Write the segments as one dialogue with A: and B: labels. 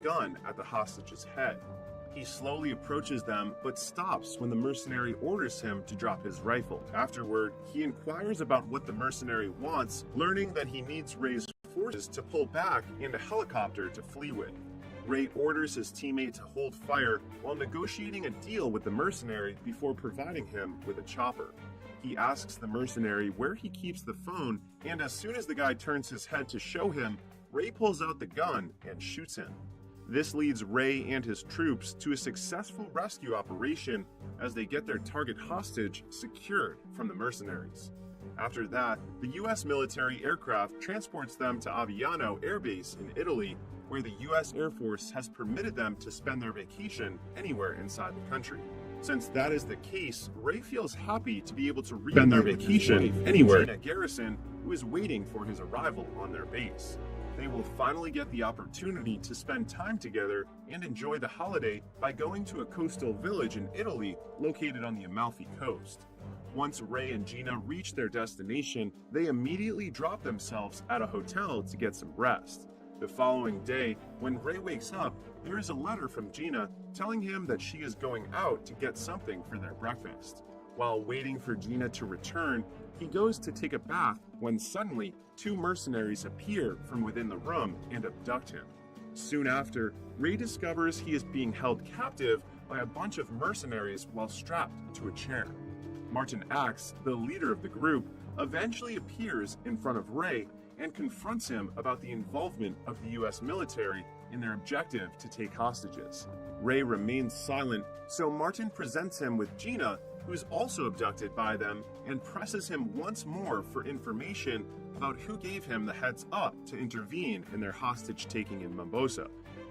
A: gun at the hostage's head. He slowly approaches them, but stops when the mercenary orders him to drop his rifle. Afterward, he inquires about what the mercenary wants, learning that he needs Ray's forces to pull back and a helicopter to flee with. Ray orders his teammate to hold fire while negotiating a deal with the mercenary before providing him with a chopper. He asks the mercenary where he keeps the phone, and as soon as the guy turns his head to show him, Ray pulls out the gun and shoots him. This leads Ray and his troops to a successful rescue operation as they get their target hostage secured from the mercenaries. After that, the U.S. military aircraft transports them to Aviano Air Base in Italy, where the U.S. Air Force has permitted them to spend their vacation anywhere inside the country. Since that is the case, Ray feels happy to be able to spend their vacation anywhere in a garrison who is waiting for his arrival on their base. They will finally get the opportunity to spend time together and enjoy the holiday by going to a coastal village in Italy located on the Amalfi Coast. Once Ray and Gina reach their destination, they immediately drop themselves at a hotel to get some rest. The following day, when Ray wakes up, there is a letter from Gina telling him that she is going out to get something for their breakfast. While waiting for Gina to return, he goes to take a bath when suddenly 2 mercenaries appear from within the room and abduct him. Soon after, Ray discovers he is being held captive by a bunch of mercenaries while strapped to a chair. Martin Axe, the leader of the group, eventually appears in front of Ray and confronts him about the involvement of the US military in their objective to take hostages. Ray remains silent, so Martin presents him with Gina, who is also abducted by them, and presses him once more for information about who gave him the heads up to intervene in their hostage-taking in Mombosa.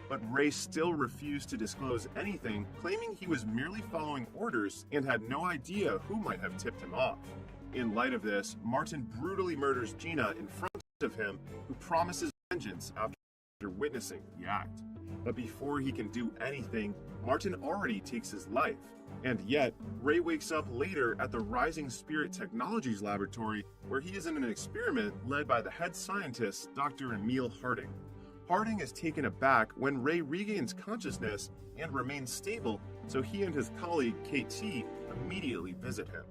A: But Ray still refused to disclose anything, claiming he was merely following orders and had no idea who might have tipped him off. In light of this, Martin brutally murders Gina in front of him, who promises vengeance after witnessing the act. But before he can do anything, Martin already takes his life. And yet, Ray wakes up later at the Rising Spirit Technologies laboratory, where he is in an experiment led by the head scientist, Dr. Emil Harding. Harding is taken aback when Ray regains consciousness and remains stable, so he and his colleague, KT, immediately visit him.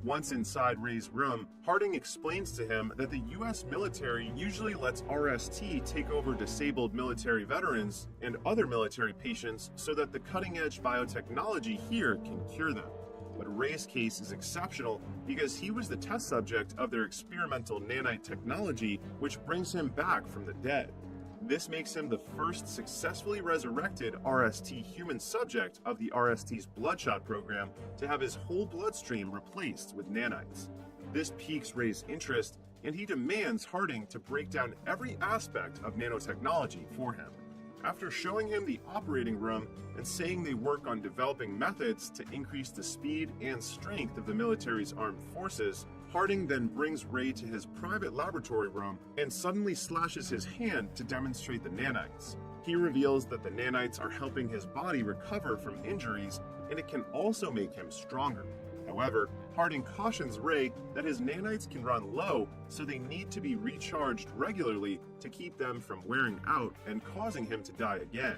A: Once inside Ray's room, Harding explains to him that the US military usually lets RST take over disabled military veterans and other military patients so that the cutting-edge biotechnology here can cure them. But Ray's case is exceptional because he was the test subject of their experimental nanite technology, which brings him back from the dead. This makes him the first successfully resurrected RST human subject of the RST's Bloodshot program to have his whole bloodstream replaced with nanites. This piques Ray's interest, and he demands Harding to break down every aspect of nanotechnology for him. After showing him the operating room and saying they work on developing methods to increase the speed and strength of the military's armed forces, Harding then brings Ray to his private laboratory room and suddenly slashes his hand to demonstrate the nanites. He reveals that the nanites are helping his body recover from injuries, and it can also make him stronger. However, Harding cautions Ray that his nanites can run low, so they need to be recharged regularly to keep them from wearing out and causing him to die again.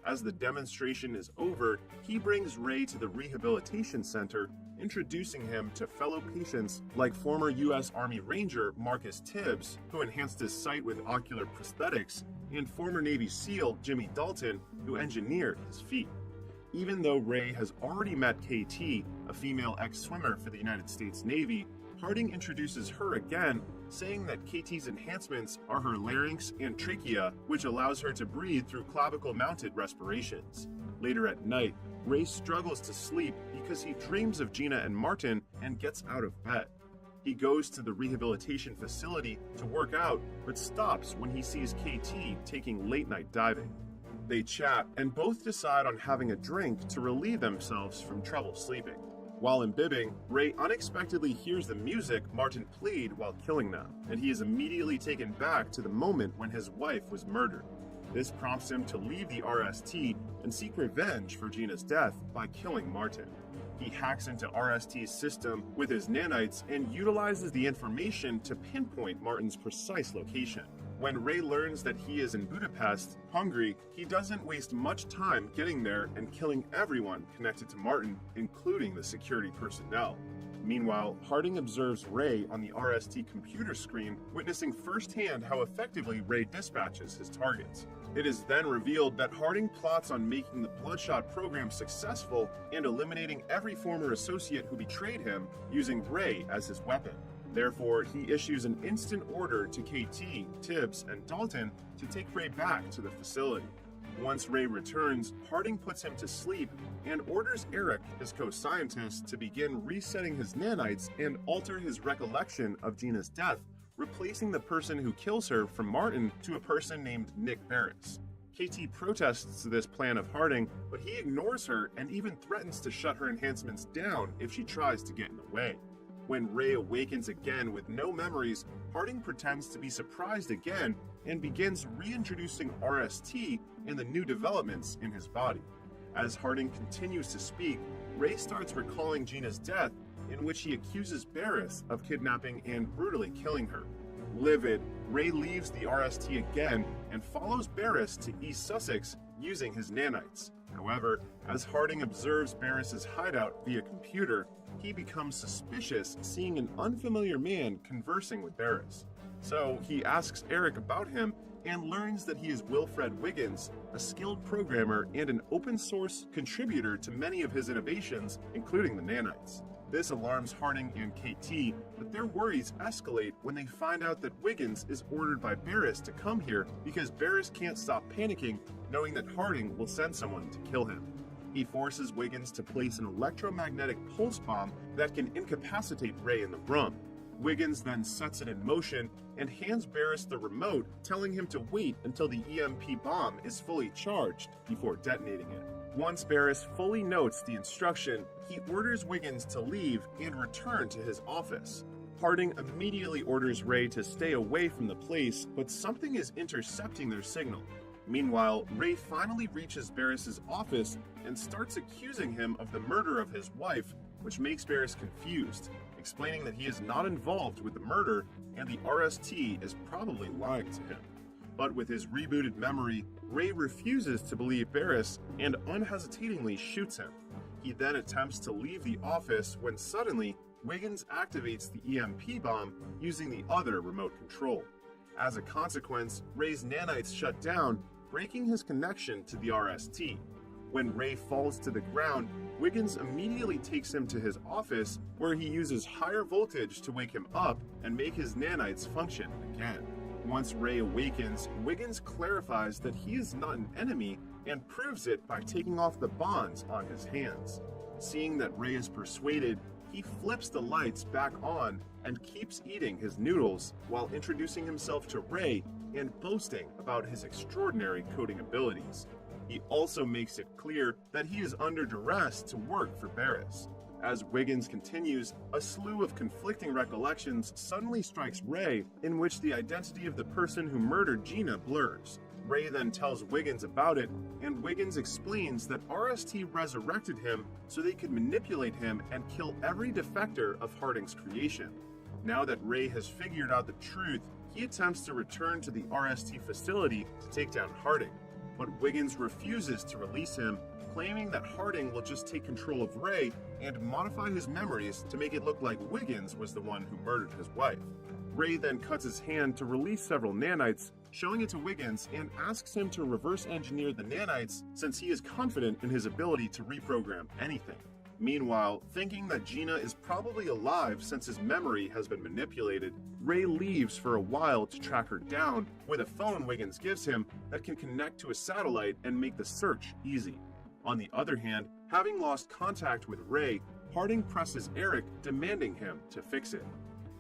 A: As the demonstration is over, he brings Ray to the rehabilitation center, introducing him to fellow patients like former U.S. Army Ranger Marcus Tibbs, who enhanced his sight with ocular prosthetics, and former Navy SEAL Jimmy Dalton, who engineered his feet. Even though Ray has already met KT, a female ex-swimmer for the United States Navy, Harding introduces her again, saying that KT's enhancements are her larynx and trachea, which allows her to breathe through clavicle-mounted respirations. Later at night, Ray struggles to sleep because he dreams of Gina and Martin and gets out of bed. He goes to the rehabilitation facility to work out, but stops when he sees KT taking late-night diving. They chat and both decide on having a drink to relieve themselves from trouble sleeping. While imbibing, Ray unexpectedly hears the music Martin played while killing them, and he is immediately taken back to the moment when his wife was murdered. This prompts him to leave the RST and seek revenge for Gina's death by killing Martin. He hacks into RST's system with his nanites and utilizes the information to pinpoint Martin's precise location. When Ray learns that he is in Budapest, Hungary, he doesn't waste much time getting there and killing everyone connected to Martin, including the security personnel. Meanwhile, Harding observes Ray on the RST computer screen, witnessing firsthand how effectively Ray dispatches his targets. It is then revealed that Harding plots on making the Bloodshot program successful and eliminating every former associate who betrayed him, using Ray as his weapon. Therefore, he issues an instant order to KT, Tibbs, and Dalton to take Ray back to the facility. Once Ray returns, Harding puts him to sleep and orders Eric, his co-scientist, to begin resetting his nanites and alter his recollection of Gina's death, replacing the person who kills her from Martin to a person named Nick Barris. KT protests this plan of Harding, but he ignores her and even threatens to shut her enhancements down if she tries to get in the way. When Ray awakens again with no memories, Harding pretends to be surprised again and begins reintroducing RST and the new developments in his body. As Harding continues to speak, Ray starts recalling Gina's death, in which he accuses Barris of kidnapping and brutally killing her. Livid, Ray leaves the RST again and follows Barris to East Sussex using his nanites. However, as Harding observes Barris's hideout via computer, he becomes suspicious seeing an unfamiliar man conversing with Barris. So he asks Eric about him and learns that he is Wilfred Wiggins, a skilled programmer and an open source contributor to many of his innovations, including the nanites. This alarms Harding and KT, but their worries escalate when they find out that Wiggins is ordered by Barris to come here because Barris can't stop panicking, knowing that Harding will send someone to kill him. He forces Wiggins to place an electromagnetic pulse bomb that can incapacitate Ray in the room. Wiggins then sets it in motion and hands Barris the remote, telling him to wait until the EMP bomb is fully charged before detonating it. Once Barris fully notes the instruction, he orders Wiggins to leave and return to his office. Harding immediately orders Ray to stay away from the place, but something is intercepting their signal. Meanwhile, Ray finally reaches Barris's office and starts accusing him of the murder of his wife, which makes Barris confused, explaining that he is not involved with the murder and the RST is probably lying to him. But with his rebooted memory, Ray refuses to believe Barris and unhesitatingly shoots him. He then attempts to leave the office when suddenly Wiggins activates the EMP bomb using the other remote control. As a consequence, Ray's nanites shut down, breaking his connection to the RST. When Ray falls to the ground, Wiggins immediately takes him to his office, where he uses higher voltage to wake him up and make his nanites function again. Once Ray awakens, Wiggins clarifies that he is not an enemy and proves it by taking off the bonds on his hands. Seeing that Ray is persuaded, he flips the lights back on and keeps eating his noodles while introducing himself to Ray and boasting about his extraordinary coding abilities. He also makes it clear that he is under duress to work for Barris. As Wiggins continues, a slew of conflicting recollections suddenly strikes Ray, in which the identity of the person who murdered Gina blurs. Ray then tells Wiggins about it, and Wiggins explains that RST resurrected him so they could manipulate him and kill every defector of Harding's creation. Now that Ray has figured out the truth, he attempts to return to the RST facility to take down Harding. But Wiggins refuses to release him, claiming that Harding will just take control of Ray and modify his memories to make it look like Wiggins was the one who murdered his wife. Ray then cuts his hand to release several nanites, showing it to Wiggins and asks him to reverse engineer the nanites since he is confident in his ability to reprogram anything. Meanwhile, thinking that Gina is probably alive since his memory has been manipulated, Ray leaves for a while to track her down with a phone Wiggins gives him that can connect to a satellite and make the search easy. On the other hand, having lost contact with Ray, Harding presses Eric, demanding him to fix it.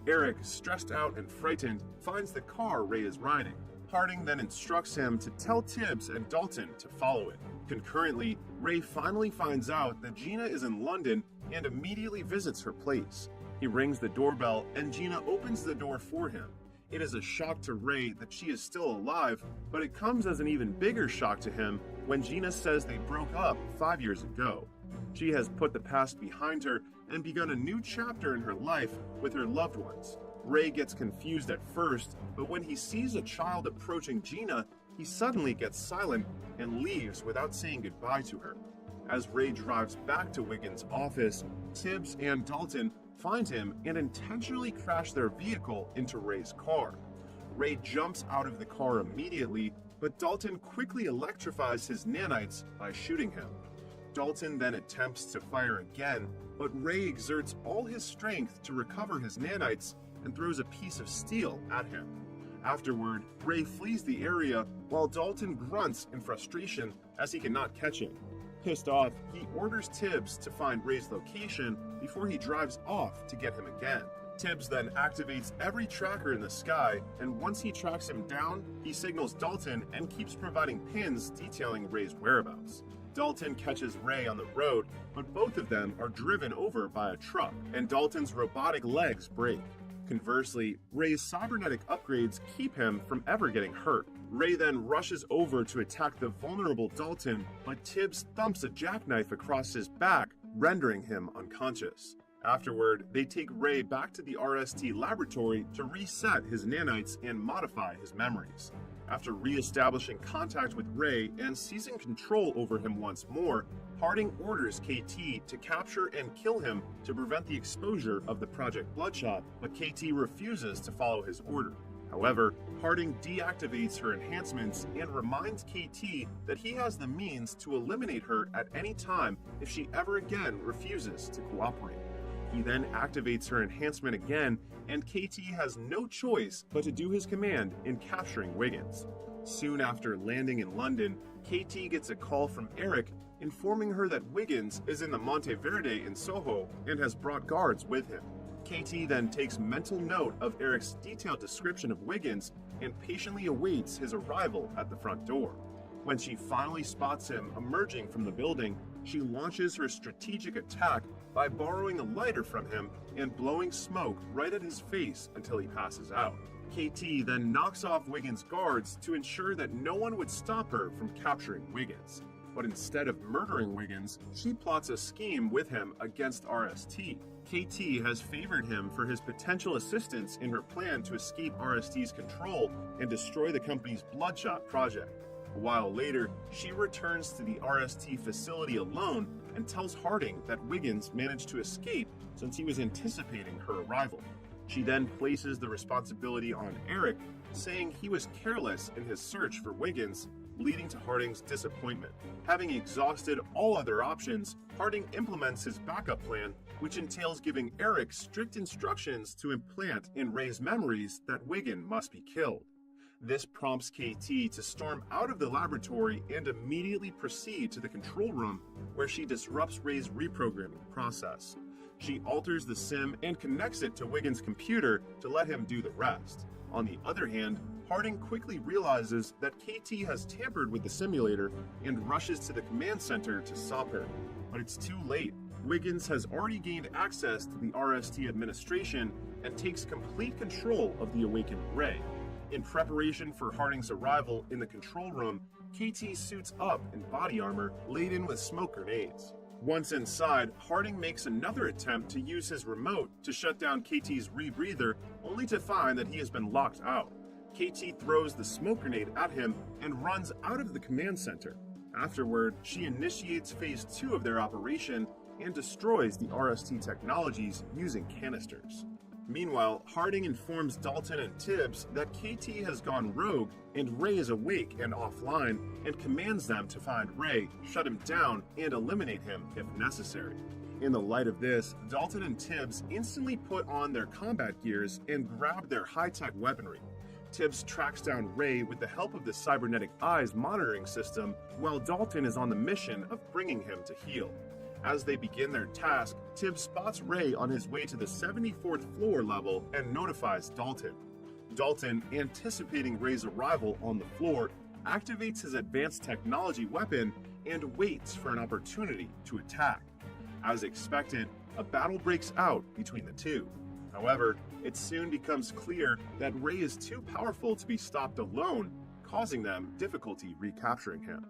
A: Eric, stressed out and frightened, finds the car Ray is riding. Harding then instructs him to tell Tibbs and Dalton to follow it. Concurrently, Ray finally finds out that Gina is in London and immediately visits her place. He rings the doorbell and Gina opens the door for him. It is a shock to Ray that she is still alive, but it comes as an even bigger shock to him when Gina says they broke up 5 years ago. She has put the past behind her and begun a new chapter in her life with her loved ones. Ray gets confused at first, but when he sees a child approaching Gina, he suddenly gets silent and leaves without saying goodbye to her. As Ray drives back to Wiggins' office, Tibbs and Dalton find him and intentionally crash their vehicle into Ray's car. Ray jumps out of the car immediately, but Dalton quickly electrifies his nanites by shooting him. Dalton then attempts to fire again, but Ray exerts all his strength to recover his nanites and throws a piece of steel at him. Afterward, Ray flees the area while Dalton grunts in frustration as he cannot catch him. Pissed off, he orders Tibbs to find Ray's location before he drives off to get him again. Tibbs then activates every tracker in the sky, and once he tracks him down, he signals Dalton and keeps providing pins detailing Ray's whereabouts. Dalton catches Ray on the road, but both of them are driven over by a truck, and Dalton's robotic legs break. Conversely, Ray's cybernetic upgrades keep him from ever getting hurt. Ray then rushes over to attack the vulnerable Dalton, but Tibbs thumps a jackknife across his back, rendering him unconscious. Afterward, they take Ray back to the RST laboratory to reset his nanites and modify his memories. After re-establishing contact with Ray and seizing control over him once more, Harding orders KT to capture and kill him to prevent the exposure of the Project Bloodshot, but KT refuses to follow his order. However, Harding deactivates her enhancements and reminds KT that he has the means to eliminate her at any time if she ever again refuses to cooperate. He then activates her enhancement again, and KT has no choice but to do his command in capturing Wiggins. Soon after landing in London, KT gets a call from Eric informing her that Wiggins is in the Monteverde in Soho and has brought guards with him. KT then takes mental note of Eric's detailed description of Wiggins and patiently awaits his arrival at the front door. When she finally spots him emerging from the building, she launches her strategic attack by borrowing a lighter from him and blowing smoke right at his face until he passes out. KT then knocks off Wiggins' guards to ensure that no one would stop her from capturing Wiggins. But instead of murdering Wiggins, she plots a scheme with him against RST. KT has favored him for his potential assistance in her plan to escape RST's control and destroy the company's Bloodshot project. A while later, she returns to the RST facility alone and tells Harding that Wiggins managed to escape since he was anticipating her arrival. She then places the responsibility on Eric, saying he was careless in his search for Wiggins, leading to Harding's disappointment. Having exhausted all other options, Harding implements his backup plan, which entails giving Eric strict instructions to implant in Ray's memories that Wiggins must be killed. This prompts KT to storm out of the laboratory and immediately proceed to the control room, where she disrupts Ray's reprogramming process. She alters the sim and connects it to Wiggins' computer to let him do the rest. On the other hand, Harding quickly realizes that KT has tampered with the simulator and rushes to the command center to stop her. But it's too late. Wiggins has already gained access to the RST administration and takes complete control of the awakened Ray. In preparation for Harding's arrival in the control room, KT suits up in body armor laden with smoke grenades. Once inside, Harding makes another attempt to use his remote to shut down KT's rebreather, only to find that he has been locked out. KT throws the smoke grenade at him and runs out of the command center. Afterward, she initiates phase 2 of their operation and destroys the RST technologies using canisters. Meanwhile, Harding informs Dalton and Tibbs that KT has gone rogue and Ray is awake and offline, and commands them to find Ray, shut him down, and eliminate him if necessary. In the light of this, Dalton and Tibbs instantly put on their combat gears and grab their high-tech weaponry. Tibbs tracks down Ray with the help of the cybernetic eyes monitoring system, while Dalton is on the mission of bringing him to heel. As they begin their task, Tibbs spots Ray on his way to the 74th floor level and notifies Dalton. Dalton, anticipating Ray's arrival on the floor, activates his advanced technology weapon and waits for an opportunity to attack. As expected, a battle breaks out between the two. However, it soon becomes clear that Ray is too powerful to be stopped alone, causing them difficulty recapturing him.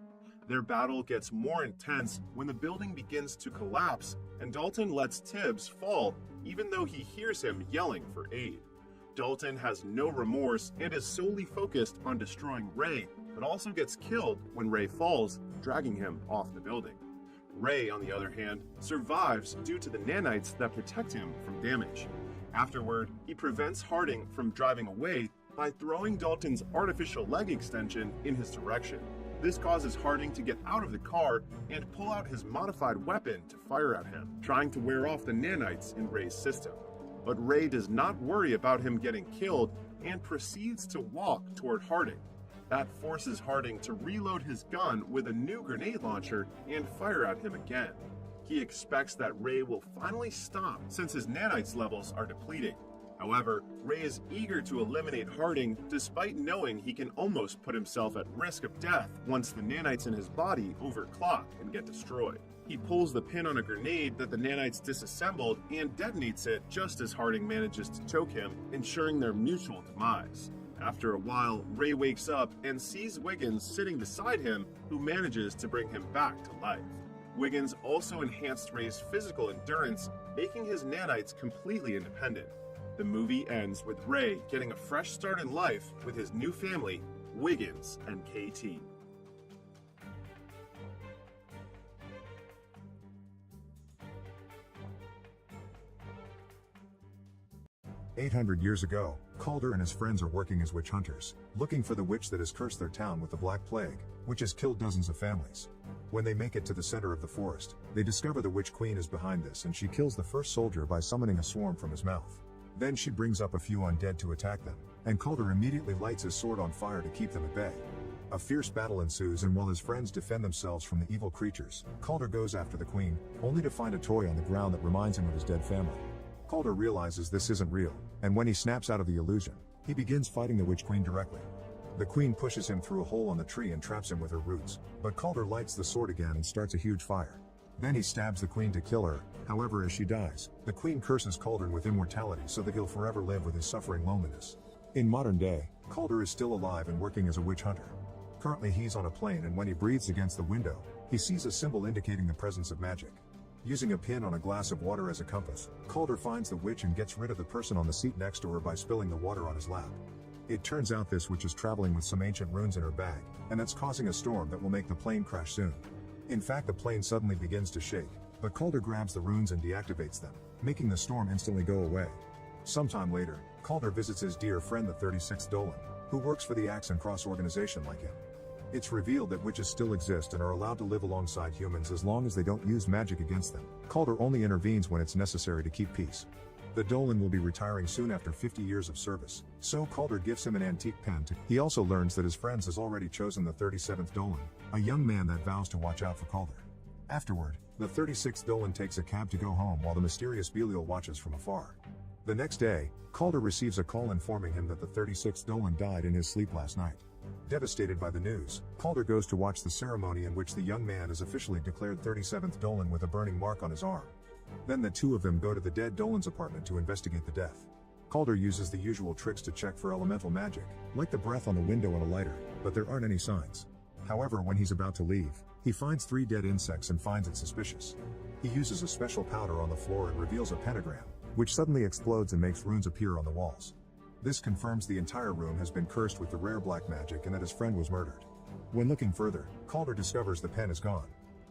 A: Their battle gets more intense when the building begins to collapse and Dalton lets Tibbs fall even though he hears him yelling for aid. Dalton has no remorse and is solely focused on destroying Ray, but also gets killed when Ray falls, dragging him off the building. Ray, on the other hand, survives due to the nanites that protect him from damage. Afterward, he prevents Harding from driving away by throwing Dalton's artificial leg extension in his direction. This causes Harding to get out of the car and pull out his modified weapon to fire at him, trying to wear off the nanites in Ray's system. But Ray does not worry about him getting killed and proceeds to walk toward Harding. That forces Harding to reload his gun with a new grenade launcher and fire at him again. He expects that Ray will finally stop since his nanites levels are depleting. However, Ray is eager to eliminate Harding despite knowing he can almost put himself at risk of death once the nanites in his body overclock and get destroyed. He pulls the pin on a grenade that the nanites disassembled and detonates it just as Harding manages to choke him, ensuring their mutual demise. After a while, Ray wakes up and sees Wiggins sitting beside him, who manages to bring him back to life. Wiggins also enhanced Ray's physical endurance, making his nanites completely independent. The movie ends with Ray getting a fresh start in life with his new family, Wiggins and KT.
B: "800 years ago, Calder and his friends are working as witch hunters, looking for the witch that has cursed their town with the Black Plague, which has killed dozens of families. When they make it to the center of the forest, they discover the Witch Queen is behind this, and she kills the first soldier by summoning a swarm from his mouth. Then she brings up a few undead to attack them, and Calder immediately lights his sword on fire to keep them at bay. A fierce battle ensues, and while his friends defend themselves from the evil creatures, Calder goes after the queen, only to find a toy on the ground that reminds him of his dead family. Calder realizes this isn't real, and when he snaps out of the illusion, he begins fighting the Witch Queen directly. The queen pushes him through a hole on the tree and traps him with her roots, but Calder lights the sword again and starts a huge fire. Then he stabs the queen to kill her. However, as she dies, the queen curses Calder with immortality so that he'll forever live with his suffering loneliness. In modern day, Calder is still alive and working as a witch hunter. Currently he's on a plane, and when he breathes against the window, he sees a symbol indicating the presence of magic. Using a pin on a glass of water as a compass, Calder finds the witch and gets rid of the person on the seat next to her by spilling the water on his lap. It turns out this witch is traveling with some ancient runes in her bag, and that's causing a storm that will make the plane crash soon. In fact, the plane suddenly begins to shake, but Calder grabs the runes and deactivates them, making the storm instantly go away. Sometime later, Calder visits his dear friend the 36th Dolan, who works for the Axe and Cross organization like him. It's revealed that witches still exist and are allowed to live alongside humans as long as they don't use magic against them. Calder only intervenes when it's necessary to keep peace. The Dolan will be retiring soon after 50 years of service, so Calder gives him an antique pen to. He also learns that his friends has already chosen the 37th Dolan, a young man that vows to watch out for Calder. Afterward, the 36th Dolan takes a cab to go home while the mysterious Belial watches from afar. The next day, Calder receives a call informing him that the 36th Dolan died in his sleep last night. Devastated by the news, Calder goes to watch the ceremony in which the young man is officially declared 37th Dolan with a burning mark on his arm. Then the two of them go to the dead Dolan's apartment to investigate the death. Calder uses the usual tricks to check for elemental magic, like the breath on the window and a lighter, but there aren't any signs. However, when he's about to leave, he finds 3 dead insects and finds it suspicious. He uses a special powder on the floor and reveals a pentagram, which suddenly explodes and makes runes appear on the walls. This confirms the entire room has been cursed with the rare black magic and that his friend was murdered. When looking further, Calder discovers the pen is gone.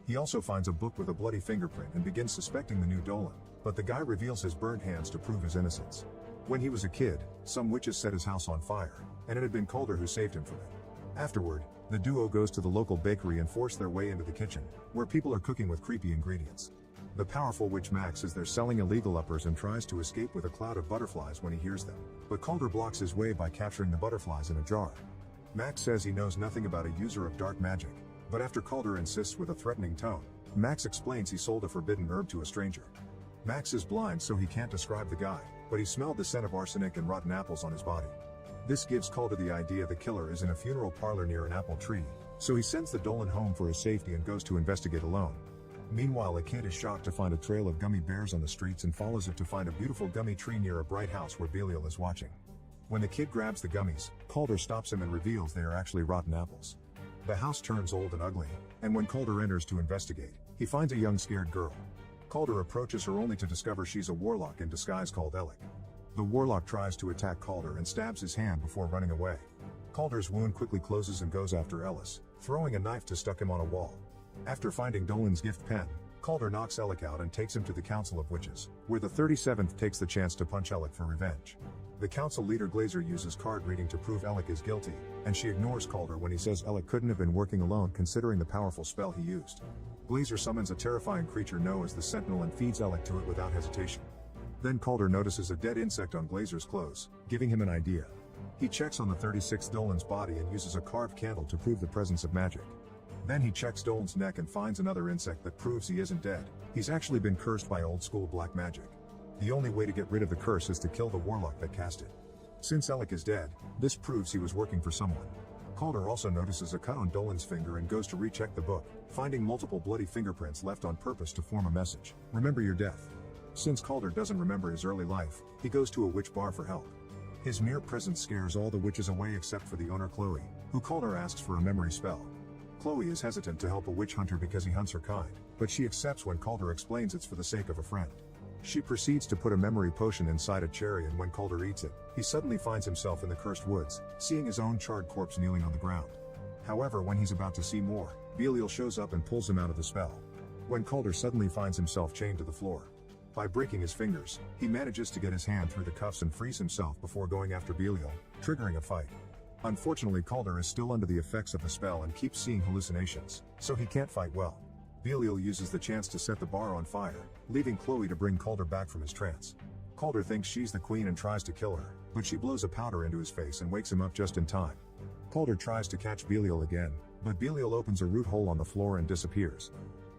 B: He also finds a book with a bloody fingerprint and begins suspecting the new Dolan, but the guy reveals his burned hands to prove his innocence. When he was a kid, some witches set his house on fire, and it had been Calder who saved him from it. Afterward, the duo goes to the local bakery and force their way into the kitchen, where people are cooking with creepy ingredients. The powerful witch Max is there selling illegal uppers and tries to escape with a cloud of butterflies when he hears them, but Calder blocks his way by capturing the butterflies in a jar. Max says he knows nothing about a user of dark magic, but after Calder insists with a threatening tone, Max explains he sold a forbidden herb to a stranger. Max is blind so he can't describe the guy, but he smelled the scent of arsenic and rotten apples on his body. This gives Calder the idea the killer is in a funeral parlor near an apple tree, so he sends the Dolan home for his safety and goes to investigate alone. Meanwhile, a kid is shocked to find a trail of gummy bears on the streets and follows it to find a beautiful gummy tree near a bright house where Belial is watching. When the kid grabs the gummies, Calder stops him and reveals they are actually rotten apples. The house turns old and ugly, and when Calder enters to investigate, he finds a young scared girl. Calder approaches her only to discover she's a warlock in disguise called Alec. The warlock tries to attack Calder and stabs his hand before running away. Calder's wound quickly closes and goes after Ellis, throwing a knife to stuck him on a wall. After finding Dolan's gift pen, Calder knocks Alec out and takes him to the Council of Witches, where the 37th takes the chance to punch Alec for revenge. The council leader Glazer uses card reading to prove Alec is guilty, and she ignores Calder when he says Alec couldn't have been working alone considering the powerful spell he used. Glazer summons a terrifying creature known as the Sentinel and feeds Alec to it without hesitation. Then Calder notices a dead insect on Glazer's clothes, giving him an idea. He checks on the 36th Dolan's body and uses a carved candle to prove the presence of magic. Then he checks Dolan's neck and finds another insect that proves he isn't dead. He's actually been cursed by old-school black magic. The only way to get rid of the curse is to kill the warlock that cast it. Since Alec is dead, this proves he was working for someone. Calder also notices a cut on Dolan's finger and goes to recheck the book, finding multiple bloody fingerprints left on purpose to form a message. Remember your death. Since Calder doesn't remember his early life, he goes to a witch bar for help. His mere presence scares all the witches away except for the owner Chloe, who Calder asks for a memory spell. Chloe is hesitant to help a witch hunter because he hunts her kind, but she accepts when Calder explains it's for the sake of a friend. She proceeds to put a memory potion inside a cherry, and when Calder eats it, he suddenly finds himself in the cursed woods, seeing his own charred corpse kneeling on the ground. However, when he's about to see more, Belial shows up and pulls him out of the spell. When Calder suddenly finds himself chained to the floor. By breaking his fingers, he manages to get his hand through the cuffs and frees himself before going after Belial, triggering a fight. Unfortunately, Calder is still under the effects of the spell and keeps seeing hallucinations, so he can't fight well. Belial uses the chance to set the bar on fire, leaving Chloe to bring Calder back from his trance. Calder thinks she's the queen and tries to kill her, but she blows a powder into his face and wakes him up just in time. Calder tries to catch Belial again, but Belial opens a root hole on the floor and disappears.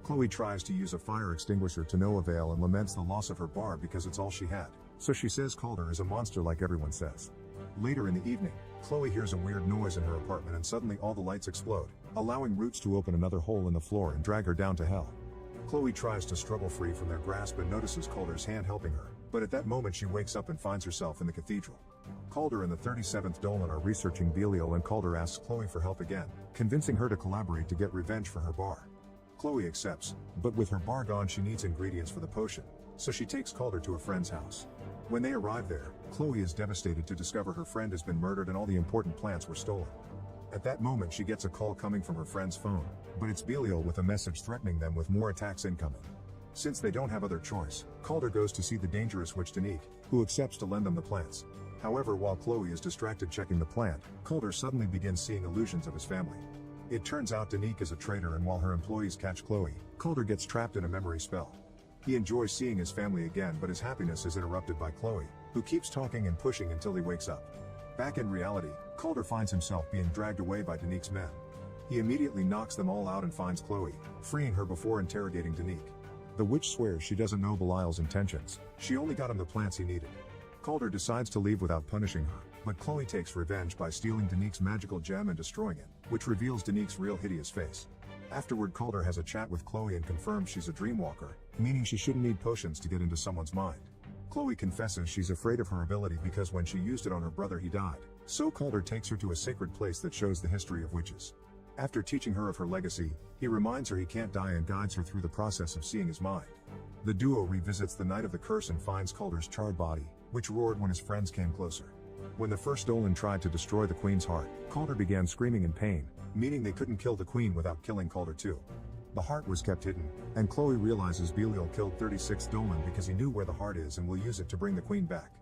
B: Chloe tries to use a fire extinguisher to no avail and laments the loss of her bar because it's all she had, so she says Calder is a monster like everyone says. Later in the evening, Chloe hears a weird noise in her apartment and suddenly all the lights explode, allowing roots to open another hole in the floor and drag her down to hell. Chloe tries to struggle free from their grasp and notices Calder's hand helping her, but at that moment she wakes up and finds herself in the cathedral. Calder and the 37th Dolan are researching Belial, and Calder asks Chloe for help again, convincing her to collaborate to get revenge for her bar. Chloe accepts, but with her bar gone she needs ingredients for the potion, so she takes Calder to a friend's house. When they arrive there, Chloe is devastated to discover her friend has been murdered and all the important plants were stolen. At that moment she gets a call coming from her friend's phone, but it's Belial with a message threatening them with more attacks incoming. Since they don't have other choice, Calder goes to see the dangerous witch Danique, who accepts to lend them the plants. However, while Chloe is distracted checking the plant, Calder suddenly begins seeing illusions of his family. It turns out Danique is a traitor, and while her employees catch Chloe, Calder gets trapped in a memory spell. He enjoys seeing his family again, but his happiness is interrupted by Chloe, who keeps talking and pushing until he wakes up. Back in reality, Calder finds himself being dragged away by Danique's men. He immediately knocks them all out and finds Chloe, freeing her before interrogating Danique. The witch swears she doesn't know Belial's intentions, she only got him the plants he needed. Calder decides to leave without punishing her, but Chloe takes revenge by stealing Danique's magical gem and destroying it, which reveals Danique's real hideous face. Afterward, Calder has a chat with Chloe and confirms she's a dreamwalker, meaning she shouldn't need potions to get into someone's mind. Chloe confesses she's afraid of her ability because when she used it on her brother he died, so Calder takes her to a sacred place that shows the history of witches. After teaching her of her legacy, he reminds her he can't die and guides her through the process of seeing his mind. The duo revisits the night of the curse and finds Calder's charred body, which roared when his friends came closer. When the first Dolan tried to destroy the queen's heart, Calder began screaming in pain, meaning they couldn't kill the queen without killing Calder too. The heart was kept hidden, and Chloe realizes Belial killed 36 Dolan because he knew where the heart is and will use it to bring the queen back.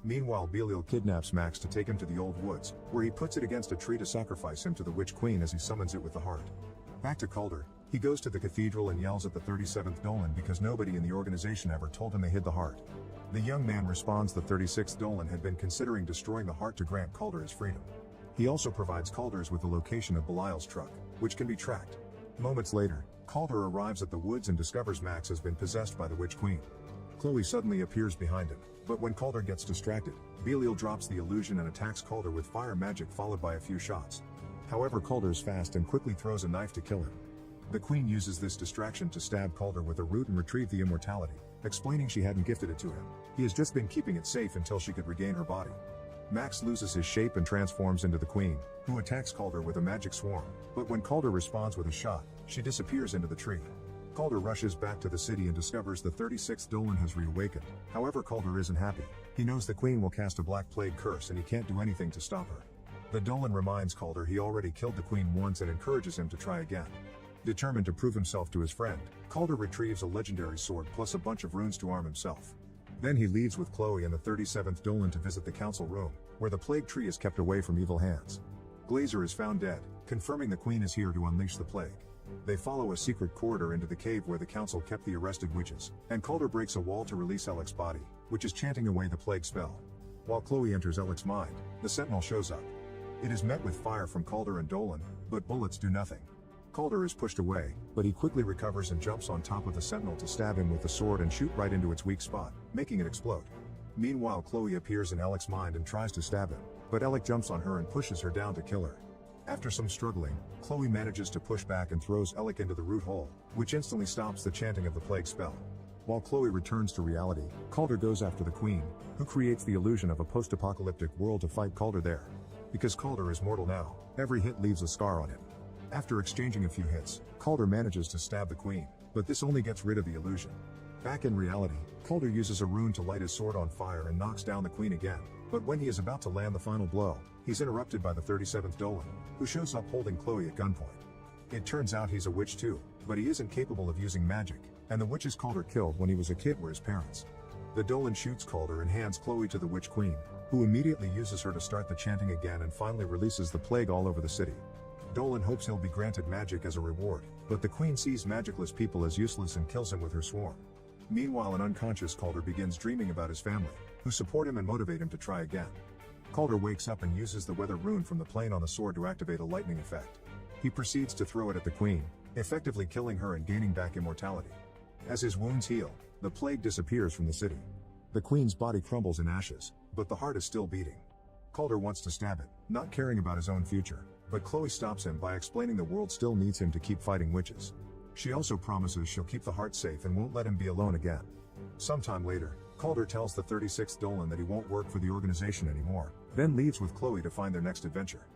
B: Meanwhile, Belial kidnaps Max to take him to the old woods, where he puts it against a tree to sacrifice him to the witch queen as he summons it with the heart. Back to Calder, he goes to the cathedral and yells at the 37th Dolan because nobody in the organization ever told him they hid the heart. The young man responds the 36th Dolan had been considering destroying the heart to grant Calder his freedom. He also provides Calder's with the location of Belial's truck, which can be tracked. Moments later, Calder arrives at the woods and discovers Max has been possessed by the witch queen. Chloe suddenly appears behind him, but when Calder gets distracted, Belial drops the illusion and attacks Calder with fire magic followed by a few shots. However, Calder is fast and quickly throws a knife to kill him. The queen uses this distraction to stab Calder with a root and retrieve the immortality, explaining she hadn't gifted it to him. He has just been keeping it safe until she could regain her body. Max loses his shape and transforms into the queen, who attacks Calder with a magic swarm, but when Calder responds with a shot, she disappears into the tree. Calder rushes back to the city and discovers the 36th Dolan has reawakened. However, Calder isn't happy. He knows the queen will cast a black plague curse and he can't do anything to stop her. The Dolan reminds Calder he already killed the queen once and encourages him to try again. Determined to prove himself to his friend, Calder retrieves a legendary sword plus a bunch of runes to arm himself. Then he leaves with Chloe and the 37th Dolan to visit the council room, where the plague tree is kept away from evil hands. Glazer is found dead, confirming the queen is here to unleash the plague. They follow a secret corridor into the cave where the council kept the arrested witches, and Calder breaks a wall to release Alec's body, which is chanting away the plague spell. While Chloe enters Alec's mind, the sentinel shows up. It is met with fire from Calder and Dolan, but bullets do nothing. Calder is pushed away, but he quickly recovers and jumps on top of the sentinel to stab him with the sword and shoot right into its weak spot, making it explode. Meanwhile, Chloe appears in Alec's mind and tries to stab him, but Alec jumps on her and pushes her down to kill her. After some struggling, Chloe manages to push back and throws Alec into the root hole, which instantly stops the chanting of the plague spell. While Chloe returns to reality, Calder goes after the queen, who creates the illusion of a post-apocalyptic world to fight Calder there. Because Calder is mortal now, every hit leaves a scar on him. After exchanging a few hits, Calder manages to stab the queen, but this only gets rid of the illusion. Back in reality, Calder uses a rune to light his sword on fire and knocks down the queen again, but when he is about to land the final blow, he's interrupted by the 37th Dolan, who shows up holding Chloe at gunpoint. It turns out he's a witch too, but he isn't capable of using magic, and the witches Calder killed when he was a kid were his parents. The Dolan shoots Calder and hands Chloe to the witch queen, who immediately uses her to start the chanting again and finally releases the plague all over the city. Dolan hopes he'll be granted magic as a reward, but the queen sees magicless people as useless and kills him with her swarm. Meanwhile, an unconscious Calder begins dreaming about his family, who support him and motivate him to try again. Calder wakes up and uses the weather rune from the plane on the sword to activate a lightning effect. He proceeds to throw it at the queen, effectively killing her and gaining back immortality. As his wounds heal, the plague disappears from the city. The queen's body crumbles in ashes, but the heart is still beating. Calder wants to stab it, not caring about his own future, but Chloe stops him by explaining the world still needs him to keep fighting witches. She also promises she'll keep the heart safe and won't let him be alone again. Sometime later, Calder tells the 36th Dolan that he won't work for the organization anymore, then leaves with Chloe to find their next adventure.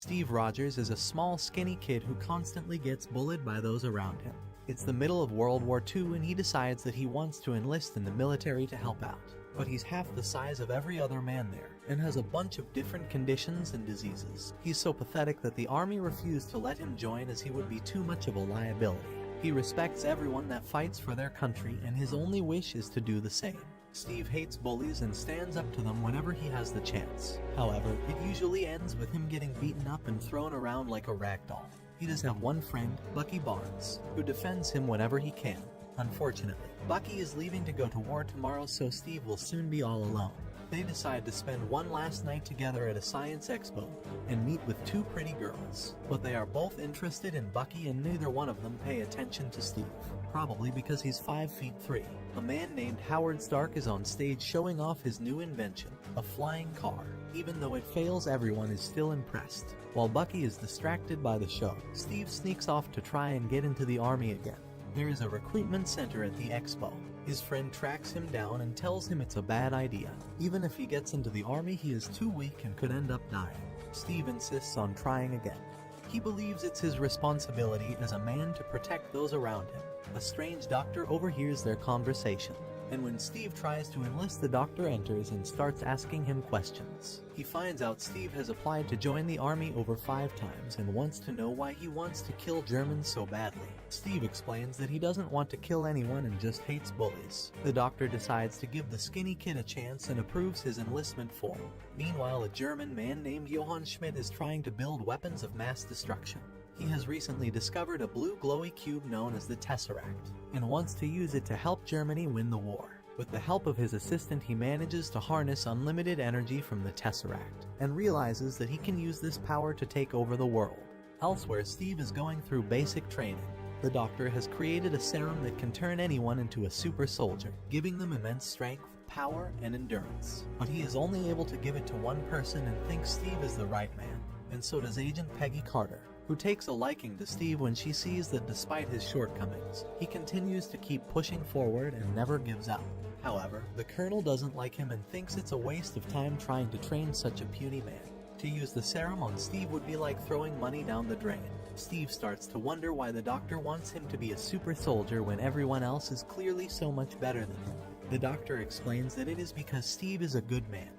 C: Steve Rogers is a small, skinny kid who constantly gets bullied by those around him. It's the middle of World War II and he decides that he wants to enlist in the military to help out. But he's half the size of every other man there, and has a bunch of different conditions and diseases. He's so pathetic that the army refused to let him join as he would be too much of a liability. He respects everyone that fights for their country, and his only wish is to do the same. Steve hates bullies and stands up to them whenever he has the chance. However, it usually ends with him getting beaten up and thrown around like a rag doll. He does have one friend, Bucky Barnes, who defends him whenever he can. Unfortunately, Bucky is leaving to go to war tomorrow, so Steve will soon be all alone. They decide to spend one last night together at a science expo and meet with two pretty girls. But they are both interested in Bucky and neither one of them pay attention to Steve. Probably because he's 5'3". A man named Howard Stark is on stage showing off his new invention, a flying car. Even though it fails, everyone is still impressed. While Bucky is distracted by the show, Steve sneaks off to try and get into the army again. There is a recruitment center at the expo. His friend tracks him down and tells him it's a bad idea. Even if he gets into the army, he is too weak and could end up dying. Steve insists on trying again. He believes it's his responsibility as a man to protect those around him. A strange doctor overhears their conversation, and when Steve tries to enlist, the doctor enters and starts asking him questions. He finds out Steve has applied to join the army over 5 times and wants to know why he wants to kill Germans so badly. Steve explains that he doesn't want to kill anyone and just hates bullies. The doctor decides to give the skinny kid a chance and approves his enlistment form. Meanwhile, a German man named Johann Schmidt is trying to build weapons of mass destruction. He has recently discovered a blue glowy cube known as the Tesseract, and wants to use it to help Germany win the war. With the help of his assistant, he manages to harness unlimited energy from the Tesseract, and realizes that he can use this power to take over the world. Elsewhere, Steve is going through basic training. The doctor has created a serum that can turn anyone into a super soldier, giving them immense strength, power, and endurance. But he is only able to give it to one person and thinks Steve is the right man, and so does Agent Peggy Carter, who takes a liking to Steve when she sees that despite his shortcomings, he continues to keep pushing forward and never gives up. However, the Colonel doesn't like him and thinks it's a waste of time trying to train such a puny man. To use the serum on Steve would be like throwing money down the drain. Steve starts to wonder why the doctor wants him to be a super soldier when everyone else is clearly so much better than him. The doctor explains that it is because Steve is a good man,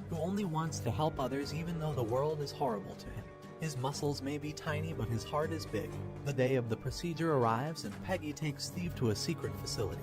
C: who only wants to help others even though the world is horrible to him. His muscles may be tiny, but his heart is big. The day of the procedure arrives and Peggy takes Steve to a secret facility,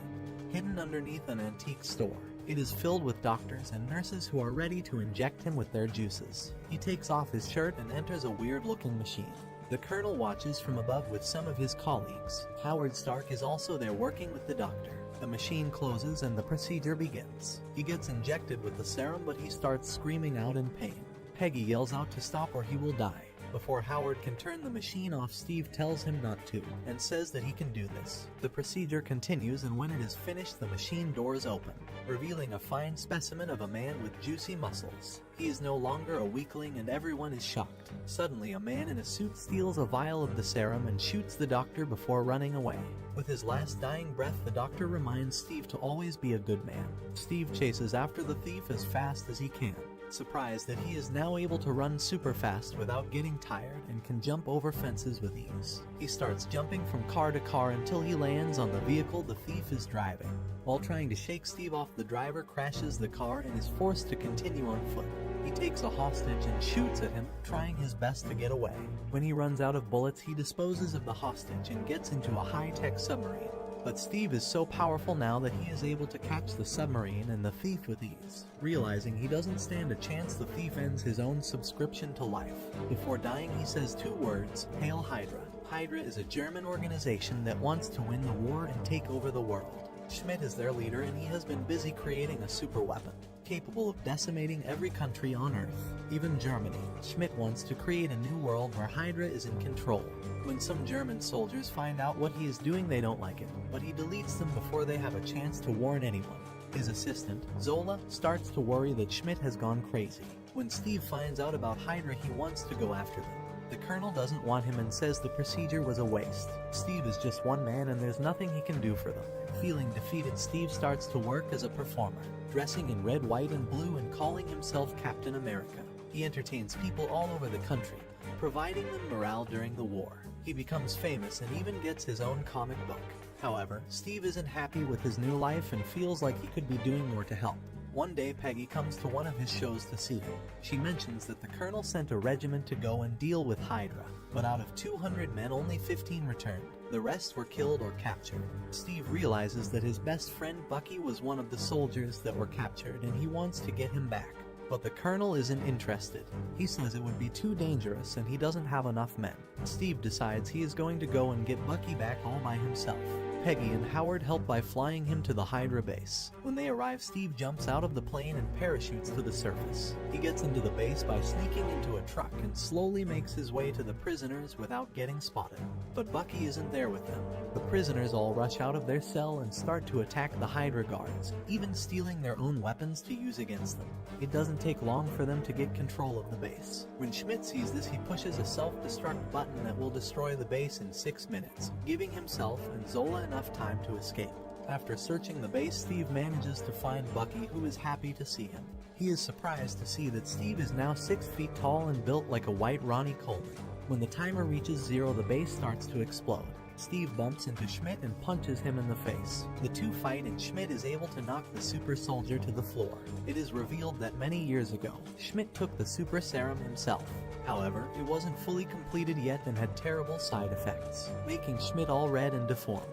C: hidden underneath an antique store. It is filled with doctors and nurses who are ready to inject him with their juices. He takes off his shirt and enters a weird-looking machine. The Colonel watches from above with some of his colleagues. Howard Stark is also there working with the doctor. The machine closes and the procedure begins. He gets injected with the serum, but he starts screaming out in pain. Peggy yells out to stop or he will die. Before Howard can turn the machine off, Steve tells him not to, and says that he can do this. The procedure continues, and when it is finished, the machine doors open, revealing a fine specimen of a man with juicy muscles. He is no longer a weakling and everyone is shocked. Suddenly, a man in a suit steals a vial of the serum and shoots the doctor before running away. With his last dying breath, the doctor reminds Steve to always be a good man. Steve chases after the thief as fast as he can, surprised that he is now able to run super fast without getting tired and can jump over fences with ease. He starts jumping from car to car until he lands on the vehicle the thief is driving. While trying to shake Steve off, the driver crashes the car and is forced to continue on foot. He takes a hostage and shoots at him, trying his best to get away. When he runs out of bullets, he disposes of the hostage and gets into a high-tech submarine. But Steve is so powerful now that he is able to catch the submarine and the thief with ease. Realizing he doesn't stand a chance, the thief ends his own subscription to life. Before dying, he says 2 words, "Hail Hydra." Hydra is a German organization that wants to win the war and take over the world. Schmidt is their leader, and he has been busy creating a super weapon, capable of decimating every country on Earth, even Germany. Schmidt wants to create a new world where Hydra is in control. When some German soldiers find out what he is doing, they don't like it, but he deletes them before they have a chance to warn anyone. His assistant, Zola, starts to worry that Schmidt has gone crazy. When Steve finds out about Hydra, he wants to go after them. The Colonel doesn't want him and says the procedure was a waste. Steve is just one man and there's nothing he can do for them. Feeling defeated, Steve starts to work as a performer, dressing in red, white, and blue and calling himself Captain America. He entertains people all over the country, providing them morale during the war. He becomes famous and even gets his own comic book. However, Steve isn't happy with his new life and feels like he could be doing more to help. One day, Peggy comes to one of his shows to see him. She mentions that the Colonel sent a regiment to go and deal with Hydra, but out of 200 men, only 15 returned. The rest were killed or captured. Steve realizes that his best friend Bucky was one of the soldiers that were captured, and he wants to get him back. But the Colonel isn't interested. He says it would be too dangerous and he doesn't have enough men. Steve decides he is going to go and get Bucky back all by himself. Peggy and Howard help by flying him to the Hydra base. When they arrive, Steve jumps out of the plane and parachutes to the surface. He gets into the base by sneaking into a truck and slowly makes his way to the prisoners without getting spotted. But Bucky isn't there with them. The prisoners all rush out of their cell and start to attack the Hydra guards, even stealing their own weapons to use against them. It doesn't take long for them to get control of the base. When Schmidt sees this, he pushes a self-destruct button that will destroy the base in 6 minutes, giving himself and Zola enough time to escape. After searching the base, Steve manages to find Bucky, who is happy to see him. He is surprised to see that Steve is now 6 feet tall and built like a white Ronnie Coleman. When the timer reaches 0, the base starts to explode. Steve bumps into Schmidt and punches him in the face. The two fight and Schmidt is able to knock the super soldier to the floor. It is revealed that many years ago, Schmidt took the super serum himself. However, it wasn't fully completed yet and had terrible side effects, making Schmidt all red and deformed.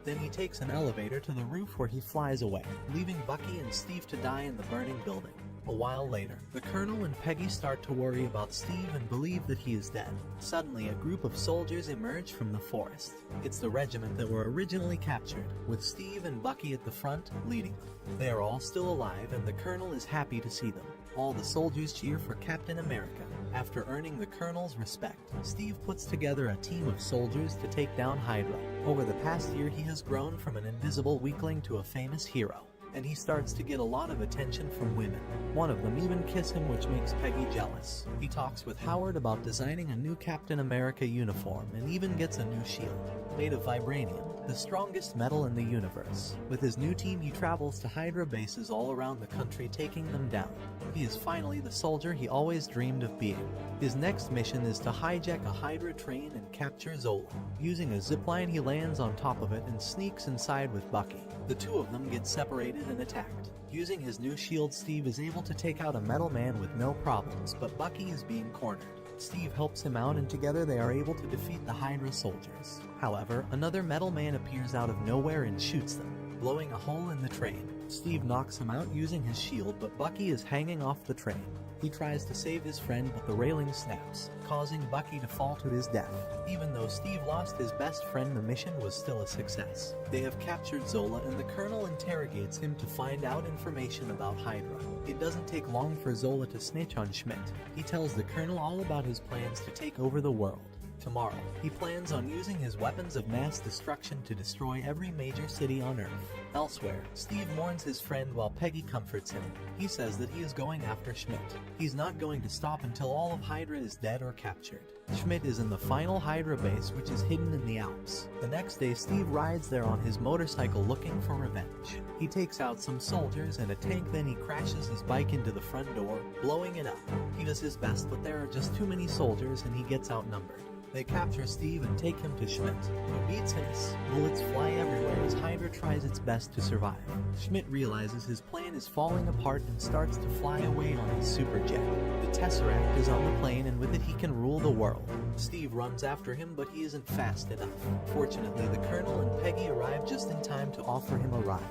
C: Then he takes an elevator to the roof where he flies away, leaving Bucky and Steve to die in the burning building. A while later, the Colonel and Peggy start to worry about Steve and believe that he is dead. Suddenly, a group of soldiers emerge from the forest. It's the regiment that were originally captured, with Steve and Bucky at the front, leading them. They are all still alive, and the Colonel is happy to see them. All the soldiers cheer for Captain America. After earning the Colonel's respect, Steve puts together a team of soldiers to take down Hydra. Over the past year, he has grown from an invisible weakling to a famous hero. and he starts to get a lot of attention from women. One of them even kiss him, which makes Peggy jealous. He talks with Howard about designing a new Captain America uniform and even gets a new shield, made of vibranium, the strongest metal in the universe. With his new team, he travels to Hydra bases all around the country, taking them down. He is finally the soldier he always dreamed of being. His next mission is to hijack a Hydra train and capture Zola. Using a zipline, he lands on top of it and sneaks inside with Bucky. The two of them get separated and attacked. Using his new shield, Steve is able to take out a metal man with no problems, but Bucky is being cornered. Steve helps him out, and together they are able to defeat the Hydra soldiers. However, another metal man appears out of nowhere and shoots them, blowing a hole in the train. Steve knocks him out using his shield, but Bucky is hanging off the train. He tries to save his friend, but the railing snaps, causing Bucky to fall to his death. Even though Steve lost his best friend, the mission was still a success. They have captured Zola, and the Colonel interrogates him to find out information about Hydra. It doesn't take long for Zola to snitch on Schmidt. He tells the Colonel all about his plans to take over the world. Tomorrow, he plans on using his weapons of mass destruction to destroy every major city on Earth. Elsewhere, Steve mourns his friend while Peggy comforts him. He says that he is going after Schmidt. He's not going to stop until all of Hydra is dead or captured. Schmidt is in the final Hydra base, which is hidden in the Alps. The next day, Steve rides there on his motorcycle looking for revenge. He takes out some soldiers and a tank, then he crashes his bike into the front door, blowing it up. He does his best, but there are just too many soldiers and he gets outnumbered. They capture Steve and take him to Schmidt, who beats him. Bullets fly everywhere as Hydra tries its best to survive. Schmidt realizes his plan is falling apart and starts to fly away on his super jet. The Tesseract is on the plane, and with it he can rule the world. Steve runs after him, but he isn't fast enough. Fortunately, the Colonel and Peggy arrive just in time to offer him a ride.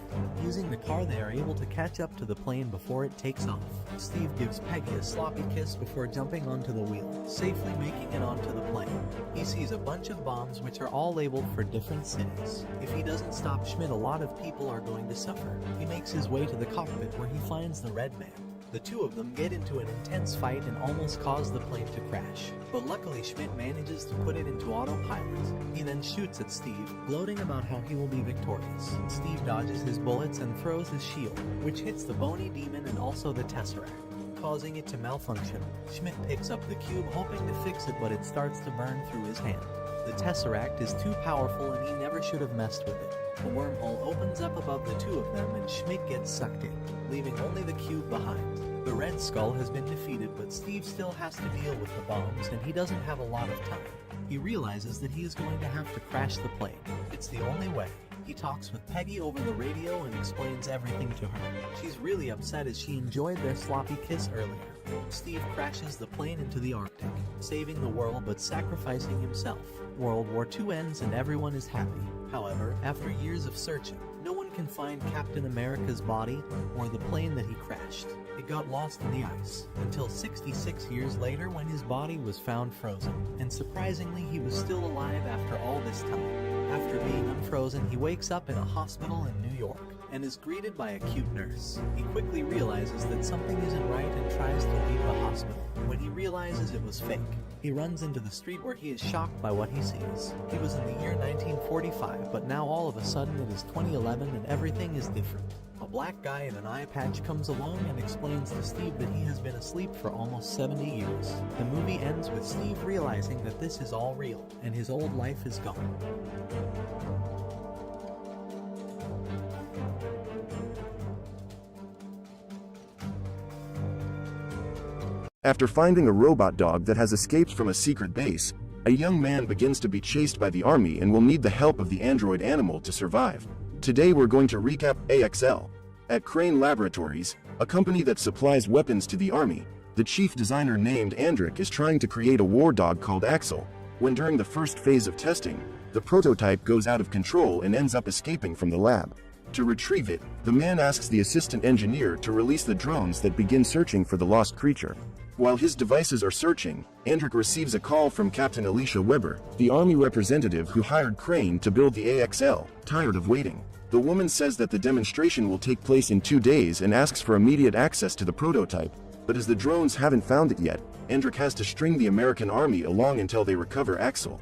C: Using the car, they are able to catch up to the plane before it takes off. Steve gives Peggy a sloppy kiss before jumping onto the wheel, safely making it onto the plane. He sees a bunch of bombs which are all labeled for different cities. If he doesn't stop Schmidt, a lot of people are going to suffer. He makes his way to the cockpit where he finds the Red Man. The two of them get into an intense fight and almost cause the plane to crash. But luckily, Schmidt manages to put it into autopilot. He then shoots at Steve, gloating about how he will be victorious. Steve dodges his bullets and throws his shield, which hits the bony demon and also the Tesseract, causing it to malfunction. Schmidt picks up the cube, hoping to fix it, but it starts to burn through his hand. The Tesseract is too powerful and he never should have messed with it. A wormhole opens up above the two of them and Schmidt gets sucked in, leaving only the cube behind. The Red Skull has been defeated, but Steve still has to deal with the bombs and he doesn't have a lot of time. He realizes that he is going to have to crash the plane. It's the only way. He talks with Peggy over the radio and explains everything to her. She's really upset as she enjoyed their sloppy kiss earlier. Steve crashes the plane into the Arctic, saving the world but sacrificing himself. World War II ends and everyone is happy. However, after years of searching, no one can find Captain America's body or the plane that he crashed. It got lost in the ice, until 66 years later when his body was found frozen. And surprisingly, he was still alive after all this time. After being unfrozen, he wakes up in a hospital in New York and is greeted by a cute nurse. He quickly realizes that something isn't right and tries to leave the hospital. When he realizes it was fake, he runs into the street where he is shocked by what he sees. He was in the year 1945, but now all of a sudden it is 2011 and everything is different. A black guy in an eye patch comes along and explains to Steve that he has been asleep for almost 70 years. The movie ends with Steve realizing that this is all real, and his old life is gone.
A: After finding a robot dog that has escaped from a secret base, a young man begins to be chased by the army and will need the help of the android animal to survive. Today we're going to recap AXL. At Crane Laboratories, a company that supplies weapons to the army, the chief designer named Andric is trying to create a war dog called Axel, when during the first phase of testing, the prototype goes out of control and ends up escaping from the lab. To retrieve it, the man asks the assistant engineer to release the drones that begin searching for the lost creature. While his devices are searching, Andric receives a call from Captain Alicia Weber, the army representative who hired Crane to build the AXL, tired of waiting. The woman says that the demonstration will take place in 2 days and asks for immediate access to the prototype, but as the drones haven't found it yet, Andric has to string the American army along until they recover Axel.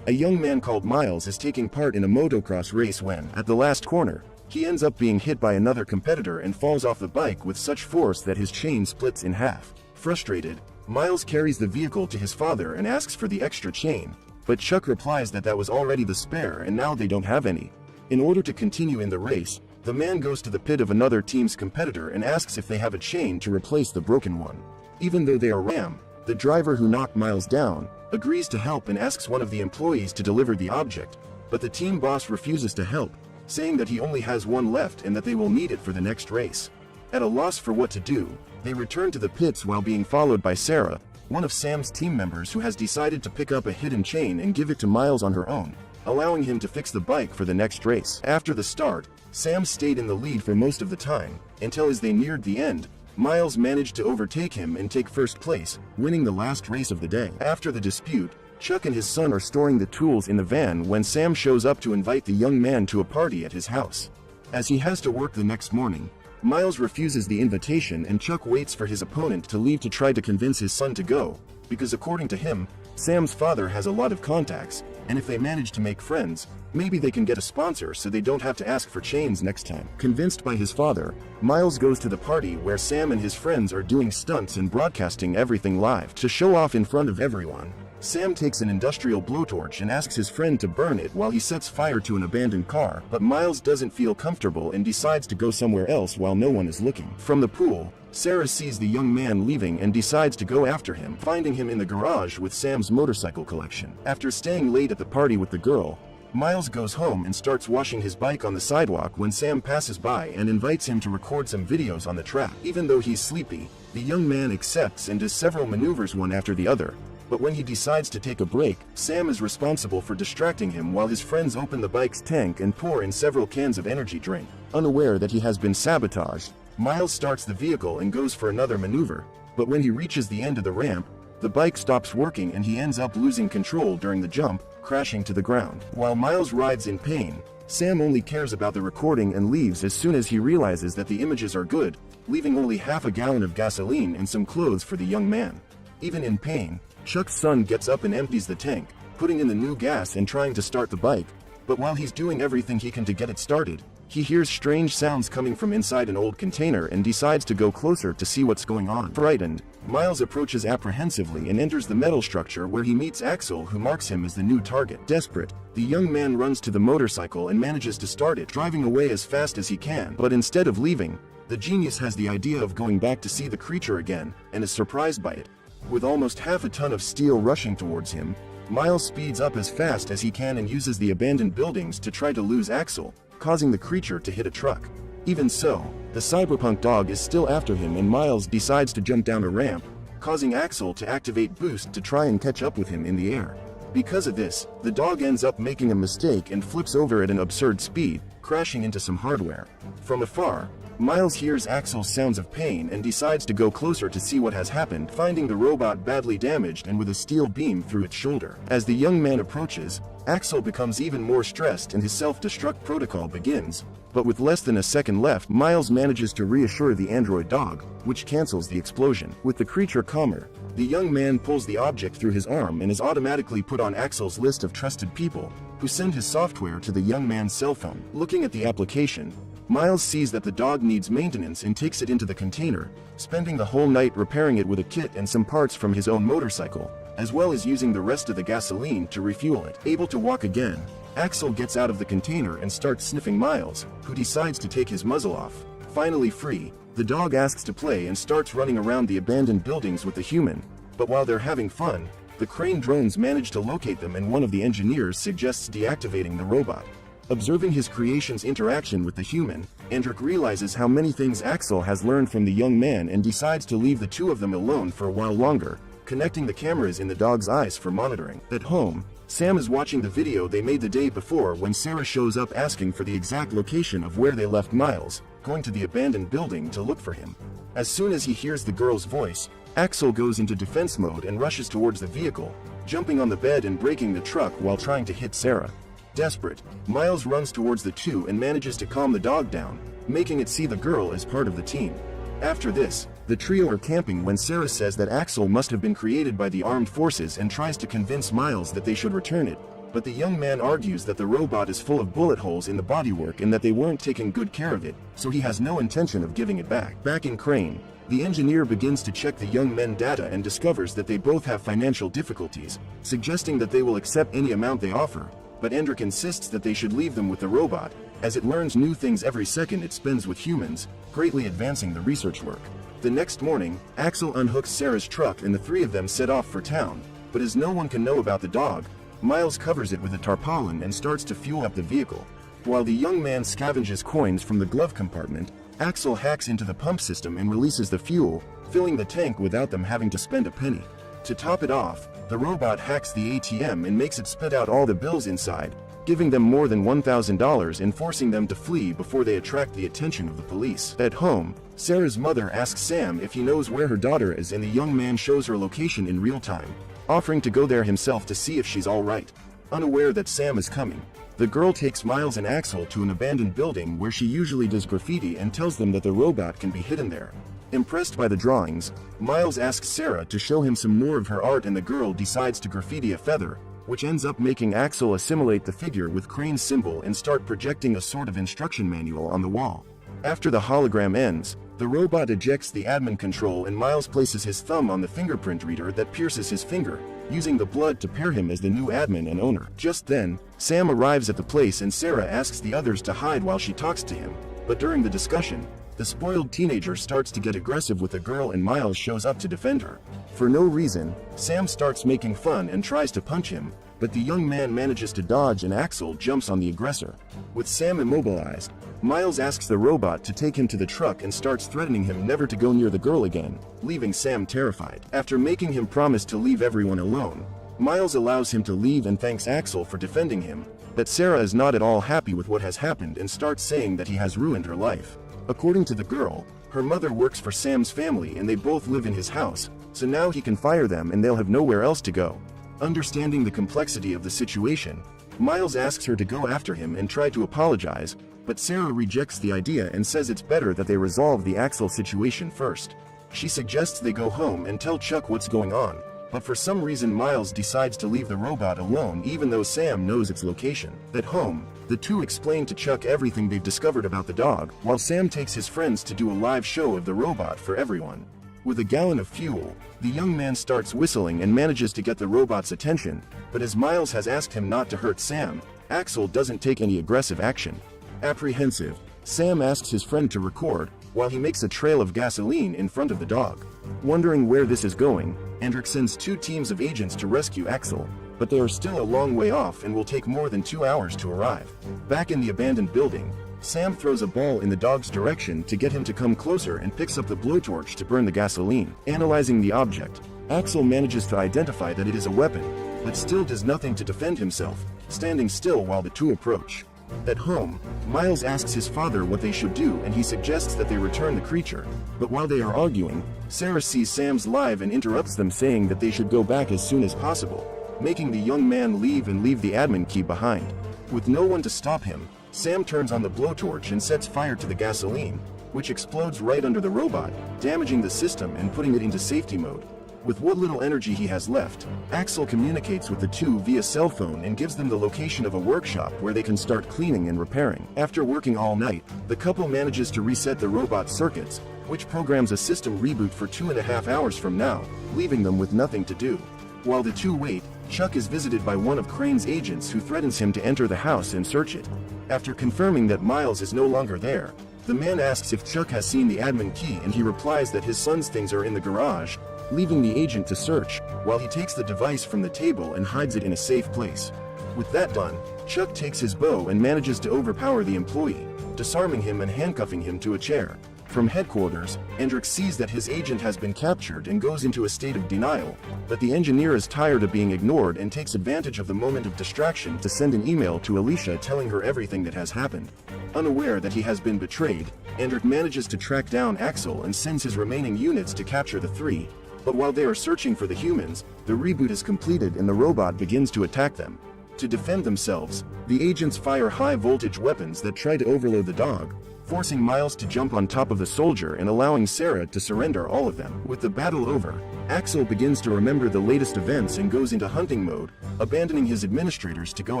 A: A young man called Miles is taking part in a motocross race when, at the last corner,
D: He ends up being hit by another competitor and falls off the bike with such force that his chain splits in half. Frustrated, Miles carries the vehicle to his father and asks for the extra chain, but Chuck replies that that was already the spare and now they don't have any. In order to continue in the race, the man goes to the pit of another team's competitor and asks if they have a chain to replace the broken one. Even though they are Ram, the driver who knocked Miles down, agrees to help and asks one of the employees to deliver the object, but the team boss refuses to help, saying that he only has one left and that they will need it for the next race. At a loss for what to do, they return to the pits while being followed by Sarah, one of Sam's team members who has decided to pick up a hidden chain and give it to Miles on her own, allowing him to fix the bike for the next race. After the start, Sam stayed in the lead for most of the time, until as they neared the end, Miles managed to overtake him and take first place, winning the last race of the day. After the dispute, Chuck and his son are storing the tools in the van when Sam shows up to invite the young man to a party at his house. As he has to work the next morning, Miles refuses the invitation and Chuck waits for his opponent to leave to try to convince his son to go, because according to him, Sam's father has a lot of contacts, and if they manage to make friends, maybe they can get a sponsor so they don't have to ask for chains next time. Convinced by his father, Miles goes to the party where Sam and his friends are doing stunts and broadcasting everything live to show off in front of everyone. Sam takes an industrial blowtorch and asks his friend to burn it while he sets fire to an abandoned car, but Miles doesn't feel comfortable and decides to go somewhere else while no one is looking. From the pool, Sarah sees the young man leaving and decides to go after him, finding him in the garage with Sam's motorcycle collection. After staying late at the party with the girl, Miles goes home and starts washing his bike on the sidewalk when Sam passes by and invites him to record some videos on the track. Even though he's sleepy, the young man accepts and does several maneuvers one after the other. But when he decides to take a break, Sam is responsible for distracting him while his friends open the bike's tank and pour in several cans of energy drink. Unaware that he has been sabotaged, Miles starts the vehicle and goes for another maneuver, but when he reaches the end of the ramp, the bike stops working and he ends up losing control during the jump, crashing to the ground. While Miles rides in pain, Sam only cares about the recording and leaves as soon as he realizes that the images are good, leaving only half a gallon of gasoline and some clothes for the young man. Even in pain, Chuck's son gets up and empties the tank, putting in the new gas and trying to start the bike, but while he's doing everything he can to get it started, he hears strange sounds coming from inside an old container and decides to go closer to see what's going on. Frightened, Miles approaches apprehensively and enters the metal structure where he meets Axel, who marks him as the new target. Desperate, the young man runs to the motorcycle and manages to start it, driving away as fast as he can, but instead of leaving, the genius has the idea of going back to see the creature again, and is surprised by it. With almost half a ton of steel rushing towards him, Miles speeds up as fast as he can and uses the abandoned buildings to try to lose Axel, causing the creature to hit a truck. Even so, the cyberpunk dog is still after him and Miles decides to jump down a ramp, causing Axel to activate Boost to try and catch up with him in the air. Because of this, the dog ends up making a mistake and flips over at an absurd speed, crashing into some hardware. From afar, Miles hears Axel's sounds of pain and decides to go closer to see what has happened, finding the robot badly damaged and with a steel beam through its shoulder. As the young man approaches, Axel becomes even more stressed and his self-destruct protocol begins, but with less than a second left, Miles manages to reassure the android dog, which cancels the explosion. With the creature calmer, the young man pulls the object through his arm and is automatically put on Axel's list of trusted people, who send his software to the young man's cell phone. Looking at the application, Miles sees that the dog needs maintenance and takes it into the container, spending the whole night repairing it with a kit and some parts from his own motorcycle, as well as using the rest of the gasoline to refuel it. Able to walk again, Axel gets out of the container and starts sniffing Miles, who decides to take his muzzle off. Finally free, the dog asks to play and starts running around the abandoned buildings with the human, but while they're having fun, the crane drones manage to locate them and one of the engineers suggests deactivating the robot. Observing his creation's interaction with the human, Andric realizes how many things Axel has learned from the young man and decides to leave the two of them alone for a while longer, connecting the cameras in the dog's eyes for monitoring. At home, Sam is watching the video they made the day before when Sarah shows up asking for the exact location of where they left Miles, going to the abandoned building to look for him. As soon as he hears the girl's voice, Axel goes into defense mode and rushes towards the vehicle, jumping on the bed and breaking the truck while trying to hit Sarah. Desperate, Miles runs towards the two and manages to calm the dog down, making it see the girl as part of the team. After this, the trio are camping when Sarah says that Axel must have been created by the armed forces and tries to convince Miles that they should return it, but the young man argues that the robot is full of bullet holes in the bodywork and that they weren't taking good care of it, so he has no intention of giving it back. Back in Crane, the engineer begins to check the young men's data and discovers that they both have financial difficulties, suggesting that they will accept any amount they offer, but Endrick insists that they should leave them with the robot, as it learns new things every second it spends with humans, greatly advancing the research work. The next morning, Axel unhooks Sarah's truck and the three of them set off for town, but as no one can know about the dog, Miles covers it with a tarpaulin and starts to fuel up the vehicle. While the young man scavenges coins from the glove compartment, Axel hacks into the pump system and releases the fuel, filling the tank without them having to spend a penny. To top it off, the robot hacks the ATM and makes it spit out all the bills inside, giving them more than $1,000 and forcing them to flee before they attract the attention of the police. At home, Sarah's mother asks Sam if he knows where her daughter is, and the young man shows her location in real time, offering to go there himself to see if she's all right. Unaware that Sam is coming, the girl takes Miles and Axel to an abandoned building where she usually does graffiti and tells them that the robot can be hidden there. Impressed by the drawings, Miles asks Sarah to show him some more of her art, and the girl decides to graffiti a feather, which ends up making Axel assimilate the figure with Crane's symbol and start projecting a sort of instruction manual on the wall. After the hologram ends, the robot ejects the admin control and Miles places his thumb on the fingerprint reader that pierces his finger, using the blood to pair him as the new admin and owner. Just then, Sam arrives at the place and Sarah asks the others to hide while she talks to him, but during the discussion, the spoiled teenager starts to get aggressive with the girl and Miles shows up to defend her. For no reason, Sam starts making fun and tries to punch him, but the young man manages to dodge and Axel jumps on the aggressor. With Sam immobilized, Miles asks the robot to take him to the truck and starts threatening him never to go near the girl again, leaving Sam terrified. After making him promise to leave everyone alone, Miles allows him to leave and thanks Axel for defending him, but Sarah is not at all happy with what has happened and starts saying that he has ruined her life. According to the girl, her mother works for Sam's family and they both live in his house, so now he can fire them and they'll have nowhere else to go. Understanding the complexity of the situation, Miles asks her to go after him and try to apologize, but Sarah rejects the idea and says it's better that they resolve the Axel situation first. She suggests they go home and tell Chuck what's going on, but for some reason Miles decides to leave the robot alone even though Sam knows its location. At home, the two explain to Chuck everything they've discovered about the dog, while Sam takes his friends to do a live show of the robot for everyone. With a gallon of fuel, the young man starts whistling and manages to get the robot's attention, but as Miles has asked him not to hurt Sam, Axel doesn't take any aggressive action. Apprehensive, Sam asks his friend to record, while he makes a trail of gasoline in front of the dog. Wondering where this is going, Endrick sends 2 teams of agents to rescue Axel, but they are still a long way off and will take more than 2 hours to arrive. Back in the abandoned building, Sam throws a ball in the dog's direction to get him to come closer and picks up the blowtorch to burn the gasoline. Analyzing the object, Axel manages to identify that it is a weapon, but still does nothing to defend himself, standing still while the two approach. At home, Miles asks his father what they should do and he suggests that they return the creature, but while they are arguing, Sarah sees Sam's live and interrupts them, saying that they should go back as soon as possible, making the young man leave and leave the admin key behind. With no one to stop him, Sam turns on the blowtorch and sets fire to the gasoline, which explodes right under the robot, damaging the system and putting it into safety mode. With what little energy he has left, Axel communicates with the two via cell phone and gives them the location of a workshop where they can start cleaning and repairing. After working all night, the couple manages to reset the robot's circuits, which programs a system reboot for 2.5 hours from now, leaving them with nothing to do. While the two wait, Chuck is visited by one of Crane's agents who threatens him to enter the house and search it. After confirming that Miles is no longer there, the man asks if Chuck has seen the admin key and he replies that his son's things are in the garage, leaving the agent to search, while he takes the device from the table and hides it in a safe place. With that done, Chuck takes his bow and manages to overpower the employee, disarming him and handcuffing him to a chair. From headquarters, Endrick sees that his agent has been captured and goes into a state of denial, but the engineer is tired of being ignored and takes advantage of the moment of distraction to send an email to Alicia telling her everything that has happened. Unaware that he has been betrayed, Endrick manages to track down Axel and sends his remaining units to capture the three, but while they are searching for the humans, the reboot is completed and the robot begins to attack them. To defend themselves, the agents fire high-voltage weapons that try to overload the dog, forcing Miles to jump on top of the soldier and allowing Sarah to surrender all of them. With the battle over, Axel begins to remember the latest events and goes into hunting mode, abandoning his administrators to go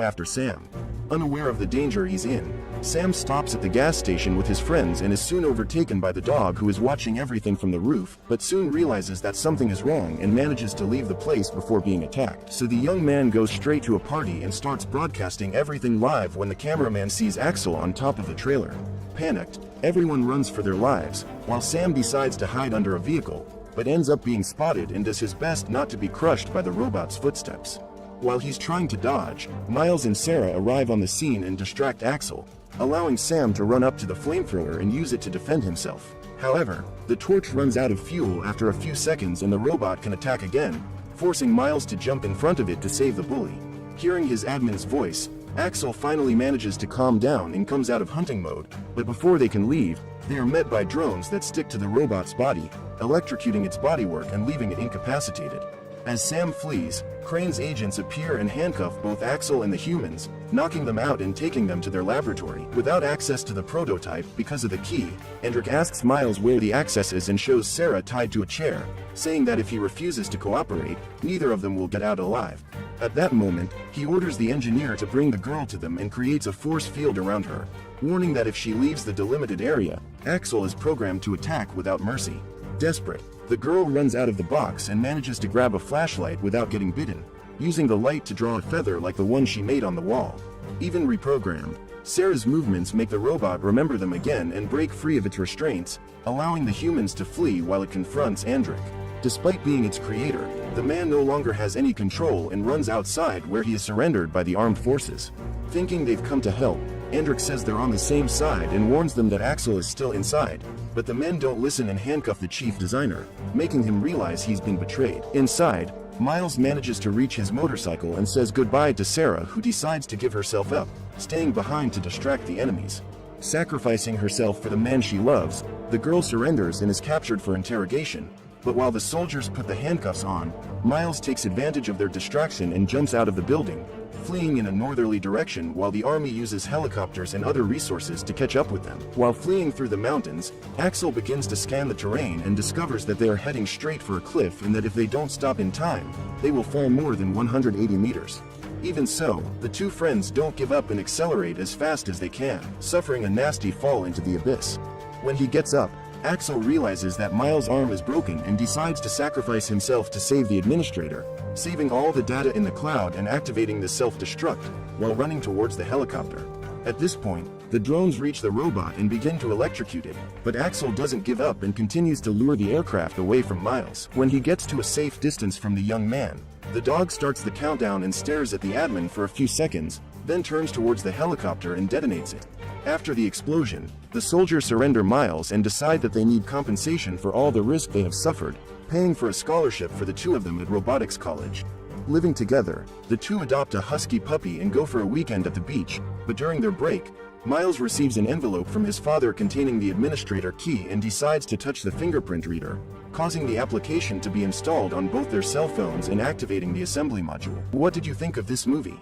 D: after Sam. Unaware of the danger he's in, Sam stops at the gas station with his friends and is soon overtaken by the dog, who is watching everything from the roof, but soon realizes that something is wrong and manages to leave the place before being attacked. So the young man goes straight to a party and starts broadcasting everything live when the cameraman sees Axel on top of the trailer. Panicked, everyone runs for their lives, while Sam decides to hide under a vehicle, but ends up being spotted and does his best not to be crushed by the robot's footsteps. While he's trying to dodge, Miles and Sarah arrive on the scene and distract Axel, allowing Sam to run up to the flamethrower and use it to defend himself. However, the torch runs out of fuel after a few seconds and the robot can attack again, forcing Miles to jump in front of it to save the bully. Hearing his admin's voice, Axel finally manages to calm down and comes out of hunting mode, but before they can leave, they are met by drones that stick to the robot's body, electrocuting its bodywork and leaving it incapacitated. As Sam flees, Crane's agents appear and handcuff both Axel and the humans, knocking them out and taking them to their laboratory. Without access to the prototype because of the key, Hendrik asks Miles where the access is and shows Sarah tied to a chair, saying that if he refuses to cooperate, neither of them will get out alive. At that moment, he orders the engineer to bring the girl to them and creates a force field around her, warning that if she leaves the delimited area, Axel is programmed to attack without mercy. Desperate, the girl runs out of the box and manages to grab a flashlight without getting bitten, using the light to draw a feather like the one she made on the wall. Even reprogrammed, Sarah's movements make the robot remember them again and break free of its restraints, allowing the humans to flee while it confronts Hendrik. Despite being its creator, the man no longer has any control and runs outside, where he is surrendered by the armed forces. Thinking they've come to help, Hendrik says they're on the same side and warns them that Axel is still inside, but the men don't listen and handcuff the chief designer, making him realize he's been betrayed. Inside, Miles manages to reach his motorcycle and says goodbye to Sarah, who decides to give herself up, staying behind to distract the enemies. Sacrificing herself for the man she loves, the girl surrenders and is captured for interrogation. But while the soldiers put the handcuffs on, Miles takes advantage of their distraction and jumps out of the building, fleeing in a northerly direction while the army uses helicopters and other resources to catch up with them. While fleeing through the mountains, Axel begins to scan the terrain and discovers that they are heading straight for a cliff and that if they don't stop in time, they will fall more than 180 meters. Even so, the two friends don't give up and accelerate as fast as they can, suffering a nasty fall into the abyss. When he gets up, Axel realizes that Miles' arm is broken and decides to sacrifice himself to save the administrator, saving all the data in the cloud and activating the self-destruct, while running towards the helicopter. At this point, the drones reach the robot and begin to electrocute it, but Axel doesn't give up and continues to lure the aircraft away from Miles. When he gets to a safe distance from the young man, the dog starts the countdown and stares at the admin for a few seconds, then turns towards the helicopter and detonates it. After the explosion, the soldiers surrender Miles and decide that they need compensation for all the risk they have suffered, paying for a scholarship for the two of them at robotics college. Living together, the two adopt a husky puppy and go for a weekend at the beach, but during their break, Miles receives an envelope from his father containing the administrator key and decides to touch the fingerprint reader, causing the application to be installed on both their cell phones and activating the assembly module. What did you think of this movie?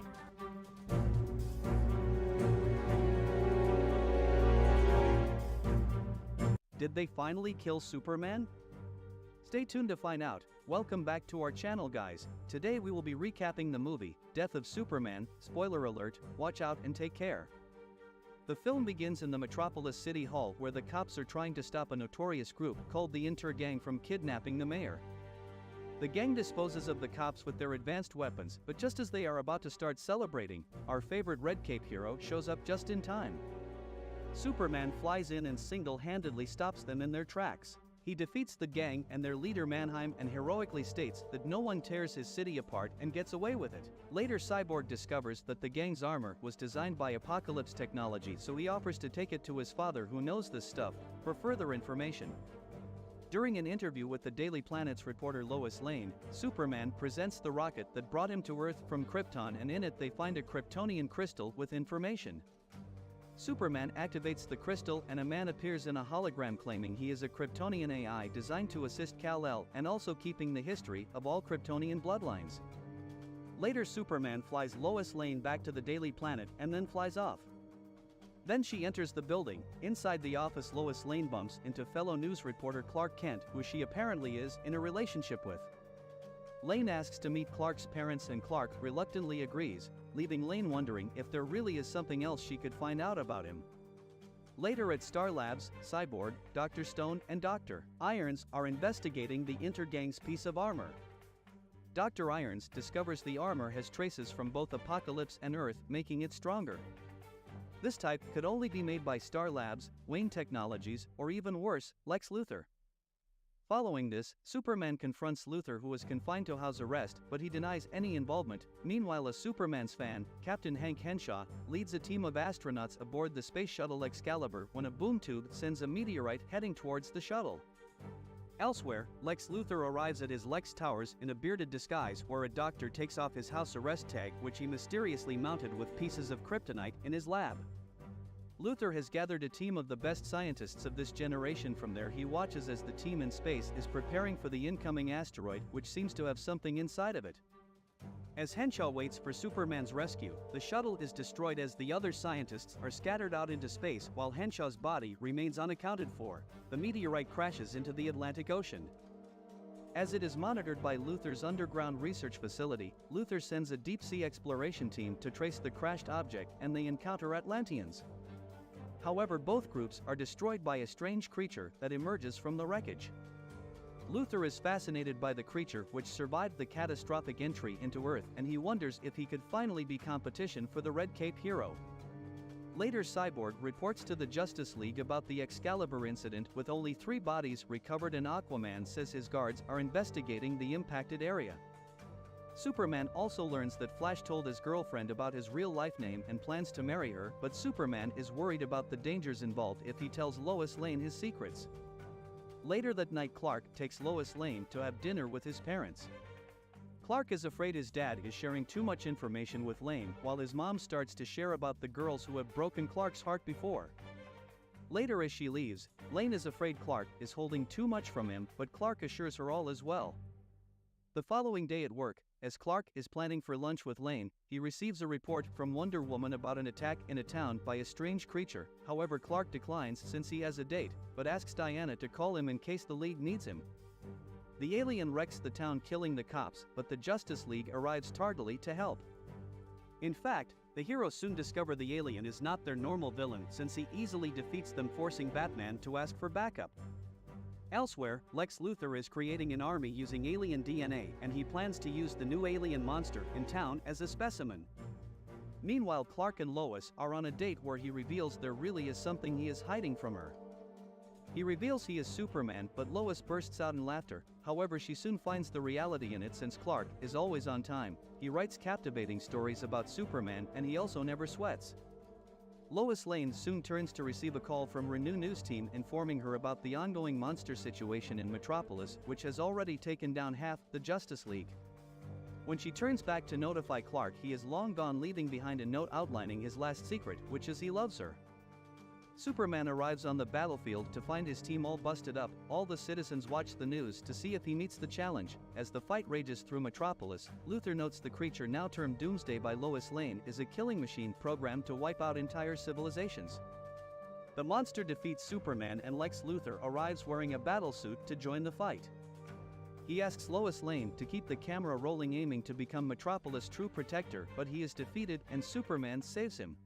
E: Did they finally kill Superman? Stay tuned to find out. Welcome back to our channel, guys. Today we will be recapping the movie, Death of Superman. Spoiler alert, watch out and take care. The film begins in the Metropolis City Hall, where the cops are trying to stop a notorious group called the Inter Gang from kidnapping the mayor. The gang disposes of the cops with their advanced weapons, but just as they are about to start celebrating, our favorite Red Cape hero shows up just in time. Superman flies in and single-handedly stops them in their tracks. He defeats the gang and their leader Mannheim and heroically states that no one tears his city apart and gets away with it. Later, Cyborg discovers that the gang's armor was designed by Apocalypse Technology, so he offers to take it to his father, who knows this stuff, for further information. During an interview with the Daily Planet's reporter Lois Lane, Superman presents the rocket that brought him to Earth from Krypton, and in it they find a Kryptonian crystal with information. Superman activates the crystal and a man appears in a hologram claiming he is a Kryptonian AI designed to assist Kal-El and also keeping the history of all Kryptonian bloodlines. Later, Superman flies Lois Lane back to the Daily Planet and then flies off. Then she enters the building. Inside the office, Lois Lane bumps into fellow news reporter Clark Kent, who she apparently is in a relationship with. Lane asks to meet Clark's parents and Clark reluctantly agrees, leaving Lane wondering if there really is something else she could find out about him. Later at Star Labs, Cyborg, Dr. Stone, and Dr. Irons are investigating the Intergang's piece of armor. Dr. Irons discovers the armor has traces from both Apocalypse and Earth, making it stronger. This type could only be made by Star Labs, Wayne Technologies, or even worse, Lex Luthor. Following this, Superman confronts Luthor, who is confined to house arrest, but he denies any involvement. Meanwhile, a Superman's fan, Captain Hank Henshaw, leads a team of astronauts aboard the space shuttle Excalibur when a boom tube sends a meteorite heading towards the shuttle. Elsewhere, Lex Luthor arrives at his Lex Towers in a bearded disguise where a doctor takes off his house arrest tag, which he mysteriously mounted with pieces of kryptonite in his lab. Luthor has gathered a team of the best scientists of this generation. From there, he watches as the team in space is preparing for the incoming asteroid, which seems to have something inside of it. As Henshaw waits for Superman's rescue, the shuttle is destroyed as the other scientists are scattered out into space while Henshaw's body remains unaccounted for. The meteorite crashes into the Atlantic Ocean. As it is monitored by Luthor's underground research facility, Luthor sends a deep-sea exploration team to trace the crashed object, and they encounter Atlanteans. However, both groups are destroyed by a strange creature that emerges from the wreckage. Luthor is fascinated by the creature, which survived the catastrophic entry into Earth, and he wonders if he could finally be competition for the Red Cape hero. Later, Cyborg reports to the Justice League about the Excalibur incident with only 3 bodies recovered, and Aquaman says his guards are investigating the impacted area. Superman also learns that Flash told his girlfriend about his real-life name and plans to marry her, but Superman is worried about the dangers involved if he tells Lois Lane his secrets. Later that night, Clark takes Lois Lane to have dinner with his parents. Clark is afraid his dad is sharing too much information with Lane, while his mom starts to share about the girls who have broken Clark's heart before. Later, as she leaves, Lane is afraid Clark is holding too much from him, but Clark assures her all is well. The following day at work, as Clark is planning for lunch with Lane, he receives a report from Wonder Woman about an attack in a town by a strange creature. However, Clark declines since he has a date, but asks Diana to call him in case the League needs him. The alien wrecks the town, killing the cops, but the Justice League arrives tardily to help. In fact, the heroes soon discover the alien is not their normal villain, since he easily defeats them, forcing Batman to ask for backup. Elsewhere, Lex Luthor is creating an army using alien DNA, and he plans to use the new alien monster in town as a specimen. Meanwhile, Clark and Lois are on a date where he reveals there really is something he is hiding from her. He reveals he is Superman, but Lois bursts out in laughter. However, she soon finds the reality in it, since Clark is always on time. He writes captivating stories about Superman, and he also never sweats. Lois Lane soon turns to receive a call from Renew News team informing her about the ongoing monster situation in Metropolis, which has already taken down half the Justice League. When she turns back to notify Clark, he is long gone, leaving behind a note outlining his last secret, which is he loves her. Superman arrives on the battlefield to find his team all busted up. All the citizens watch the news to see if he meets the challenge. As the fight rages through Metropolis, Luthor notes the creature, now termed Doomsday by Lois Lane, is a killing machine programmed to wipe out entire civilizations. The monster defeats Superman, and Lex Luthor arrives wearing a battlesuit to join the fight. He asks Lois Lane to keep the camera rolling, aiming to become Metropolis' true protector, but he is defeated and Superman saves him.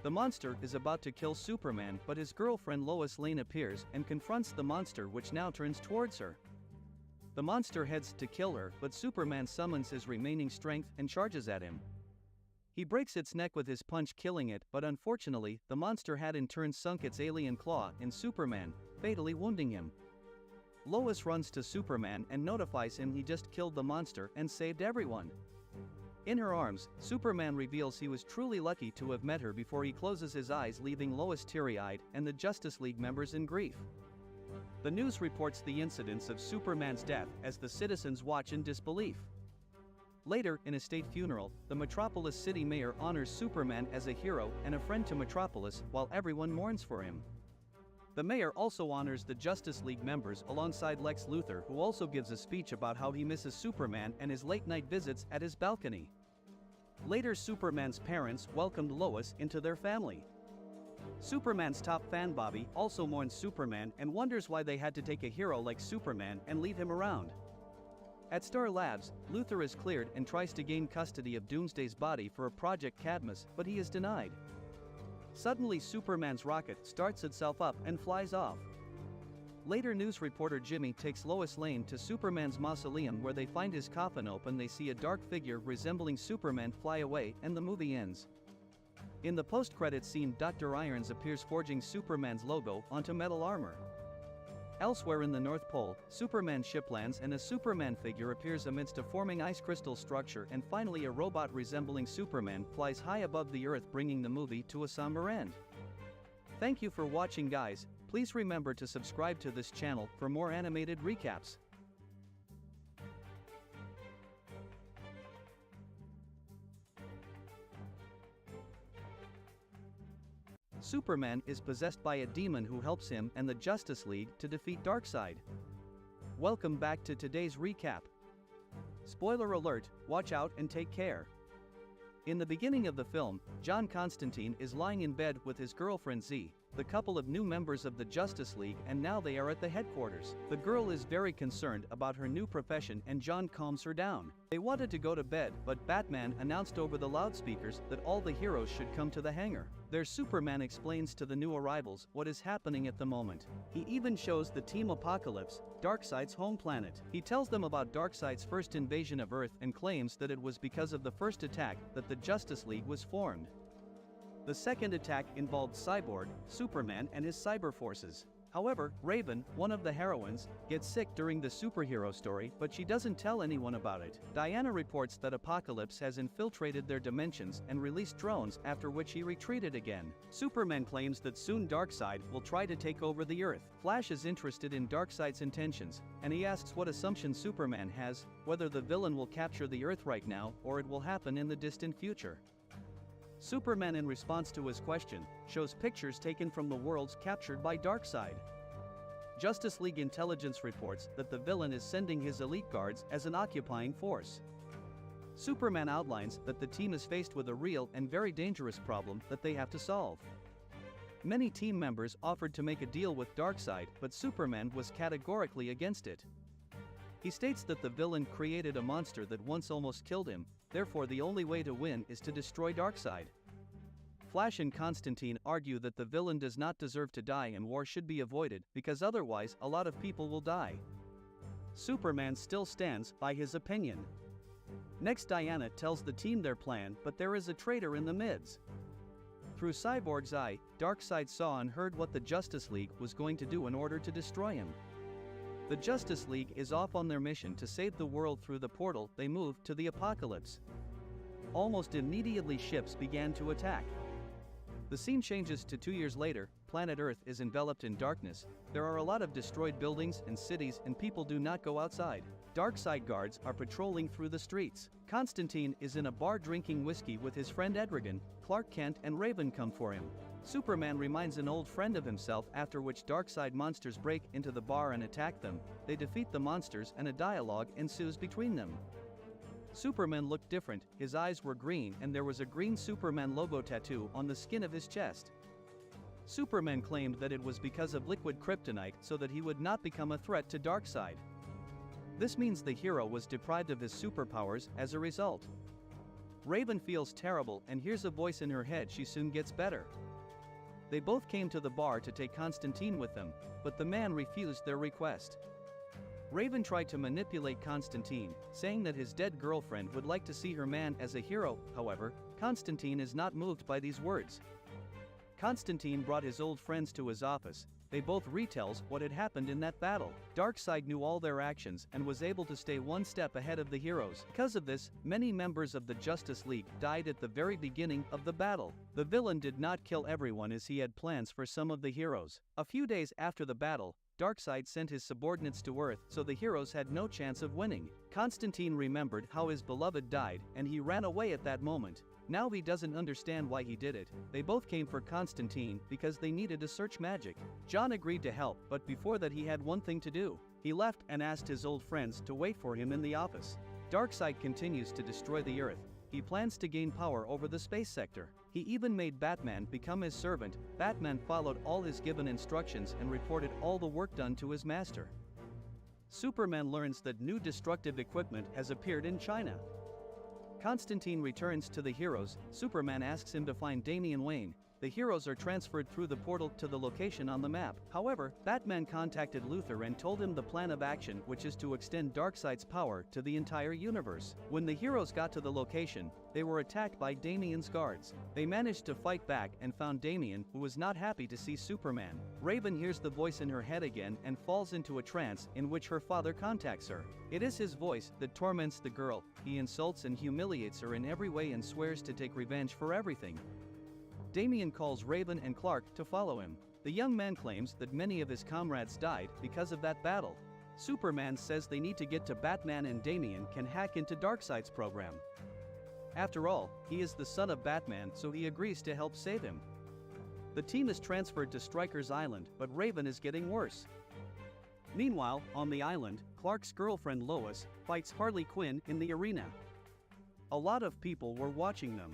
E: The monster is about to kill Superman, but his girlfriend Lois Lane appears and confronts the monster, which now turns towards her. The monster heads to kill her, but Superman summons his remaining strength and charges at him. He breaks its neck with his punch, killing it, but unfortunately, the monster had in turn sunk its alien claw in Superman, fatally wounding him. Lois runs to Superman and notifies him he just killed the monster and saved everyone. In her arms, Superman reveals he was truly lucky to have met her before he closes his eyes, leaving Lois teary-eyed and the Justice League members in grief. The news reports the incidents of Superman's death as the citizens watch in disbelief. Later, in a state funeral, the Metropolis city mayor honors Superman as a hero and a friend to Metropolis, while everyone mourns for him. The mayor also honors the Justice League members alongside Lex Luthor, who also gives a speech about how he misses Superman and his late-night visits at his balcony. Later, Superman's parents welcomed Lois into their family. Superman's top fan Bobby also mourns Superman and wonders why they had to take a hero like Superman and leave him around. At Star Labs, Luthor is cleared and tries to gain custody of Doomsday's body for a Project Cadmus, but he is denied. Suddenly Superman's rocket starts itself up and flies off. Later news reporter Jimmy takes Lois Lane to Superman's mausoleum where they find his coffin open. They see a dark figure resembling Superman fly away and the movie ends. In the post-credits scene, Dr. Irons appears forging Superman's logo onto metal armor. Elsewhere in the North Pole, Superman's ship lands and a Superman figure appears amidst a forming ice crystal structure, and finally a robot resembling Superman flies high above the Earth, bringing the movie to a somber end. Thank you for watching, guys. Please remember to subscribe to this channel for more animated recaps. Superman is possessed by a demon who helps him and the Justice League to defeat Darkseid. Welcome back to today's recap. Spoiler alert, watch out and take care. In the beginning of the film, John Constantine is lying in bed with his girlfriend Z, the couple of new members of the Justice League, and now they are at the headquarters. The girl is very concerned about her new profession and John calms her down. They wanted to go to bed, but Batman announced over the loudspeakers that all the heroes should come to the hangar. Their Superman explains to the new arrivals what is happening at the moment. He even shows the Team Apocalypse, Darkseid's home planet. He tells them about Darkseid's first invasion of Earth and claims that it was because of the first attack that the Justice League was formed. The second attack involved Cyborg, Superman and his cyber forces. However, Raven, one of the heroines, gets sick during the superhero story, but she doesn't tell anyone about it. Diana reports that Apocalypse has infiltrated their dimensions and released drones, after which he retreated again. Superman claims that soon Darkseid will try to take over the Earth. Flash is interested in Darkseid's intentions, and he asks what assumption Superman has, whether the villain will capture the Earth right now or it will happen in the distant future. Superman, in response to his question, shows pictures taken from the worlds captured by Darkseid. Justice League intelligence reports that the villain is sending his elite guards as an occupying force. Superman outlines that the team is faced with a real and very dangerous problem that they have to solve. Many team members offered to make a deal with Darkseid, but Superman was categorically against it. He states that the villain created a monster that once almost killed him, therefore the only way to win is to destroy Darkseid. Flash and Constantine argue that the villain does not deserve to die and war should be avoided, because otherwise a lot of people will die. Superman still stands by his opinion. Next, Diana tells the team their plan, but there is a traitor in the midst. Through Cyborg's eye, Darkseid saw and heard what the Justice League was going to do in order to destroy him. The Justice League is off on their mission to save the world. Through the portal, they moved to the Apocalypse. Almost immediately ships began to attack. The scene changes to 2 years later. Planet Earth is enveloped in darkness. There are a lot of destroyed buildings and cities, and people do not go outside. Darkseid guards are patrolling through the streets. Constantine is in a bar drinking whiskey with his friend Etrigan. Clark Kent and Raven come for him. Superman reminds an old friend of himself, after which Darkseid monsters break into the bar and attack them. They defeat the monsters and a dialogue ensues between them. Superman looked different, his eyes were green and there was a green Superman logo tattoo on the skin of his chest. Superman claimed that it was because of liquid kryptonite so that he would not become a threat to Darkseid. This means the hero was deprived of his superpowers as a result. Raven feels terrible and hears a voice in her head. She soon gets better. They both came to the bar to take Constantine with them, but the man refused their request. Raven tried to manipulate Constantine, saying that his dead girlfriend would like to see her man as a hero. However, Constantine is not moved by these words. Constantine brought his old friends to his office. They both retells what had happened in that battle. Darkseid knew all their actions and was able to stay one step ahead of the heroes. Because of this, many members of the Justice League died at the very beginning of the battle. The villain did not kill everyone as he had plans for some of the heroes. A few days after the battle, Darkseid sent his subordinates to Earth, so the heroes had no chance of winning. Constantine remembered how his beloved died, and he ran away at that moment. Now he doesn't understand why he did it. They both came for Constantine because they needed to search magic. John agreed to help, but before that he had one thing to do. He left and asked his old friends to wait for him in the office. Darkseid continues to destroy the Earth. He plans to gain power over the space sector. He even made Batman become his servant. Batman followed all his given instructions and reported all the work done to his master. Superman learns that new destructive equipment has appeared in China. Constantine returns to the heroes. Superman asks him to find Damian Wayne. The heroes are transferred through the portal to the location on the map. However, Batman contacted Luthor and told him the plan of action, which is to extend Darkseid's power to the entire universe. When the heroes got to the location, they were attacked by Damian's guards. They managed to fight back and found Damian, who was not happy to see Superman. Raven hears the voice in her head again and falls into a trance in which her father contacts her. It is his voice that torments the girl. He insults and humiliates her in every way and swears to take revenge for everything. Damian calls Raven and Clark to follow him. The young man claims that many of his comrades died because of that battle. Superman says they need to get to Batman and Damian can hack into Darkseid's program. After all, he is the son of Batman, so he agrees to help save him. The team is transferred to Stryker's Island, but Raven is getting worse. Meanwhile, on the island, Clark's girlfriend Lois fights Harley Quinn in the arena. A lot of people were watching them.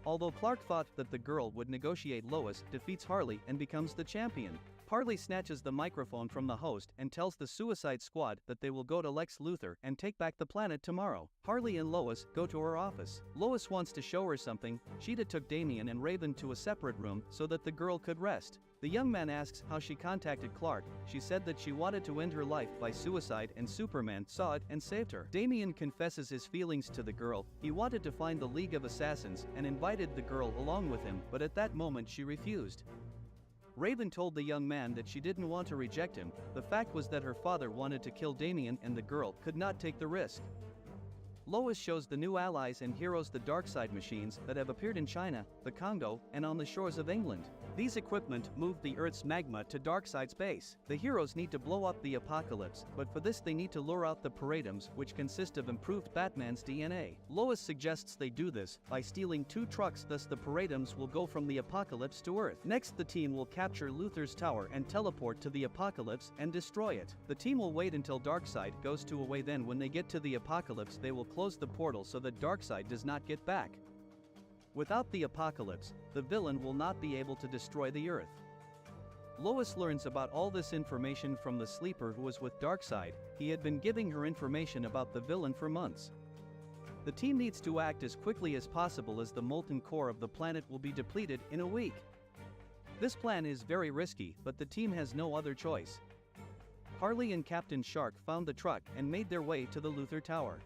E: Although Clark thought that the girl would negotiate, Lois defeats Harley and becomes the champion. Harley snatches the microphone from the host and tells the Suicide Squad that they will go to Lex Luthor and take back the planet tomorrow. Harley and Lois go to her office. Lois wants to show her something. Sheeta took Damian and Raven to a separate room so that the girl could rest. The young man asks how she contacted Clark. She said that she wanted to end her life by suicide and Superman saw it and saved her. Damian confesses his feelings to the girl. He wanted to find the League of Assassins and invited the girl along with him, but at that moment she refused. Raven told the young man that she didn't want to reject him. The fact was that her father wanted to kill Damian and the girl could not take the risk. Lois shows the new allies and heroes the Darkseid machines that have appeared in China, the Congo, and on the shores of England. These equipment move the Earth's magma to Darkseid's base. The heroes need to blow up the apocalypse, but for this they need to lure out the Paradums, which consist of improved Batman's DNA. Lois suggests they do this by stealing 2 trucks, thus the Paradums will go from the apocalypse to Earth. Next, the team will capture Luthor's tower and teleport to the apocalypse and destroy it. The team will wait until Darkseid goes to away, then when they get to the apocalypse they will close the portal so that Darkseid does not get back. Without the apocalypse, the villain will not be able to destroy the Earth. Lois learns about all this information from the sleeper who was with Darkseid. He had been giving her information about the villain for months. The team needs to act as quickly as possible as the molten core of the planet will be depleted in a week. This plan is very risky, but the team has no other choice. Harley and Captain Shark found the truck and made their way to the Luthor Tower.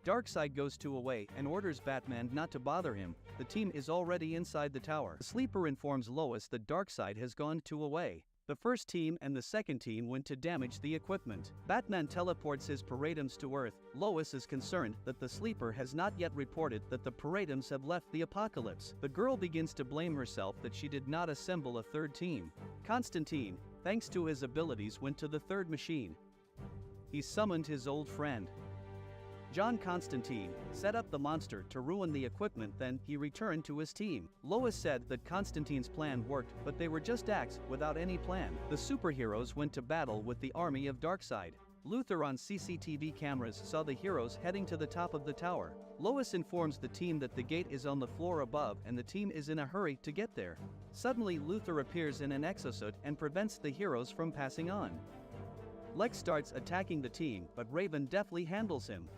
E: Darkseid goes to away and orders Batman not to bother him. The team is already inside the tower. The sleeper informs Lois that Darkseid has gone to away. The first team and the second team went to damage the equipment. Batman teleports his Paradums to Earth. Lois is concerned that the sleeper has not yet reported that the Paradums have left the apocalypse. The girl begins to blame herself that she did not assemble a third team. Constantine, thanks to his abilities, went to the third machine. He summoned his old friend John Constantine, set up the monster to ruin the equipment, then he returned to his team. Lois said that Constantine's plan worked, but they were just acts without any plan. The superheroes went to battle with the army of Darkseid. Luthor on CCTV cameras saw the heroes heading to the top of the tower. Lois informs the team that the gate is on the floor above and the team is in a hurry to get there. Suddenly Luthor appears in an exosuit and prevents the heroes from passing on. Lex starts attacking the team, but Raven deftly handles him.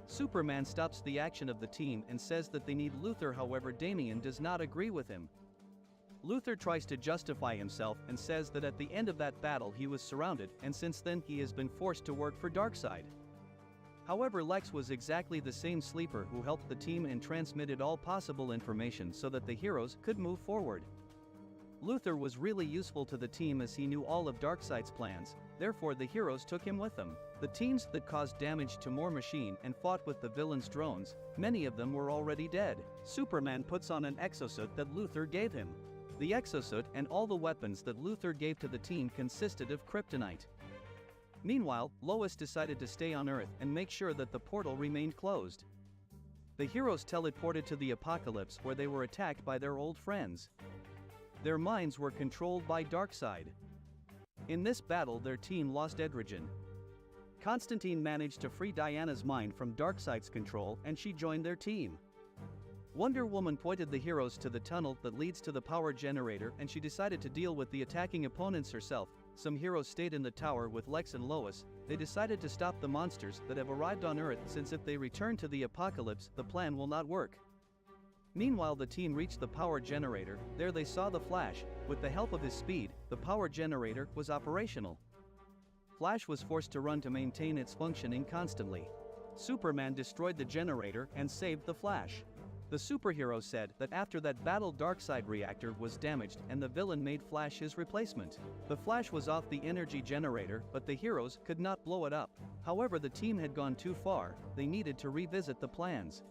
E: Superman stops the action of the team and says that they need Luthor, however Damian does not agree with him. Luthor tries to justify himself and says that at the end of that battle he was surrounded and since then he has been forced to work for Darkseid. However, Lex was exactly the same sleeper who helped the team and transmitted all possible information so that the heroes could move forward. Luthor was really useful to the team as he knew all of Darkseid's plans, therefore the heroes took him with them. The teams that caused damage to More Machine and fought with the villain's drones, many of them were already dead. Superman puts on an exosuit that Luthor gave him. The exosuit and all the weapons that Luthor gave to the team consisted of kryptonite. Meanwhile, Lois decided to stay on Earth and make sure that the portal remained closed. The heroes teleported to the apocalypse where they were attacked by their old friends. Their minds were controlled by Darkseid. In this battle their team lost Edrigen. Constantine managed to free Diana's mind from Darkseid's control and she joined their team. Wonder Woman pointed the heroes to the tunnel that leads to the power generator and she decided to deal with the attacking opponents herself. some heroes stayed in the tower with Lex and Lois. They decided to stop the monsters that have arrived on Earth, since if they return to the apocalypse, the plan will not work. Meanwhile, the team reached the power generator. There they saw the Flash. With the help of his speed, the power generator was operational. Flash was forced to run to maintain its functioning constantly. Superman destroyed the generator and saved the Flash. The superhero said that after that battle, Darkseid reactor was damaged and the villain made Flash his replacement. The Flash was off the energy generator, but the heroes could not blow it up. However, the team had gone too far. They needed to revisit the plans.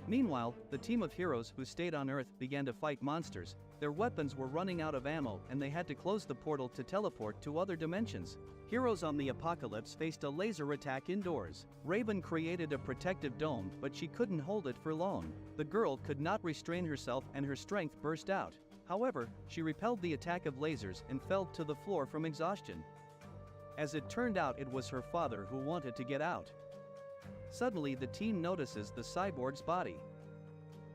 E: Meanwhile, the team of heroes who stayed on Earth began to fight monsters. Their weapons were running out of ammo and they had to close the portal to teleport to other dimensions. Heroes on the apocalypse faced a laser attack indoors. Raven created a protective dome, but she couldn't hold it for long. The girl could not restrain herself and her strength burst out. However, she repelled the attack of lasers and fell to the floor from exhaustion. As it turned out, it was her father who wanted to get out. Suddenly, the team notices the cyborg's body.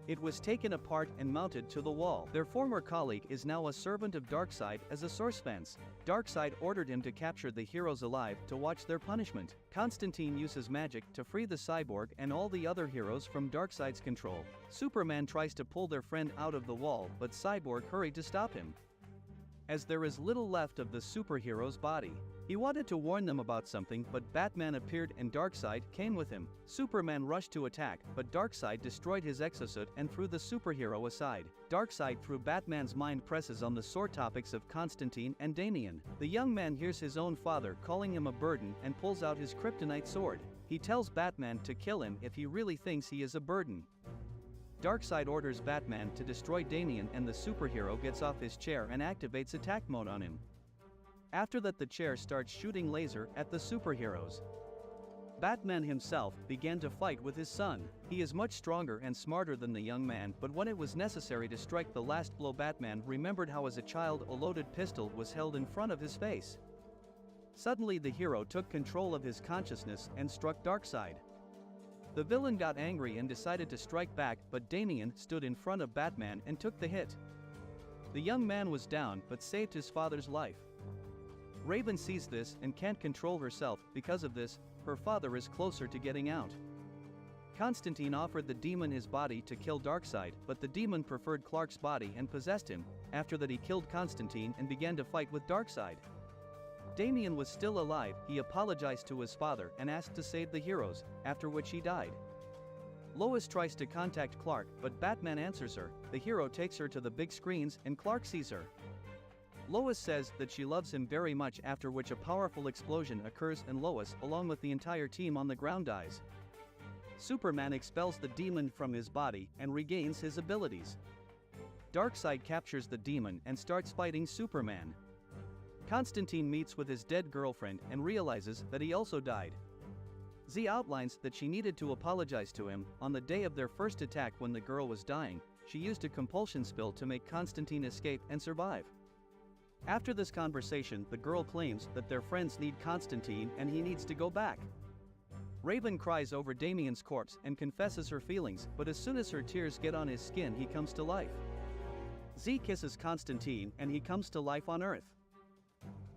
E: It was taken apart and mounted to the wall. Their former colleague is now a servant of Darkseid as a source fence. Darkseid ordered him to capture the heroes alive to watch their punishment. Constantine uses magic to free the cyborg and all the other heroes from Darkseid's control. Superman tries to pull their friend out of the wall, but Cyborg hurried to stop him. As there is little left of the superhero's body, he wanted to warn them about something, but Batman appeared and Darkseid came with him. Superman rushed to attack, but Darkseid destroyed his exosuit and threw the superhero aside. Darkseid, through Batman's mind, presses on the sore topics of Constantine and Damian. The young man hears his own father calling him a burden and pulls out his kryptonite sword. He tells Batman to kill him if he really thinks he is a burden. Darkseid orders Batman to destroy Damian and the superhero gets off his chair and activates attack mode on him. After that, the chair starts shooting laser at the superheroes. Batman himself began to fight with his son. He is much stronger and smarter than the young man, but when it was necessary to strike the last blow, Batman remembered how as a child a loaded pistol was held in front of his face. Suddenly the hero took control of his consciousness and struck Darkseid. The villain got angry and decided to strike back, but Damian stood in front of Batman and took the hit. The young man was down but saved his father's life. Raven sees this and can't control herself. Because of this, her father is closer to getting out. Constantine offered the demon his body to kill Darkseid, but the demon preferred Clark's body and possessed him. After that, he killed Constantine and began to fight with Darkseid. Damian was still alive. He apologized to his father and asked to save the heroes, after which he died. Lois tries to contact Clark, but Batman answers her. The hero takes her to the big screens and Clark sees her. Lois says that she loves him very much, after which a powerful explosion occurs and Lois, along with the entire team on the ground, dies. Superman expels the demon from his body and regains his abilities. Darkseid captures the demon and starts fighting Superman. Constantine meets with his dead girlfriend and realizes that he also died. Z outlines that she needed to apologize to him. On the day of their first attack, when the girl was dying, she used a compulsion spell to make Constantine escape and survive. After this conversation, the girl claims that their friends need Constantine and he needs to go back. Raven cries over Damian's corpse and confesses her feelings, but as soon as her tears get on his skin, he comes to life. Z kisses Constantine and he comes to life on Earth.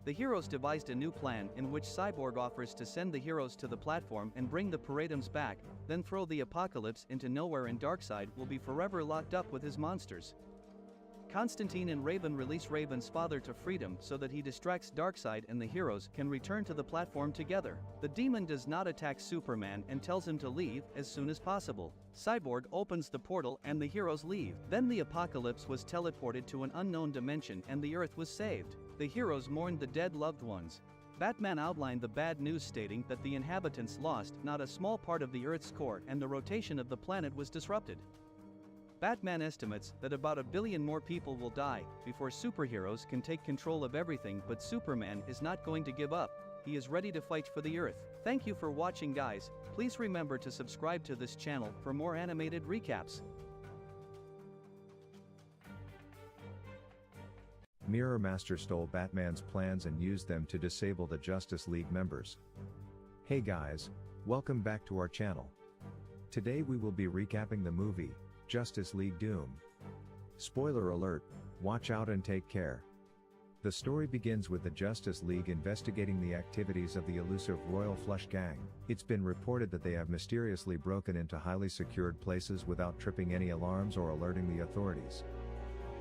E: The heroes devised a new plan in which Cyborg offers to send the heroes to the platform and bring the Paradums back, then throw the apocalypse into nowhere and Darkseid will be forever locked up with his monsters. Constantine and Raven release Raven's father to freedom so that he distracts Darkseid and the heroes can return to the platform together. The demon does not attack Superman and tells him to leave as soon as possible. Cyborg opens the portal and the heroes leave. Then the apocalypse was teleported to an unknown dimension and the Earth was saved. The heroes mourned the dead loved ones. Batman outlined the bad news, stating that the inhabitants lost not a small part of the Earth's core and the rotation of the planet was disrupted. Batman estimates that about 1 billion more people will die before superheroes can take control of everything, but Superman is not going to give up. He is ready to fight for the Earth. Thank you for watching, guys. Please remember to subscribe to this channel for more animated recaps.
B: Mirror Master stole Batman's plans and used them to disable the Justice League members. Hey guys, welcome back to our channel. Today we will be recapping the movie Justice League Doom. Spoiler alert, watch out and take care. The story begins with the Justice League investigating the activities of the elusive Royal Flush Gang. It's been reported that they have mysteriously broken into highly secured places without tripping any alarms or alerting the authorities.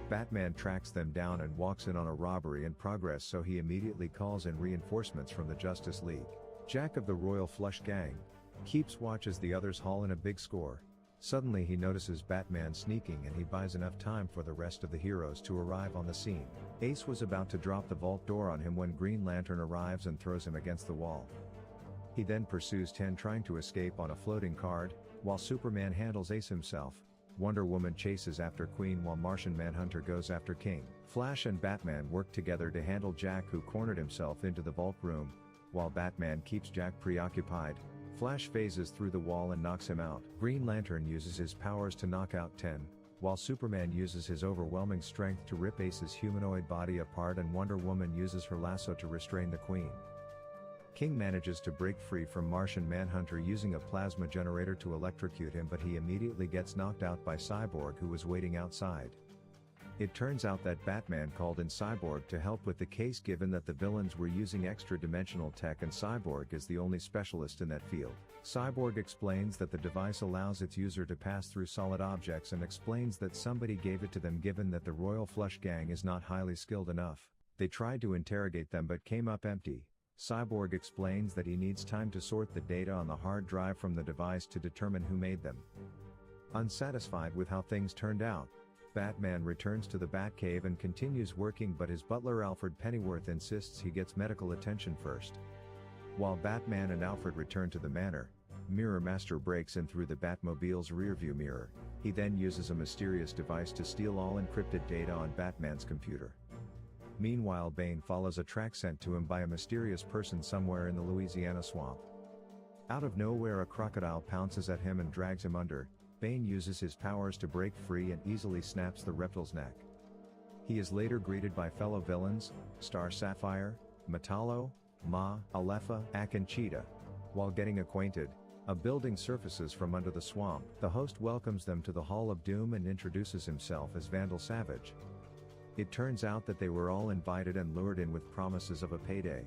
B: Batman tracks them down and walks in on a robbery in progress, so he immediately calls in reinforcements from the Justice League. Jack of the Royal Flush Gang keeps watch as the others haul in a big score. Suddenly he notices Batman sneaking and he buys enough time for the rest of the heroes to arrive on the scene. Ace was about to drop the vault door on him when Green Lantern arrives and throws him against the wall. He then pursues 10 trying to escape on a floating card, while Superman handles Ace himself. Wonder Woman chases after Queen while Martian Manhunter goes after King. Flash and Batman work together to handle Jack, who cornered himself into the vault room. While Batman keeps Jack preoccupied, Flash phases through the wall and knocks him out. Green Lantern uses his powers to knock out 10, while Superman uses his overwhelming strength to rip Ace's humanoid body apart, and Wonder Woman uses her lasso to restrain the Queen. King manages to break free from Martian Manhunter using a plasma generator to electrocute him, but he immediately gets knocked out by Cyborg, who was waiting outside. It turns out that Batman called in Cyborg to help with the case, given that the villains were using extra-dimensional tech and Cyborg is the only specialist in that field. Cyborg explains that the device allows its user to pass through solid objects and explains that somebody gave it to them, given that the Royal Flush Gang is not highly skilled enough. They tried to interrogate them but came up empty. Cyborg explains that he needs time to sort the data on the hard drive from the device to determine who made them. Unsatisfied with how things turned out, Batman returns to the Batcave and continues working, but his butler Alfred Pennyworth insists he gets medical attention first. While Batman and Alfred return to the manor, Mirror Master breaks in through the Batmobile's rearview mirror. He then uses a mysterious device to steal all encrypted data on Batman's computer. Meanwhile, Bane follows a track sent to him by a mysterious person somewhere in the Louisiana swamp. Out of nowhere, a crocodile pounces at him and drags him under. Bane uses his powers to break free and easily snaps the reptile's neck. He is later greeted by fellow villains, Star Sapphire, Metallo, Ma, Alepha, Ak and Cheetah. While getting acquainted, a building surfaces from under the swamp. The host welcomes them to the Hall of Doom and introduces himself as Vandal Savage. It turns out that they were all invited and lured in with promises of a payday.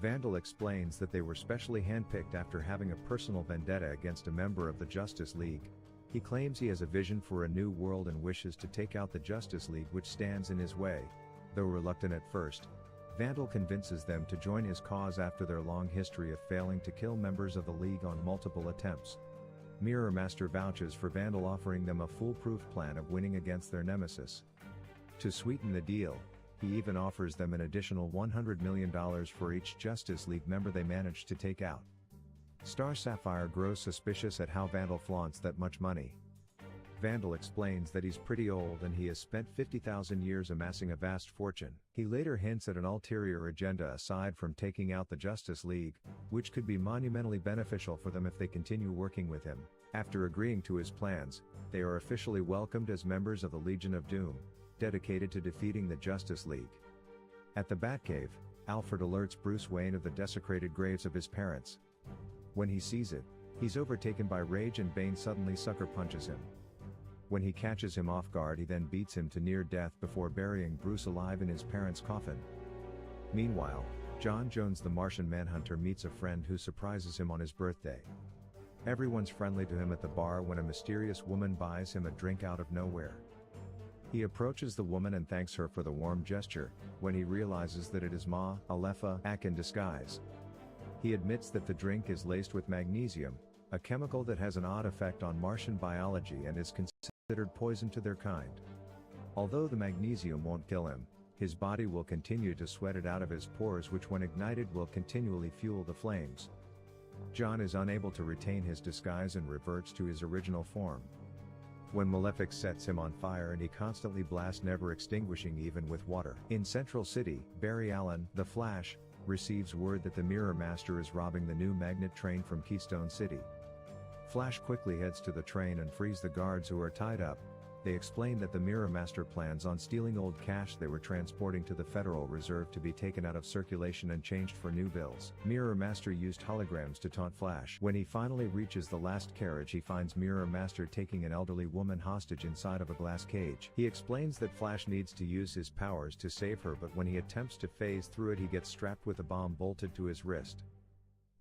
B: Vandal explains that they were specially handpicked after having a personal vendetta against a member of the Justice League. He claims he has a vision for a new world and wishes to take out the Justice League, which stands in his way. Though reluctant at first, Vandal convinces them to join his cause after their long history of failing to kill members of the League on multiple attempts. Mirror Master vouches for Vandal, offering them a foolproof plan of winning against their nemesis. To sweeten the deal, he even offers them an additional $100 million for each Justice League member they manage to take out. Star Sapphire grows suspicious at how Vandal flaunts that much money. Vandal explains that he's pretty old and he has spent 50,000 years amassing a vast fortune. He later hints at an ulterior agenda aside from taking out the Justice League, which could be monumentally beneficial for them if they continue working with him. After agreeing to his plans, they are officially welcomed as members of the Legion of Doom, dedicated to defeating the Justice League. At the Batcave, Alfred alerts Bruce Wayne of the desecrated graves of his parents. When he sees it, he's overtaken by rage and Bane suddenly sucker punches him. When he catches him off guard, he then beats him to near death before burying Bruce alive in his parents' coffin. Meanwhile, John Jones the Martian Manhunter meets a friend who surprises him on his birthday. Everyone's friendly to him at the bar when a mysterious woman buys him a drink out of nowhere. He approaches the woman and thanks her for the warm gesture, when he realizes that it is Ma, Alepha, Ak in disguise. He admits that the drink is laced with magnesium, a chemical that has an odd effect on Martian biology and is considered poison to their kind. Although the magnesium won't kill him, his body will continue to sweat it out of his pores, which when ignited will continually fuel the flames. John is unable to retain his disguise and reverts to his original form. When Malefic sets him on fire and he constantly blasts, never extinguishing even with water. In Central City, Barry Allen, the Flash, receives word that the Mirror Master is robbing the new magnet train from Keystone City. Flash quickly heads to the train and frees the guards who are tied up. They explain that the Mirror Master plans on stealing old cash they were transporting to the Federal Reserve to be taken out of circulation and changed for new bills. Mirror Master used holograms to taunt Flash. When he finally reaches the last carriage, he finds Mirror Master taking an elderly woman hostage inside of a glass cage. He explains that Flash needs to use his powers to save her, but when he attempts to phase through it, he gets strapped with a bomb bolted to his wrist.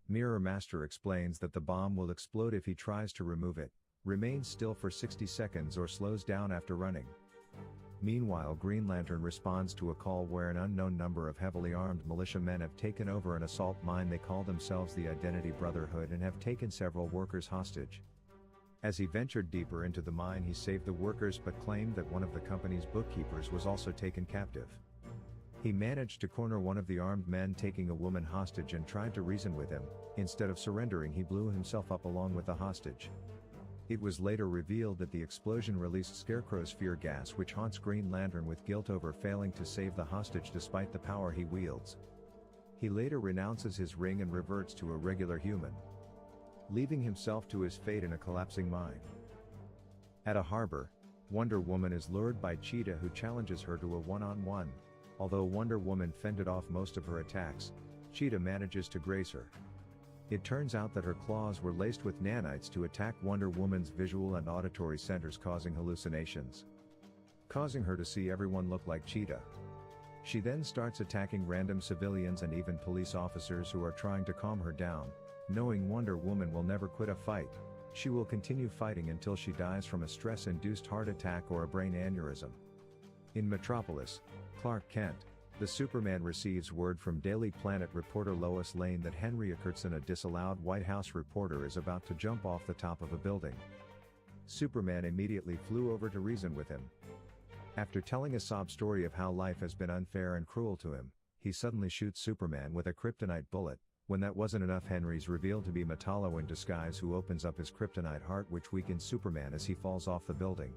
B: Mirror Master explains that the bomb will explode if he tries to remove it, remains still for 60 seconds or slows down after running. Meanwhile, Green Lantern responds to a call where an unknown number of heavily armed militiamen have taken over an assault mine. They call themselves the Identity Brotherhood and have taken several workers hostage. As he ventured deeper into the mine, he saved the workers but claimed that one of the company's bookkeepers was also taken captive. He managed to corner one of the armed men taking a woman hostage and tried to reason with him. Instead of surrendering, he blew himself up along with the hostage. It was later revealed that the explosion released Scarecrow's fear gas, which haunts Green Lantern with guilt over failing to save the hostage despite the power he wields. He later renounces his ring and reverts to a regular human, leaving himself to his fate in a collapsing mine. At a harbor, Wonder Woman is lured by Cheetah, who challenges her to a one-on-one. Although Wonder Woman fended off most of her attacks, Cheetah manages to graze her. It turns out that her claws were laced with nanites to attack Wonder Woman's visual and auditory centers, causing hallucinations, causing her to see everyone look like Cheetah. She then starts attacking random civilians and even police officers who are trying to calm her down. Knowing Wonder Woman will never quit a fight, she will continue fighting until she dies from a stress-induced heart attack or a brain aneurysm. In Metropolis, Clark Kent, the Superman, receives word from Daily Planet reporter Lois Lane that Henry Eckertson, a disallowed White House reporter, is about to jump off the top of a building. Superman immediately flew over to reason with him. After telling a sob story of how life has been unfair and cruel to him, he suddenly shoots Superman with a kryptonite bullet. When that wasn't enough, Henry's revealed to be Metallo in disguise, who opens up his kryptonite heart, which weakens Superman as he falls off the building.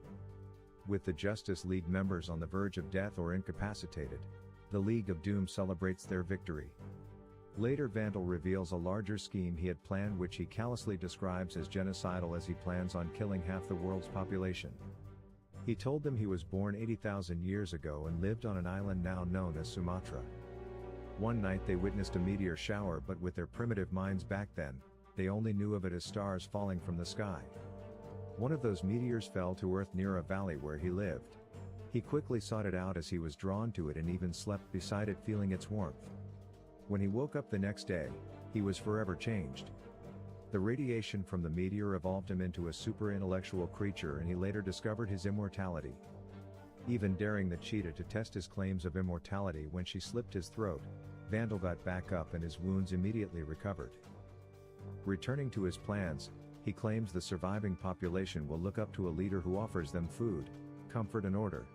B: With the Justice League members on the verge of death or incapacitated, the League of Doom celebrates their victory. Later, Vandal reveals a larger scheme he had planned, which he callously describes as genocidal, as he plans on killing half the world's population. He told them he was born 80,000 years ago and lived on an island now known as Sumatra. One night they witnessed a meteor shower, but with their primitive minds back then, they only knew of it as stars falling from the sky. One of those meteors fell to Earth near a valley where he lived. He quickly sought it out as he was drawn to it and even slept beside it, feeling its warmth. When he woke up the next day, he was forever changed. The radiation from the meteor evolved him into a super-intellectual creature, and he later discovered his immortality, even daring the Cheetah to test his claims of immortality. When she slipped his throat, Vandal got back up and his wounds immediately recovered. Returning to his plans, he claims the surviving population will look up to a leader who offers them food, comfort and order.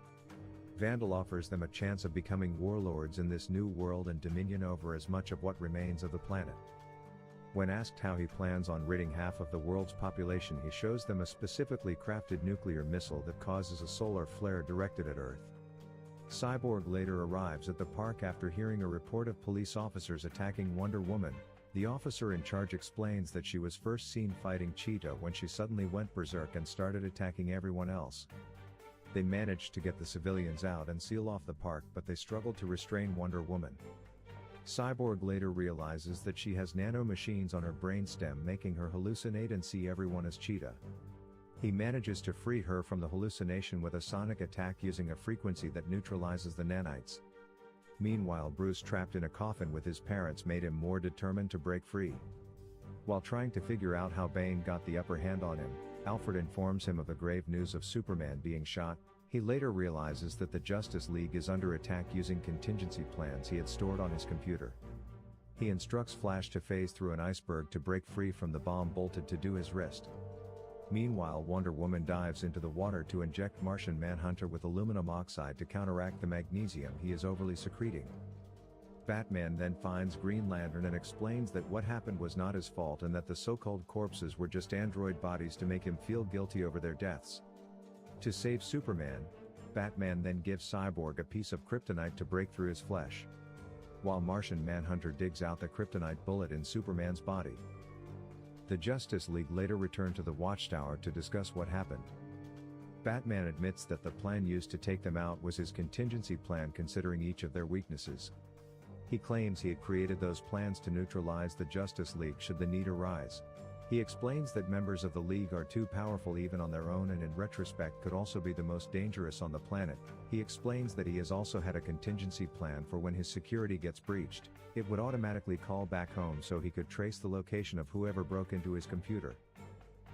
B: Vandal offers them a chance of becoming warlords in this new world and dominion over as much of what remains of the planet. When asked how he plans on ridding half of the world's population, he shows them a specifically crafted nuclear missile that causes a solar flare directed at Earth. Cyborg later arrives at the park after hearing a report of police officers attacking Wonder Woman. The officer in charge explains that she was first seen fighting Cheetah when she suddenly went berserk and started attacking everyone else. They managed to get the civilians out and seal off the park, but they struggled to restrain Wonder Woman. Cyborg later realizes that she has nano-machines on her brainstem, making her hallucinate and see everyone as Cheetah. He manages to free her from the hallucination with a sonic attack using a frequency that neutralizes the nanites. Meanwhile, Bruce, trapped in a coffin with his parents, made him more determined to break free. While trying to figure out how Bane got the upper hand on him, Alfred informs him of the grave news of Superman being shot. He later realizes that the Justice League is under attack using contingency plans he had stored on his computer. He instructs Flash to phase through an iceberg to break free from the bomb bolted to his wrist. Meanwhile, Wonder Woman dives into the water to inject Martian Manhunter with aluminum oxide to counteract the magnesium he is overly secreting. Batman then finds Green Lantern and explains that what happened was not his fault and that the so-called corpses were just android bodies to make him feel guilty over their deaths. To save Superman, Batman then gives Cyborg a piece of kryptonite to break through his flesh, while Martian Manhunter digs out the kryptonite bullet in Superman's body. The Justice League later returned to the Watchtower to discuss what happened. Batman admits that the plan used to take them out was his contingency plan considering each of their weaknesses. He claims he had created those plans to neutralize the Justice League should the need arise. He explains that members of the League are too powerful even on their own and in retrospect could also be the most dangerous on the planet. He explains that he has also had a contingency plan for when his security gets breached, it would automatically call back home so he could trace the location of whoever broke into his computer.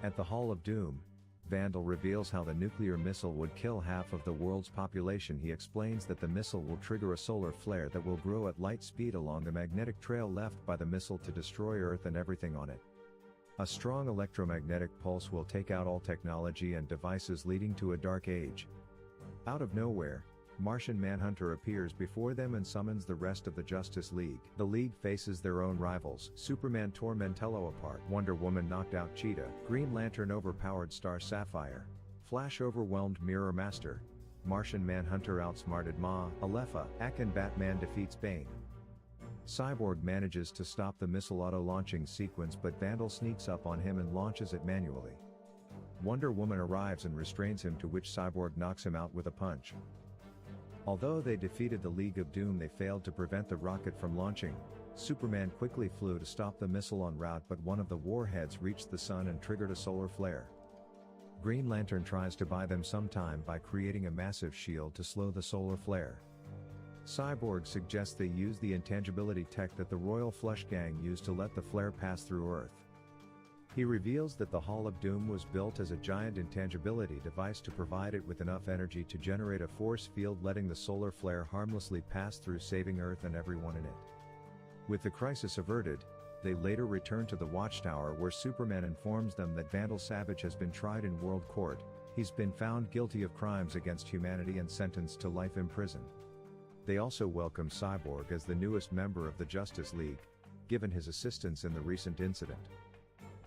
B: At the Hall of Doom, Vandal reveals how the nuclear missile would kill half of the world's population. He explains that the missile will trigger a solar flare that will grow at light speed along the magnetic trail left by the missile to destroy Earth and everything on it. A strong electromagnetic pulse will take out all technology and devices leading to a dark age. Out of nowhere, Martian Manhunter appears before them and summons the rest of the Justice League. The League faces their own rivals. Superman tore Mentello apart. Wonder Woman knocked out Cheetah. Green Lantern overpowered Star Sapphire. Flash overwhelmed Mirror Master. Martian Manhunter outsmarted Alepha. and Batman defeats Bane. Cyborg manages to stop the missile auto-launching sequence, but Vandal sneaks up on him and launches it manually. Wonder Woman arrives and restrains him, to which Cyborg knocks him out with a punch. Although they defeated the League of Doom, they failed to prevent the rocket from launching. Superman quickly flew to stop the missile en route, but one of the warheads reached the sun and triggered a solar flare. Green Lantern tries to buy them some time by creating a massive shield to slow the solar flare. Cyborg suggests they use the intangibility tech that the Royal Flush Gang used to let the flare pass through Earth. He reveals that the Hall of Doom was built as a giant intangibility device to provide it with enough energy to generate a force field letting the solar flare harmlessly pass through, saving Earth and everyone in it. With the crisis averted, they later return to the Watchtower, where Superman informs them that Vandal Savage has been tried in World Court. He's been found guilty of crimes against humanity and sentenced to life in prison. They also welcome Cyborg as the newest member of the Justice League, given his assistance in the recent incident.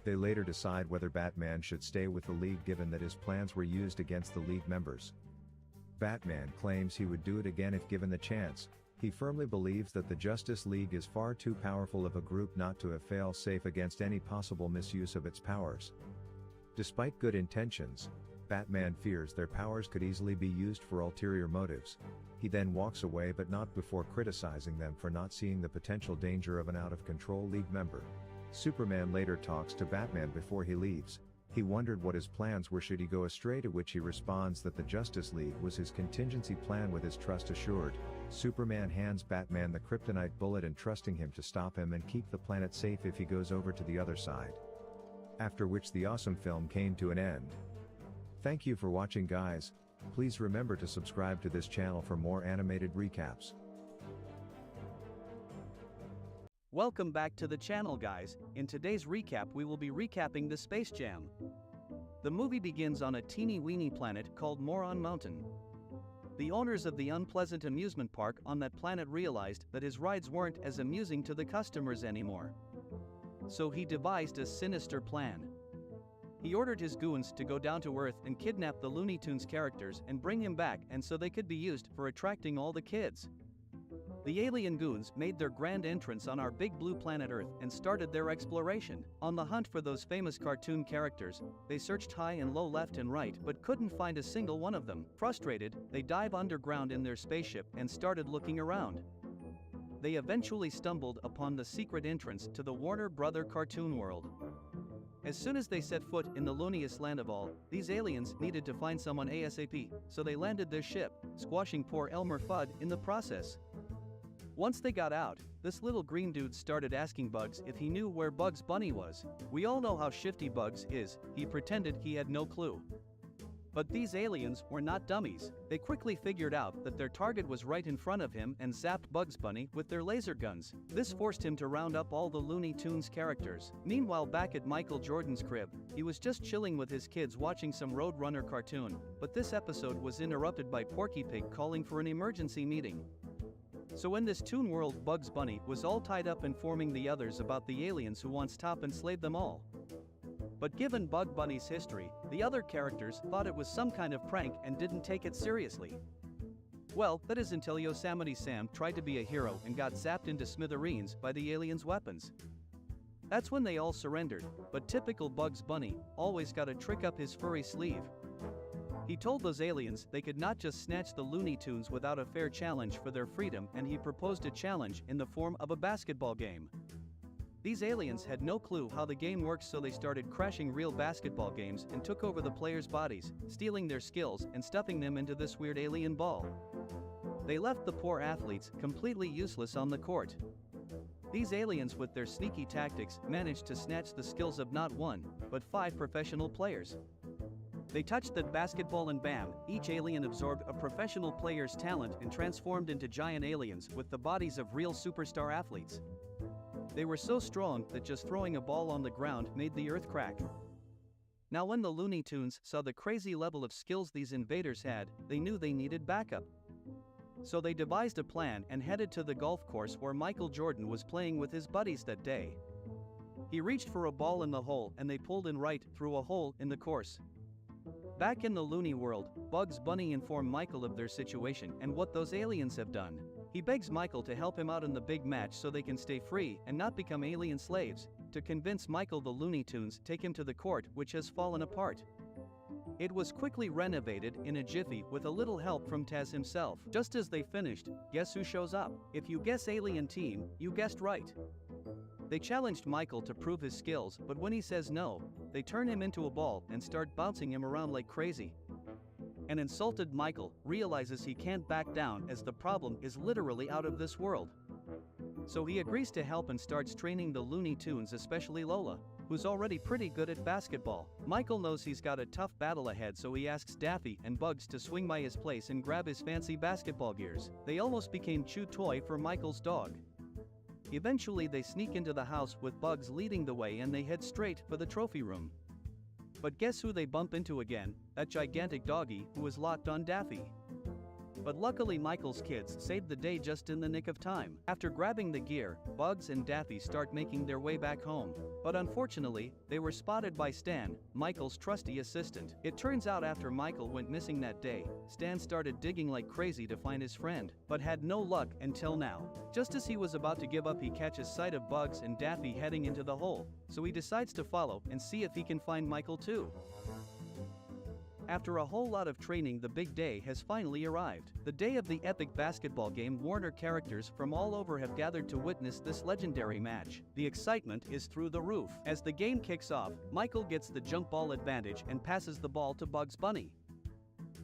B: They later decide whether Batman should stay with the League given that his plans were used against the League members. Batman claims he would do it again if given the chance. He firmly believes that the Justice League is far too powerful of a group not to have fail-safe against any possible misuse of its powers. Despite good intentions, Batman fears their powers could easily be used for ulterior motives. He then walks away, but not before criticizing them for not seeing the potential danger of an out-of-control League member. Superman later talks to Batman before he leaves. He wondered what his plans were should he go astray, to which he responds that the Justice League was his contingency plan with his trust assured. Superman hands Batman the kryptonite bullet, entrusting him to stop him and keep the planet safe if he goes over to the other side. After which the awesome film came to an end. Thank you for watching, guys. Please remember to subscribe to this channel for more animated recaps.
E: Welcome back to the channel, guys. In today's recap we will be recapping the Space Jam. The movie begins on a teeny-weeny planet called Moron Mountain. The owners of the unpleasant amusement park on that planet realized that his rides weren't as amusing to the customers anymore. So he devised a sinister plan. He ordered his goons to go down to Earth and kidnap the Looney Tunes characters and bring him back, and so they could be used for attracting all the kids. The alien goons made their grand entrance on our big blue planet Earth and started their exploration. On the hunt for those famous cartoon characters, they searched high and low, left and right, but couldn't find a single one of them. Frustrated, they dive underground in their spaceship and started looking around. They eventually stumbled upon the secret entrance to the Warner Brother cartoon world. As soon as they set foot in the looniest land of all, these aliens needed to find someone ASAP, so they landed their ship, squashing poor Elmer Fudd in the process. Once they got out, this little green dude started asking Bugs if he knew where Bugs Bunny was. We all know how shifty Bugs is. He pretended he had no clue. But these aliens were not dummies. They quickly figured out that their target was right in front of him and zapped Bugs Bunny with their laser guns. This forced him to round up all the Looney Tunes characters. Meanwhile, back at Michael Jordan's crib, he was just chilling with his kids watching some Roadrunner cartoon. But this episode was interrupted by Porky Pig calling for an emergency meeting. So in this toon world, Bugs Bunny was all tied up informing the others about the aliens who once top enslaved them all. But given Bug Bunny's history, the other characters thought it was some kind of prank and didn't take it seriously. Well, that is until Yosemite Sam tried to be a hero and got zapped into smithereens by the aliens' weapons. That's when they all surrendered, but typical Bugs Bunny always got a trick up his furry sleeve. He told those aliens they could not just snatch the Looney Tunes without a fair challenge for their freedom, and he proposed a challenge in the form of a basketball game. These aliens had no clue how the game works, so they started crashing real basketball games and took over the players' bodies, stealing their skills and stuffing them into this weird alien ball. They left the poor athletes completely useless on the court. These aliens, with their sneaky tactics, managed to snatch the skills of not one, but 5 professional players. They touched the basketball and bam, each alien absorbed a professional player's talent and transformed into giant aliens with the bodies of real superstar athletes. They were so strong that just throwing a ball on the ground made the earth crack. Now when the Looney Tunes saw the crazy level of skills these invaders had, they knew they needed backup. So they devised a plan and headed to the golf course where Michael Jordan was playing with his buddies that day. He reached for a ball in the hole and they pulled in right through a hole in the course. Back in the Looney world, Bugs Bunny informed Michael of their situation and what those aliens have done. He begs Michael to help him out in the big match so they can stay free and not become alien slaves. To convince Michael, the Looney Tunes take him to the court, which has fallen apart. It was quickly renovated in a jiffy with a little help from Taz himself. Just as they finished, guess who shows up? If you guess alien team, you guessed right. They challenged Michael to prove his skills, but when he says no, they turn him into a ball and start bouncing him around like crazy. An insulted Michael realizes he can't back down as the problem is literally out of this world. So he agrees to help and starts training the Looney Tunes, especially Lola, who's already pretty good at basketball. Michael knows he's got a tough battle ahead, so he asks Daffy and Bugs to swing by his place and grab his fancy basketball gears. They almost became chew toy for Michael's dog. Eventually they sneak into the house with Bugs leading the way and they head straight for the trophy room. But guess who they bump into again? That gigantic doggy who was locked on Daffy. But luckily Michael's kids saved the day just in the nick of time. After grabbing the gear, Bugs and Daffy start making their way back home. But unfortunately, they were spotted by Stan, Michael's trusty assistant. It turns out after Michael went missing that day, Stan started digging like crazy to find his friend, but had no luck until now. Just as he was about to give up, he catches sight of Bugs and Daffy heading into the hole, so he decides to follow and see if he can find Michael too. After a whole lot of training, the big day has finally arrived. The day of the epic basketball game. Warner characters from all over have gathered to witness this legendary match. The excitement is through the roof. As the game kicks off, Michael gets the jump ball advantage and passes the ball to Bugs Bunny.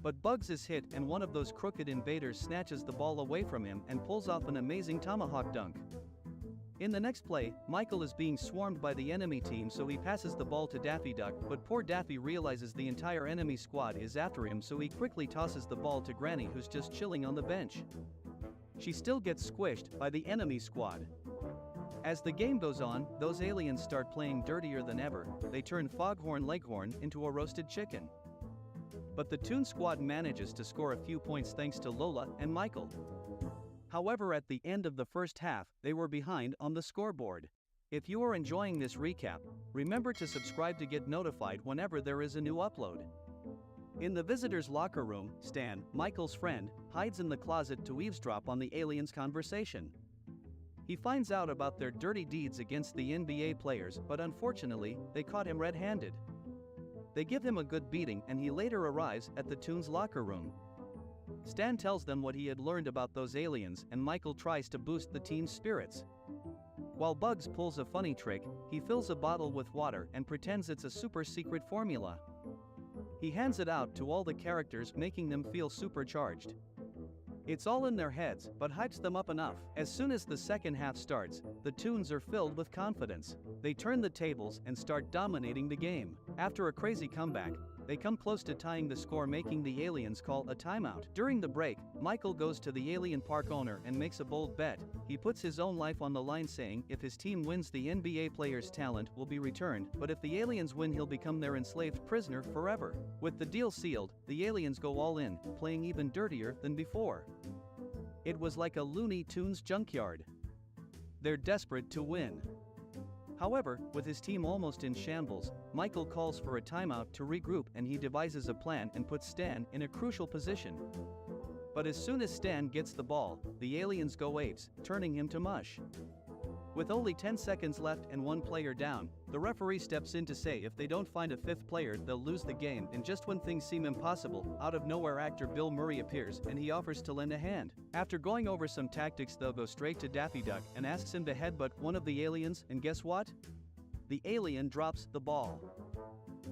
E: But Bugs is hit and one of those crooked invaders snatches the ball away from him and pulls off an amazing tomahawk dunk. In the next play, Michael is being swarmed by the enemy team, so he passes the ball to Daffy Duck, but poor Daffy realizes the entire enemy squad is after him, so he quickly tosses the ball to Granny, who's just chilling on the bench. She still gets squished by the enemy squad. As the game goes on, those aliens start playing dirtier than ever. They turn Foghorn Leghorn into a roasted chicken. But the Toon Squad manages to score a few points thanks to Lola and Michael. However, at the end of the first half, they were behind on the scoreboard. If you are enjoying this recap, remember to subscribe to get notified whenever there is a new upload. In the visitors' locker room, Stan, Michael's friend, hides in the closet to eavesdrop on the aliens' conversation. He finds out about their dirty deeds against the NBA players, but unfortunately, they caught him red-handed. They give him a good beating and he later arrives at the Toons' locker room. Stan tells them what he had learned about those aliens and Michael tries to boost the team's spirits. While Bugs pulls a funny trick, he fills a bottle with water and pretends it's a super secret formula. He hands it out to all the characters, making them feel supercharged. It's all in their heads, but hypes them up enough. As soon as the second half starts, the Toons are filled with confidence. They turn the tables and start dominating the game. After a crazy comeback, they come close to tying the score, making the aliens call a timeout. During the break, Michael goes to the alien park owner and makes a bold bet. He puts his own life on the line, saying if his team wins, the NBA player's talent will be returned, but if the aliens win, he'll become their enslaved prisoner forever. With the deal sealed, the aliens go all in, playing even dirtier than before. It was like a Looney Tunes junkyard. They're desperate to win. However, with his team almost in shambles, Michael calls for a timeout to regroup and he devises a plan and puts Stan in a crucial position. But as soon as Stan gets the ball, the aliens go apes, turning him to mush. With only 10 seconds left and one player down, the referee steps in to say if they don't find a fifth player they'll lose the game, and just when things seem impossible, out of nowhere actor Bill Murray appears and he offers to lend a hand. After going over some tactics they'll go straight to Daffy Duck and asks him to headbutt one of the aliens, and guess what? The alien drops the ball.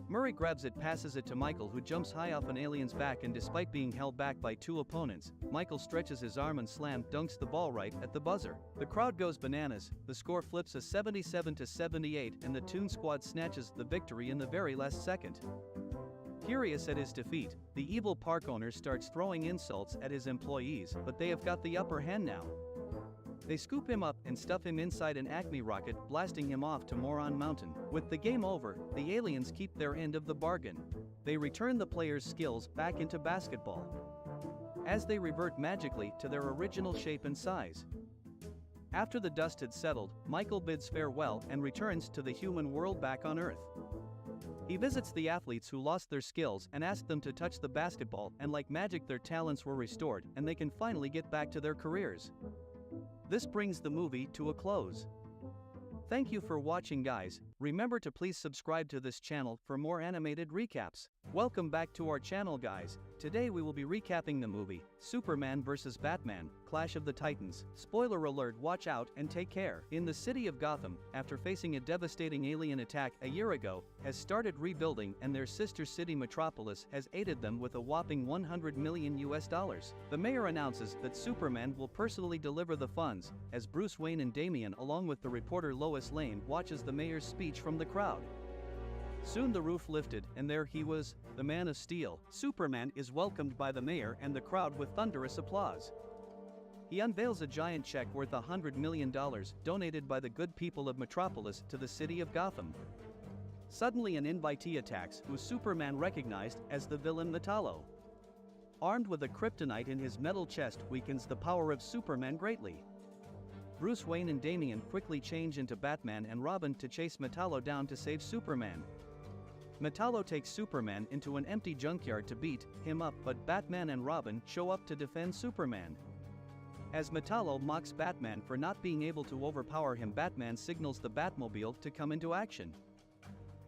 E: Murray grabs it, passes it to Michael, who jumps high off an alien's back, and despite being held back by two opponents, Michael stretches his arm and slam dunks the ball right at the buzzer. The crowd goes bananas, the score flips a 77-78 and the Toon Squad snatches the victory in the very last second. Furious at his defeat, the evil park owner starts throwing insults at his employees, but they have got the upper hand now. They scoop him up and stuff him inside an Acme rocket, blasting him off to Moron Mountain. With the game over, the aliens keep their end of the bargain. They return the players' skills back into basketball, as they revert magically to their original shape and size. After the dust had settled, Michael bids farewell and returns to the human world back on Earth. He visits the athletes who lost their skills and asks them to touch the basketball, and like magic their talents were restored and they can finally get back to their careers. This brings the movie to a close. Thank you for watching, guys. Remember to please subscribe to this channel for more animated recaps. Welcome back to our channel, guys. Today we will be recapping the movie Superman vs. Batman, Clash of the Titans. Spoiler alert, watch out and take care. In the city of Gotham, after facing a devastating alien attack a year ago, has started rebuilding, and their sister city Metropolis has aided them with a whopping $100 million. The mayor announces that Superman will personally deliver the funds, as Bruce Wayne and Damian along with the reporter Lois Lane watches the mayor's speech from the crowd. Soon the roof lifted, and there he was, the Man of Steel. Superman is welcomed by the mayor and the crowd with thunderous applause. He unveils a giant check worth $100 million, donated by the good people of Metropolis to the city of Gotham. Suddenly an invitee attacks, who Superman recognized as the villain Metallo. Armed with a kryptonite in his metal chest weakens the power of Superman greatly. Bruce Wayne and Damian quickly change into Batman and Robin to chase Metallo down to save Superman. Metallo takes Superman into an empty junkyard to beat him up, but Batman and Robin show up to defend Superman. As Metallo mocks Batman for not being able to overpower him, Batman signals the Batmobile to come into action.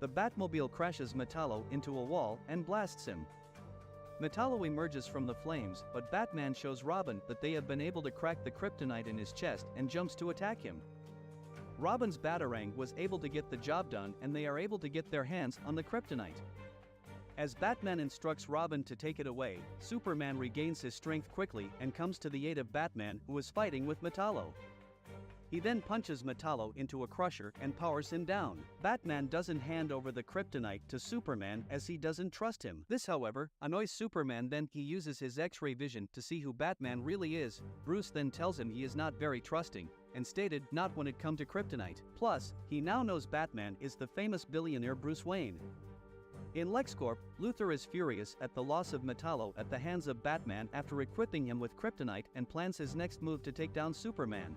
E: The Batmobile crashes Metallo into a wall and blasts him. Metallo emerges from the flames, but Batman shows Robin that they have been able to crack the kryptonite in his chest and jumps to attack him. Robin's Batarang was able to get the job done, and they are able to get their hands on the kryptonite. As Batman instructs Robin to take it away, Superman regains his strength quickly and comes to the aid of Batman, who is fighting with Metallo. He then punches Metallo into a crusher and powers him down. Batman doesn't hand over the kryptonite to Superman as he doesn't trust him. This, however, annoys Superman. Then he uses his X-ray vision to see who Batman really is. Bruce then tells him he is not very trusting, and stated not when it comes to kryptonite. Plus, he now knows Batman is the famous billionaire Bruce Wayne. In LexCorp, Luthor is furious at the loss of Metallo at the hands of Batman after equipping him with kryptonite, and plans his next move to take down Superman.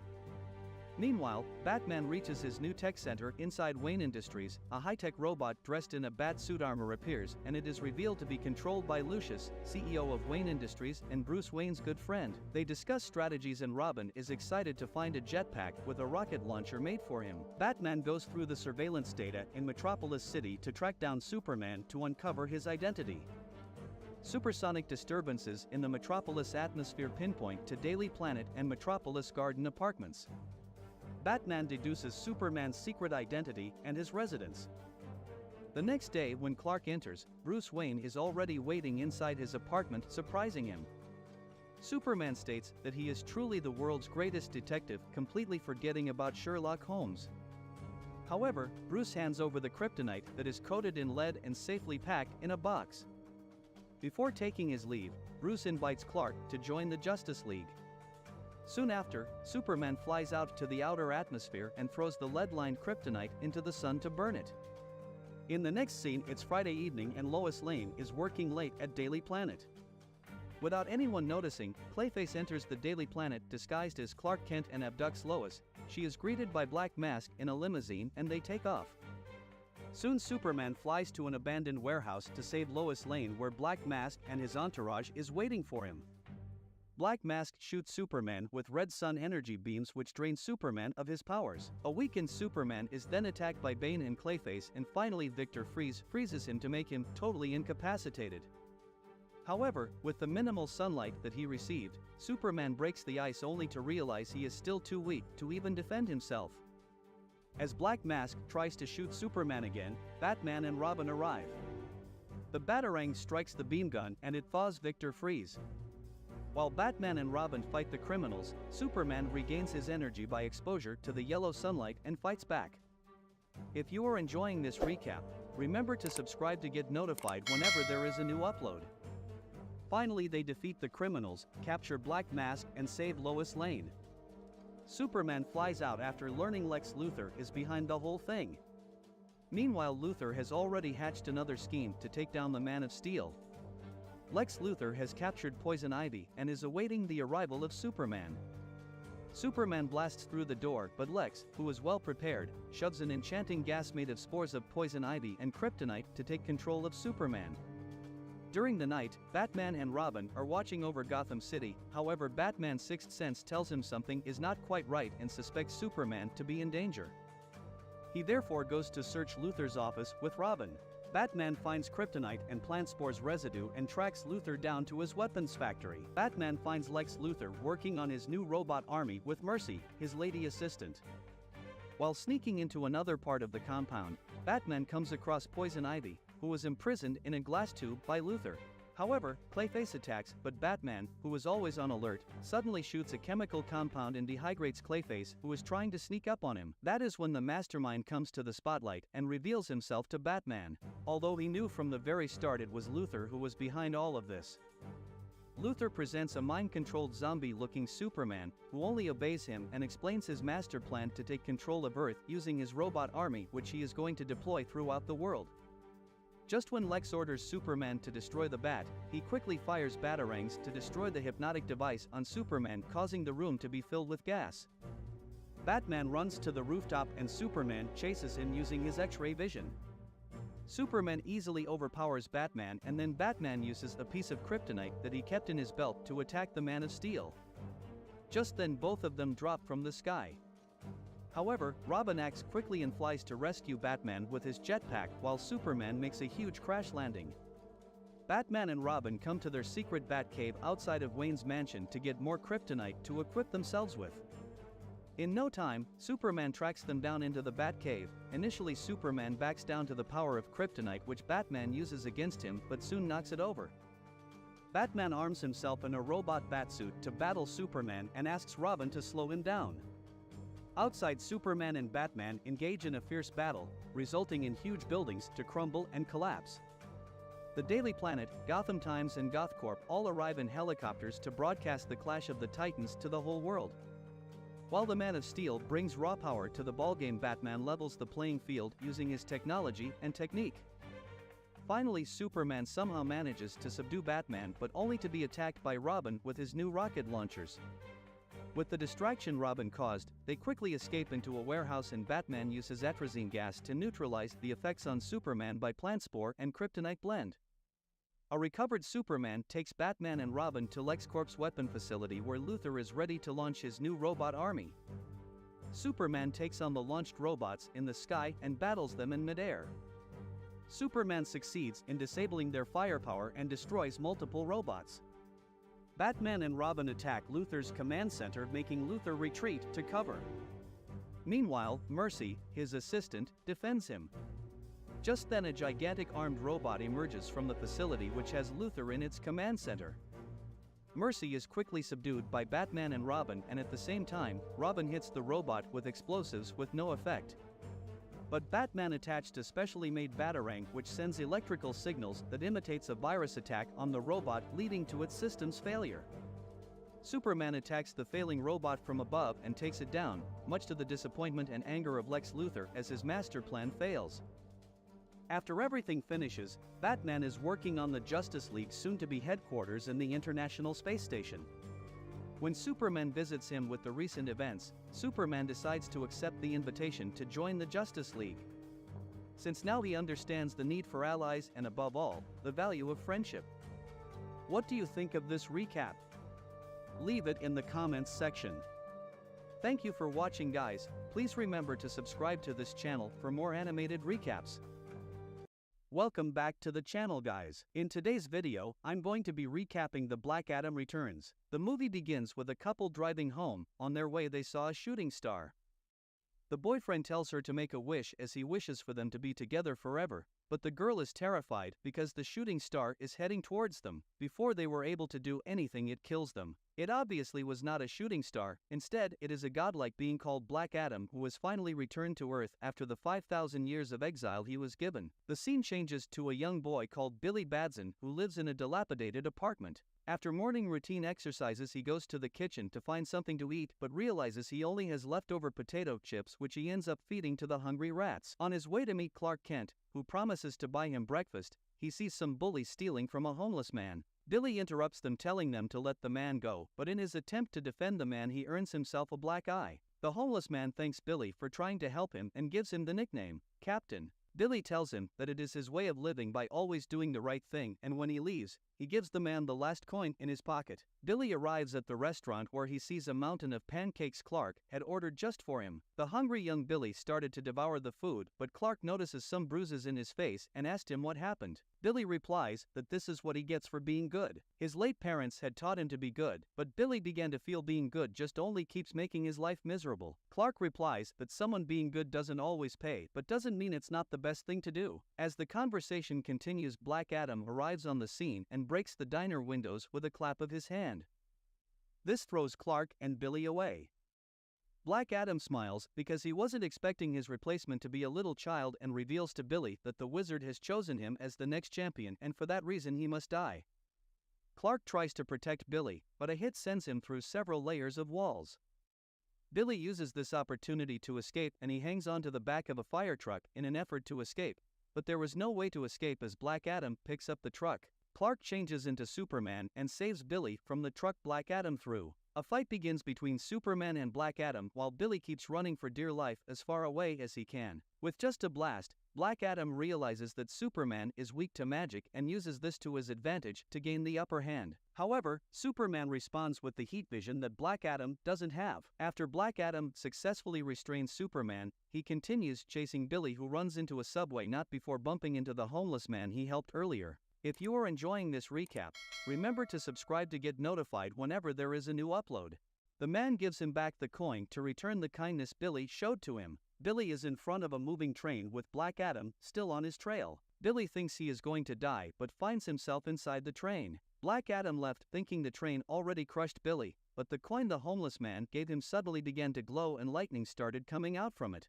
E: Meanwhile, Batman reaches his new tech center inside Wayne Industries. A high-tech robot dressed in a bat suit armor appears, and it is revealed to be controlled by Lucius, CEO of Wayne Industries and Bruce Wayne's good friend. They discuss strategies, and Robin is excited to find a jetpack with a rocket launcher made for him. Batman goes through the surveillance data in Metropolis City to track down Superman to uncover his identity. Supersonic disturbances in the Metropolis atmosphere pinpoint to Daily Planet and Metropolis Garden Apartments. Batman deduces Superman's secret identity and his residence. The next day, when Clark enters, Bruce Wayne is already waiting inside his apartment, surprising him. Superman states that he is truly the world's greatest detective, completely forgetting about Sherlock Holmes. However, Bruce hands over the kryptonite that is coated in lead and safely packed in a box. Before taking his leave, Bruce invites Clark to join the Justice League. Soon after, Superman flies out to the outer atmosphere and throws the lead-lined kryptonite into the sun to burn it. In the next scene, it's Friday evening and Lois Lane is working late at Daily Planet. Without anyone noticing, Clayface enters the Daily Planet disguised as Clark Kent and abducts Lois. She is greeted by Black Mask in a limousine and they take off. Soon Superman flies to an abandoned warehouse to save Lois Lane, where Black Mask and his entourage is waiting for him. Black Mask shoots Superman with red sun energy beams which drain Superman of his powers. A weakened Superman is then attacked by Bane and Clayface, and finally Victor freezes him to make him totally incapacitated. However, with the minimal sunlight that he received, Superman breaks the ice only to realize he is still too weak to even defend himself. As Black Mask tries to shoot Superman again, Batman and Robin arrive. The Batarang strikes the beam gun and it thaws Victor Freeze. While Batman and Robin fight the criminals, Superman regains his energy by exposure to the yellow sunlight and fights back. If you are enjoying this recap, remember to subscribe to get notified whenever there is a new upload. Finally, they defeat the criminals, capture Black Mask, and save Lois Lane. Superman flies out after learning Lex Luthor is behind the whole thing. Meanwhile, Luthor has already hatched another scheme to take down the Man of Steel. Lex Luthor has captured Poison Ivy and is awaiting the arrival of Superman. Superman blasts through the door, but Lex, who is well prepared, shoves an enchanting gas made of spores of Poison Ivy and kryptonite to take control of Superman. During the night, Batman and Robin are watching over Gotham City. However, Batman's sixth sense tells him something is not quite right and suspects Superman to be in danger. He therefore goes to search Luthor's office with Robin. Batman finds kryptonite and plant spores residue and tracks Luthor down to his weapons factory. Batman finds Lex Luthor working on his new robot army with Mercy, his lady assistant. While sneaking into another part of the compound, Batman comes across Poison Ivy, who was imprisoned in a glass tube by Luthor. However, Clayface attacks, but Batman, who is always on alert, suddenly shoots a chemical compound and dehydrates Clayface, who is trying to sneak up on him. That is when the mastermind comes to the spotlight and reveals himself to Batman, although he knew from the very start it was Luthor who was behind all of this. Luthor presents a mind-controlled zombie-looking Superman, who only obeys him and explains his master plan to take control of Earth using his robot army, which he is going to deploy throughout the world. Just when Lex orders Superman to destroy the Bat, he quickly fires Batarangs to destroy the hypnotic device on Superman, causing the room to be filled with gas. Batman runs to the rooftop and Superman chases him using his X-ray vision. Superman easily overpowers Batman, and then Batman uses a piece of kryptonite that he kept in his belt to attack the Man of Steel. Just then both of them drop from the sky. However, Robin acts quickly and flies to rescue Batman with his jetpack while Superman makes a huge crash landing. Batman and Robin come to their secret Batcave outside of Wayne's mansion to get more kryptonite to equip themselves with. In no time, Superman tracks them down into the Batcave. Initially, Superman backs down to the power of kryptonite, which Batman uses against him but soon knocks it over. Batman arms himself in a robot batsuit to battle Superman and asks Robin to slow him down. Outside, Superman and Batman engage in a fierce battle, resulting in huge buildings to crumble and collapse. The Daily Planet, Gotham Times and GothCorp all arrive in helicopters to broadcast the clash of the Titans to the whole world. While the Man of Steel brings raw power to the ballgame, Batman levels the playing field using his technology and technique. Finally, Superman somehow manages to subdue Batman, but only to be attacked by Robin with his new rocket launchers. With the distraction Robin caused, they quickly escape into a warehouse and Batman uses atrazine gas to neutralize the effects on Superman by plant spore and kryptonite blend. A recovered Superman takes Batman and Robin to LexCorp's weapon facility where Luthor is ready to launch his new robot army. Superman takes on the launched robots in the sky and battles them in midair. Superman succeeds in disabling their firepower and destroys multiple robots. Batman and Robin attack Luthor's command center, making Luthor retreat to cover. Meanwhile, Mercy, his assistant, defends him. Just then a gigantic armed robot emerges from the facility which has Luthor in its command center. Mercy is quickly subdued by Batman and Robin, and at the same time, Robin hits the robot with explosives with no effect. But Batman attached a specially made Batarang which sends electrical signals that imitates a virus attack on the robot, leading to its system's failure. Superman attacks the failing robot from above and takes it down, much to the disappointment and anger of Lex Luthor as his master plan fails. After everything finishes, Batman is working on the Justice League's soon-to-be headquarters in the International Space Station. When Superman visits him with the recent events, Superman decides to accept the invitation to join the Justice League. Since now he understands the need for allies and, above all, the value of friendship. What do you think of this recap? Leave it in the comments section. Thank you for watching, guys. Please remember to subscribe to this channel for more animated recaps. Welcome back to the channel, guys. In today's video, I'm going to be recapping The Black Adam Returns. The movie begins with a couple driving home. On their way they saw a shooting star. The boyfriend tells her to make a wish as he wishes for them to be together forever, but the girl is terrified because the shooting star is heading towards them. Before they were able to do anything, it kills them. It obviously was not a shooting star. Instead, it is a godlike being called Black Adam who was finally returned to Earth after the 5,000 years of exile he was given. The scene changes to a young boy called Billy Batson who lives in a dilapidated apartment. After morning routine exercises, he goes to the kitchen to find something to eat but realizes he only has leftover potato chips, which he ends up feeding to the hungry rats. On his way to meet Clark Kent, who promises to buy him breakfast, he sees some bullies stealing from a homeless man. Billy interrupts them, telling them to let the man go, but in his attempt to defend the man he earns himself a black eye. The homeless man thanks Billy for trying to help him and gives him the nickname, Captain. Billy tells him that it is his way of living by always doing the right thing, and when he leaves, he gives the man the last coin in his pocket. Billy arrives at the restaurant where he sees a mountain of pancakes Clark had ordered just for him. The hungry young Billy started to devour the food, but Clark notices some bruises in his face and asked him what happened. Billy replies that this is what he gets for being good. His late parents had taught him to be good, but Billy began to feel being good just only keeps making his life miserable. Clark replies that someone being good doesn't always pay, but doesn't mean it's not the best thing to do. As the conversation continues, Black Adam arrives on the scene and breaks the diner windows with a clap of his hand. This throws Clark and Billy away. Black Adam smiles because he wasn't expecting his replacement to be a little child and reveals to Billy that the wizard has chosen him as the next champion and for that reason he must die. Clark tries to protect Billy, but a hit sends him through several layers of walls. Billy uses this opportunity to escape and he hangs onto the back of a fire truck in an effort to escape, but there was no way to escape as Black Adam picks up the truck. Clark changes into Superman and saves Billy from the truck Black Adam threw. A fight begins between Superman and Black Adam while Billy keeps running for dear life as far away as he can. With just a blast, Black Adam realizes that Superman is weak to magic and uses this to his advantage to gain the upper hand. However, Superman responds with the heat vision that Black Adam doesn't have. After Black Adam successfully restrains Superman, he continues chasing Billy, who runs into a subway not before bumping into the homeless man he helped earlier. If you are enjoying this recap, remember to subscribe to get notified whenever there is a new upload. The man gives him back the coin to return the kindness Billy showed to him. Billy is in front of a moving train with Black Adam still on his trail. Billy thinks he is going to die but finds himself inside the train. Black Adam left thinking the train already crushed Billy, but the coin the homeless man gave him suddenly began to glow and lightning started coming out from it.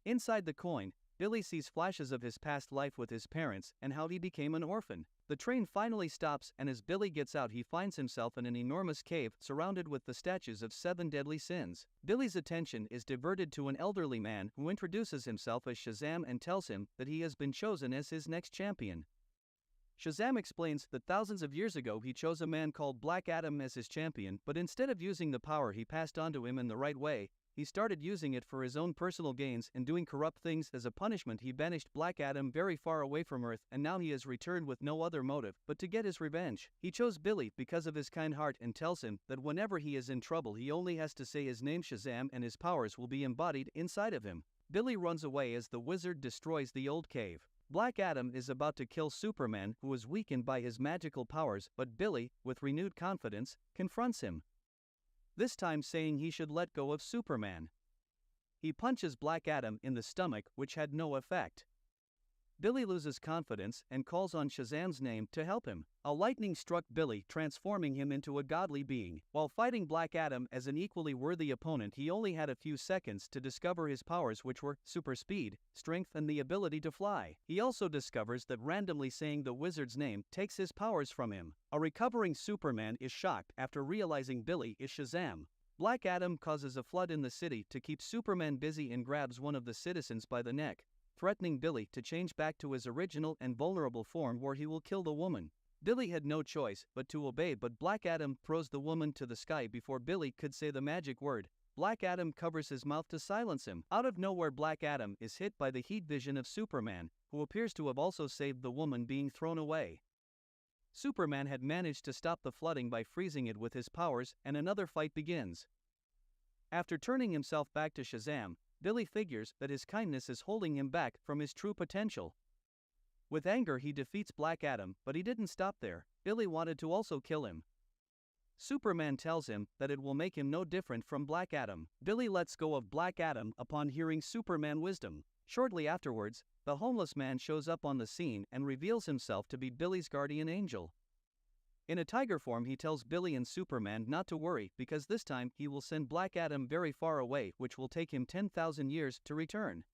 E: Inside the coin, Billy sees flashes of his past life with his parents and how he became an orphan. The train finally stops and as Billy gets out he finds himself in an enormous cave surrounded with the statues of 7 deadly sins. Billy's attention is diverted to an elderly man who introduces himself as Shazam and tells him that he has been chosen as his next champion. Shazam explains that thousands of years ago he chose a man called Black Adam as his champion, but instead of using the power he passed on to him in the right way, he started using it for his own personal gains and doing corrupt things. As a punishment, he banished Black Adam very far away from Earth, and now he has returned with no other motive but to get his revenge. He chose Billy because of his kind heart and tells him that whenever he is in trouble he only has to say his name Shazam and his powers will be embodied inside of him. Billy runs away as the wizard destroys the old cave. Black Adam is about to kill Superman, who is weakened by his magical powers, but Billy, with renewed confidence, confronts him. This time saying he should let go of Superman. He punches Black Adam in the stomach, which had no effect. Billy loses confidence and calls on Shazam's name to help him. A lightning struck Billy, transforming him into a godly being. While fighting Black Adam as an equally worthy opponent, he only had a few seconds to discover his powers, which were super speed, strength, and the ability to fly. He also discovers that randomly saying the wizard's name takes his powers from him. A recovering Superman is shocked after realizing Billy is Shazam. Black Adam causes a flood in the city to keep Superman busy and grabs one of the citizens by the neck, threatening Billy to change back to his original and vulnerable form where he will kill the woman. Billy had no choice but to obey, but Black Adam throws the woman to the sky before Billy could say the magic word. Black Adam covers his mouth to silence him. Out of nowhere, Black Adam is hit by the heat vision of Superman, who appears to have also saved the woman being thrown away. Superman had managed to stop the flooding by freezing it with his powers, and another fight begins. After turning himself back to Shazam, Billy figures that his kindness is holding him back from his true potential. With anger, he defeats Black Adam, but he didn't stop there. Billy wanted to also kill him. Superman tells him that it will make him no different from Black Adam. Billy lets go of Black Adam upon hearing Superman wisdom. Shortly afterwards, the homeless man shows up on the scene and reveals himself to be Billy's guardian angel. In a tiger form, he tells Billy and Superman not to worry because this time he will send Black Adam very far away, which will take him 10,000 years to return.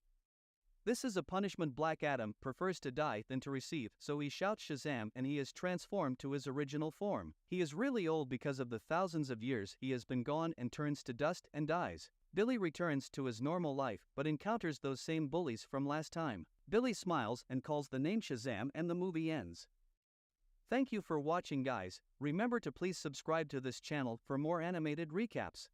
E: This is a punishment Black Adam prefers to die than to receive, so he shouts Shazam and he is transformed to his original form. He is really old because of the thousands of years he has been gone and turns to dust and dies. Billy returns to his normal life but encounters those same bullies from last time. Billy smiles and calls the name Shazam and the movie ends. Thank you for watching, guys. Remember to please subscribe to this channel for more animated recaps.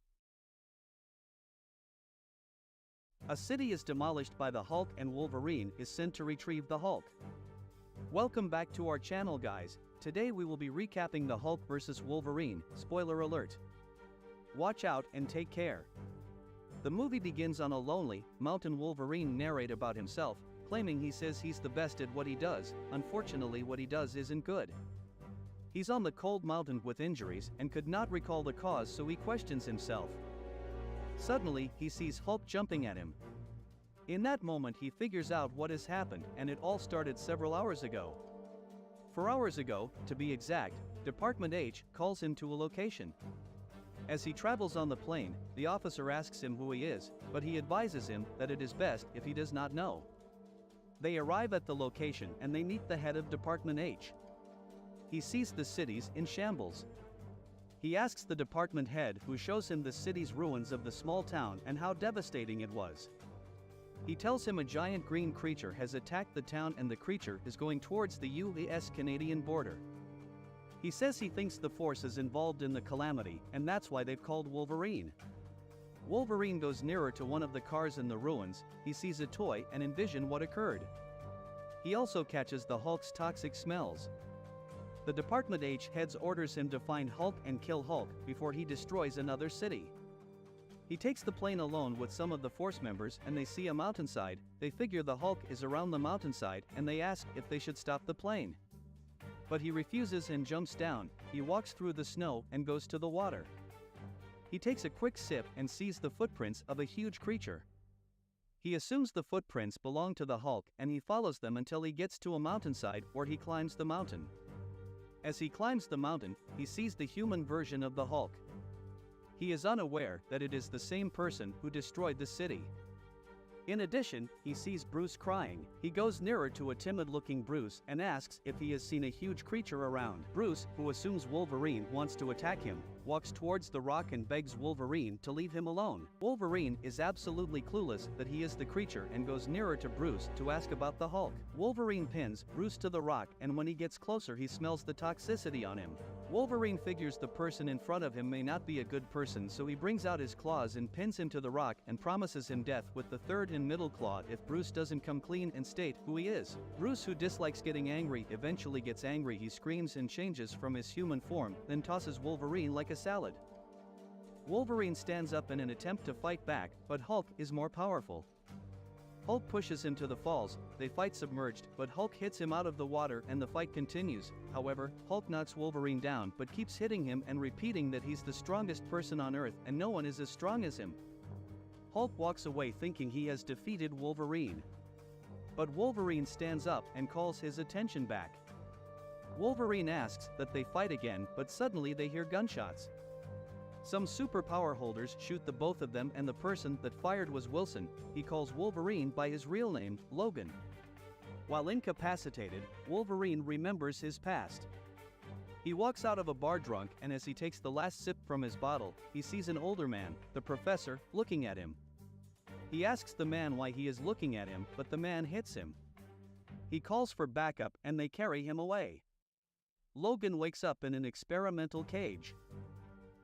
E: A city is demolished by the Hulk and Wolverine is sent to retrieve the Hulk. Welcome back to our channel, guys. Today we will be recapping the Hulk vs. Wolverine. Spoiler alert. Watch out and take care. The movie begins on a lonely mountain. Wolverine narrates about himself, claiming he says he's the best at what he does. Unfortunately, what he does isn't good. He's on the cold mountain with injuries and could not recall the cause, so he questions himself. Suddenly, he sees Hulk jumping at him. In that moment, he figures out what has happened, and it all started several hours ago. 4 hours ago, to be exact, Department H calls him to a location. As he travels on the plane, the officer asks him who he is, but he advises him that it is best if he does not know. They arrive at the location and they meet the head of Department H. He sees the cities in shambles. He asks the department head, who shows him the city's ruins of the small town and how devastating it was. He tells him a giant green creature has attacked the town and the creature is going towards the US-Canadian border. He says he thinks the force is involved in the calamity and that's why they've called Wolverine. Wolverine goes nearer to one of the cars in the ruins. He sees a toy and envisions what occurred. He also catches the Hulk's toxic smells. The Department H heads orders him to find Hulk and kill Hulk before he destroys another city. He takes the plane alone with some of the force members and they see a mountainside. They figure the Hulk is around the mountainside and they ask if they should stop the plane. But he refuses and jumps down. He walks through the snow and goes to the water. He takes a quick sip and sees the footprints of a huge creature. He assumes the footprints belong to the Hulk and he follows them until he gets to a mountainside where he climbs the mountain. As he climbs the mountain, he sees the human version of the Hulk. He is unaware that it is the same person who destroyed the city. In addition, he sees Bruce crying. He goes nearer to a timid-looking Bruce and asks if he has seen a huge creature around. Bruce, who assumes Wolverine wants to attack him, walks towards the rock and begs Wolverine to leave him alone. Wolverine is absolutely clueless that he is the creature and goes nearer to Bruce to ask about the Hulk. Wolverine pins Bruce to the rock and when he gets closer he smells the toxicity on him. Wolverine figures the person in front of him may not be a good person, so he brings out his claws and pins him to the rock and promises him death with the third and middle claw if Bruce doesn't come clean and state who he is. Bruce, who dislikes getting angry, eventually gets angry. He screams and changes from his human form, then tosses Wolverine like a salad. Wolverine stands up in an attempt to fight back, but Hulk is more powerful. Hulk pushes him to the falls. They fight submerged, but Hulk hits him out of the water and the fight continues. However, Hulk knocks Wolverine down but keeps hitting him and repeating that he's the strongest person on Earth and no one is as strong as him. Hulk walks away thinking he has defeated Wolverine. But Wolverine stands up and calls his attention back. Wolverine asks that they fight again, but suddenly they hear gunshots. Some superpower holders shoot the both of them and the person that fired was Wilson. He calls Wolverine by his real name, Logan. While incapacitated, Wolverine remembers his past. He walks out of a bar drunk and as he takes the last sip from his bottle, he sees an older man, the professor, looking at him. He asks the man why he is looking at him, but the man hits him. He calls for backup and they carry him away. Logan wakes up in an experimental cage.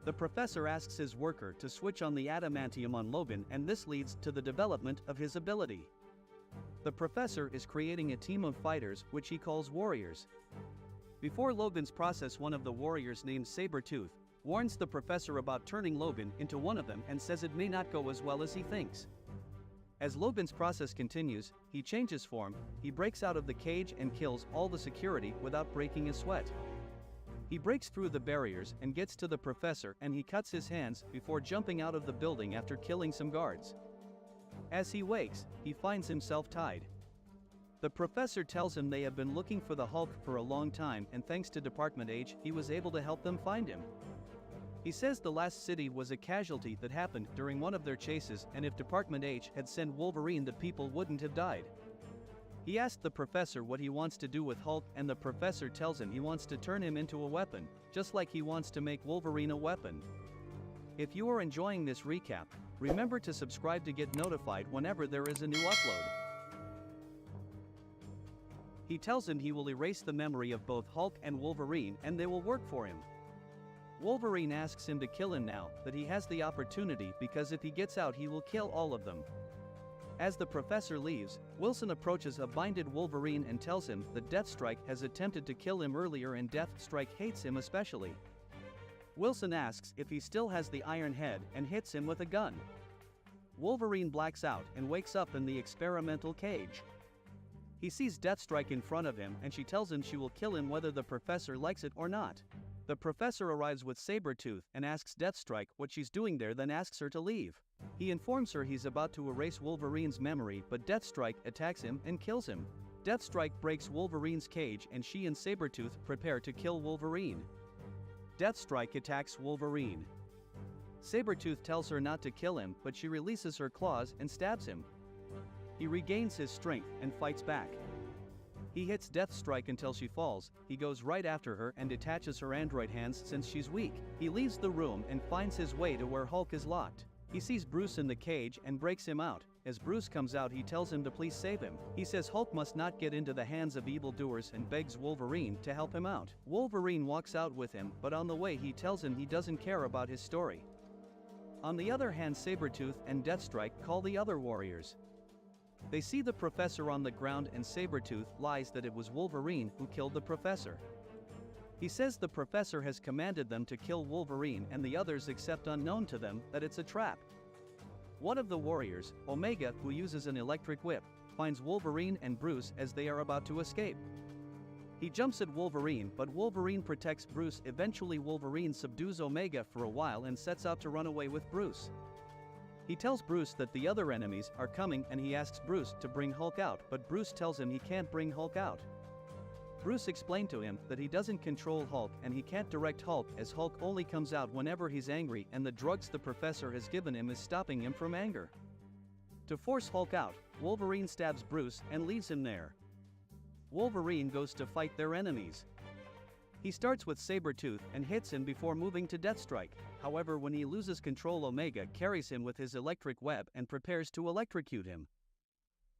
E: The professor asks his worker to switch on the adamantium on Logan and this leads to the development of his ability. The professor is creating a team of fighters which he calls warriors. Before Logan's process, one of the warriors named Sabretooth warns the professor about turning Logan into one of them and says it may not go as well as he thinks. As Logan's process continues, he changes form, he breaks out of the cage and kills all the security without breaking a sweat. He breaks through the barriers and gets to the professor, and he cuts his hands before jumping out of the building after killing some guards. As he wakes, he finds himself tied. The professor tells him they have been looking for the Hulk for a long time, and thanks to Department H, he was able to help them find him. He says the last city was a casualty that happened during one of their chases, and if Department H had sent Wolverine, the people wouldn't have died. He asked the professor what he wants to do with Hulk, and the professor tells him he wants to turn him into a weapon, just like he wants to make Wolverine a weapon. If you are enjoying this recap, remember to subscribe to get notified whenever there is a new upload. He tells him he will erase the memory of both Hulk and Wolverine and they will work for him. Wolverine asks him to kill him now that he has the opportunity, because if he gets out he will kill all of them. As the professor leaves, Wilson approaches a blinded Wolverine and tells him that Deathstrike has attempted to kill him earlier and Deathstrike hates him especially. Wilson asks if he still has the iron head and hits him with a gun. Wolverine blacks out and wakes up in the experimental cage. He sees Deathstrike in front of him and she tells him she will kill him whether the professor likes it or not. The professor arrives with Sabretooth and asks Deathstrike what she's doing there, then asks her to leave. He informs her he's about to erase Wolverine's memory, but Deathstrike attacks him and kills him. Deathstrike breaks Wolverine's cage and she and Sabretooth prepare to kill Wolverine. Deathstrike attacks Wolverine. Sabretooth tells her not to kill him, but she releases her claws and stabs him. He regains his strength and fights back. He hits Deathstrike until she falls. He goes right after her and detaches her android hands since she's weak. He leaves the room and finds his way to where Hulk is locked. He sees Bruce in the cage and breaks him out. As Bruce comes out, he tells him to please save him. He says Hulk must not get into the hands of evildoers and begs Wolverine to help him out. Wolverine walks out with him, but on the way he tells him he doesn't care about his story. On the other hand, Sabretooth and Deathstrike call the other warriors. They see the professor on the ground and Sabretooth lies that it was Wolverine who killed the professor. He says the professor has commanded them to kill Wolverine and the others, except unknown to them that it's a trap. One of the warriors, Omega, who uses an electric whip, finds Wolverine and Bruce as they are about to escape. He jumps at Wolverine, but Wolverine protects Bruce. Eventually Wolverine subdues Omega for a while and sets out to run away with Bruce. He tells Bruce that the other enemies are coming and he asks Bruce to bring Hulk out, but Bruce tells him he can't bring Hulk out. Bruce explained to him that he doesn't control Hulk and he can't direct Hulk, as Hulk only comes out whenever he's angry and the drugs the professor has given him is stopping him from anger. To force Hulk out, Wolverine stabs Bruce and leaves him there. Wolverine goes to fight their enemies. He starts with Sabretooth and hits him before moving to Deathstrike. However, when he loses control, Omega carries him with his electric web and prepares to electrocute him.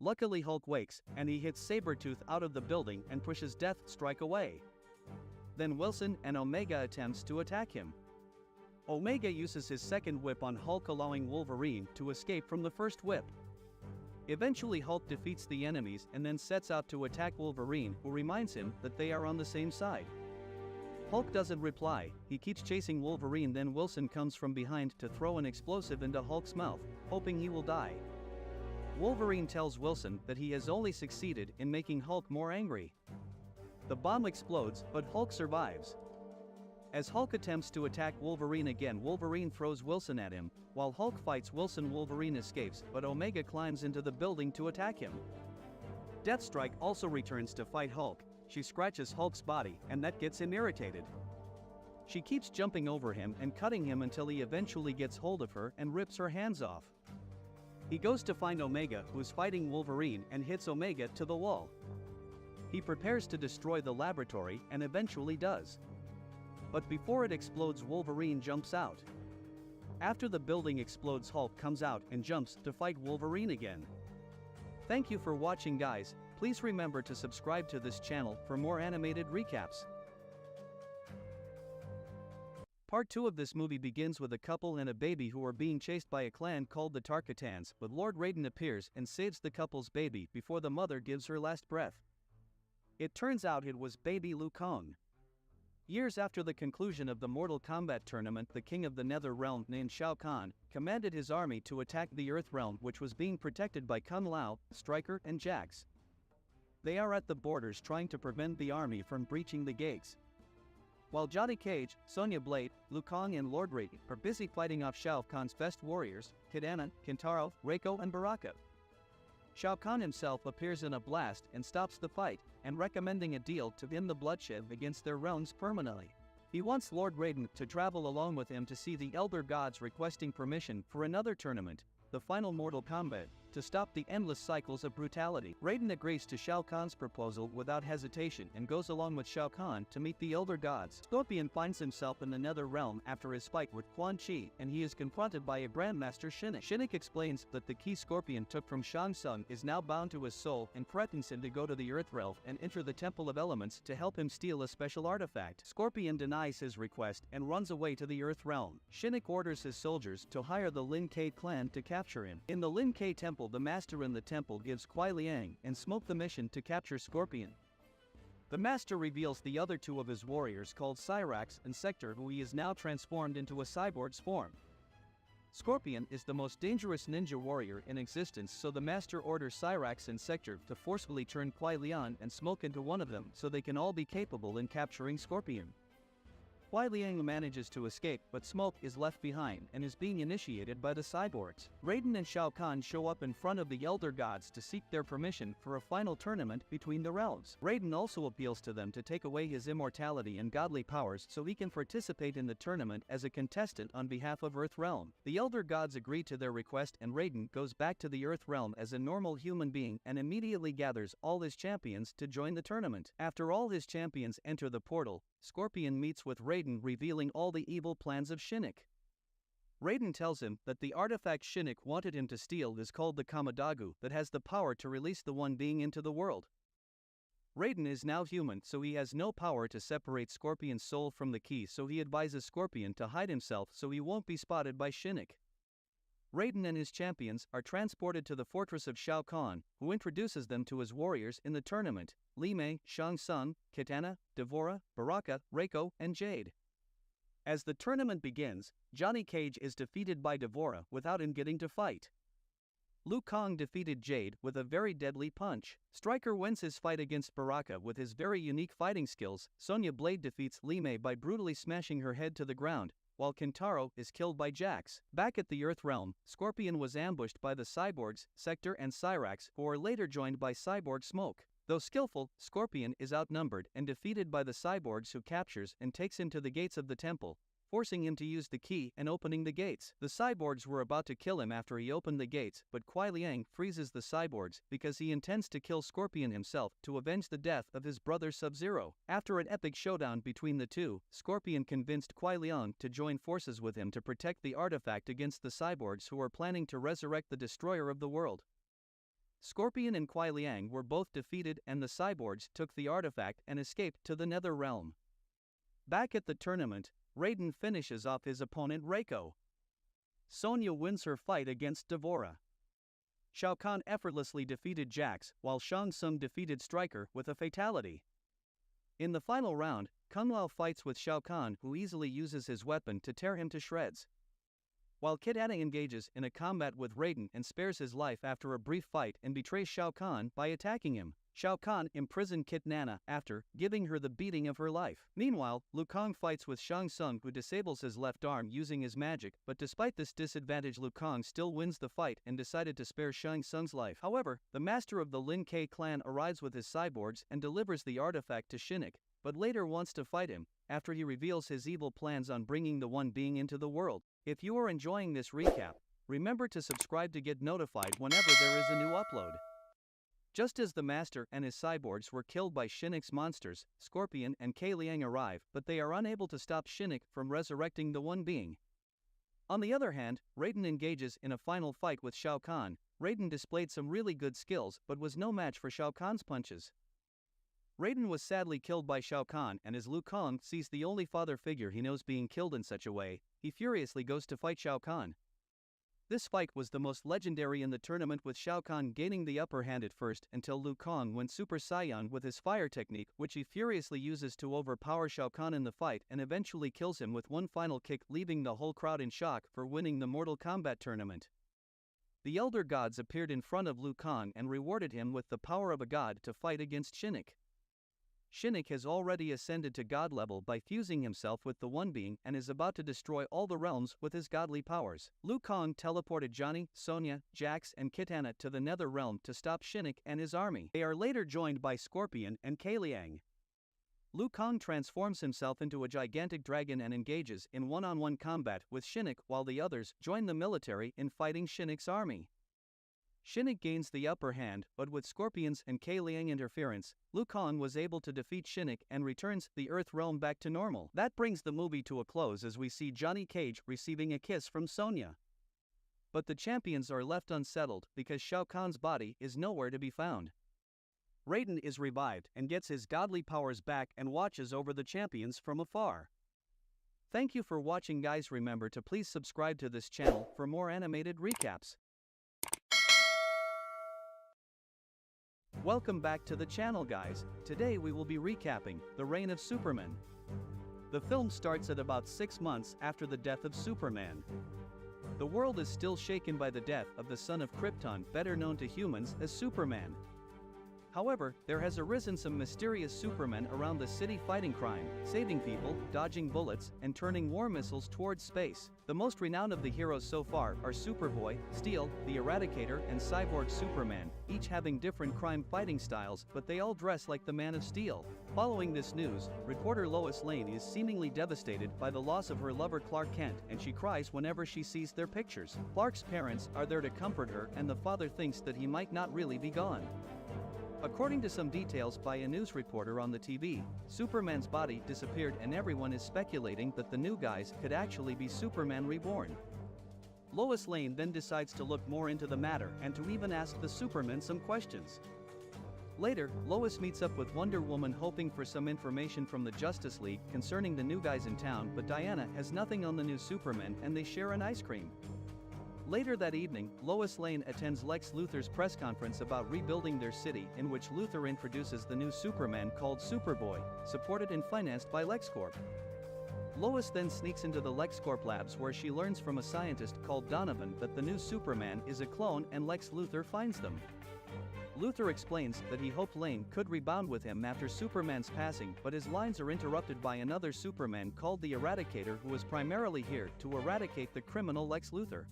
E: Luckily Hulk wakes, and he hits Sabretooth out of the building and pushes Deathstrike away. Then Wilson and Omega attempts to attack him. Omega uses his second whip on Hulk, allowing Wolverine to escape from the first whip. Eventually Hulk defeats the enemies and then sets out to attack Wolverine, who reminds him that they are on the same side. Hulk doesn't reply, he keeps chasing Wolverine. Then Wilson comes from behind to throw an explosive into Hulk's mouth, hoping he will die. Wolverine tells Wilson that he has only succeeded in making Hulk more angry. The bomb explodes, but Hulk survives. As Hulk attempts to attack Wolverine again, Wolverine throws Wilson at him. While Hulk fights Wilson, Wolverine escapes, but Omega climbs into the building to attack him. Deathstrike also returns to fight Hulk. She scratches Hulk's body, and that gets him irritated. She keeps jumping over him and cutting him until he eventually gets hold of her and rips her hands off. He goes to find Omega, who's fighting Wolverine, and hits Omega to the wall. He prepares to destroy the laboratory and eventually does. But before it explodes, Wolverine jumps out. After the building explodes, Hulk comes out and jumps to fight Wolverine again. Thank you for watching, guys. Please remember to subscribe to this channel for more animated recaps. Part 2 of this movie begins with a couple and a baby who are being chased by a clan called the Tarkatans, but Lord Raiden appears and saves the couple's baby before the mother gives her last breath. It turns out it was baby Liu Kang. Years after the conclusion of the Mortal Kombat tournament, the king of the Nether Realm named Shao Kahn commanded his army to attack the Earth Realm, which was being protected by Kung Lao, Stryker and Jax. They are at the borders trying to prevent the army from breaching the gates. While Johnny Cage, Sonya Blade, Liu Kang and Lord Raiden are busy fighting off Shao Kahn's best warriors, Kitana, Kintaro, Reiko and Baraka. Shao Kahn himself appears in a blast and stops the fight, and recommending a deal to end the bloodshed against their realms permanently. He wants Lord Raiden to travel along with him to see the Elder Gods, requesting permission for another tournament, the final Mortal Kombat, to stop the endless cycles of brutality. Raiden agrees to Shao Kahn's proposal without hesitation and goes along with Shao Kahn to meet the Elder Gods. Scorpion finds himself in the Nether Realm after his fight with Quan Chi, and he is confronted by a Grandmaster Shinnok. Shinnok explains that the key Scorpion took from Shang Tsung is now bound to his soul and threatens him to go to the Earth Realm and enter the Temple of Elements to help him steal a special artifact. Scorpion denies his request and runs away to the Earth Realm. Shinnok orders his soldiers to hire the Lin Kuei clan to capture him. In the Lin Kuei temple, the master in the temple gives Kuai Liang and Smoke the mission to capture Scorpion. The master reveals the other two of his warriors called Cyrax and Sector, who he is now transformed into a cyborg's form. Scorpion is the most dangerous ninja warrior in existence, so the master orders Cyrax and Sector to forcefully turn Kuai Liang and Smoke into one of them so they can all be capable in capturing Scorpion. Kuai Liang manages to escape, but Smoke is left behind and is being initiated by the cyborgs. Raiden and Shao Kahn show up in front of the Elder Gods to seek their permission for a final tournament between the realms. Raiden also appeals to them to take away his immortality and godly powers so he can participate in the tournament as a contestant on behalf of Earth Realm. The Elder Gods agree to their request, and Raiden goes back to the Earth Realm as a normal human being and immediately gathers all his champions to join the tournament. After all his champions enter the portal, Scorpion meets with Raiden, revealing all the evil plans of Shinnok. Raiden tells him that the artifact Shinnok wanted him to steal is called the Kamadagu, that has the power to release the One Being into the world. Raiden is now human, so he has no power to separate Scorpion's soul from the key, so he advises Scorpion to hide himself so he won't be spotted by Shinnok. Raiden and his champions are transported to the fortress of Shao Kahn, who introduces them to his warriors in the tournament: Li Mei, Shang Tsung, Kitana, Devora, Baraka, Reiko, and Jade. As the tournament begins, Johnny Cage is defeated by Devora without him getting to fight. Liu Kang defeated Jade with a very deadly punch. Stryker wins his fight against Baraka with his very unique fighting skills. Sonya Blade defeats Li Mei by brutally smashing her head to the ground, while Kintaro is killed by Jax. Back at the Earth Realm, Scorpion was ambushed by the cyborgs, Sector and Cyrax, who are later joined by Cyborg Smoke. Though skillful, Scorpion is outnumbered and defeated by the cyborgs, who captures and takes him to the gates of the temple, forcing him to use the key and opening the gates. The cyborgs were about to kill him after he opened the gates, but Kuai Liang freezes the cyborgs because he intends to kill Scorpion himself to avenge the death of his brother Sub-Zero. After an epic showdown between the two, Scorpion convinced Kuai Liang to join forces with him to protect the artifact against the cyborgs, who are planning to resurrect the destroyer of the world. Scorpion and Kuai Liang were both defeated, and the cyborgs took the artifact and escaped to the Nether Realm. Back at the tournament, Raiden finishes off his opponent Reiko. Sonya wins her fight against Devora. Shao Kahn effortlessly defeated Jax, while Shang Tsung defeated Stryker with a fatality. In the final round, Kung Lao fights with Shao Kahn, who easily uses his weapon to tear him to shreds. While Kitana engages in a combat with Raiden and spares his life after a brief fight and betrays Shao Kahn by attacking him. Shao Kahn imprisoned Kitana after giving her the beating of her life. Meanwhile, Liu Kang fights with Shang Tsung, who disables his left arm using his magic, but despite this disadvantage, Liu Kang still wins the fight and decided to spare Shang Tsung's life. However, the master of the Lin Kuei clan arrives with his cyborgs and delivers the artifact to Shinnok, but later wants to fight him after he reveals his evil plans on bringing the One Being into the world. If you are enjoying this recap, remember to subscribe to get notified whenever there is a new upload. Just as the Master and his cyborgs were killed by Shinnok's monsters, Scorpion and Kuai Liang arrive, but they are unable to stop Shinnok from resurrecting the One Being. On the other hand, Raiden engages in a final fight with Shao Kahn. Raiden displayed some really good skills but was no match for Shao Kahn's punches. Raiden was sadly killed by Shao Kahn, and as Liu Kang sees the only father figure he knows being killed in such a way, he furiously goes to fight Shao Kahn. This fight was the most legendary in the tournament, with Shao Kahn gaining the upper hand at first until Liu Kang went Super Saiyan with his fire technique, which he furiously uses to overpower Shao Kahn in the fight and eventually kills him with one final kick, leaving the whole crowd in shock for winning the Mortal Kombat tournament. The Elder Gods appeared in front of Liu Kang and rewarded him with the power of a god to fight against Shinnok. Shinnok has already ascended to god level by fusing himself with the One Being and is about to destroy all the realms with his godly powers. Liu Kang teleported Johnny, Sonya, Jax and Kitana to the Nether Realm to stop Shinnok and his army. They are later joined by Scorpion and Kuei Liang. Liu Kang transforms himself into a gigantic dragon and engages in one-on-one combat with Shinnok, while the others join the military in fighting Shinnok's army. Shinnok gains the upper hand, but with Scorpion's and Kuei Liang interference, Liu Kang was able to defeat Shinnok and returns the Earth realm back to normal. That brings the movie to a close as we see Johnny Cage receiving a kiss from Sonya. But the champions are left unsettled because Shao Kahn's body is nowhere to be found. Raiden is revived and gets his godly powers back and watches over the champions from afar. Thank you for watching, guys. Remember to please subscribe to this channel for more animated recaps. Welcome back to the channel, guys. Today we will be recapping The Reign of Superman. The film starts at about 6 months after the death of Superman. The world is still shaken by the death of the son of Krypton, better known to humans as Superman. However, there has arisen some mysterious Supermen around the city fighting crime, saving people, dodging bullets, and turning war missiles towards space. The most renowned of the heroes so far are Superboy, Steel, the Eradicator, and Cyborg Superman, each having different crime fighting styles, but they all dress like the Man of Steel. Following this news, reporter Lois Lane is seemingly devastated by the loss of her lover Clark Kent, and she cries whenever she sees their pictures. Clark's parents are there to comfort her, and the father thinks that he might not really be gone. According to some details by a news reporter on the TV, Superman's body disappeared and everyone is speculating that the new guys could actually be Superman Reborn. Lois Lane then decides to look more into the matter and to even ask the Supermen some questions. Later, Lois meets up with Wonder Woman hoping for some information from the Justice League concerning the new guys in town, but Diana has nothing on the new Superman and they share an ice cream. Later that evening, Lois Lane attends Lex Luthor's press conference about rebuilding their city, in which Luthor introduces the new Superman called Superboy, supported and financed by LexCorp. Lois then sneaks into the LexCorp labs where she learns from a scientist called Donovan that the new Superman is a clone, and Lex Luthor finds them. Luthor explains that he hoped Lane could rebound with him after Superman's passing, but his lines are interrupted by another Superman called the Eradicator, who is primarily here to eradicate the criminal Lex Luthor.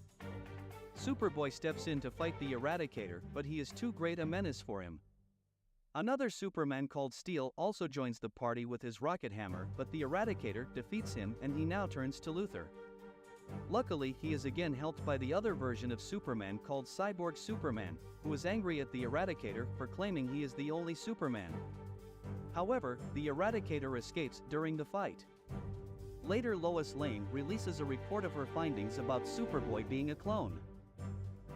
E: Superboy steps in to fight the Eradicator, but he is too great a menace for him. Another Superman called Steel also joins the party with his rocket hammer, but the Eradicator defeats him and he now turns to Luthor. Luckily, he is again helped by the other version of Superman called Cyborg Superman, who is angry at the Eradicator for claiming he is the only Superman. However, the Eradicator escapes during the fight. Later, Lois Lane releases a report of her findings about Superboy being a clone.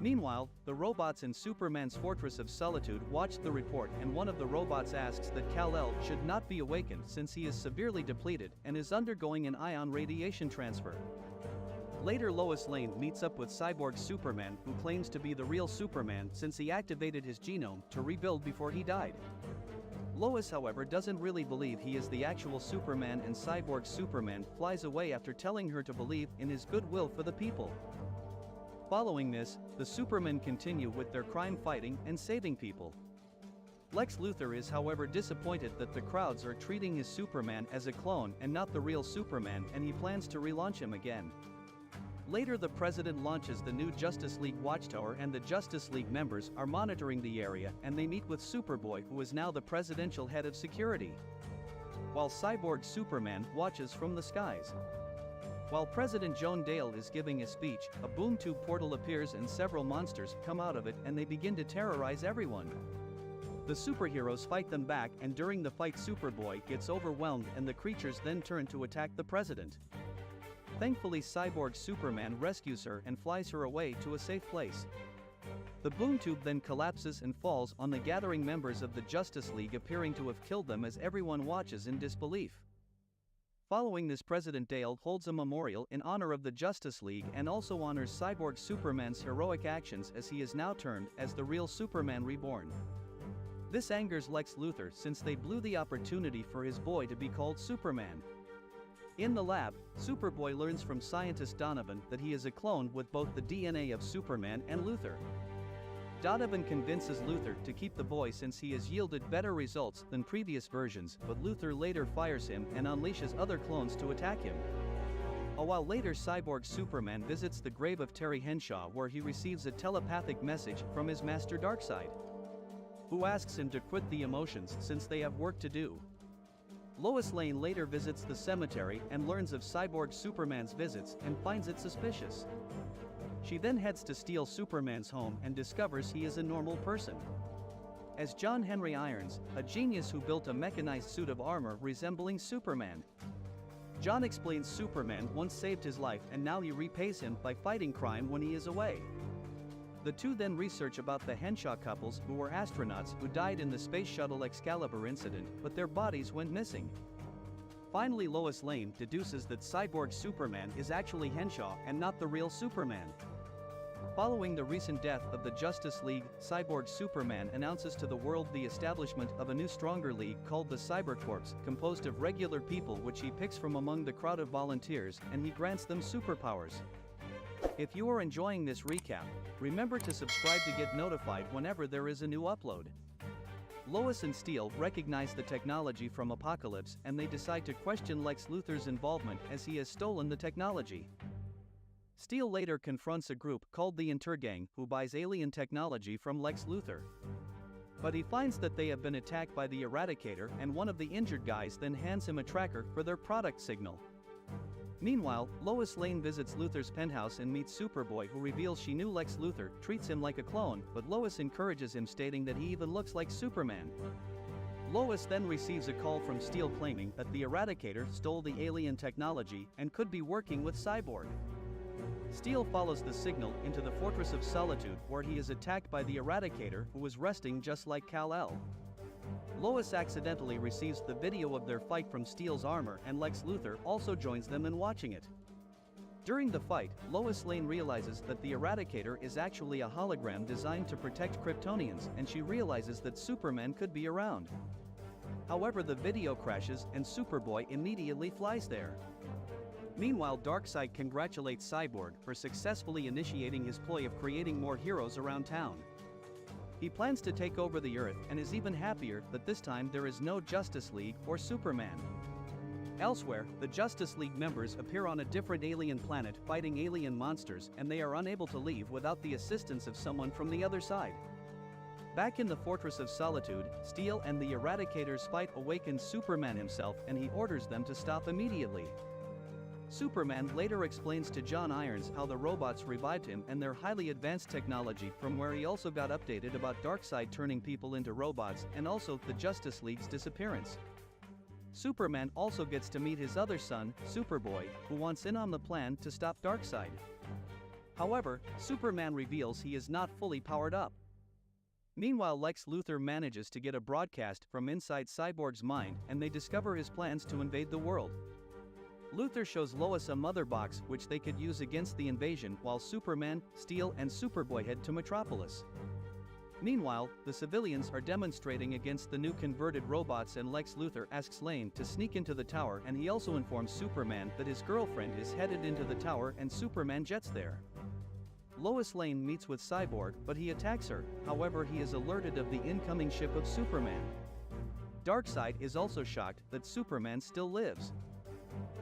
E: Meanwhile, the robots in Superman's Fortress of Solitude watch the report, and one of the robots asks that Kal-El should not be awakened since he is severely depleted and is undergoing an ion radiation transfer. Later, Lois Lane meets up with Cyborg Superman, who claims to be the real Superman since he activated his genome to rebuild before he died. Lois, however, doesn't really believe he is the actual Superman, and Cyborg Superman flies away after telling her to believe in his goodwill for the people. Following this, the Supermen continue with their crime fighting and saving people. Lex Luthor is, however, disappointed that the crowds are treating his Superman as a clone and not the real Superman, and he plans to relaunch him again. Later, the President launches the new Justice League Watchtower, and the Justice League members are monitoring the area, and they meet with Superboy, who is now the presidential head of security, while Cyborg Superman watches from the skies. While President Joan Dale is giving a speech, a boom tube portal appears and several monsters come out of it, and they begin to terrorize everyone. The superheroes fight them back, and during the fight Superboy gets overwhelmed and the creatures then turn to attack the president. Thankfully, Cyborg Superman rescues her and flies her away to a safe place. The boom tube then collapses and falls on the gathering members of the Justice League, appearing to have killed them as everyone watches in disbelief. Following this, President Dale holds a memorial in honor of the Justice League and also honors Cyborg Superman's heroic actions, as he is now termed as the real Superman Reborn. This angers Lex Luthor since they blew the opportunity for his boy to be called Superman. In the lab, Superboy learns from scientist Donovan that he is a clone with both the DNA of Superman and Luthor. Donovan convinces Luthor to keep the boy since he has yielded better results than previous versions, but Luthor later fires him and unleashes other clones to attack him. A while later, Cyborg Superman visits the grave of Terry Henshaw, where he receives a telepathic message from his master Darkseid, who asks him to quit the emotions since they have work to do. Lois Lane later visits the cemetery and learns of Cyborg Superman's visits and finds it suspicious. She then heads to steal Superman's home and discovers he is a normal person. As John Henry Irons, a genius who built a mechanized suit of armor resembling Superman. John explains Superman once saved his life and now he repays him by fighting crime when he is away. The two then research about the Henshaw couples, who were astronauts who died in the Space Shuttle Excalibur incident, but their bodies went missing. Finally, Lois Lane deduces that Cyborg Superman is actually Henshaw and not the real Superman. Following the recent death of the Justice League, Cyborg Superman announces to the world the establishment of a new stronger league called the Cybercorps, composed of regular people which he picks from among the crowd of volunteers, and he grants them superpowers. If you are enjoying this recap, remember to subscribe to get notified whenever there is a new upload. Lois and Steel recognize the technology from Apocalypse and they decide to question Lex Luthor's involvement as he has stolen the technology. Steel later confronts a group called the Intergang who buys alien technology from Lex Luthor. But he finds that they have been attacked by the Eradicator, and one of the injured guys then hands him a tracker for their product signal. Meanwhile, Lois Lane visits Luthor's penthouse and meets Superboy, who reveals she knew Lex Luthor treats him like a clone, but Lois encourages him, stating that he even looks like Superman. Lois then receives a call from Steel claiming that the Eradicator stole the alien technology and could be working with Cyborg. Steel follows the signal into the Fortress of Solitude, where he is attacked by the Eradicator, who was resting just like Kal-El. Lois accidentally receives the video of their fight from Steel's armor, and Lex Luthor also joins them in watching it. During the fight, Lois Lane realizes that the Eradicator is actually a hologram designed to protect Kryptonians, and she realizes that Superman could be around. However, the video crashes and Superboy immediately flies there. Meanwhile, Darkseid congratulates Cyborg for successfully initiating his ploy of creating more heroes around town. He plans to take over the Earth and is even happier that this time there is no Justice League or Superman. Elsewhere, the Justice League members appear on a different alien planet fighting alien monsters, and they are unable to leave without the assistance of someone from the other side. Back in the Fortress of Solitude, Steel and the Eradicator's fight awakens Superman himself, and he orders them to stop immediately. Superman later explains to John Irons how the robots revived him and their highly advanced technology, from where he also got updated about Darkseid turning people into robots and also the Justice League's disappearance. Superman also gets to meet his other son, Superboy, who wants in on the plan to stop Darkseid. However, Superman reveals he is not fully powered up. Meanwhile, Lex Luthor manages to get a broadcast from inside Cyborg's mind, and they discover his plans to invade the world. Luthor shows Lois a mother box which they could use against the invasion, while Superman, Steel and Superboy head to Metropolis. Meanwhile, the civilians are demonstrating against the new converted robots, and Lex Luthor asks Lane to sneak into the tower, and he also informs Superman that his girlfriend is headed into the tower, and Superman jets there. Lois Lane meets with Cyborg, but he attacks her. However, he is alerted of the incoming ship of Superman. Darkseid is also shocked that Superman still lives.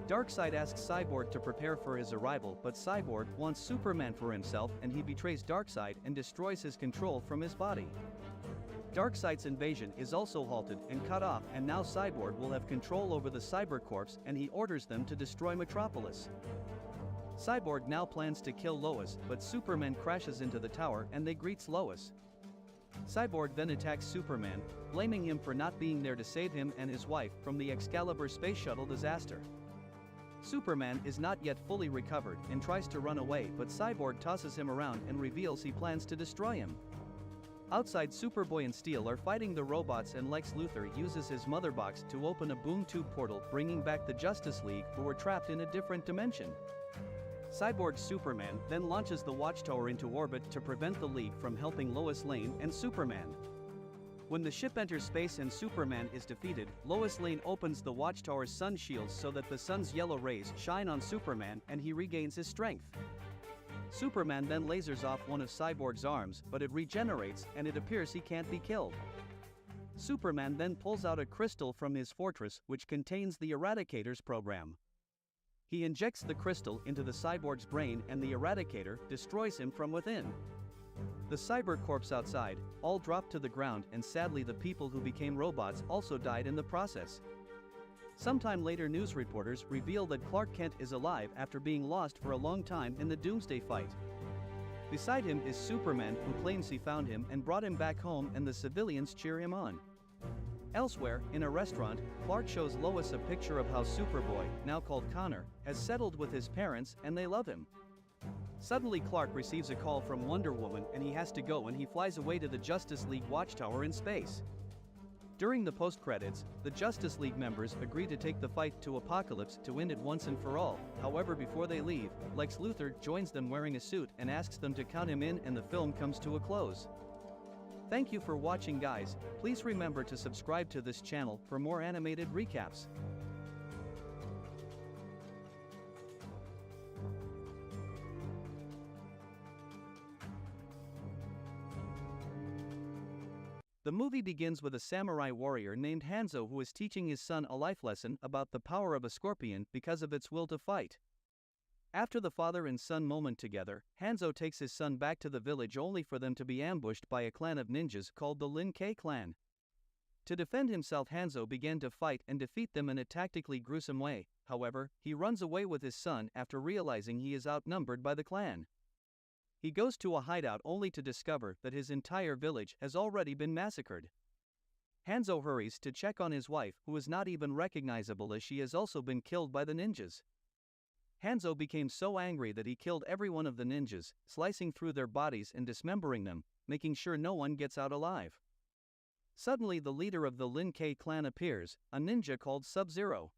E: Darkseid asks Cyborg to prepare for his arrival, but Cyborg wants Superman for himself, and he betrays Darkseid and destroys his control from his body. Darkseid's invasion is also halted and cut off, and now Cyborg will have control over the Cybercorps, and he orders them to destroy Metropolis. Cyborg now plans to kill Lois, but Superman crashes into the tower and they greets Lois. Cyborg then attacks Superman, blaming him for not being there to save him and his wife from the Excalibur space shuttle disaster. Superman is not yet fully recovered and tries to run away, but Cyborg tosses him around and reveals he plans to destroy him. Outside, Superboy and Steel are fighting the robots, and Lex Luthor uses his mother box to open a boom tube portal, bringing back the Justice League, who were trapped in a different dimension. Cyborg Superman then launches the Watchtower into orbit to prevent the League from helping Lois Lane and Superman. When the ship enters space and Superman is defeated, Lois Lane opens the Watchtower's sun shields so that the sun's yellow rays shine on Superman and he regains his strength. Superman then lasers off one of Cyborg's arms, but it regenerates and it appears he can't be killed. Superman then pulls out a crystal from his fortress which contains the Eradicator's program. He injects the crystal into the cyborg's brain and the Eradicator destroys him from within. The cybercorps outside all drop to the ground, and sadly the people who became robots also died in the process. Sometime later, news reporters reveal that Clark Kent is alive after being lost for a long time in the Doomsday fight. Beside him is Superman, who claims he found him and brought him back home, and the civilians cheer him on. Elsewhere, in a restaurant, Clark shows Lois a picture of how Superboy, now called Connor, has settled with his parents and they love him. Suddenly Clark receives a call from Wonder Woman and he has to go, and he flies away to the Justice League Watchtower in space. During the post-credits, the Justice League members agree to take the fight to Apocalypse to end it once and for all. However, before they leave, Lex Luthor joins them wearing a suit and asks them to count him in, and the film comes to a close. Thank you for watching, guys. Please remember to subscribe to this channel for more animated recaps. The movie begins with a samurai warrior named Hanzo who is teaching his son a life lesson about the power of a scorpion because of its will to fight. After the father and son moment together, Hanzo takes his son back to the village only for them to be ambushed by a clan of ninjas called the Lin K clan. To defend himself, Hanzo began to fight and defeat them in a tactically gruesome way. However, he runs away with his son after realizing he is outnumbered by the clan. He goes to a hideout only to discover that his entire village has already been massacred. Hanzo hurries to check on his wife, who is not even recognizable as she has also been killed by the ninjas. Hanzo became so angry that he killed every one of the ninjas, slicing through their bodies and dismembering them, making sure no one gets out alive. Suddenly the leader of the Lin K clan appears, a ninja called Sub-Zero.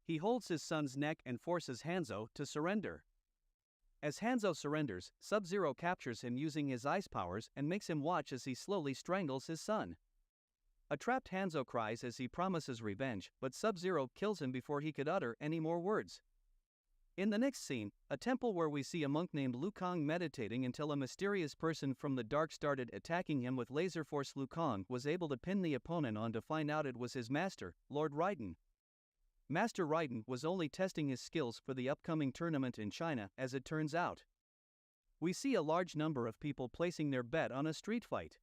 E: He holds his son's neck and forces Hanzo to surrender. As Hanzo surrenders, Sub-Zero captures him using his ice powers and makes him watch as he slowly strangles his son. A trapped Hanzo cries as he promises revenge, but Sub-Zero kills him before he could utter any more words. In the next scene, a temple where we see a monk named Lukong meditating until a mysterious person from the dark started attacking him with laser force. Lukong was able to pin the opponent on to find out it was his master, Lord Raiden. Master Raiden was only testing his skills for the upcoming tournament in China, as it turns out. We see a large number of people placing their bet on a street fight.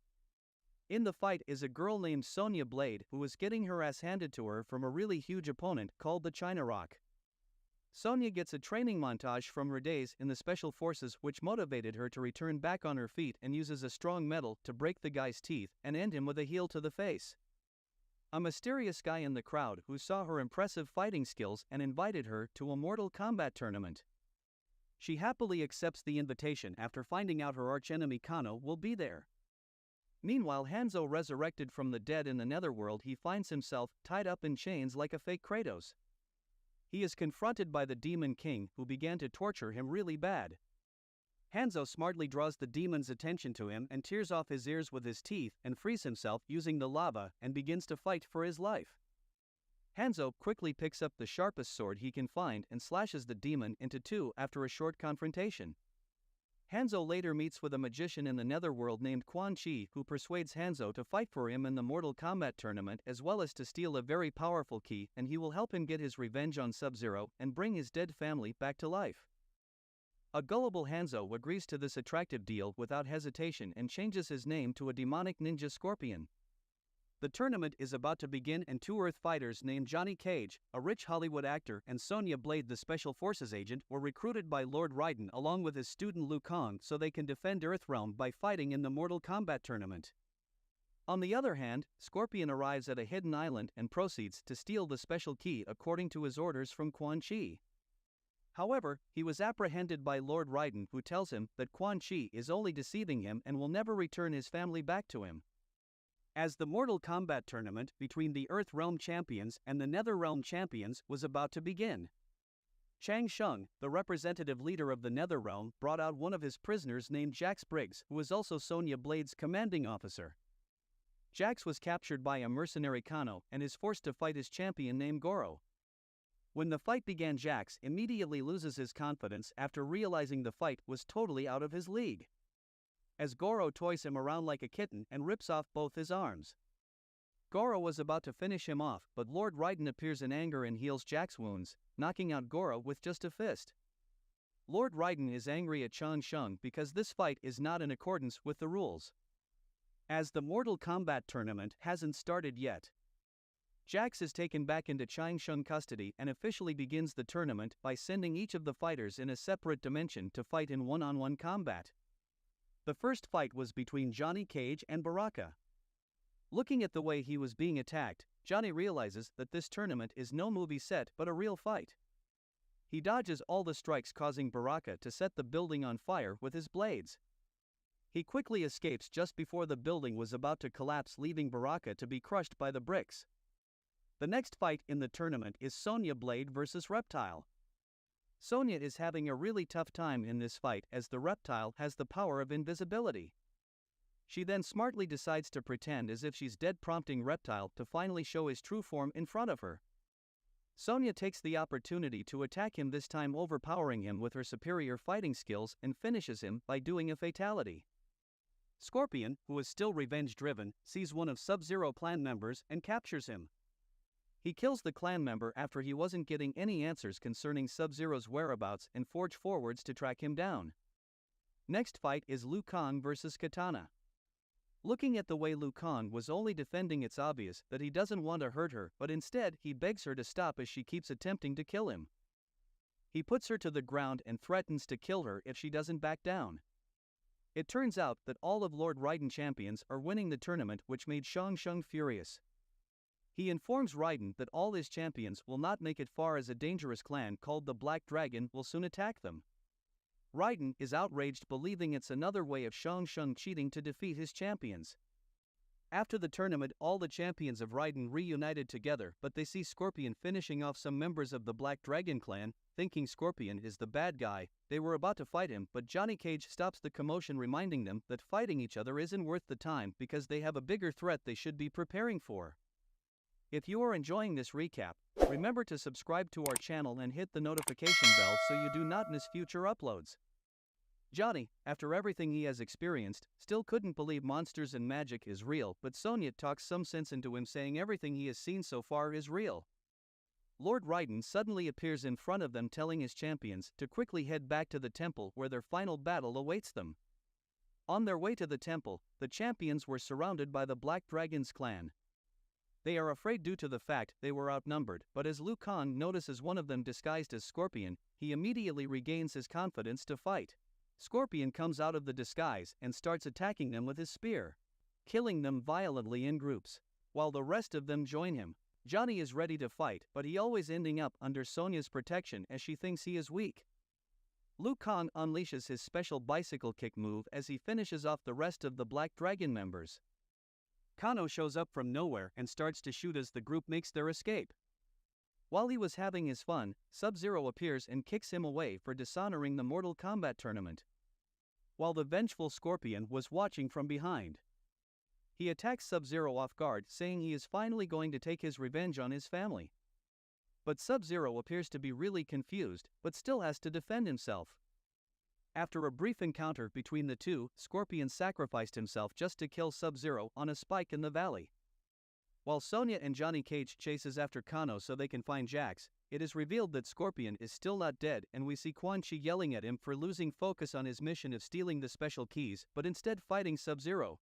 E: In the fight is a girl named Sonya Blade who is getting her ass handed to her from a really huge opponent called the China Rock. Sonya gets a training montage from her days in the Special Forces which motivated her to return back on her feet, and uses a strong metal to break the guy's teeth and end him with a heel to the face. A mysterious guy in the crowd who saw her impressive fighting skills and invited her to a Mortal Kombat tournament. She happily accepts the invitation after finding out her archenemy Kano will be there. Meanwhile, Hanzo resurrected from the dead in the netherworld, he finds himself tied up in chains like a fake Kratos. He is confronted by the Demon King, who began to torture him really bad. Hanzo smartly draws the demon's attention to him and tears off his ears with his teeth and frees himself using the lava and begins to fight for his life. Hanzo quickly picks up the sharpest sword he can find and slashes the demon into two after a short confrontation. Hanzo later meets with a magician in the netherworld named Quan Chi, who persuades Hanzo to fight for him in the Mortal Kombat tournament as well as to steal a very powerful key, and he will help him get his revenge on Sub-Zero and bring his dead family back to life. A gullible Hanzo agrees to this attractive deal without hesitation and changes his name to a demonic ninja scorpion. The tournament is about to begin, and two Earth fighters named Johnny Cage, a rich Hollywood actor, and Sonya Blade, the Special Forces agent, were recruited by Lord Raiden along with his student Liu Kang so they can defend Earthrealm by fighting in the Mortal Kombat tournament. On the other hand, Scorpion arrives at a hidden island and proceeds to steal the special key according to his orders from Quan Chi. However, he was apprehended by Lord Raiden, who tells him that Quan Chi is only deceiving him and will never return his family back to him. As the Mortal Kombat tournament between the Earth Realm champions and the Nether Realm champions was about to begin, Chang Sheng, the representative leader of the Nether Realm, brought out one of his prisoners named Jax Briggs, who is also Sonya Blade's commanding officer. Jax was captured by a mercenary Kano and is forced to fight his champion named Goro. When the fight began, Jax immediately loses his confidence after realizing the fight was totally out of his league, as Goro toys him around like a kitten and rips off both his arms. Goro was about to finish him off, but Lord Raiden appears in anger and heals Jax's wounds, knocking out Goro with just a fist. Lord Raiden is angry at Chang Sheng because this fight is not in accordance with the rules, as the Mortal Kombat tournament hasn't started yet. Jax is taken back into Chang Sheng custody and officially begins the tournament by sending each of the fighters in a separate dimension to fight in one-on-one combat. The first fight was between Johnny Cage and Baraka. Looking at the way he was being attacked, Johnny realizes that this tournament is no movie set but a real fight. He dodges all the strikes, causing Baraka to set the building on fire with his blades. He quickly escapes just before the building was about to collapse, leaving Baraka to be crushed by the bricks. The next fight in the tournament is Sonya Blade versus Reptile. Sonya is having a really tough time in this fight as the Reptile has the power of invisibility. She then smartly decides to pretend as if she's dead, prompting Reptile to finally show his true form in front of her. Sonya takes the opportunity to attack him, this time overpowering him with her superior fighting skills, and finishes him by doing a fatality. Scorpion, who is still revenge-driven, sees one of Sub-Zero clan members and captures him. He kills the clan member after he wasn't getting any answers concerning Sub-Zero's whereabouts and forge forwards to track him down. Next fight is Liu Kang versus Katana. Looking at the way Liu Kang was only defending, it's obvious that he doesn't want to hurt her, but instead he begs her to stop as she keeps attempting to kill him. He puts her to the ground and threatens to kill her if she doesn't back down. It turns out that all of Lord Raiden champions are winning the tournament, which made Chang Sheng furious. He informs Raiden that all his champions will not make it far as a dangerous clan called the Black Dragon will soon attack them. Raiden is outraged, believing it's another way of Chang Sheng cheating to defeat his champions. After the tournament, all the champions of Raiden reunited together, but they see Scorpion finishing off some members of the Black Dragon clan. Thinking Scorpion is the bad guy, they were about to fight him, but Johnny Cage stops the commotion, reminding them that fighting each other isn't worth the time because they have a bigger threat they should be preparing for. If you are enjoying this recap, remember to subscribe to our channel and hit the notification bell so you do not miss future uploads. Johnny, after everything he has experienced, still couldn't believe monsters and magic is real, but Sonya talks some sense into him, saying everything he has seen so far is real. Lord Raiden suddenly appears in front of them, telling his champions to quickly head back to the temple where their final battle awaits them. On their way to the temple, the champions were surrounded by the Black Dragon's clan. They are afraid due to the fact they were outnumbered, but as Liu Kang notices one of them disguised as Scorpion, he immediately regains his confidence to fight. Scorpion comes out of the disguise and starts attacking them with his spear, killing them violently in groups, while the rest of them join him. Johnny is ready to fight, but he always ending up under Sonya's protection as she thinks he is weak. Liu Kang unleashes his special bicycle kick move as he finishes off the rest of the Black Dragon members. Kano shows up from nowhere and starts to shoot as the group makes their escape. While he was having his fun, Sub-Zero appears and kicks him away for dishonoring the Mortal Kombat tournament, while the vengeful Scorpion was watching from behind. He attacks Sub-Zero off guard, saying he is finally going to take his revenge on his family. But Sub-Zero appears to be really confused, but still has to defend himself. After a brief encounter between the two, Scorpion sacrificed himself just to kill Sub-Zero on a spike in the valley. While Sonya and Johnny Cage chases after Kano so they can find Jax, it is revealed that Scorpion is still not dead, and we see Quan Chi yelling at him for losing focus on his mission of stealing the special keys, but instead fighting Sub-Zero.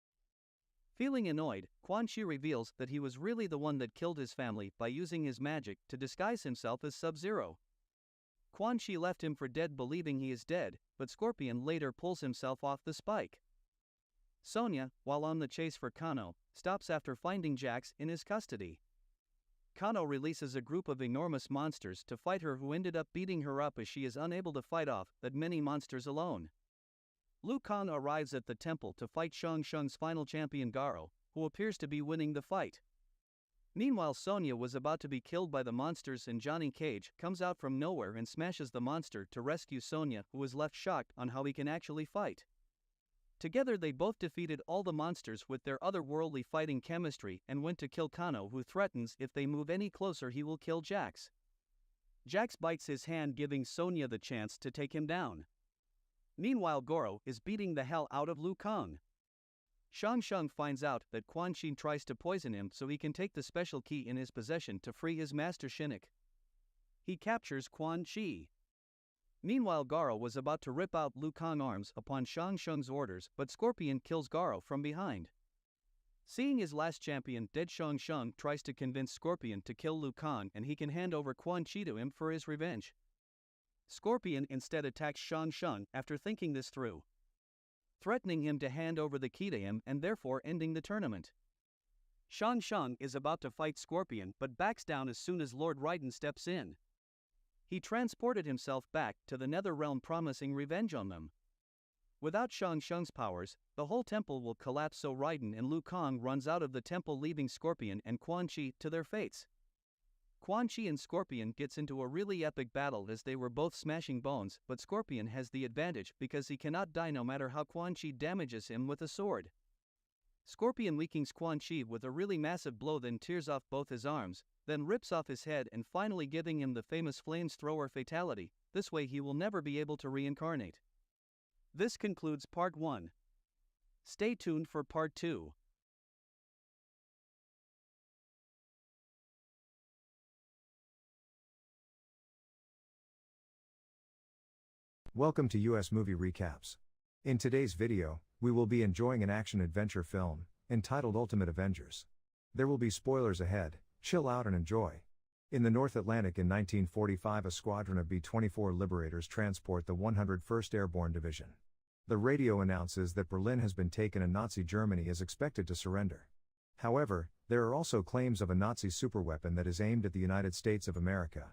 E: Feeling annoyed, Quan Chi reveals that he was really the one that killed his family by using his magic to disguise himself as Sub-Zero. Quan Chi left him for dead, believing he is dead, but Scorpion later pulls himself off the spike. Sonya, while on the chase for Kano, stops after finding Jax in his custody. Kano releases a group of enormous monsters to fight her, who ended up beating her up as she is unable to fight off that many monsters alone. Liu Kang arrives at the temple to fight Shang Tsung's final champion Garo, who appears to be winning the fight. Meanwhile, Sonya was about to be killed by the monsters and Johnny Cage comes out from nowhere and smashes the monster to rescue Sonya, who is left shocked on how he can actually fight. Together they both defeated all the monsters with their otherworldly fighting chemistry and went to kill Kano, who threatens if they move any closer he will kill Jax. Jax bites his hand, giving Sonya the chance to take him down. Meanwhile, Goro is beating the hell out of Liu Kang. Shang Tsung finds out that Quan Chi tries to poison him so he can take the special key in his possession to free his master Shinnok. He captures Quan Chi. Meanwhile, Garo was about to rip out Liu Kang's arms upon Shang Tsung's orders, but Scorpion kills Garo from behind. Seeing his last champion dead, Shang Tsung tries to convince Scorpion to kill Liu Kang and he can hand over Quan Chi to him for his revenge. Scorpion instead attacks Shang Tsung after thinking this through, threatening him to hand over the key to him and therefore ending the tournament. Shang Tsung is about to fight Scorpion but backs down as soon as Lord Raiden steps in. He transported himself back to the Nether Realm, promising revenge on them. Without Shang Tsung's powers, the whole temple will collapse, so Raiden and Liu Kang runs out of the temple, leaving Scorpion and Quan Chi to their fates. Quan Chi and Scorpion gets into a really epic battle as they were both smashing bones, but Scorpion has the advantage because he cannot die no matter how Quan Chi damages him with a sword. Scorpion weakens Quan Chi with a really massive blow, then tears off both his arms, then rips off his head and finally giving him the famous flames thrower fatality. This way he will never be able to reincarnate. This concludes part 1. Stay tuned for part 2.
B: Welcome to US Movie Recaps. In today's video, we will be enjoying an action-adventure film entitled Ultimate Avengers. There will be spoilers ahead, chill out and enjoy. In the North Atlantic in 1945, a squadron of B-24 Liberators transport the 101st Airborne Division. The radio announces that Berlin has been taken and Nazi Germany is expected to surrender. However, there are also claims of a Nazi superweapon that is aimed at the United States of America.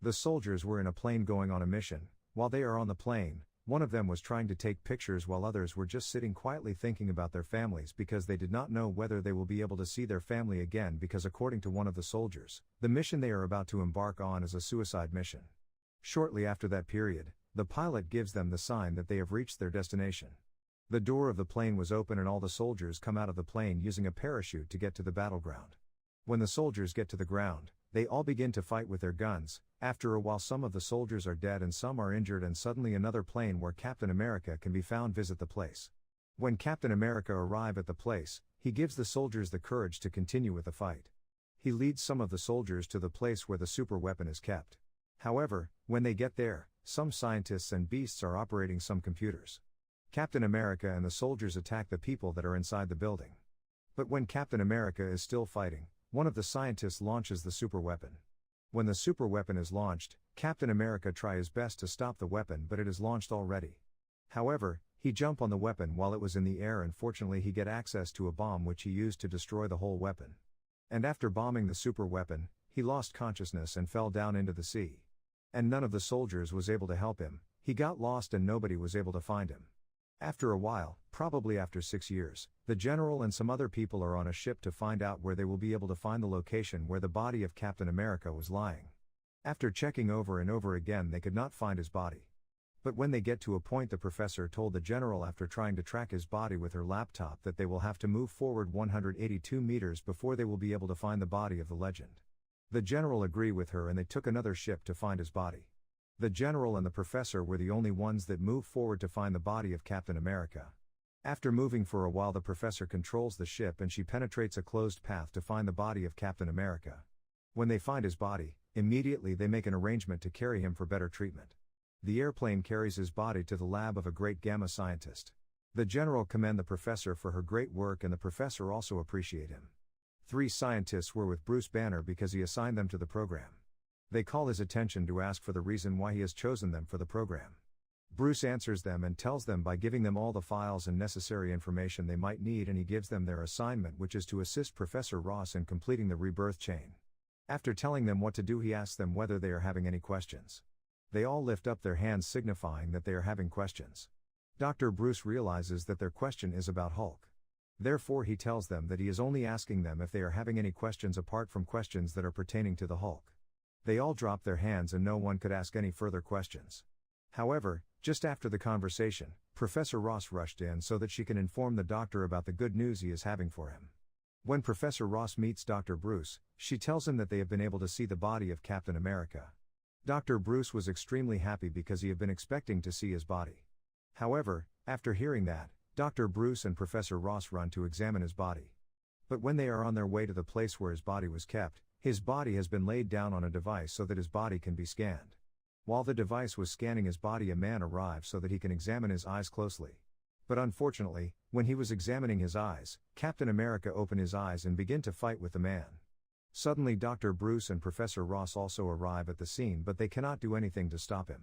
B: The soldiers were in a plane going on a mission. While they are on the plane, one of them was trying to take pictures while others were just sitting quietly thinking about their families because they did not know whether they will be able to see their family again, because according to one of the soldiers, the mission they are about to embark on is a suicide mission. Shortly after that period, the pilot gives them the sign that they have reached their destination. The door of the plane was open and all the soldiers come out of the plane using a parachute to get to the battleground. When the soldiers get to the ground, they all begin to fight with their guns. After a while, some of the soldiers are dead and some are injured, and suddenly another plane where Captain America can be found visit the place. When Captain America arrives at the place, he gives the soldiers the courage to continue with the fight. He leads some of the soldiers to the place where the super weapon is kept. However, when they get there, some scientists and beasts are operating some computers. Captain America and the soldiers attack the people that are inside the building. But when Captain America is still fighting, one of the scientists launches the super weapon. When the super weapon is launched, Captain America tries his best to stop the weapon, but it is launched already. However, he jumped on the weapon while it was in the air, and fortunately he get access to a bomb which he used to destroy the whole weapon. And after bombing the super weapon, he lost consciousness and fell down into the sea. And none of the soldiers was able to help him. He got lost and nobody was able to find him. After a while, probably after 6 years, the general and some other people are on a ship to find out where they will be able to find the location where the body of Captain America was lying. After checking over and over again, they could not find his body. But when they get to a point, the professor told the general, after trying to track his body with her laptop, that they will have to move forward 182 meters before they will be able to find the body of the legend. The general agreed with her and they took another ship to find his body. The general and the professor were the only ones that moved forward to find the body of Captain America. After moving for a while, the professor controls the ship and she penetrates a closed path to find the body of Captain America. When they find his body, immediately they make an arrangement to carry him for better treatment. The airplane carries his body to the lab of a great gamma scientist. The general commend the professor for her great work and the professor also appreciate him. 3 scientists were with Bruce Banner because he assigned them to the program. They call his attention to ask for the reason why he has chosen them for the program. Bruce answers them and tells them by giving them all the files and necessary information they might need, and he gives them their assignment, which is to assist Professor Ross in completing the rebirth chain. After telling them what to do, he asks them whether they are having any questions. They all lift up their hands signifying that they are having questions. Dr. Bruce realizes that their question is about Hulk. Therefore he tells them that he is only asking them if they are having any questions apart from questions that are pertaining to the Hulk. They all drop their hands and no one could ask any further questions. However, just after the conversation, Professor Ross rushed in so that she can inform the doctor about the good news he is having for him. When Professor Ross meets Dr. Bruce, she tells him that they have been able to see the body of Captain America. Dr. Bruce was extremely happy because he had been expecting to see his body. However, after hearing that, Dr. Bruce and Professor Ross run to examine his body. But when they are on their way to the place where his body was kept, his body has been laid down on a device so that his body can be scanned. While the device was scanning his body, a man arrived so that he can examine his eyes closely. But unfortunately, when he was examining his eyes, Captain America opened his eyes and began to fight with the man. Suddenly Dr. Bruce and Professor Ross also arrive at the scene, but they cannot do anything to stop him.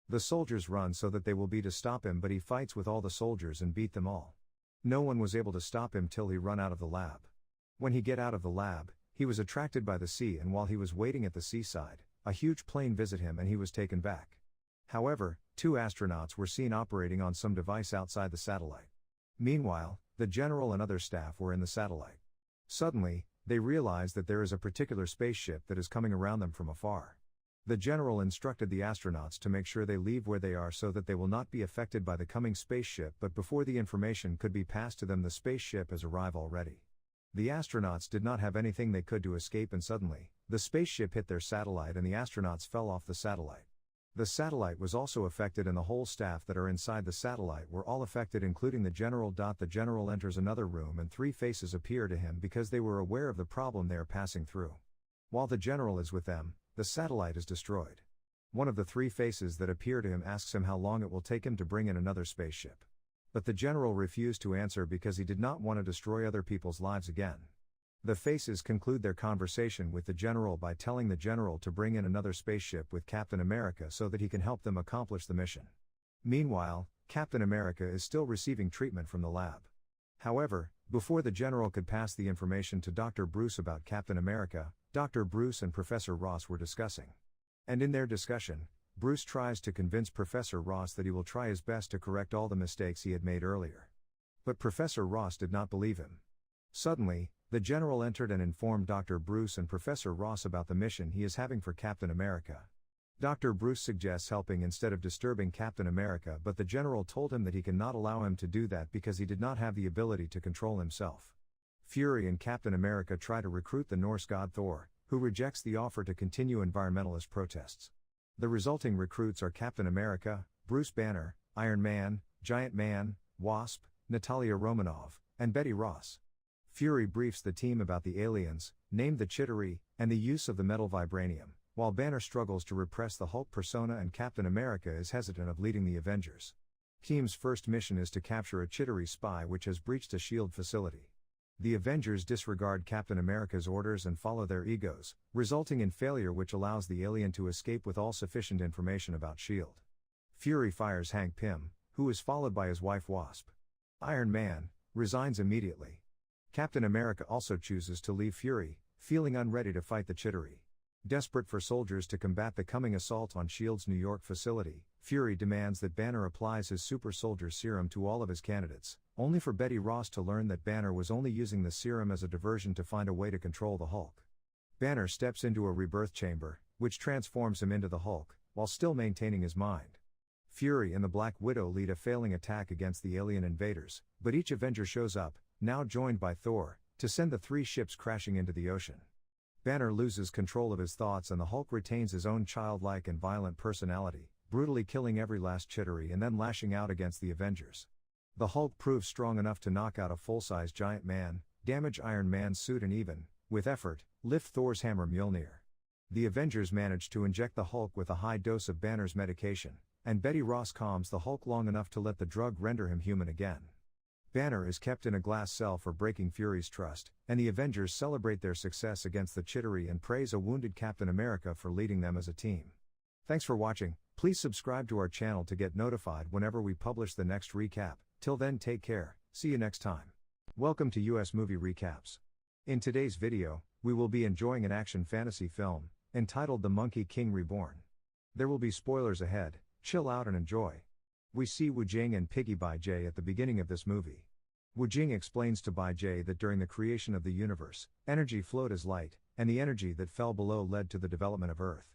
B: The soldiers run so that they will be to stop him, but he fights with all the soldiers and beat them all. No one was able to stop him till he run out of the lab. When he get out of the lab, he was attracted by the sea, and while he was waiting at the seaside, a huge plane visit him and he was taken back. However, 2 astronauts were seen operating on some device outside the satellite. Meanwhile, the general and other staff were in the satellite. Suddenly, they realize that there is a particular spaceship that is coming around them from afar. The general instructed the astronauts to make sure they leave where they are so that they will not be affected by the coming spaceship, but before the information could be passed to them, the spaceship has arrived already. The astronauts did not have anything they could to escape, and suddenly, the spaceship hit their satellite and the astronauts fell off the satellite. The satellite was also affected and the whole staff that are inside the satellite were all affected, including the general. The general enters another room and 3 faces appear to him because they were aware of the problem they are passing through. While the general is with them, the satellite is destroyed. One of the 3 faces that appear to him asks him how long it will take him to bring in another spaceship. But the general refused to answer because he did not want to destroy other people's lives again. The faces conclude their conversation with the general by telling the general to bring in another spaceship with Captain America so that he can help them accomplish the mission. Meanwhile, Captain America is still receiving treatment from the lab. However, before the general could pass the information to Dr. Bruce about Captain America, Dr. Bruce and Professor Ross were discussing. And in their discussion, Bruce tries to convince Professor Ross that he will try his best to correct all the mistakes he had made earlier. But Professor Ross did not believe him. Suddenly, the general entered and informed Dr. Bruce and Professor Ross about the mission he is having for Captain America. Dr. Bruce suggests helping instead of disturbing Captain America, but the general told him that he cannot allow him to do that because he did not have the ability to control himself. Fury and Captain America try to recruit the Norse god Thor, who rejects the offer to continue environmentalist protests. The resulting recruits are Captain America, Bruce Banner, Iron Man, Giant Man, Wasp, Natalia Romanoff, and Betty Ross. Fury briefs the team about the aliens, named the Chitauri, and the use of the metal vibranium, while Banner struggles to repress the Hulk persona and Captain America is hesitant of leading the Avengers. Team's first mission is to capture a Chitauri spy which has breached a SHIELD facility. The Avengers disregard Captain America's orders and follow their egos, resulting in failure which allows the alien to escape with all sufficient information about SHIELD. Fury fires Hank Pym, who is followed by his wife Wasp. Iron Man resigns immediately. Captain America also chooses to leave Fury, feeling unready to fight the Chitauri. Desperate for soldiers to combat the coming assault on SHIELD's New York facility, Fury demands that Banner applies his super soldier serum to all of his candidates, only for Betty Ross to learn that Banner was only using the serum as a diversion to find a way to control the Hulk. Banner steps into a rebirth chamber, which transforms him into the Hulk, while still maintaining his mind. Fury and the Black Widow lead a failing attack against the alien invaders, but each Avenger shows up, now joined by Thor, to send the 3 ships crashing into the ocean. Banner loses control of his thoughts and the Hulk retains his own childlike and violent personality, brutally killing every last Chitauri and then lashing out against the Avengers. The Hulk proves strong enough to knock out a full-size Giant Man, damage Iron Man's suit and even, with effort, lift Thor's hammer Mjolnir. The Avengers manage to inject the Hulk with a high dose of Banner's medication, and Betty Ross calms the Hulk long enough to let the drug render him human again. Banner is kept in a glass cell for breaking Fury's trust, and the Avengers celebrate their success against the Chitauri and praise a wounded Captain America for leading them as a team. Thanks for watching. Please subscribe to our channel to get notified whenever we publish the next recap. Till then, take care. See you next time. Welcome to US Movie Recaps. In today's video, we will be enjoying an action fantasy film, entitled The Monkey King Reborn. There will be spoilers ahead, chill out and enjoy. We see Wu Jing and Piggy Bai Jay at the beginning of this movie. Wu Jing explains to Bai Jay that during the creation of the universe, energy flowed as light, and the energy that fell below led to the development of Earth.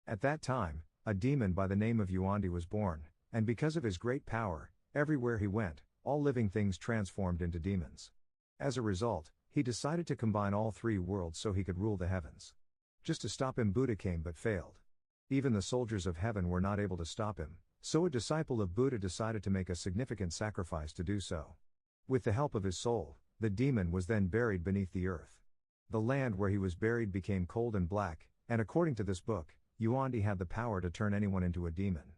B: At that time, a demon by the name of Yuandi was born, and because of his great power, everywhere he went, all living things transformed into demons. As a result, he decided to combine all three worlds so he could rule the heavens. Just to stop him, Buddha came but failed. Even the soldiers of heaven were not able to stop him, so a disciple of Buddha decided to make a significant sacrifice to do so. With the help of his soul, the demon was then buried beneath the earth. The land where he was buried became cold and black, and according to this book, Yuandi had the power to turn anyone into a demon.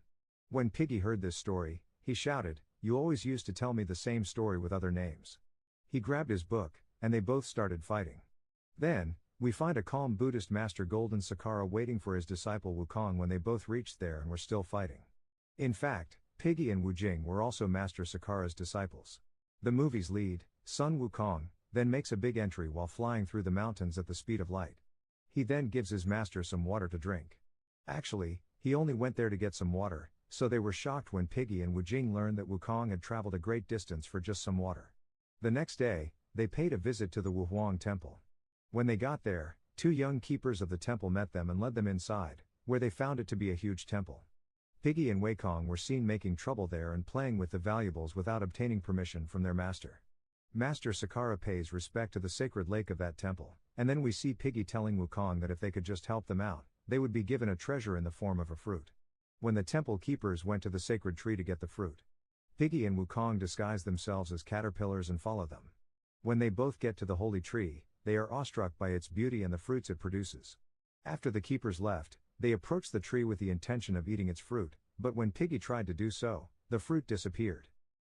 B: When Piggy heard this story, he shouted, "You always used to tell me the same story with other names." He grabbed his book, and they both started fighting. Then, we find a calm Buddhist master Golden Sakara waiting for his disciple Wukong when they both reached there and were still fighting. In fact, Piggy and Wu Jing were also Master Sakara's disciples. The movie's lead, son Wukong, then makes a big entry while flying through the mountains at the speed of light. He then gives his master some water to drink. Actually, he only went there to get some water, so they were shocked when Piggy and Wu Jing learned that Wukong had traveled a great distance for just some water. The next day, they paid a visit to the Wuhuang temple. When they got there, two young keepers of the temple met them and led them inside, where they found it to be a huge temple. Piggy and Weikong were seen making trouble there and playing with the valuables without obtaining permission from their master. Master Sakara pays respect to the sacred lake of that temple, and then we see Piggy telling Wukong that if they could just help them out, they would be given a treasure in the form of a fruit. When the temple keepers went to the sacred tree to get the fruit, Piggy and Wukong disguise themselves as caterpillars and follow them. When they both get to the holy tree, they are awestruck by its beauty and the fruits it produces. After the keepers left, they approached the tree with the intention of eating its fruit, but when Piggy tried to do so, the fruit disappeared.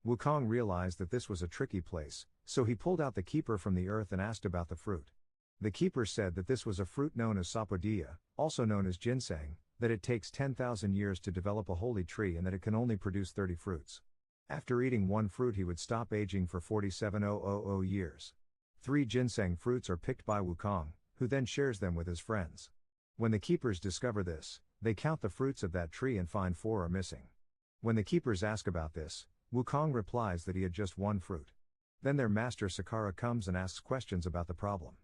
B: Wukong realized that this was a tricky place, so he pulled out the keeper from the earth and asked about the fruit. The keeper said that this was a fruit known as sapodiya, also known as ginseng, that it takes 10,000 years to develop a holy tree and that it can only produce 30 fruits. After eating one fruit he would stop aging for 47,000 years. 3 ginseng fruits are picked by Wukong, who then shares them with his friends. When the keepers discover this, they count the fruits of that tree and find 4 are missing. When the keepers ask about this, Wukong replies that he had just 1 fruit. Then their master Sakara comes and asks questions about the problem.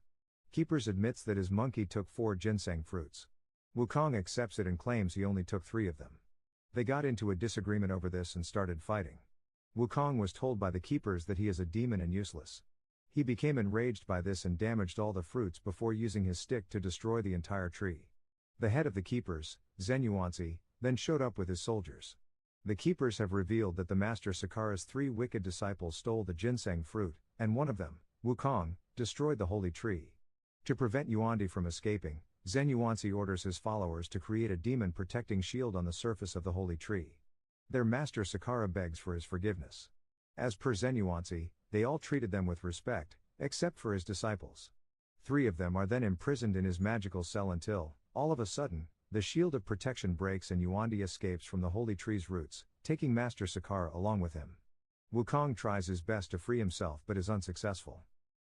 B: Keepers admits that his monkey took 4 ginseng fruits. Wukong accepts it and claims he only took 3 of them. They got into a disagreement over this and started fighting. Wukong was told by the keepers that he is a demon and useless. He became enraged by this and damaged all the fruits before using his stick to destroy the entire tree. The head of the keepers, Zhen Yuanzi, then showed up with his soldiers. The keepers have revealed that the Master Sakara's 3 wicked disciples stole the ginseng fruit, and one of them, Wukong, destroyed the holy tree. To prevent Yuandi from escaping, Zhen Yuanzi orders his followers to create a demon-protecting shield on the surface of the holy tree. Their master Sakara begs for his forgiveness. As per Zhen Yuanzi, they all treated them with respect, except for his disciples. 3 of them are then imprisoned in his magical cell until, all of a sudden, the shield of protection breaks and Yuandi escapes from the holy tree's roots, taking Master Sakara along with him. Wukong tries his best to free himself but is unsuccessful.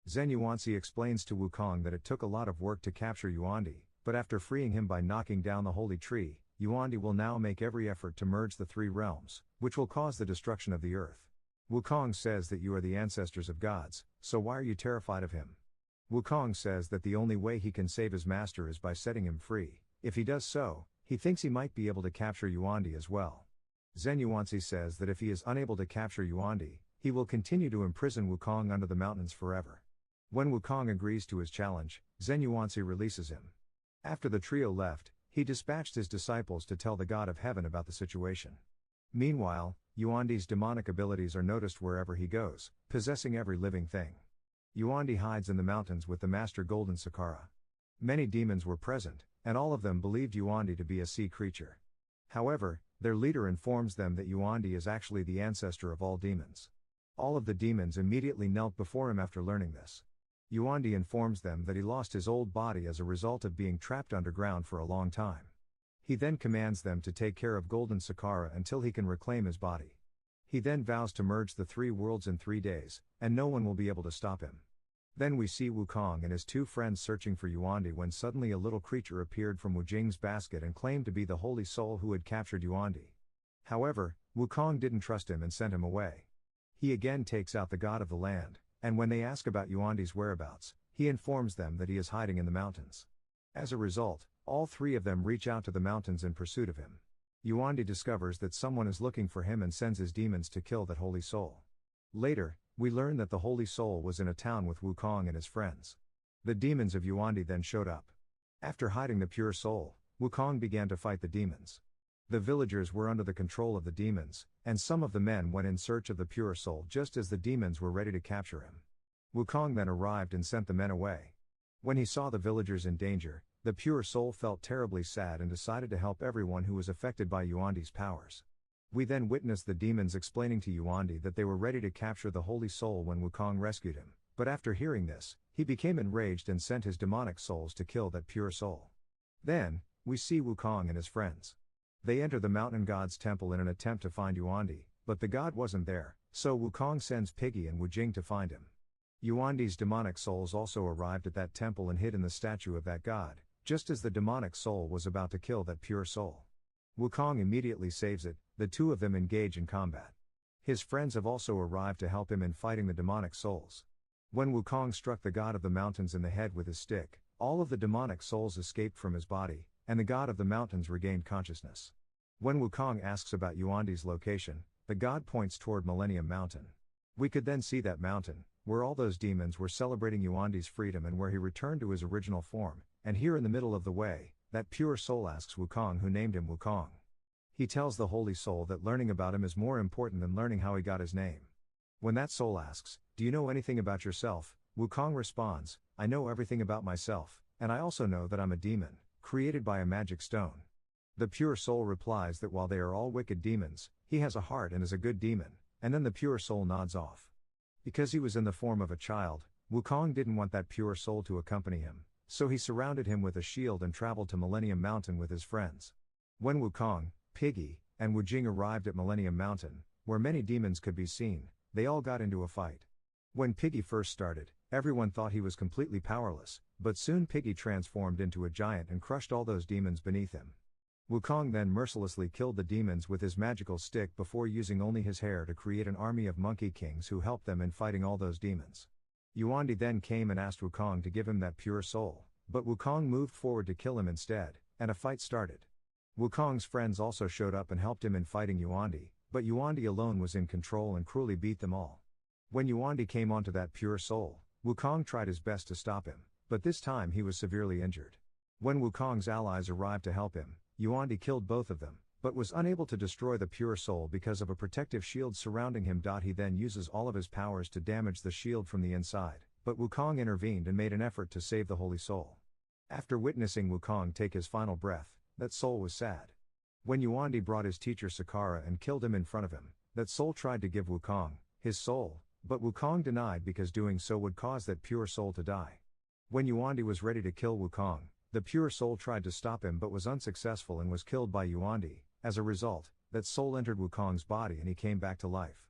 B: Zhen Yuanzi explains to Wukong that it took a lot of work to capture Yuandi, but after freeing him by knocking down the holy tree, Yuandi will now make every effort to merge the 3 realms, which will cause the destruction of the earth. Wukong says that you are the ancestors of gods, so why are you terrified of him? Wukong says that the only way he can save his master is by setting him free. If he does so, he thinks he might be able to capture Yuandi as well. Zhen Yuanzi says that if he is unable to capture Yuandi, he will continue to imprison Wukong under the mountains forever. When Wukong agrees to his challenge, Zhen Yuanzi releases him. After the trio left, he dispatched his disciples to tell the God of Heaven about the situation. Meanwhile, Yuandi's demonic abilities are noticed wherever he goes, possessing every living thing. Yuandi hides in the mountains with the Master Golden Sakara. Many demons were present, and all of them believed Yuandi to be a sea creature. However, their leader informs them that Yuandi is actually the ancestor of all demons. All of the demons immediately knelt before him after learning this. Yuandi informs them that he lost his old body as a result of being trapped underground for a long time. He then commands them to take care of Golden Sakara until he can reclaim his body. He then vows to merge the 3 worlds in 3 days, and no one will be able to stop him. Then we see Wukong and his two friends searching for Yuandi when suddenly a little creature appeared from Wu Jing's basket and claimed to be the holy soul who had captured Yuandi. However, Wukong didn't trust him and sent him away. He again takes out the god of the land, and when they ask about Yuandi's whereabouts, he informs them that he is hiding in the mountains. As a result, all three of them reach out to the mountains in pursuit of him. Yuandi discovers that someone is looking for him and sends his demons to kill that holy soul. Later, we learn that the holy soul was in a town with Wukong and his friends. The demons of Yuandi then showed up. After hiding the pure soul, Wukong began to fight the demons. The villagers were under the control of the demons, and some of the men went in search of the pure soul just as the demons were ready to capture him. Wukong then arrived and sent the men away. When he saw the villagers in danger, the pure soul felt terribly sad and decided to help everyone who was affected by Yuandi's powers. We then witnessed the demons explaining to Yuandi that they were ready to capture the holy soul when Wukong rescued him, but after hearing this, he became enraged and sent his demonic souls to kill that pure soul. Then, we see Wukong and his friends. They enter the mountain god's temple in an attempt to find Yuandi, but the god wasn't there, so Wukong sends Piggy and Wu Jing to find him. Yuandi's demonic souls also arrived at that temple and hid in the statue of that god, just as the demonic soul was about to kill that pure soul. Wukong immediately saves it. The two of them engage in combat. His friends have also arrived to help him in fighting the demonic souls. When Wukong struck the god of the mountains in the head with his stick, all of the demonic souls escaped from his body, and the god of the mountains regained consciousness. When Wukong asks about Yuandi's location, the god points toward Millennium Mountain. We could then see that mountain, where all those demons were celebrating Yuandi's freedom and where he returned to his original form, and here in the middle of the way, that pure soul asks Wukong who named him Wukong. He tells the holy soul that learning about him is more important than learning how he got his name. When that soul asks, "Do you know anything about yourself?" Wukong responds, "I know everything about myself, and I also know that I'm a demon, created by a magic stone." The pure soul replies that while they are all wicked demons, he has a heart and is a good demon, and then the pure soul nods off. Because he was in the form of a child, Wukong didn't want that pure soul to accompany him, so he surrounded him with a shield and traveled to Millennium Mountain with his friends. When Wukong, Piggy, and Wu Jing arrived at Millennium Mountain, where many demons could be seen, they all got into a fight. When Piggy first started, everyone thought he was completely powerless, but soon Piggy transformed into a giant and crushed all those demons beneath him. Wukong then mercilessly killed the demons with his magical stick before using only his hair to create an army of monkey kings who helped them in fighting all those demons. Yuandi then came and asked Wukong to give him that pure soul, but Wukong moved forward to kill him instead, and a fight started. Wukong's friends also showed up and helped him in fighting Yuandi, but Yuandi alone was in control and cruelly beat them all. When Yuandi came onto that pure soul, Wukong tried his best to stop him, but this time he was severely injured. When Wukong's allies arrived to help him, Yuandi killed both of them, but was unable to destroy the pure soul because of a protective shield surrounding him. He then uses all of his powers to damage the shield from the inside, but Wukong intervened and made an effort to save the holy soul. After witnessing Wukong take his final breath, that soul was sad. When Yuandi brought his teacher Sakara and killed him in front of him, that soul tried to give Wukong his soul, but Wukong denied because doing so would cause that pure soul to die. When Yuandi was ready to kill Wukong, the pure soul tried to stop him but was unsuccessful and was killed by Yuandi. As a result, that soul entered Wukong's body and he came back to life.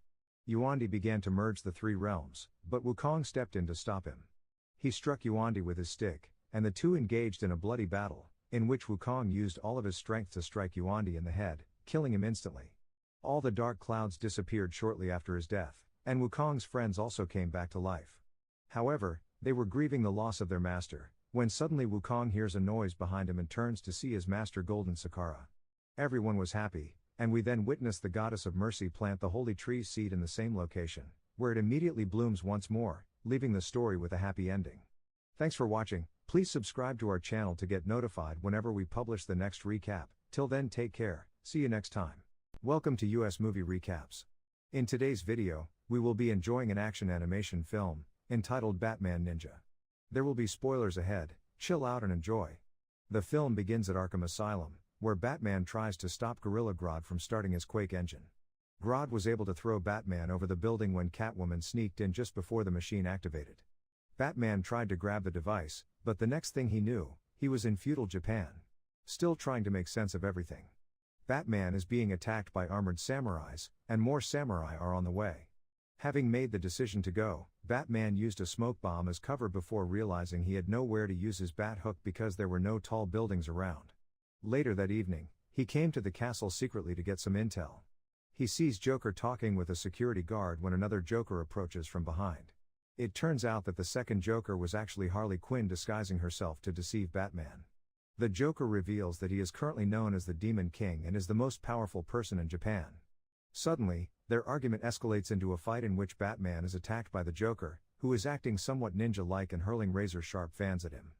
B: Yuandi began to merge the three realms, but Wukong stepped in to stop him. He struck Yuandi with his stick, and the two engaged in a bloody battle, in which Wukong used all of his strength to strike Yuandi in the head, killing him instantly. All the dark clouds disappeared shortly after his death, and Wukong's friends also came back to life. However, they were grieving the loss of their master, when suddenly Wukong hears a noise behind him and turns to see his master Golden Sakara. Everyone was happy, and we then witnessed the goddess of mercy plant the holy tree seed in the same location, where it immediately blooms once more, leaving the story with a happy ending. Thanks for watching. Please subscribe to our channel to get notified whenever we publish the next recap. Till then, take care. See you next time. Welcome to US Movie Recaps. In today's video, we will be enjoying an action animation film entitled Batman Ninja. There will be spoilers ahead. Chill out and enjoy. The film begins at Arkham Asylum, where Batman tries to stop Gorilla Grodd from starting his Quake engine. Grodd was able to throw Batman over the building when Catwoman sneaked in just before the machine activated. Batman tried to grab the device, but the next thing he knew, he was in feudal Japan. Still trying to make sense of everything. Batman is being attacked by armored samurais, and more samurai are on the way. Having made the decision to go, Batman used a smoke bomb as cover before realizing he had nowhere to use his bat hook because there were no tall buildings around. Later that evening, he came to the castle secretly to get some intel. He sees Joker talking with a security guard when another Joker approaches from behind. It turns out that the second Joker was actually Harley Quinn disguising herself to deceive Batman. The Joker reveals that he is currently known as the Demon King and is the most powerful person in Japan. Suddenly, their argument escalates into a fight in which Batman is attacked by the Joker, who is acting somewhat ninja-like and hurling razor-sharp fans at him.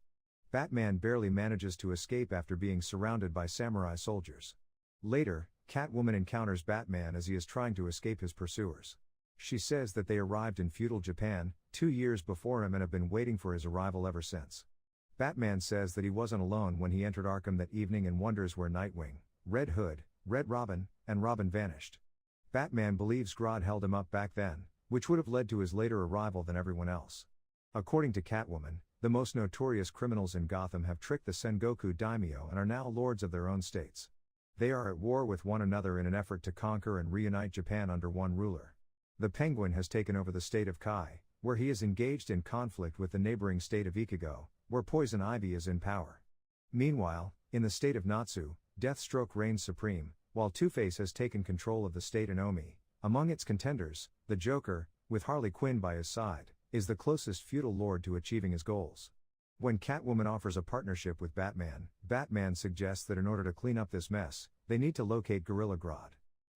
B: Batman barely manages to escape after being surrounded by samurai soldiers. Later, Catwoman encounters Batman as he is trying to escape his pursuers. She says that they arrived in feudal Japan 2 years before him and have been waiting for his arrival ever since. Batman says that he wasn't alone when he entered Arkham that evening and wonders where Nightwing, Red Hood, Red Robin, and Robin vanished. Batman believes Grodd held him up back then, which would have led to his later arrival than everyone else. According to Catwoman, the most notorious criminals in Gotham have tricked the Sengoku daimyo and are now lords of their own states. They are at war with one another in an effort to conquer and reunite Japan under one ruler. The Penguin has taken over the state of Kai, where he is engaged in conflict with the neighboring state of Ichigo, where Poison Ivy is in power. Meanwhile, in the state of Natsu, Deathstroke reigns supreme, while Two-Face has taken control of the state in Omi. Among its contenders, the Joker, with Harley Quinn by his side, is the closest feudal lord to achieving his goals. When Catwoman offers a partnership with Batman, Batman suggests that in order to clean up this mess, they need to locate Gorilla Grodd.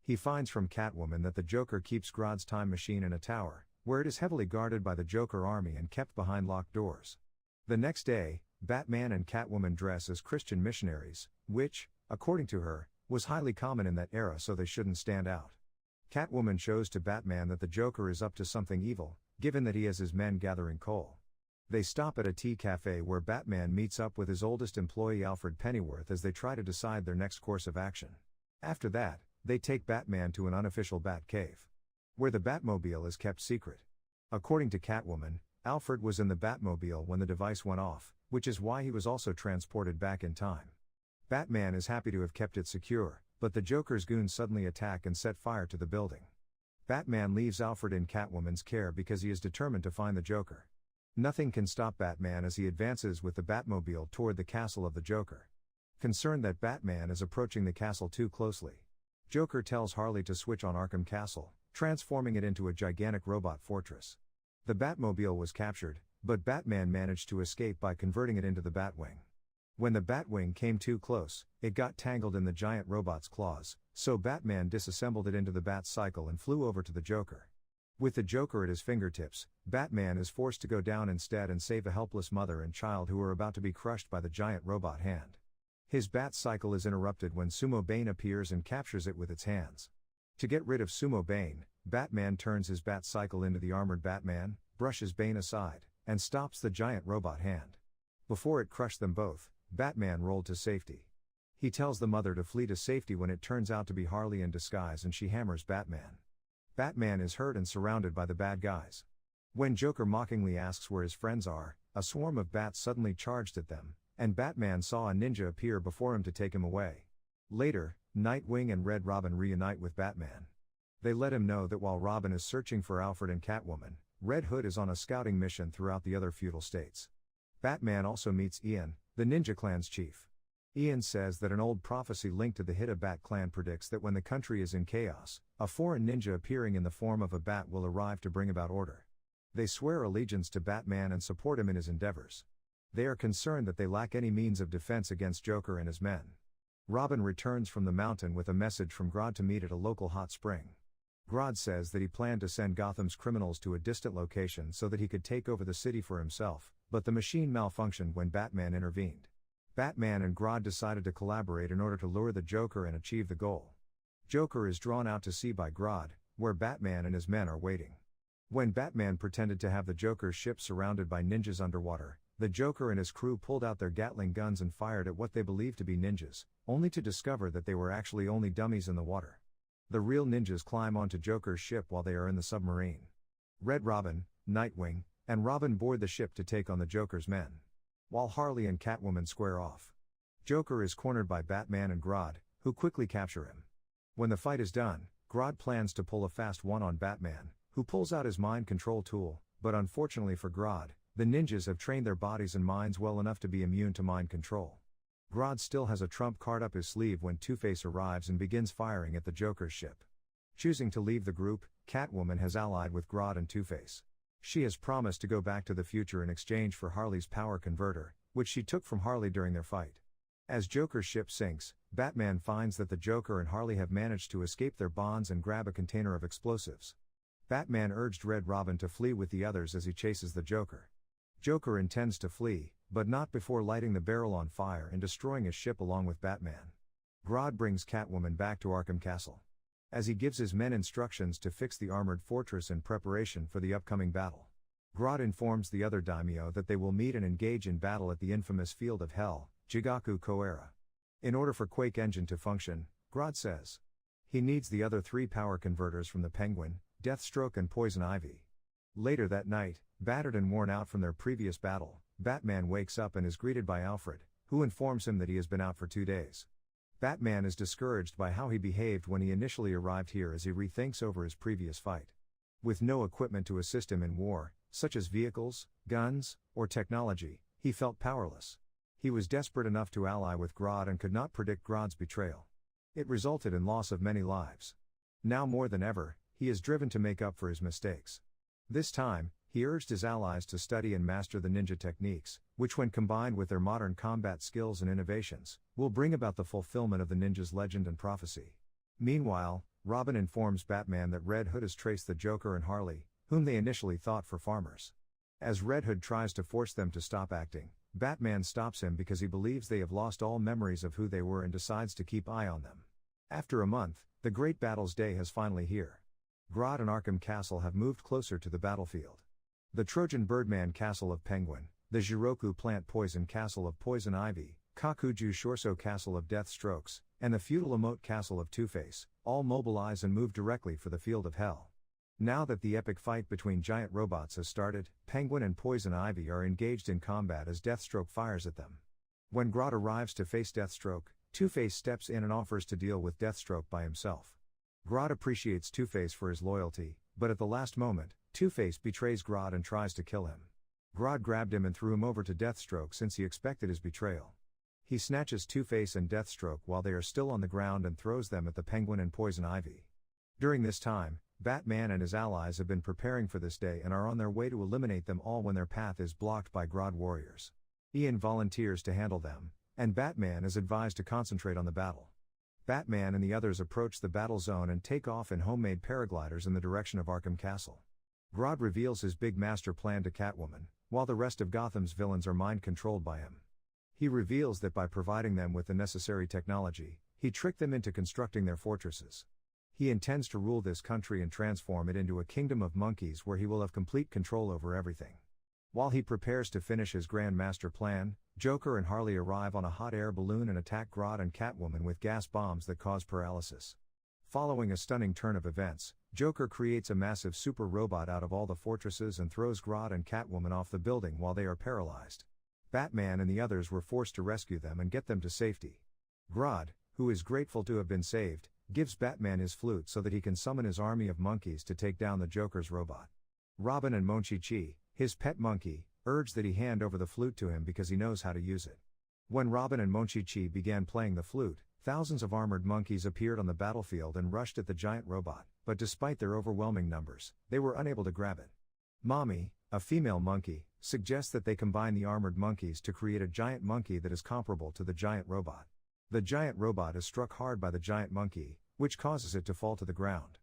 B: He finds from Catwoman that the Joker keeps Grodd's time machine in a tower, where it is heavily guarded by the Joker army and kept behind locked doors. The next day, Batman and Catwoman dress as Christian missionaries, which, according to her, was highly common in that era so they shouldn't stand out. Catwoman shows to Batman that the Joker is up to something evil, given that he has his men gathering coal. They stop at a tea cafe where Batman meets up with his oldest employee Alfred Pennyworth as they try to decide their next course of action. After that, they take Batman to an unofficial Bat Cave, where the Batmobile is kept secret. According to Catwoman, Alfred was in the Batmobile when the device went off, which is why he was also transported back in time. Batman is happy to have kept it secure, but the Joker's goons suddenly attack and set fire to the building. Batman leaves Alfred in Catwoman's care because he is determined to find the Joker. Nothing can stop Batman as he advances with the Batmobile toward the castle of the Joker. Concerned that Batman is approaching the castle too closely, Joker tells Harley to switch on Arkham Castle, transforming it into a gigantic robot fortress. The Batmobile was captured, but Batman managed to escape by converting it into the Batwing. When the Batwing came too close, it got tangled in the giant robot's claws, so Batman disassembled it into the Bat Cycle and flew over to the Joker. With the Joker at his fingertips, Batman is forced to go down instead and save a helpless mother and child who are about to be crushed by the giant robot hand. His Bat Cycle is interrupted when Sumo Bane appears and captures it with its hands. To get rid of Sumo Bane, Batman turns his Bat Cycle into the armored Batman, brushes Bane aside, and stops the giant robot hand. Before it crushed them both, Batman rolled to safety. He tells the mother to flee to safety when it turns out to be Harley in disguise and she hammers Batman. Batman is hurt and surrounded by the bad guys. When Joker mockingly asks where his friends are, a swarm of bats suddenly charged at them, and Batman saw a ninja appear before him to take him away. Later, Nightwing and Red Robin reunite with Batman. They let him know that while Robin is searching for Alfred and Catwoman, Red Hood is on a scouting mission throughout the other feudal states. Batman also meets Ian, the Ninja Clan's chief. Ian says that an old prophecy linked to the Hida Bat clan predicts that when the country is in chaos, a foreign ninja appearing in the form of a bat will arrive to bring about order. They swear allegiance to Batman and support him in his endeavors. They are concerned that they lack any means of defense against Joker and his men. Robin returns from the mountain with a message from Grodd to meet at a local hot spring. Grodd says that he planned to send Gotham's criminals to a distant location so that he could take over the city for himself, but the machine malfunctioned when Batman intervened. Batman and Grodd decided to collaborate in order to lure the Joker and achieve the goal. Joker is drawn out to sea by Grodd, where Batman and his men are waiting. When Batman pretended to have the Joker's ship surrounded by ninjas underwater, the Joker and his crew pulled out their Gatling guns and fired at what they believed to be ninjas, only to discover that they were actually only dummies in the water. The real ninjas climb onto Joker's ship while they are in the submarine. Red Robin, Nightwing, and Robin board the ship to take on the Joker's men, while Harley and Catwoman square off. Joker is cornered by Batman and Grodd, who quickly capture him. When the fight is done, Grodd plans to pull a fast one on Batman, who pulls out his mind control tool, but unfortunately for Grodd, the ninjas have trained their bodies and minds well enough to be immune to mind control. Grodd still has a trump card up his sleeve when Two-Face arrives and begins firing at the Joker's ship. Choosing to leave the group, Catwoman has allied with Grodd and Two-Face. She has promised to go back to the future in exchange for Harley's power converter, which she took from Harley during their fight. As Joker's ship sinks, Batman finds that the Joker and Harley have managed to escape their bonds and grab a container of explosives. Batman urged Red Robin to flee with the others as he chases the Joker. Joker intends to flee, but not before lighting the barrel on fire and destroying his ship along with Batman. Grodd brings Catwoman back to Arkham Castle. As he gives his men instructions to fix the armored fortress in preparation for the upcoming battle. Grodd informs the other daimyo that they will meet and engage in battle at the infamous Field of Hell, Jigaku Koera. In order for Quake Engine to function, Grodd says, he needs the other 3 power converters from the Penguin, Deathstroke and Poison Ivy. Later that night, battered and worn out from their previous battle, Batman wakes up and is greeted by Alfred, who informs him that he has been out for 2 days. Batman is discouraged by how he behaved when he initially arrived here as he rethinks over his previous fight. With no equipment to assist him in war, such as vehicles, guns, or technology, he felt powerless. He was desperate enough to ally with Grodd and could not predict Grodd's betrayal. It resulted in loss of many lives. Now more than ever, he is driven to make up for his mistakes. This time, he urged his allies to study and master the ninja techniques, which when combined with their modern combat skills and innovations, will bring about the fulfillment of the ninja's legend and prophecy. Meanwhile, Robin informs Batman that Red Hood has traced the Joker and Harley, whom they initially thought for farmers. As Red Hood tries to force them to stop acting, Batman stops him because he believes they have lost all memories of who they were and decides to keep eye on them. After a month, the Great Battle's day has finally here. Grodd and Arkham Castle have moved closer to the battlefield. The Trojan Birdman Castle of Penguin, the Jiroku Plant Poison Castle of Poison Ivy, Kakuju Shorso Castle of Deathstrokes, and the feudal Emote Castle of Two-Face, all mobilize and move directly for the Field of Hell. Now that the epic fight between giant robots has started, Penguin and Poison Ivy are engaged in combat as Deathstroke fires at them. When Grodd arrives to face Deathstroke, Two-Face steps in and offers to deal with Deathstroke by himself. Grodd appreciates Two-Face for his loyalty, but at the last moment, Two-Face betrays Grodd and tries to kill him. Grodd grabbed him and threw him over to Deathstroke since he expected his betrayal. He snatches Two-Face and Deathstroke while they are still on the ground and throws them at the Penguin and Poison Ivy. During this time, Batman and his allies have been preparing for this day and are on their way to eliminate them all when their path is blocked by Grodd warriors. Ian volunteers to handle them, and Batman is advised to concentrate on the battle. Batman and the others approach the battle zone and take off in homemade paragliders in the direction of Arkham Castle. Grodd reveals his big master plan to Catwoman, while the rest of Gotham's villains are mind-controlled by him. He reveals that by providing them with the necessary technology, he tricked them into constructing their fortresses. He intends to rule this country and transform it into a kingdom of monkeys where he will have complete control over everything. While he prepares to finish his grand master plan, Joker and Harley arrive on a hot air balloon and attack Grodd and Catwoman with gas bombs that cause paralysis. Following a stunning turn of events, Joker creates a massive super robot out of all the fortresses and throws Grodd and Catwoman off the building while they are paralyzed. Batman and the others were forced to rescue them and get them to safety. Grodd, who is grateful to have been saved, gives Batman his flute so that he can summon his army of monkeys to take down the Joker's robot. Robin and Monchi-Chi, his pet monkey, urge that he hand over the flute to him because he knows how to use it. When Robin and Monchi-Chi began playing the flute, thousands of armored monkeys appeared on the battlefield and rushed at the giant robot, but despite their overwhelming numbers, they were unable to grab it. Mommy, a female monkey, suggests that they combine the armored monkeys to create a giant monkey that is comparable to the giant robot. The giant robot is struck hard by the giant monkey, which causes it to fall to the ground.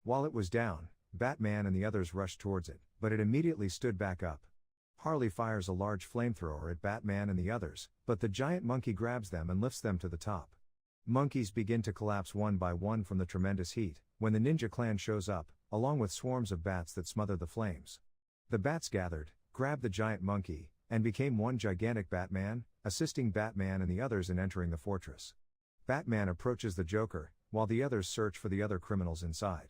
B: While it was down, Batman and the others rushed towards it, but it immediately stood back up. Harley fires a large flamethrower at Batman and the others, but the giant monkey grabs them and lifts them to the top. Monkeys begin to collapse one by one from the tremendous heat, when the Ninja Clan shows up, along with swarms of bats that smother the flames. The bats gathered, grabbed the giant monkey, and became one gigantic Batman, assisting Batman and the others in entering the fortress. Batman approaches the Joker, while the others search for the other criminals inside.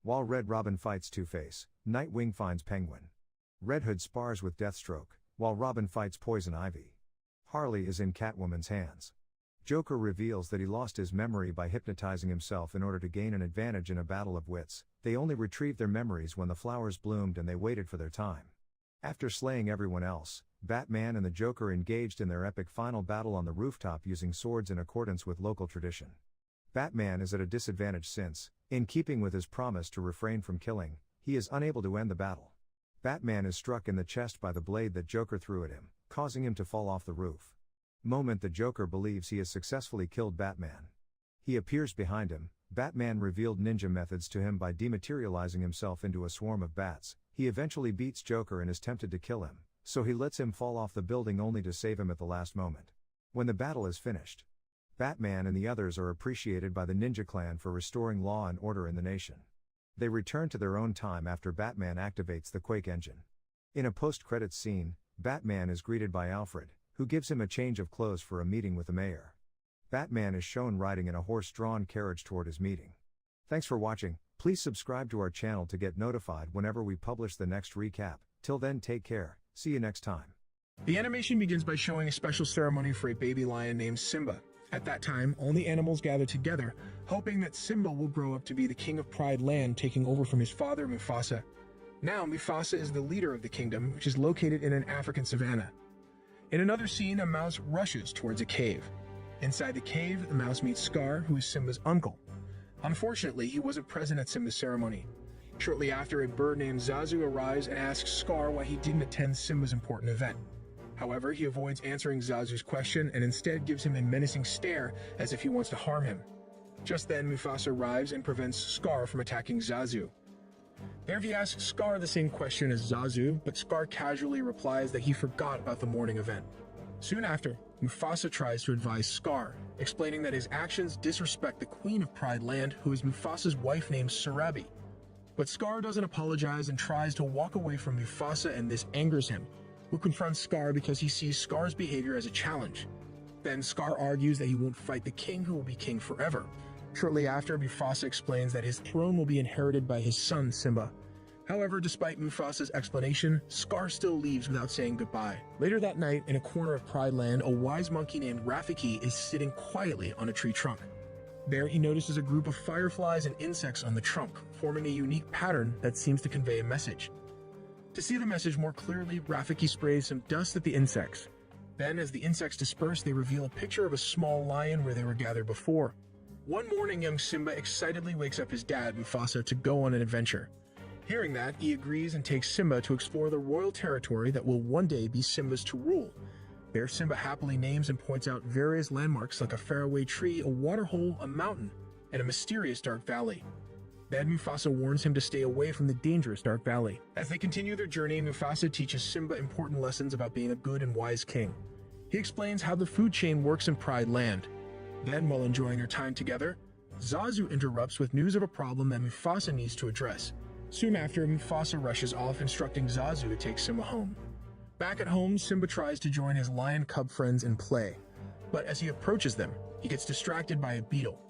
B: While Red Robin fights Two-Face, Nightwing finds Penguin. Red Hood spars with Deathstroke, while Robin fights Poison Ivy. Harley is in Catwoman's hands. Joker reveals that he lost his memory by hypnotizing himself in order to gain an advantage in a battle of wits. They only retrieved their memories when the flowers bloomed and they waited for their time. After slaying everyone else, Batman and the Joker engaged in their epic final battle on the rooftop using swords in accordance with local tradition. Batman is at a disadvantage since, in keeping with his promise to refrain from killing, he is unable to end the battle. Batman is struck in the chest by the blade that Joker threw at him, causing him to fall off the roof. Moment the Joker believes he has successfully killed Batman. He appears behind him. Batman revealed ninja methods to him by dematerializing himself into a swarm of bats. He eventually beats Joker and is tempted to kill him, so he lets him fall off the building only to save him at the last moment. When the battle is finished, Batman and the others are appreciated by the Ninja Clan for restoring law and order in the nation. They return to their own time after Batman activates the Quake engine. In a post-credits scene, Batman is greeted by Alfred, who gives him a change of clothes for a meeting with the mayor. Batman is shown riding in a horse-drawn carriage toward his meeting. Thanks for watching. Please subscribe to our channel to get notified whenever we publish the next recap. Till then, take care. See you next time.
F: The animation begins by showing a special ceremony for a baby lion named Simba. At that time, all the animals gather together, hoping that Simba will grow up to be the king of Pride Land, taking over from his father Mufasa. Now, Mufasa is the leader of the kingdom, which is located in an African savanna. In another scene, a mouse rushes towards a cave. Inside the cave, the mouse meets Scar, who is Simba's uncle. Unfortunately, he wasn't present at Simba's ceremony. Shortly after, a bird named Zazu arrives and asks Scar why he didn't attend Simba's important event. However, he avoids answering Zazu's question and instead gives him a menacing stare as if he wants to harm him. Just then, Mufasa arrives and prevents Scar from attacking Zazu. There he asks Scar the same question as Zazu, but Scar casually replies that he forgot about the morning event. Soon after, Mufasa tries to advise Scar, explaining that his actions disrespect the Queen of Pride Land, who is Mufasa's wife named Sarabi. But Scar doesn't apologize and tries to walk away from Mufasa, and this angers him, who confronts Scar because he sees Scar's behavior as a challenge. Then Scar argues that he won't fight the king who will be king forever. Shortly after, Mufasa explains that his throne will be inherited by his son Simba. However, despite Mufasa's explanation, Scar still leaves without saying goodbye. Later that night, in a corner of Pride Land, a wise monkey named Rafiki is sitting quietly on a tree trunk. There he notices a group of fireflies and insects on the trunk, forming a unique pattern that seems to convey a message. To see the message more clearly, Rafiki sprays some dust at the insects. Then, as the insects disperse, they reveal a picture of a small lion where they were gathered before. One morning, young Simba excitedly wakes up his dad, Mufasa, to go on an adventure. Hearing that, he agrees and takes Simba to explore the royal territory that will one day be Simba's to rule. There, Simba happily names and points out various landmarks like a faraway tree, a waterhole, a mountain, and a mysterious dark valley. Then Mufasa warns him to stay away from the dangerous dark valley. As they continue their journey, Mufasa teaches Simba important lessons about being a good and wise king. He explains how the food chain works in Pride Land. Then, while enjoying their time together, Zazu interrupts with news of a problem that Mufasa needs to address. Soon after, Mufasa rushes off, instructing Zazu to take Simba home. Back at home, Simba tries to join his lion cub friends in play, but as he approaches them, he gets distracted by a beetle.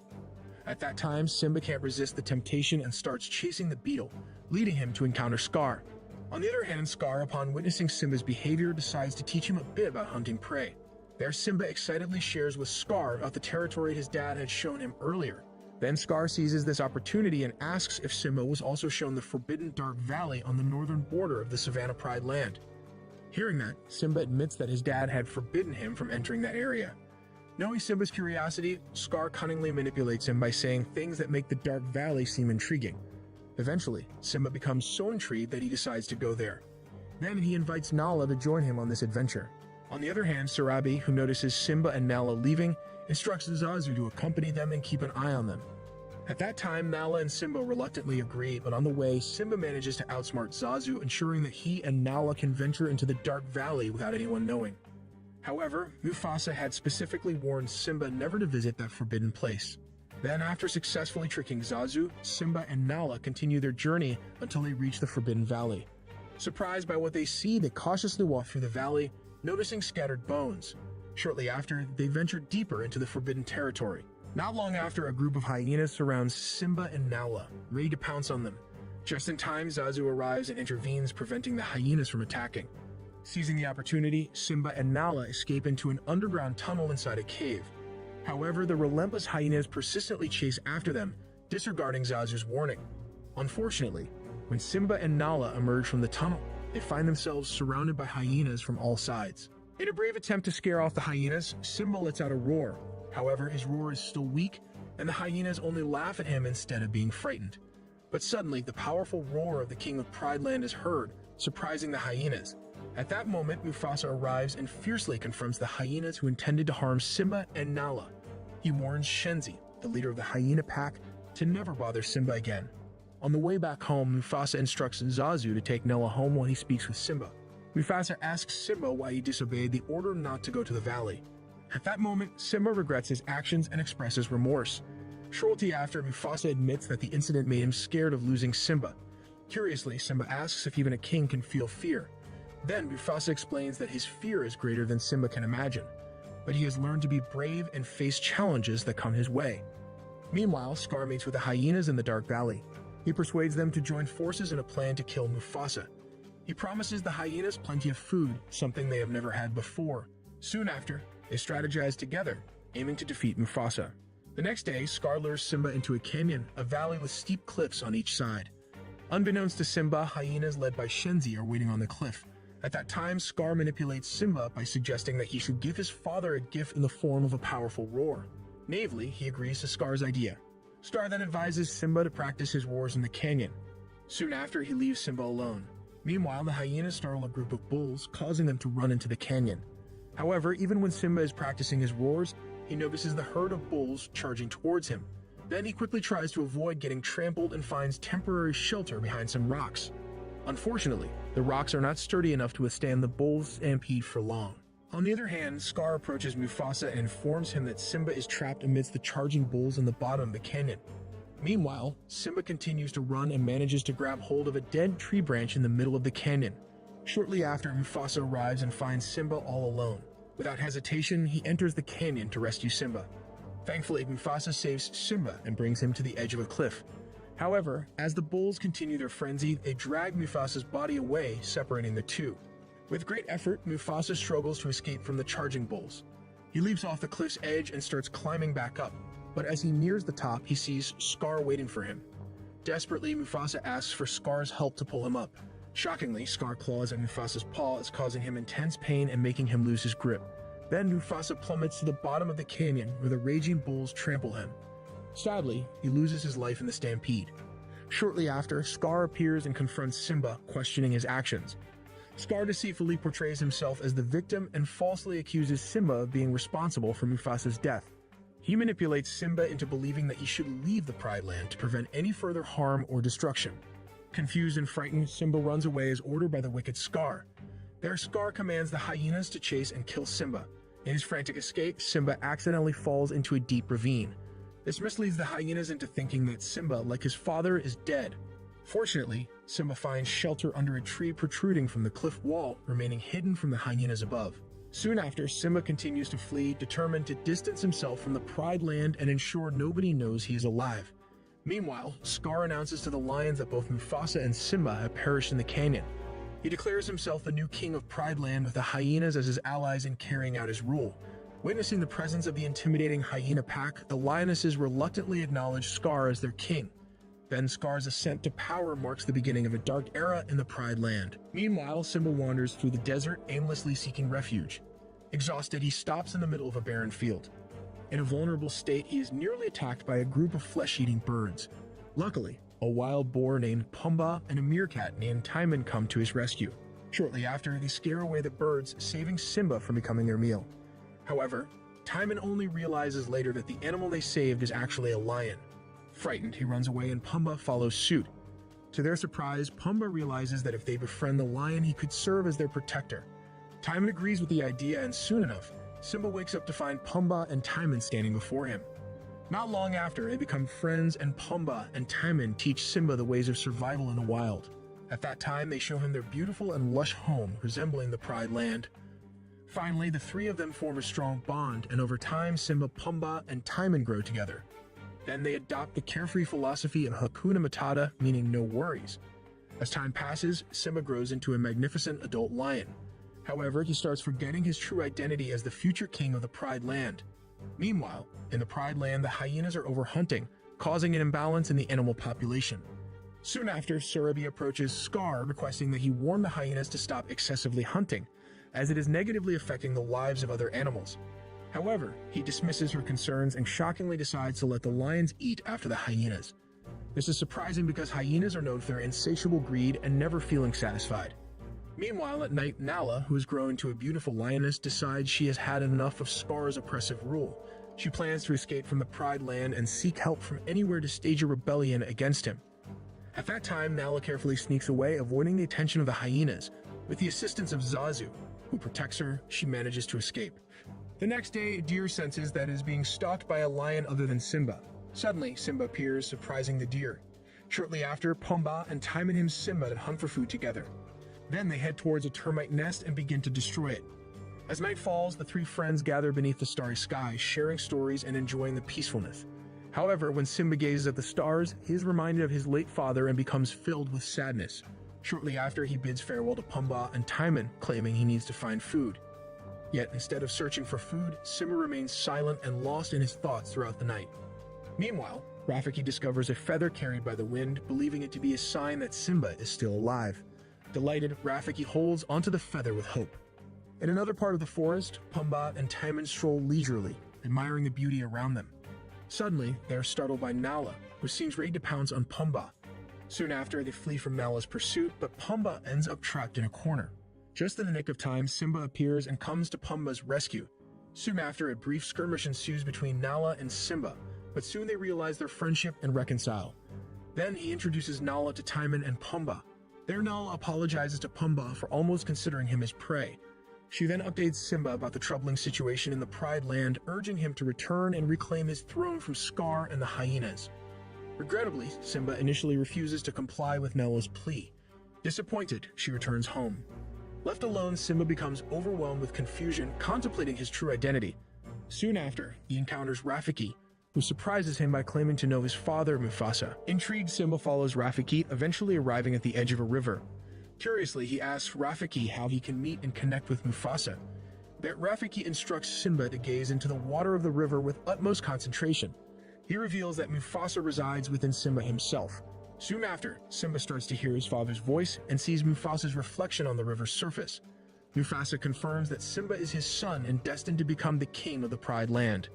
F: At that time, Simba can't resist the temptation and starts chasing the beetle, leading him to encounter Scar. On the other hand, Scar, upon witnessing Simba's behavior, decides to teach him a bit about hunting prey. There, Simba excitedly shares with Scar about the territory his dad had shown him earlier. Then Scar seizes this opportunity and asks if Simba was also shown the forbidden dark valley on the northern border of the Savannah Pride Land. Hearing that, Simba admits that his dad had forbidden him from entering that area. Knowing Simba's curiosity, Scar cunningly manipulates him by saying things that make the dark valley seem intriguing. Eventually, Simba becomes so intrigued that he decides to go there. Then he invites Nala to join him on this adventure. On the other hand, Sarabi, who notices Simba and Nala leaving, instructs Zazu to accompany them and keep an eye on them. At that time, Nala and Simba reluctantly agree, but on the way, Simba manages to outsmart Zazu, ensuring that he and Nala can venture into the Dark Valley without anyone knowing. However, Mufasa had specifically warned Simba never to visit that forbidden place. Then, after successfully tricking Zazu, Simba and Nala continue their journey until they reach the Forbidden Valley. Surprised by what they see, they cautiously walk through the valley, noticing scattered bones. Shortly after, they venture deeper into the forbidden territory. Not long after, a group of hyenas surrounds Simba and Nala, ready to pounce on them. Just in time, Zazu arrives and intervenes, preventing the hyenas from attacking. Seizing the opportunity, Simba and Nala escape into an underground tunnel inside a cave. However, the relentless hyenas persistently chase after them, disregarding Zazu's warning. Unfortunately, when Simba and Nala emerge from the tunnel, they find themselves surrounded by hyenas from all sides. In a brave attempt to scare off the hyenas, Simba lets out a roar. However, his roar is still weak, and the hyenas only laugh at him instead of being frightened. But suddenly, the powerful roar of the King of Pride Land is heard, surprising the hyenas. At that moment, Mufasa arrives and fiercely confronts the hyenas who intended to harm Simba and Nala. He warns Shenzi, the leader of the hyena pack, to never bother Simba again. On the way back home, Mufasa instructs Zazu to take Nala home while he speaks with Simba. Mufasa asks Simba why he disobeyed the order not to go to the valley. At that moment, Simba regrets his actions and expresses remorse. Shortly after, Mufasa admits that the incident made him scared of losing Simba. Curiously, Simba asks if even a king can feel fear. Then Mufasa explains that his fear is greater than Simba can imagine, but he has learned to be brave and face challenges that come his way. Meanwhile, Scar meets with the hyenas in the Dark Valley. He persuades them to join forces in a plan to kill Mufasa. He promises the hyenas plenty of food, something they have never had before. Soon after, they strategize together, aiming to defeat Mufasa. The next day, Scar lures Simba into a canyon, a valley with steep cliffs on each side. Unbeknownst to Simba, hyenas led by Shenzi are waiting on the cliff. At that time, Scar manipulates Simba by suggesting that he should give his father a gift in the form of a powerful roar. Naively, he agrees to Scar's idea. Scar then advises Simba to practice his roars in the canyon. Soon after, he leaves Simba alone. Meanwhile, the hyenas startle a group of bulls, causing them to run into the canyon. However, even when Simba is practicing his roars, he notices the herd of bulls charging towards him. Then he quickly tries to avoid getting trampled and finds temporary shelter behind some rocks. Unfortunately, the rocks are not sturdy enough to withstand the bulls' stampede for long. On the other hand, Scar approaches Mufasa and informs him that Simba is trapped amidst the charging bulls in the bottom of the canyon. Meanwhile, Simba continues to run and manages to grab hold of a dead tree branch in the middle of the canyon. Shortly after, Mufasa arrives and finds Simba all alone. Without hesitation, he enters the canyon to rescue Simba. Thankfully, Mufasa saves Simba and brings him to the edge of a cliff. However, as the bulls continue their frenzy, they drag Mufasa's body away, separating the two. With great effort, Mufasa struggles to escape from the charging bulls. He leaps off the cliff's edge and starts climbing back up, but as he nears the top, he sees Scar waiting for him. Desperately, Mufasa asks for Scar's help to pull him up. Shockingly, Scar claws at Mufasa's paw, causing him intense pain and making him lose his grip. Then Mufasa plummets to the bottom of the canyon where the raging bulls trample him. Sadly, he loses his life in the stampede. Shortly after, Scar appears and confronts Simba, questioning his actions. Scar deceitfully portrays himself as the victim and falsely accuses Simba of being responsible for Mufasa's death. He manipulates Simba into believing that he should leave the Pride Land to prevent any further harm or destruction. Confused and frightened, Simba runs away as ordered by the wicked Scar. There, Scar commands the hyenas to chase and kill Simba. In his frantic escape, Simba accidentally falls into a deep ravine. This misleads the hyenas into thinking that Simba, like his father, is dead. Fortunately, Simba finds shelter under a tree protruding from the cliff wall, remaining hidden from the hyenas above. Soon after, Simba continues to flee, determined to distance himself from the Pride Land and ensure nobody knows he is alive. Meanwhile, Scar announces to the lions that both Mufasa and Simba have perished in the canyon. He declares himself the new king of Pride Land with the hyenas as his allies in carrying out his rule. Witnessing the presence of the intimidating hyena pack, the lionesses reluctantly acknowledge Scar as their king. Then Scar's ascent to power marks the beginning of a dark era in the Pride Land. Meanwhile, Simba wanders through the desert, aimlessly seeking refuge. Exhausted, he stops in the middle of a barren field. In a vulnerable state, he is nearly attacked by a group of flesh-eating birds. Luckily, a wild boar named Pumbaa and a meerkat named Timon come to his rescue. Shortly after, they scare away the birds, saving Simba from becoming their meal. However, Timon only realizes later that the animal they saved is actually a lion. Frightened, he runs away and Pumbaa follows suit. To their surprise, Pumbaa realizes that if they befriend the lion, he could serve as their protector. Timon agrees with the idea, and soon enough, Simba wakes up to find Pumbaa and Timon standing before him. Not long after, they become friends, and Pumbaa and Timon teach Simba the ways of survival in the wild. At that time, they show him their beautiful and lush home, resembling the Pride Land. Finally, the three of them form a strong bond, and over time, Simba, Pumbaa, and Timon grow together. Then they adopt the carefree philosophy of Hakuna Matata, meaning no worries. As time passes, Simba grows into a magnificent adult lion. However, he starts forgetting his true identity as the future king of the Pride Land. Meanwhile, in the Pride Land, the hyenas are overhunting, causing an imbalance in the animal population. Soon after, Surabi approaches Scar, requesting that he warn the hyenas to stop excessively hunting, as it is negatively affecting the lives of other animals. However, he dismisses her concerns and shockingly decides to let the lions eat after the hyenas. This is surprising because hyenas are known for their insatiable greed and never feeling satisfied. Meanwhile, at night, Nala, who has grown into a beautiful lioness, decides she has had enough of Scar's oppressive rule. She plans to escape from the Pride Land and seek help from anywhere to stage a rebellion against him. At that time, Nala carefully sneaks away, avoiding the attention of the hyenas. With the assistance of Zazu, who protects her, she manages to escape. The next day, Deer senses that it is being stalked by a lion other than Simba. Suddenly, Simba appears, surprising the deer. Shortly after, Pumbaa and Timon him Simba to hunt for food together. Then they head towards a termite nest and begin to destroy it. As night falls, the three friends gather beneath the starry sky, sharing stories and enjoying the peacefulness. However, when Simba gazes at the stars, he is reminded of his late father and becomes filled with sadness. Shortly after, he bids farewell to Pumbaa and Timon, claiming he needs to find food. Yet, instead of searching for food, Simba remains silent and lost in his thoughts throughout the night. Meanwhile, Rafiki discovers a feather carried by the wind, believing it to be a sign that Simba is still alive. Delighted, Rafiki holds onto the feather with hope. In another part of the forest, Pumbaa and Timon stroll leisurely, admiring the beauty around them. Suddenly, they are startled by Nala, who seems ready to pounce on Pumbaa. Soon after, they flee from Nala's pursuit, but Pumbaa ends up trapped in a corner. Just in the nick of time, Simba appears and comes to Pumbaa's rescue. Soon after, a brief skirmish ensues between Nala and Simba, but soon they realize their friendship and reconcile. Then he introduces Nala to Timon and Pumbaa. There, Nala apologizes to Pumbaa for almost considering him as prey. She then updates Simba about the troubling situation in the Pride Land, urging him to return and reclaim his throne from Scar and the hyenas. Regrettably, Simba initially refuses to comply with Nala's plea. Disappointed, she returns home. Left alone, Simba becomes overwhelmed with confusion, contemplating his true identity. Soon after, he encounters Rafiki, who surprises him by claiming to know his father, Mufasa. Intrigued, Simba follows Rafiki, eventually arriving at the edge of a river. Curiously, he asks Rafiki how he can meet and connect with Mufasa. But Rafiki instructs Simba to gaze into the water of the river with utmost concentration. He reveals that Mufasa resides within Simba himself. Soon after, Simba starts to hear his father's voice and sees Mufasa's reflection on the river's surface. Mufasa confirms that Simba is his son and destined to become the king of the Pride Land.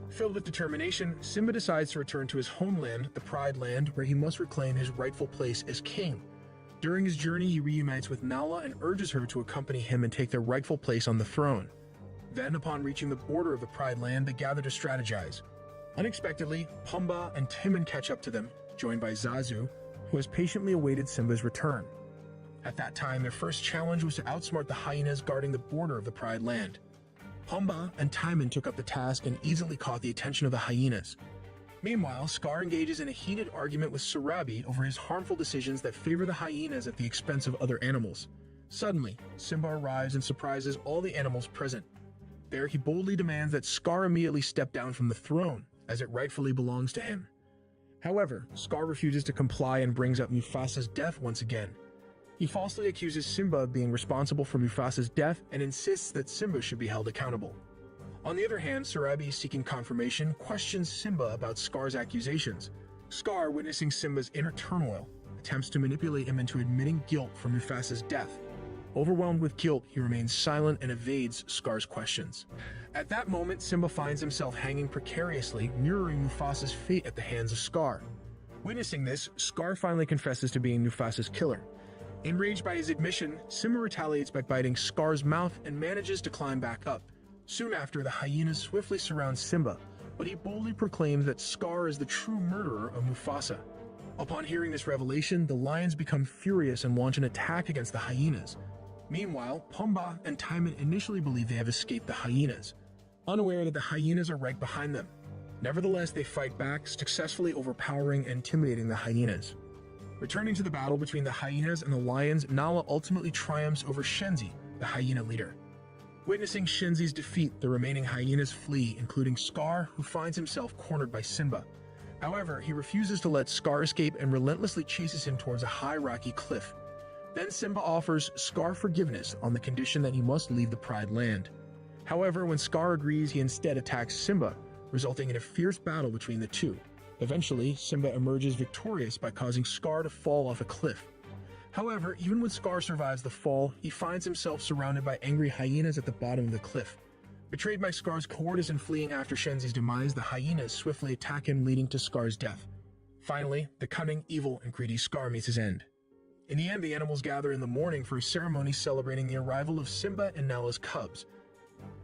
F: Filled with determination, Simba decides to return to his homeland, the Pride Land, where he must reclaim his rightful place as king. During his journey, he reunites with Nala and urges her to accompany him and take their rightful place on the throne. Then, upon reaching the border of the Pride Land, they gather to strategize. Unexpectedly, Pumbaa and Timon catch up to them, joined by Zazu, who has patiently awaited Simba's return. At that time, their first challenge was to outsmart the hyenas guarding the border of the Pride Land. Pumbaa and Timon took up the task and easily caught the attention of the hyenas. Meanwhile, Scar engages in a heated argument with Surabi over his harmful decisions that favor the hyenas at the expense of other animals. Suddenly, Simba arrives and surprises all the animals present. There, he boldly demands that Scar immediately step down from the throne, as it rightfully belongs to him. However, Scar refuses to comply and brings up Mufasa's death once again. He falsely accuses Simba of being responsible for Mufasa's death and insists that Simba should be held accountable. On the other hand, Surabi, seeking confirmation, questions Simba about Scar's accusations. Scar, witnessing Simba's inner turmoil, attempts to manipulate him into admitting guilt for Mufasa's death. Overwhelmed with guilt, he remains silent and evades Scar's questions. At that moment, Simba finds himself hanging precariously, mirroring Mufasa's fate at the hands of Scar. Witnessing this, Scar finally confesses to being Mufasa's killer. Enraged by his admission, Simba retaliates by biting Scar's mouth and manages to climb back up. Soon after, the hyenas swiftly surround Simba, but he boldly proclaims that Scar is the true murderer of Mufasa. Upon hearing this revelation, the lions become furious and launch an attack against the hyenas. Meanwhile, Pumbaa and Timon initially believe they have escaped the hyenas, unaware that the hyenas are right behind them. Nevertheless, they fight back, successfully overpowering and intimidating the hyenas. Returning to the battle between the hyenas and the lions, Nala ultimately triumphs over Shenzi, the hyena leader. Witnessing Shenzi's defeat, the remaining hyenas flee, including Scar, who finds himself cornered by Simba. However, he refuses to let Scar escape and relentlessly chases him towards a high rocky cliff. Then Simba offers Scar forgiveness on the condition that he must leave the Pride Land. However, when Scar agrees, he instead attacks Simba, resulting in a fierce battle between the two. Eventually, Simba emerges victorious by causing Scar to fall off a cliff. However, even when Scar survives the fall, he finds himself surrounded by angry hyenas at the bottom of the cliff. Betrayed by Scar's courtesan fleeing after Shenzi's demise, the hyenas swiftly attack him, leading to Scar's death. Finally, the cunning, evil, and greedy Scar meets his end. In the end, the animals gather in the morning for a ceremony celebrating the arrival of Simba and Nala's cubs.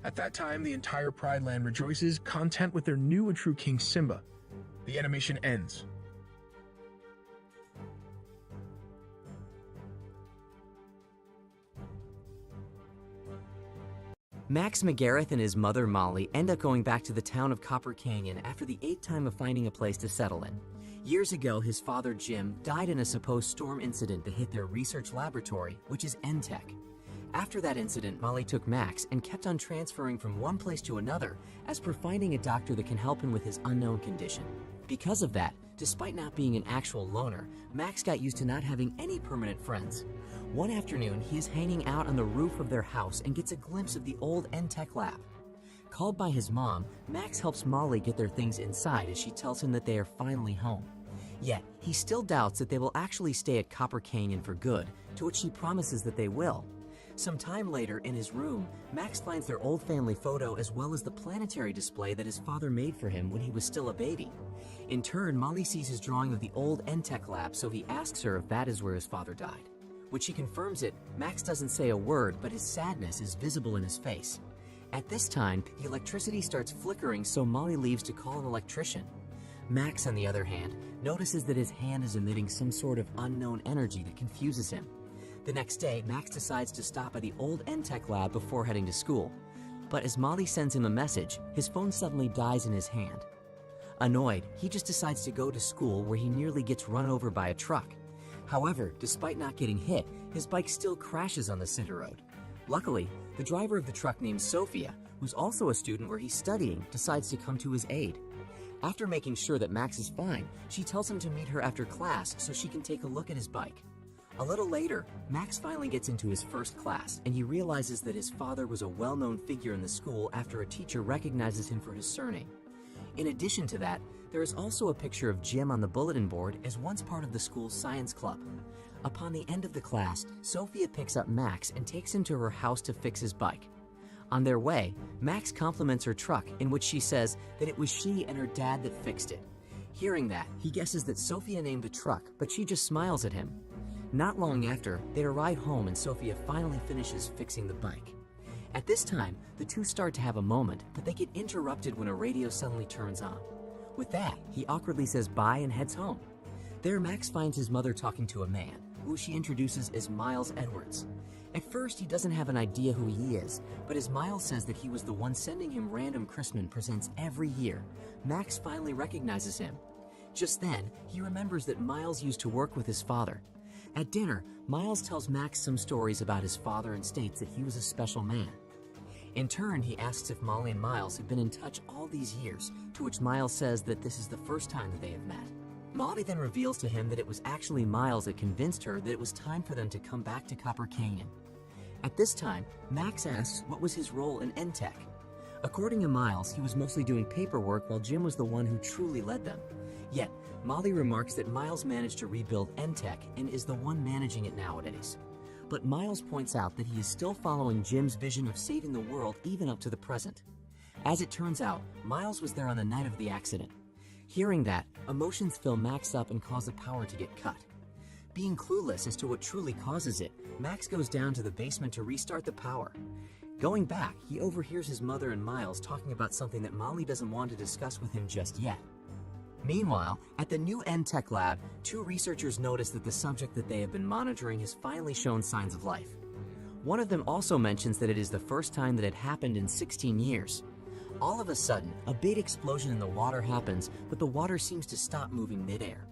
F: At that time, the entire Pride Land rejoices, content with their new and true king Simba. The animation ends.
G: Max McGareth and his mother Molly end up going back to the town of Copper Canyon after the 8th time of finding a place to settle in. Years ago, his father Jim died in a supposed storm incident that hit their research laboratory, which is NTech. After that incident, Molly took Max and kept on transferring from one place to another as per finding a doctor that can help him with his unknown condition. Because of that, despite not being an actual loner, Max got used to not having any permanent friends. One afternoon, he is hanging out on the roof of their house and gets a glimpse of the old NTech lab. Called by his mom, Max helps Molly get their things inside as she tells him that they are finally home. Yet, he still doubts that they will actually stay at Copper Canyon for good, to which she promises that they will. Some time later, in his room, Max finds their old family photo as well as the planetary display that his father made for him when he was still a baby. In turn, Molly sees his drawing of the old NTech lab, so he asks her if that is where his father died. When she confirms it, Max doesn't say a word, but his sadness is visible in his face. At this time, the electricity starts flickering, so Molly leaves to call an electrician. Max, on the other hand, notices that his hand is emitting some sort of unknown energy that confuses him. The next day, Max decides to stop at the old NTech lab before heading to school. But as Molly sends him a message, his phone suddenly dies in his hand. Annoyed, he just decides to go to school, where he nearly gets run over by a truck. However, despite not getting hit, his bike still crashes on the center road. Luckily, the driver of the truck named Sophia, who's also a student where he's studying, decides to come to his aid. After making sure that Max is fine, she tells him to meet her after class so she can take a look at his bike. A little later, Max finally gets into his first class, and he realizes that his father was a well-known figure in the school after a teacher recognizes him for his surname. In addition to that, there is also a picture of Jim on the bulletin board as once part of the school's science club. Upon the end of the class, Sophia picks up Max and takes him to her house to fix his bike. On their way, Max compliments her truck, in which she says that it was she and her dad that fixed it. Hearing that, he guesses that Sophia named the truck, but she just smiles at him. Not long after, they arrive home and Sophia finally finishes fixing the bike. At this time, the two start to have a moment, but they get interrupted when a radio suddenly turns on. With that, he awkwardly says bye and heads home. There, Max finds his mother talking to a man, who she introduces as Miles Edwards. At first, he doesn't have an idea who he is, but as Miles says that he was the one sending him random Christmas presents every year, Max finally recognizes him. Just then, he remembers that Miles used to work with his father. At dinner, Miles tells Max some stories about his father and states that he was a special man. In turn, he asks if Molly and Miles have been in touch all these years, to which Miles says that this is the first time that they have met. Molly then reveals to him that it was actually Miles that convinced her that it was time for them to come back to Copper Canyon. At this time, Max asks what was his role in NTech. According to Miles, he was mostly doing paperwork while Jim was the one who truly led them. Yet, Molly remarks that Miles managed to rebuild NTech and is the one managing it nowadays. But Miles points out that he is still following Jim's vision of saving the world even up to the present. As it turns out, Miles was there on the night of the accident. Hearing that, emotions fill Max up and cause the power to get cut. Being clueless as to what truly causes it, Max goes down to the basement to restart the power. Going back, he overhears his mother and Miles talking about something that Molly doesn't want to discuss with him just yet. Meanwhile, at the new NTech lab, two researchers notice that the subject that they have been monitoring has finally shown signs of life. One of them also mentions that it is the first time that it happened in 16 years. All of a sudden, a big explosion in the water happens, but the water seems to stop moving midair.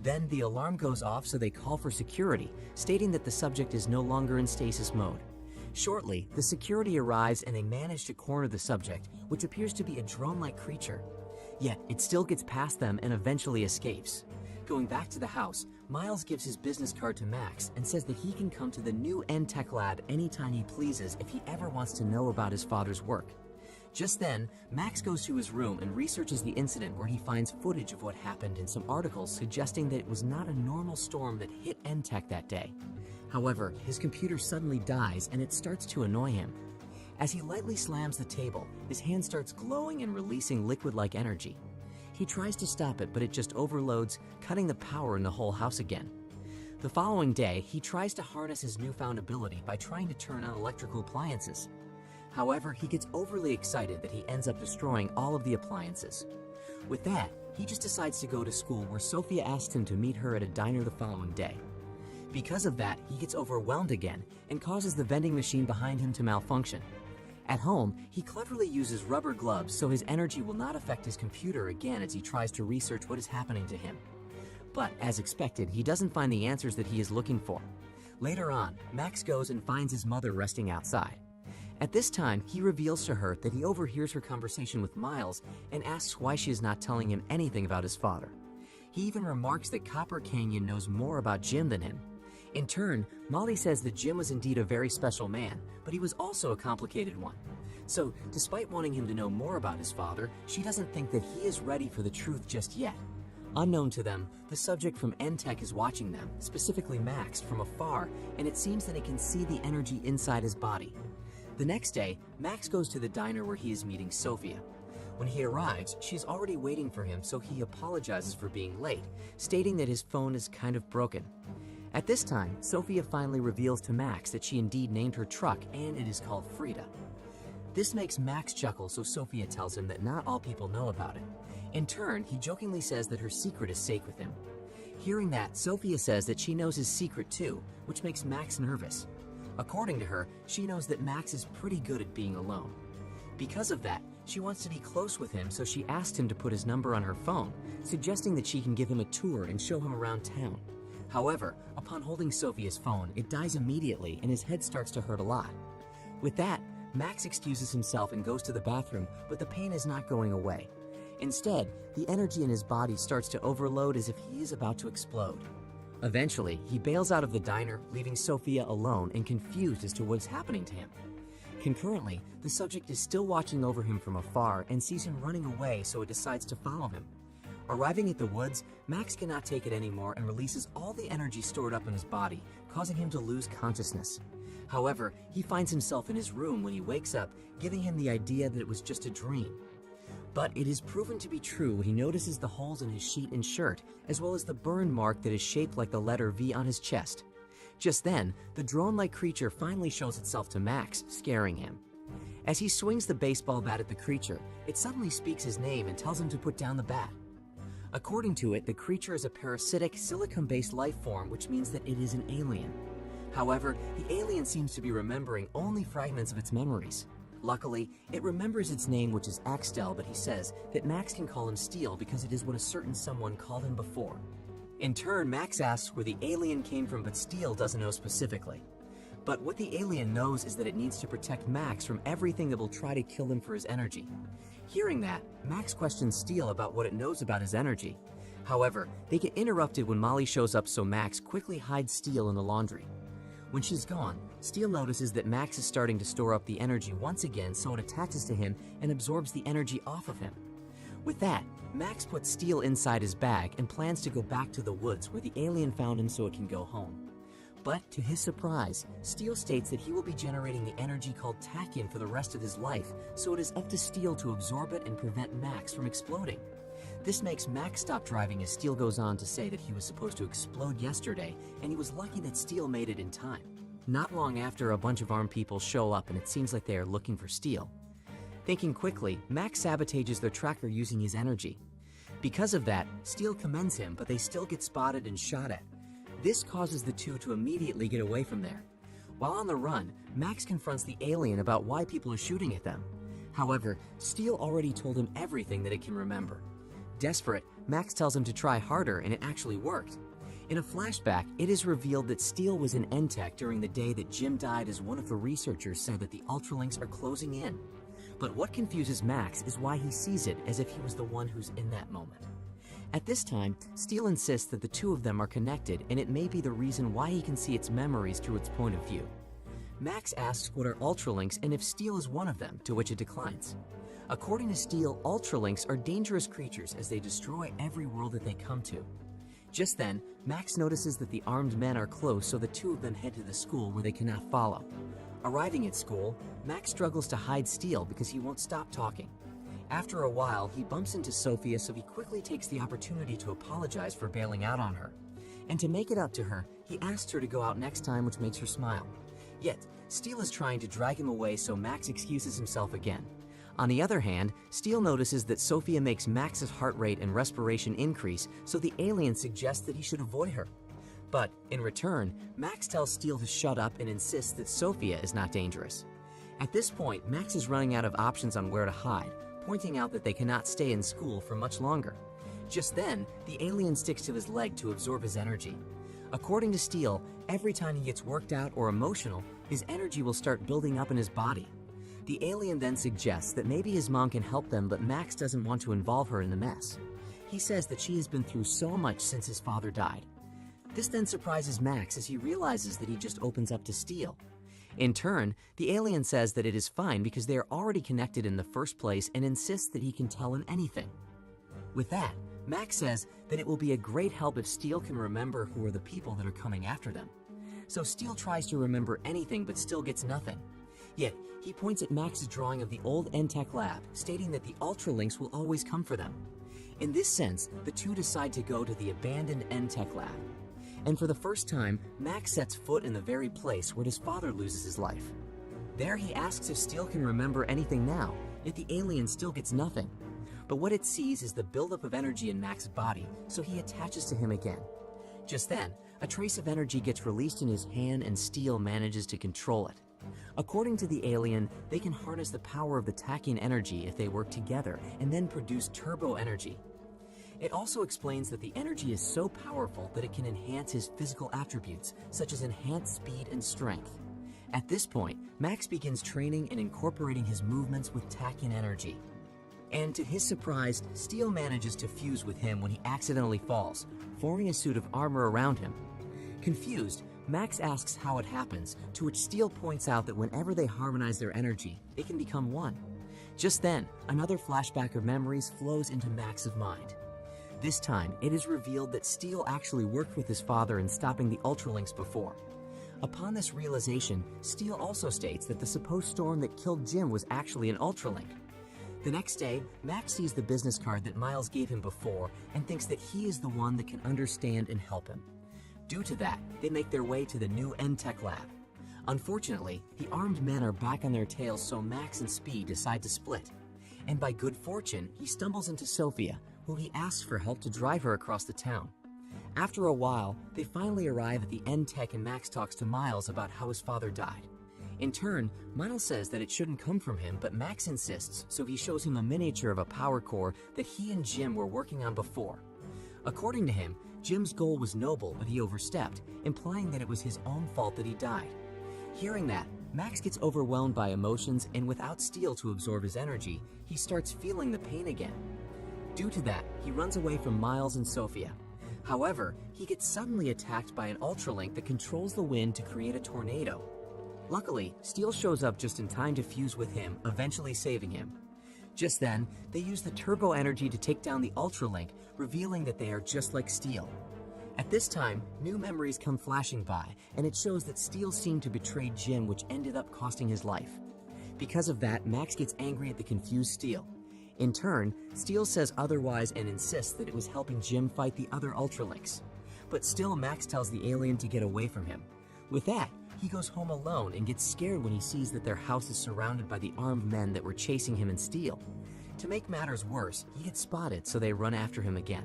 G: Then the alarm goes off, so they call for security, stating that the subject is no longer in stasis mode. Shortly, the security arrives and they manage to corner the subject, which appears to be a drone-like creature. Yet, it still gets past them and eventually escapes. Going back to the house, Miles gives his business card to Max and says that he can come to the new Tech lab anytime he pleases if he ever wants to know about his father's work. Just then, Max goes to his room and researches the incident, where he finds footage of what happened and some articles suggesting that it was not a normal storm that hit Tech that day. However, his computer suddenly dies and it starts to annoy him. As he lightly slams the table, his hand starts glowing and releasing liquid-like energy. He tries to stop it, but it just overloads, cutting the power in the whole house again. The following day, he tries to harness his newfound ability by trying to turn on electrical appliances. However, he gets overly excited that he ends up destroying all of the appliances. With that, he just decides to go to school, where Sophia asks him to meet her at a diner the following day. Because of that, he gets overwhelmed again and causes the vending machine behind him to malfunction. At home, he cleverly uses rubber gloves so his energy will not affect his computer again as he tries to research what is happening to him. But as expected, he doesn't find the answers that he is looking for. Later on, Max goes and finds his mother resting outside. At this time, he reveals to her that he overhears her conversation with Miles and asks why she is not telling him anything about his father. He even remarks that Copper Canyon knows more about Jim than him. In turn, Molly says that Jim was indeed a very special man, but he was also a complicated one. So, despite wanting him to know more about his father, she doesn't think that he is ready for the truth just yet. Unknown to them, the subject from Tech is watching them, specifically Max, from afar, and it seems that it can see the energy inside his body. The next day, Max goes to the diner where he is meeting Sophia. When he arrives, she is already waiting for him, so he apologizes for being late, stating that his phone is kind of broken. At this time, Sophia finally reveals to Max that she indeed named her truck, and it is called Frida. This makes Max chuckle, so Sophia tells him that not all people know about it. In turn, he jokingly says that her secret is safe with him. Hearing that, Sophia says that she knows his secret too, which makes Max nervous. According to her, she knows that Max is pretty good at being alone. Because of that, she wants to be close with him, so she asks him to put his number on her phone, suggesting that she can give him a tour and show him around town. However, upon holding Sophia's phone, it dies immediately and his head starts to hurt a lot. With that, Max excuses himself and goes to the bathroom, but the pain is not going away. Instead, the energy in his body starts to overload as if he is about to explode. Eventually, he bails out of the diner, leaving Sophia alone and confused as to what is happening to him. Concurrently, the subject is still watching over him from afar and sees him running away, so it decides to follow him. Arriving at the woods, Max cannot take it anymore and releases all the energy stored up in his body, causing him to lose consciousness. However, he finds himself in his room when he wakes up, giving him the idea that it was just a dream. But it is proven to be true when he notices the holes in his sheet and shirt, as well as the burn mark that is shaped like the letter V on his chest. Just then, the drone-like creature finally shows itself to Max, scaring him. As he swings the baseball bat at the creature, it suddenly speaks his name and tells him to put down the bat. According to it, the creature is a parasitic, silicon-based life form, which means that it is an alien. However, the alien seems to be remembering only fragments of its memories. Luckily, it remembers its name, which is Axtel, but he says that Max can call him Steel because it is what a certain someone called him before. In turn, Max asks where the alien came from, but Steel doesn't know specifically. But what the alien knows is that it needs to protect Max from everything that will try to kill him for his energy. Hearing that, Max questions Steel about what it knows about his energy. However, they get interrupted when Molly shows up, so Max quickly hides Steel in the laundry. When she's gone, Steel notices that Max is starting to store up the energy once again, so it attaches to him and absorbs the energy off of him. With that, Max puts Steel inside his bag and plans to go back to the woods where the alien found him so it can go home. But to his surprise, Steel states that he will be generating the energy called tachyon for the rest of his life, so it is up to Steel to absorb it and prevent Max from exploding. This makes Max stop driving, as Steel goes on to say that he was supposed to explode yesterday, and he was lucky that Steel made it in time. Not long after, a bunch of armed people show up and it seems like they are looking for Steel. Thinking quickly, Max sabotages their tracker using his energy. Because of that, Steel commends him, but they still get spotted and shot at. This causes the two to immediately get away from there. While on the run, Max confronts the alien about why people are shooting at them. However, Steel already told him everything that it can remember. Desperate, Max tells him to try harder, and it actually worked. In a flashback, it is revealed that Steel was in Tech during the day that Jim died, as one of the researchers said that the Ultralinks are closing in. But what confuses Max is why he sees it as if he was the one who's in that moment. At this time, Steele insists that the two of them are connected, and it may be the reason why he can see its memories through its point of view. Max asks what are Ultralinks and if Steele is one of them, to which it declines. According to Steele, Ultralinks are dangerous creatures as they destroy every world that they come to. Just then, Max notices that the armed men are close, so the two of them head to the school where they cannot follow. Arriving at school, Max struggles to hide Steele because he won't stop talking. After a while, he bumps into Sophia, so he quickly takes the opportunity to apologize for bailing out on her. And to make it up to her, he asks her to go out next time, which makes her smile. Yet, Steele is trying to drag him away, so Max excuses himself again. On the other hand, Steele notices that Sophia makes Max's heart rate and respiration increase, so the alien suggests that he should avoid her. But, in return, Max tells Steele to shut up and insists that Sophia is not dangerous. At this point, Max is running out of options on where to hide, pointing out that they cannot stay in school for much longer. Just then, the alien sticks to his leg to absorb his energy. According to Steele, every time he gets worked out or emotional, his energy will start building up in his body. The alien then suggests that maybe his mom can help them, but Max doesn't want to involve her in the mess. He says that she has been through so much since his father died. This then surprises Max as he realizes that he just opens up to Steele. In turn, the alien says that it is fine because they are already connected in the first place and insists that he can tell him anything. With that, Max says that it will be a great help if Steele can remember who are the people that are coming after them. So Steele tries to remember anything but still gets nothing. Yet, he points at Max's drawing of the old N-Tech lab, stating that the Ultralinks will always come for them. In this sense, the two decide to go to the abandoned N-Tech lab. And for the first time, Max sets foot in the very place where his father loses his life. There he asks if Steele can remember anything now, yet the alien still gets nothing. But what it sees is the buildup of energy in Max's body, so he attaches to him again. Just then, a trace of energy gets released in his hand and Steele manages to control it. According to the alien, they can harness the power of the tachyon energy if they work together and then produce turbo energy. It also explains that the energy is so powerful that it can enhance his physical attributes, such as enhanced speed and strength. At this point, Max begins training and incorporating his movements with tachyon energy. And to his surprise, Steele manages to fuse with him when he accidentally falls, forming a suit of armor around him. Confused, Max asks how it happens, to which Steele points out that whenever they harmonize their energy, they can become one. Just then, another flashback of memories flows into Max's mind. This time, it is revealed that Steele actually worked with his father in stopping the Ultralinks before. Upon this realization, Steele also states that the supposed storm that killed Jim was actually an Ultralink. The next day, Max sees the business card that Miles gave him before and thinks that he is the one that can understand and help him. Due to that, they make their way to the new N-Tech lab. Unfortunately, the armed men are back on their tails, so Max and Speed decide to split. And by good fortune, he stumbles into Sophia, who he asks for help to drive her across the town. After a while, they finally arrive at the N-Tech and Max talks to Miles about how his father died. In turn, Miles says that it shouldn't come from him, but Max insists, so he shows him a miniature of a power core that he and Jim were working on before. According to him, Jim's goal was noble, but he overstepped, implying that it was his own fault that he died. Hearing that, Max gets overwhelmed by emotions, and without Steele to absorb his energy, he starts feeling the pain again. Due to that, he runs away from Miles and Sophia. However, he gets suddenly attacked by an Ultralink that controls the wind to create a tornado. Luckily, Steele shows up just in time to fuse with him, eventually saving him. Just then, they use the turbo energy to take down the Ultralink, revealing that they are just like Steele. At this time, new memories come flashing by, and it shows that Steele seemed to betray Jim, which ended up costing his life. Because of that, Max gets angry at the confused Steele. In turn, Steele says otherwise and insists that it was helping Jim fight the other Ultralinks. But still, Max tells the alien to get away from him. With that, he goes home alone and gets scared when he sees that their house is surrounded by the armed men that were chasing him and Steele. To make matters worse, he gets spotted, so they run after him again.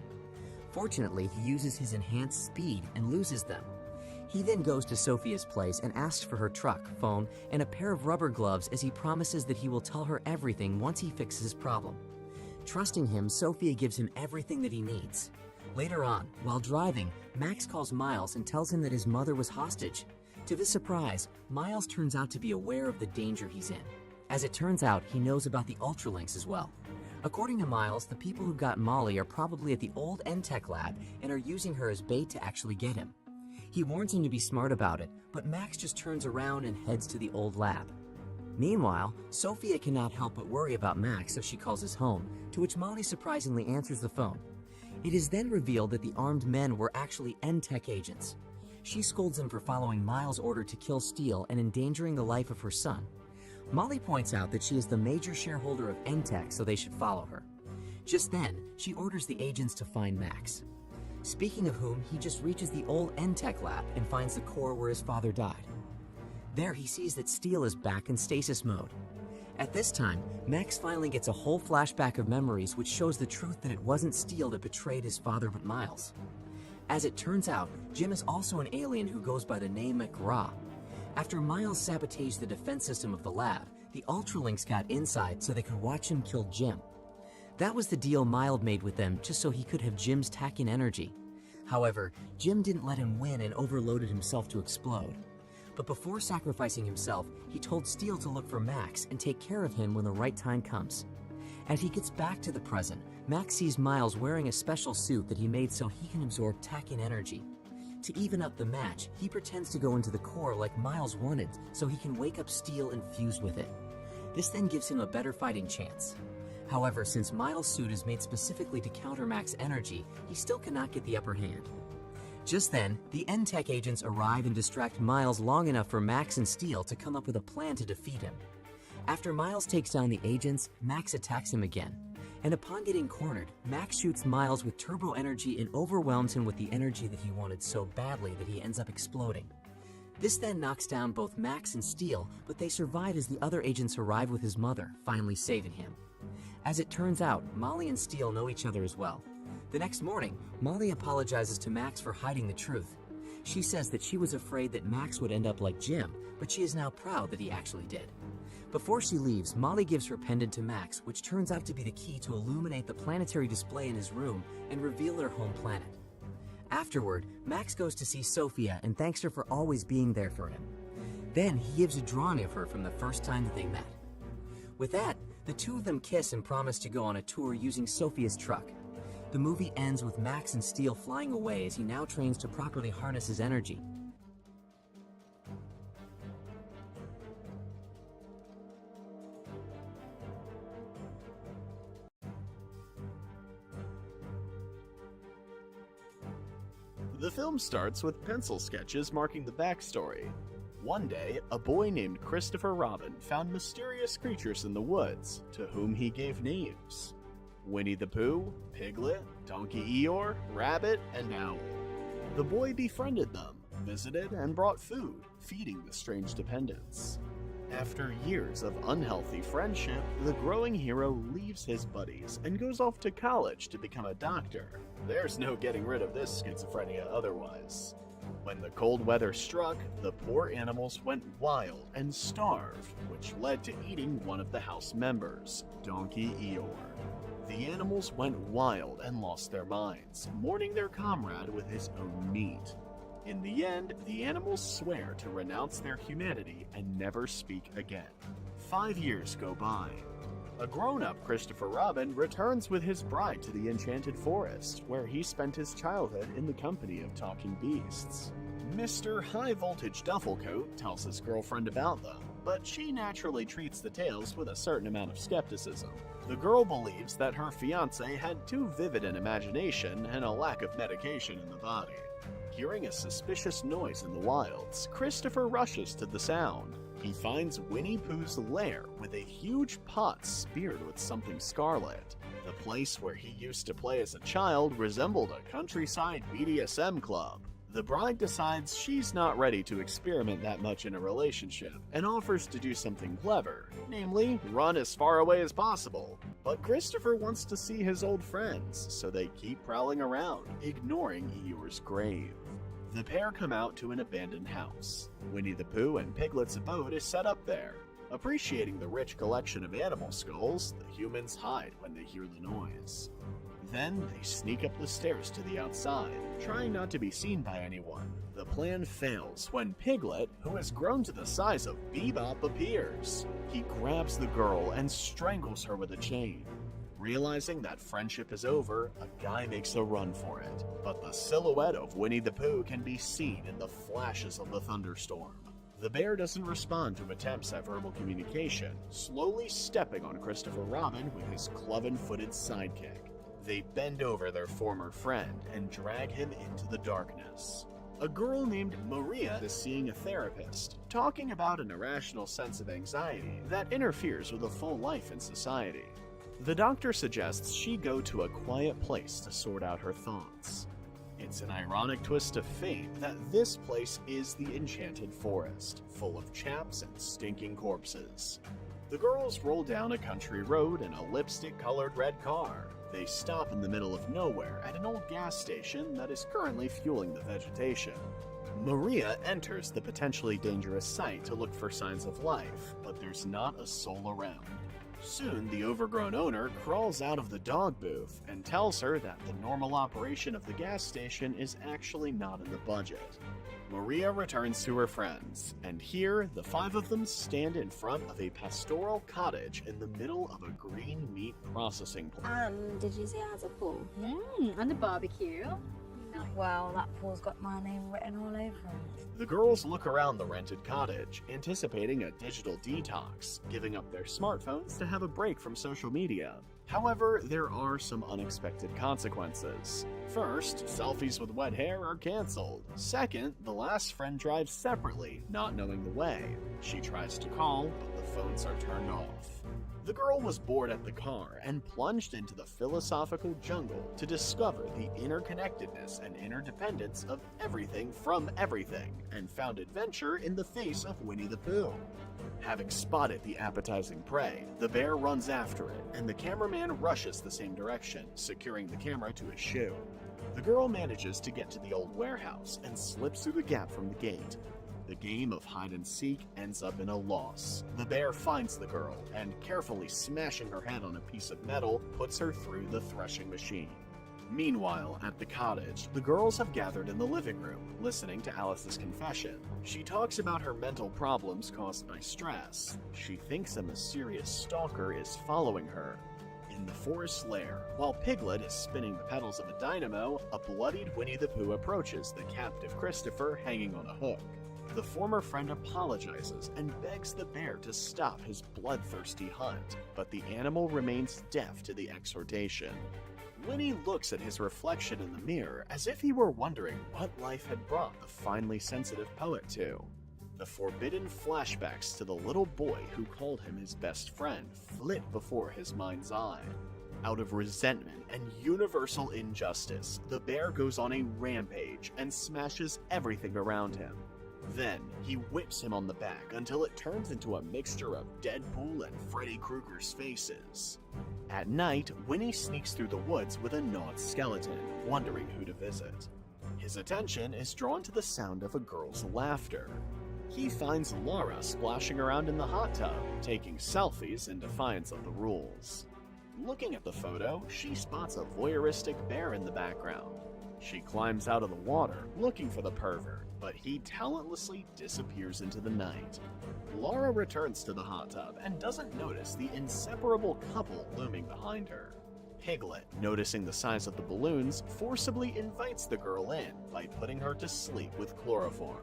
G: Fortunately, he uses his enhanced speed and loses them. He then goes to Sophia's place and asks for her truck, phone, and a pair of rubber gloves as he promises that he will tell her everything once he fixes his problem. Trusting him, Sophia gives him everything that he needs. Later on, while driving, Max calls Miles and tells him that his mother was hostage. To his surprise, Miles turns out to be aware of the danger he's in. As it turns out, he knows about the Ultralinks as well. According to Miles, the people who got Molly are probably at the old NTech lab and are using her as bait to actually get him. He warns him to be smart about it, but Max just turns around and heads to the old lab. Meanwhile, Sophia cannot help but worry about Max, so she calls his home, to which Molly surprisingly answers the phone. It is then revealed that the armed men were actually NTech agents. She scolds them for following Miles' order to kill Steele and endangering the life of her son. Molly points out that she is the major shareholder of NTech, so they should follow her. Just then, she orders the agents to find Max. Speaking of whom, he just reaches the old NTech lab and finds the core where his father died. There, he sees that Steele is back in stasis mode. At this time, Max finally gets a whole flashback of memories which shows the truth that it wasn't Steele that betrayed his father but Miles. As it turns out, Jim is also an alien who goes by the name McGraw. After Miles sabotaged the defense system of the lab, the Ultralinks got inside so they could watch him kill Jim. That was the deal Miles made with them just so he could have Jim's Tachyon energy. However, Jim didn't let him win and overloaded himself to explode. But before sacrificing himself, he told Steele to look for Max and take care of him when the right time comes. As he gets back to the present, Max sees Miles wearing a special suit that he made so he can absorb Tachyon energy. To even up the match, he pretends to go into the core like Miles wanted so he can wake up Steele and fuse with it. This then gives him a better fighting chance. However, since Miles' suit is made specifically to counter Max's energy, he still cannot get the upper hand. Just then, the NTech agents arrive and distract Miles long enough for Max and Steele to come up with a plan to defeat him. After Miles takes down the agents, Max attacks him again. And upon getting cornered, Max shoots Miles with turbo energy and overwhelms him with the energy that he wanted so badly that he ends up exploding. This then knocks down both Max and Steele, but they survive as the other agents arrive with his mother, finally saving him. As it turns out, Molly and Steele know each other as well. The next morning, Molly apologizes to Max for hiding the truth. She says that she was afraid that Max would end up like Jim, but she is now proud that he actually did. Before she leaves, Molly gives her pendant to Max, which turns out to be the key to illuminate the planetary display in his room and reveal their home planet. Afterward, Max goes to see Sophia and thanks her for always being there for him. Then he gives a drawing of her from the first time that they met. With that, the two of them kiss and promise to go on a tour using Sophia's truck. The movie ends with Max and Steele flying away as he now trains to properly harness his energy.
H: The film starts with pencil sketches marking the backstory. One day, a boy named Christopher Robin found mysterious creatures in the woods, to whom he gave names: Winnie the Pooh, Piglet, Donkey Eeyore, Rabbit, and Owl. The boy befriended them, visited, and brought food, feeding the strange dependents. After years of unhealthy friendship, the growing hero leaves his buddies and goes off to college to become a doctor. There's no getting rid of this schizophrenia otherwise. When the cold weather struck, the poor animals went wild and starved, which led to eating one of the house members, Donkey Eeyore. The animals went wild and lost their minds, mourning their comrade with his own meat. In the end, the animals swear to renounce their humanity and never speak again. 5 years go by. A grown-up Christopher Robin returns with his bride to the Enchanted Forest, where he spent his childhood in the company of talking beasts. Mr. High Voltage Duffelcoat tells his girlfriend about them, but she naturally treats the tales with a certain amount of skepticism. The girl believes that her fiancé had too vivid an imagination and a lack of medication in the body. Hearing a suspicious noise in the wilds, Christopher rushes to the sound. He finds Winnie Pooh's lair with a huge pot speared with something scarlet. The place where he used to play as a child resembled a countryside BDSM club. The bride decides she's not ready to experiment that much in a relationship and offers to do something clever, namely, run as far away as possible. But Christopher wants to see his old friends, so they keep prowling around, ignoring Eeyore's grave. The pair come out to an abandoned house. Winnie the Pooh and Piglet's abode is set up there. Appreciating the rich collection of animal skulls, the humans hide when they hear the noise. Then they sneak up the stairs to the outside, trying not to be seen by anyone. The plan fails when Piglet, who has grown to the size of Bebop, appears. He grabs the girl and strangles her with a chain. Realizing that friendship is over, a guy makes a run for it, but the silhouette of Winnie the Pooh can be seen in the flashes of the thunderstorm. The bear doesn't respond to attempts at verbal communication, slowly stepping on Christopher Robin with his cloven-footed sidekick. They bend over their former friend and drag him into the darkness. A girl named Maria is seeing a therapist, talking about an irrational sense of anxiety that interferes with a full life in society. The doctor suggests she go to a quiet place to sort out her thoughts. It's an ironic twist of fate that this place is the Enchanted Forest, full of chaps and stinking corpses. The girls roll down a country road in a lipstick-colored red car. They stop in the middle of nowhere at an old gas station that is currently fueling the vegetation. Maria enters the potentially dangerous site to look for signs of life, but there's not a soul around. Soon, the overgrown owner crawls out of the dog booth and tells her that the normal operation of the gas station is actually not in the budget. Maria returns to her friends, and here, the five of them stand in front of a pastoral cottage in the middle of a green meat processing plant.
I: Did you see it has a pool?
J: And a barbecue.
I: Well, that pool's got my name written all over it.
H: The girls look around the rented cottage, anticipating a digital detox, giving up their smartphones to have a break from social media. However, there are some unexpected consequences. First, selfies with wet hair are canceled. Second, the last friend drives separately, not knowing the way. She tries to call, but the phones are turned off. The girl was bored at the car and plunged into the philosophical jungle to discover the interconnectedness and interdependence of everything from everything, and found adventure in the face of Winnie the Pooh. Having spotted the appetizing prey, the bear runs after it, and the cameraman rushes the same direction, securing the camera to his shoe. The girl manages to get to the old warehouse and slips through the gap from the gate. The game of hide-and-seek ends up in a loss. The bear finds the girl, and carefully smashing her head on a piece of metal, puts her through the threshing machine. Meanwhile, at the cottage, the girls have gathered in the living room, listening to Alice's confession. She talks about her mental problems caused by stress. She thinks a mysterious stalker is following her. In the forest lair, while Piglet is spinning the pedals of a dynamo, a bloodied Winnie the Pooh approaches the captive Christopher hanging on a hook. The former friend apologizes and begs the bear to stop his bloodthirsty hunt, but the animal remains deaf to the exhortation. Winnie looks at his reflection in the mirror as if he were wondering what life had brought the finely sensitive poet to. The forbidden flashbacks to the little boy who called him his best friend flit before his mind's eye. Out of resentment and universal injustice, the bear goes on a rampage and smashes everything around him. Then, he whips him on the back until it turns into a mixture of Deadpool and Freddy Krueger's faces. At night, Winnie sneaks through the woods with a gnawed skeleton, wondering who to visit. His attention is drawn to the sound of a girl's laughter. He finds Laura splashing around in the hot tub, taking selfies in defiance of the rules. Looking at the photo, she spots a voyeuristic bear in the background. She climbs out of the water, looking for the pervert, but he talentlessly disappears into the night. Laura returns to the hot tub and doesn't notice the inseparable couple looming behind her. Piglet, noticing the size of the balloons, forcibly invites the girl in by putting her to sleep with chloroform.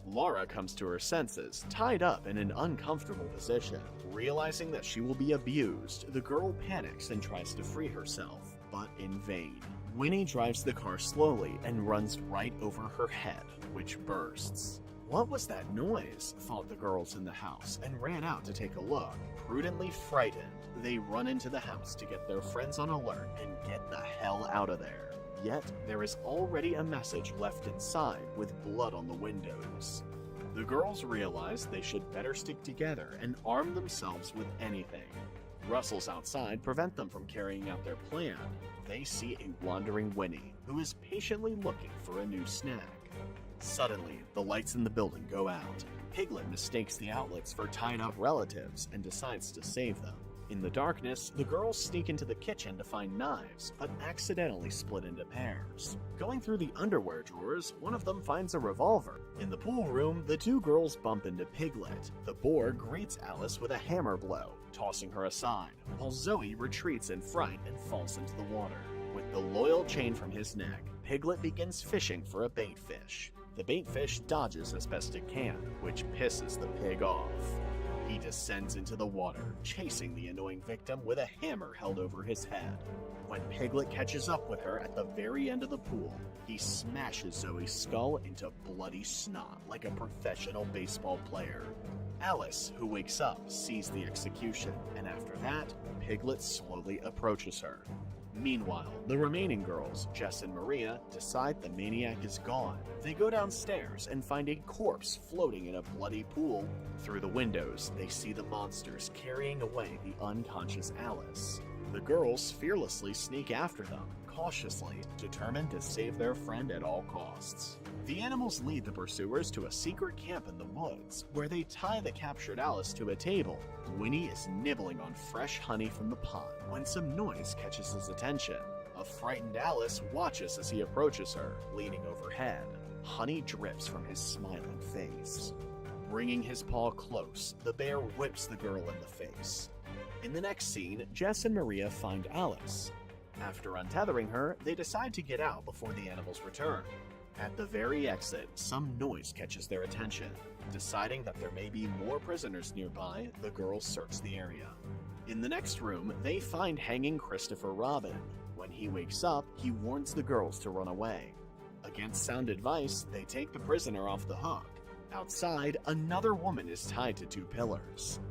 H: Laura comes to her senses, tied up in an uncomfortable position. Realizing that she will be abused, the girl panics and tries to free herself, but in vain. Winnie drives the car slowly and runs right over her head, which bursts. What was that noise? Thought the girls in the house and ran out to take a look. Prudently frightened, they run into the house to get their friends on alert and get the hell out of there. Yet, there is already a message left inside with blood on the windows. The girls realize they should better stick together and arm themselves with anything. Rustles outside prevent them from carrying out their plan. They see a wandering Winnie, who is patiently looking for a new snack. Suddenly, the lights in the building go out. Piglet mistakes the outlets for tied-up relatives and decides to save them. In the darkness, the girls sneak into the kitchen to find knives, but accidentally split into pairs. Going through the underwear drawers, one of them finds a revolver. In the pool room, the two girls bump into Piglet. The boar greets Alice with a hammer blow, tossing her aside, while Zoe retreats in fright and falls into the water. With the loyal chain from his neck, Piglet begins fishing for a bait fish. The bait fish dodges as best it can, which pisses the pig off. He descends into the water, chasing the annoying victim with a hammer held over his head. When Piglet catches up with her at the very end of the pool, he smashes Zoe's skull into bloody snot like a professional baseball player. Alice, who wakes up, sees the execution, and after that, Piglet slowly approaches her. Meanwhile, the remaining girls, Jess and Maria, decide the maniac is gone. They go downstairs and find a corpse floating in a bloody pool. Through the windows, they see the monsters carrying away the unconscious Alice. The girls fearlessly sneak after them, cautiously, determined to save their friend at all costs. The animals lead the pursuers to a secret camp in the woods, where they tie the captured Alice to a table. Winnie is nibbling on fresh honey from the pot when some noise catches his attention. A frightened Alice watches as he approaches her, leaning overhead. Honey drips from his smiling face. Bringing his paw close, the bear whips the girl in the face. In the next scene, Jess and Maria find Alice. After untethering her, they decide to get out before the animals return. At the very exit, some noise catches their attention. Deciding that there may be more prisoners nearby, the girls search the area. In the next room, they find hanging Christopher Robin. When he wakes up, he warns the girls to run away. Against sound advice, they take the prisoner off the hook. Outside, another woman is tied to two pillars.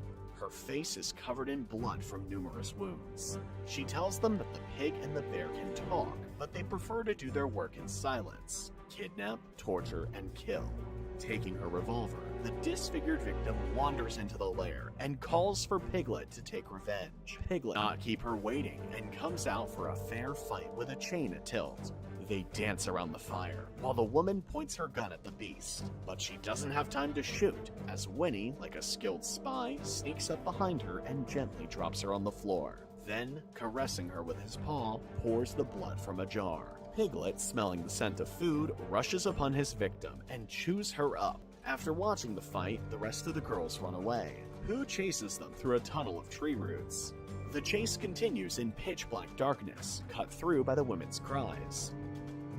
H: Her face is covered in blood from numerous wounds. She tells them that the pig and the bear can talk, but they prefer to do their work in silence. Kidnap, torture, and kill. Taking her revolver, the disfigured victim wanders into the lair and calls for Piglet to take revenge. Piglet does not keep her waiting and comes out for a fair fight with a chain at tilt. They dance around the fire, while the woman points her gun at the beast. But she doesn't have time to shoot, as Winnie, like a skilled spy, sneaks up behind her and gently drops her on the floor. Then, caressing her with his paw, pours the blood from a jar. Piglet, smelling the scent of food, rushes upon his victim and chews her up. After watching the fight, the rest of the girls run away. Pooh chases them through a tunnel of tree roots. The chase continues in pitch-black darkness, cut through by the women's cries.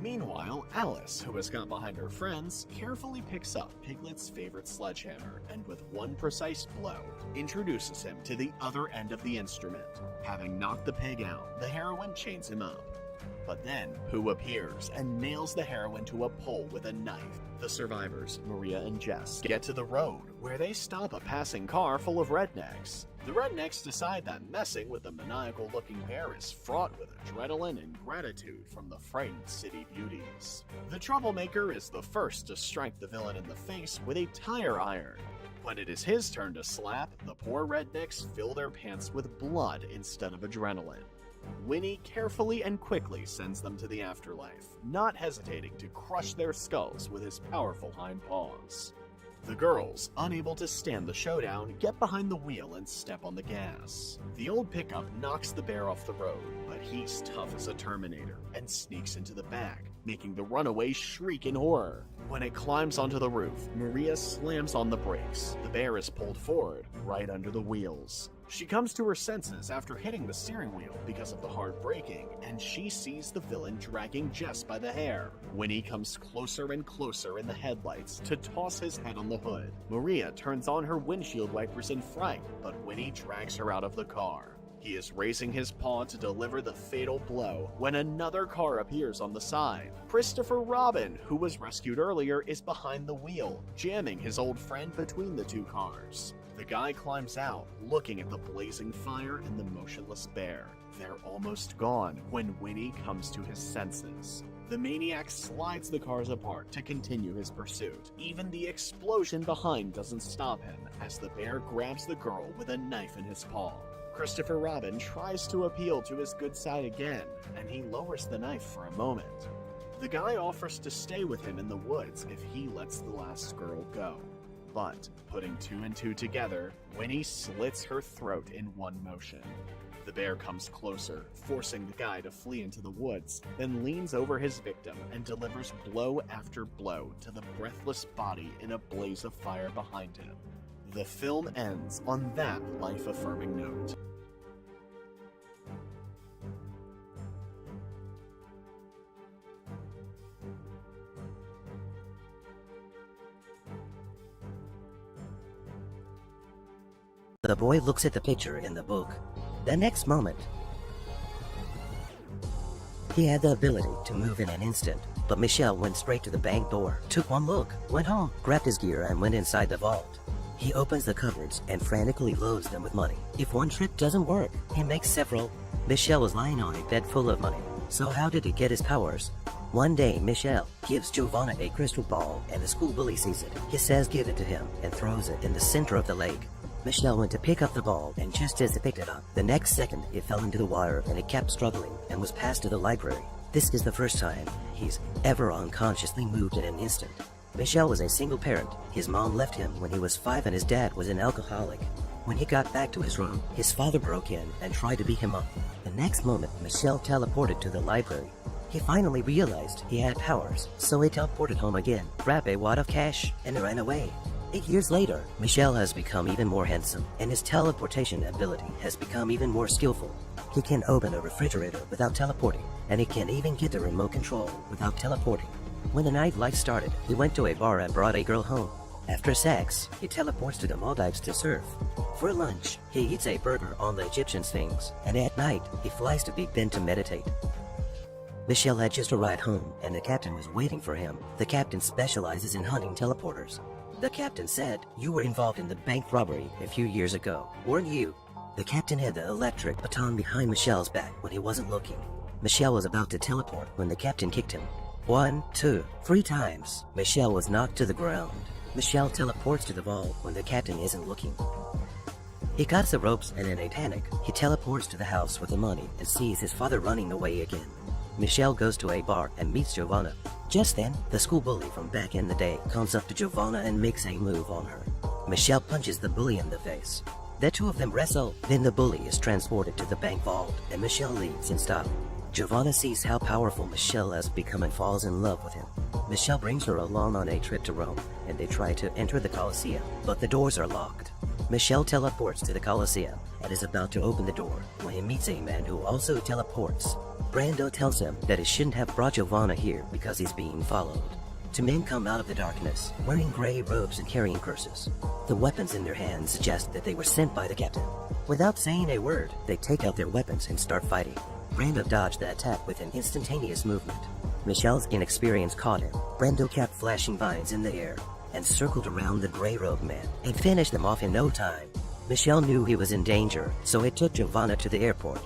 H: Meanwhile, Alice, who has got behind her friends, carefully picks up Piglet's favorite sledgehammer and with one precise blow, introduces him to the other end of the instrument. Having knocked the pig out, the heroine chains him up. But then, Pooh appears and nails the heroine to a pole with a knife. The survivors, Maria and Jess, get to the road, where they stop a passing car full of rednecks. The rednecks decide that messing with the maniacal-looking bear is fraught with adrenaline and gratitude from the frightened city beauties. The troublemaker is the first to strike the villain in the face with a tire iron. When it is his turn to slap, the poor rednecks fill their pants with blood instead of adrenaline. Winnie carefully and quickly sends them to the afterlife, not hesitating to crush their skulls with his powerful hind paws. The girls, unable to stand the showdown, get behind the wheel and step on the gas. The old pickup knocks the bear off the road, but he's tough as a Terminator and sneaks into the back, making the runaway shriek in horror. When it climbs onto the roof, Maria slams on the brakes. The bear is pulled forward, right under the wheels. She comes to her senses after hitting the steering wheel because of the hard braking, and she sees the villain dragging Jess by the hair. Winnie comes closer and closer in the headlights to toss his head on the hood. Maria turns on her windshield wipers in fright, but Winnie drags her out of the car. He is raising his paw to deliver the fatal blow when another car appears on the side. Christopher Robin, who was rescued earlier, is behind the wheel, jamming his old friend between the two cars. The guy climbs out, looking at the blazing fire and the motionless bear. They're almost gone when Winnie comes to his senses. The maniac slides the cars apart to continue his pursuit. Even the explosion behind doesn't stop him, as the bear grabs the girl with a knife in his paw. Christopher Robin tries to appeal to his good side again, and he lowers the knife for a moment. The guy offers to stay with him in the woods if he lets the last girl go. But, putting two and two together, Winnie slits her throat in one motion. The bear comes closer, forcing the guy to flee into the woods, then leans over his victim and delivers blow after blow to the breathless body in a blaze of fire behind him. The film ends on that life-affirming note.
K: The boy looks at the picture in the book. The next moment, he had the ability to move in an instant, but Michelle went straight to the bank door, took one look, went home, grabbed his gear and went inside the vault. He opens the cupboards and frantically loads them with money. If one trick doesn't work, he makes several. Michelle was lying on a bed full of money. So how did he get his powers? One day, Michelle gives Giovanna a crystal ball and the school bully sees it. He says give it to him and throws it in the center of the lake. Michelle went to pick up the ball, and just as he picked it up, the next second it fell into the water and it kept struggling and was passed to the library. This is the first time he's ever unconsciously moved in an instant. Michelle was a single parent. His mom left him when he was 5 and his dad was an alcoholic. When he got back to his room, his father broke in and tried to beat him up. The next moment, Michelle teleported to the library. He finally realized he had powers, so he teleported home again, grabbed a wad of cash, and ran away. 8 years later, Michelle has become even more handsome, and his teleportation ability has become even more skillful. He can open a refrigerator without teleporting, and he can even get the remote control without teleporting. When the nightlife started, he went to a bar and brought a girl home. After sex, he teleports to the Maldives to surf. For lunch, he eats a burger on the Egyptian Sphinx, and at night, he flies to Big Ben to meditate. Michelle had just arrived home, and the captain was waiting for him. The captain specializes in hunting teleporters. The captain said, "You were involved in the bank robbery a few years ago, weren't you?" The captain had the electric baton behind Michelle's back when he wasn't looking. Michelle was about to teleport when the captain kicked him. 1, 2, 3 times. Michelle was knocked to the ground. Michelle teleports to the vault when the captain isn't looking. He cuts the ropes and in a panic, he teleports to the house with the money and sees his father running away again. Michelle goes to a bar and meets Giovanna. Just then, the school bully from back in the day comes up to Giovanna and makes a move on her. Michelle punches the bully in the face. The two of them wrestle, then the bully is transported to the bank vault and Michelle leaves in style. Giovanna sees how powerful Michelle has become and falls in love with him. Michelle brings her along on a trip to Rome and they try to enter the Colosseum, but the doors are locked. Michelle teleports to the Colosseum and is about to open the door when he meets a man who also teleports. Brando tells him that he shouldn't have brought Giovanna here because he's being followed. Two men come out of the darkness, wearing gray robes and carrying curses. The weapons in their hands suggest that they were sent by the captain. Without saying a word, they take out their weapons and start fighting. Brando dodged the attack with an instantaneous movement. Michelle's inexperience caught him. Brando kept flashing vines in the air and circled around the gray-robed man and finished them off in no time. Michelle knew he was in danger, so he took Giovanna to the airport.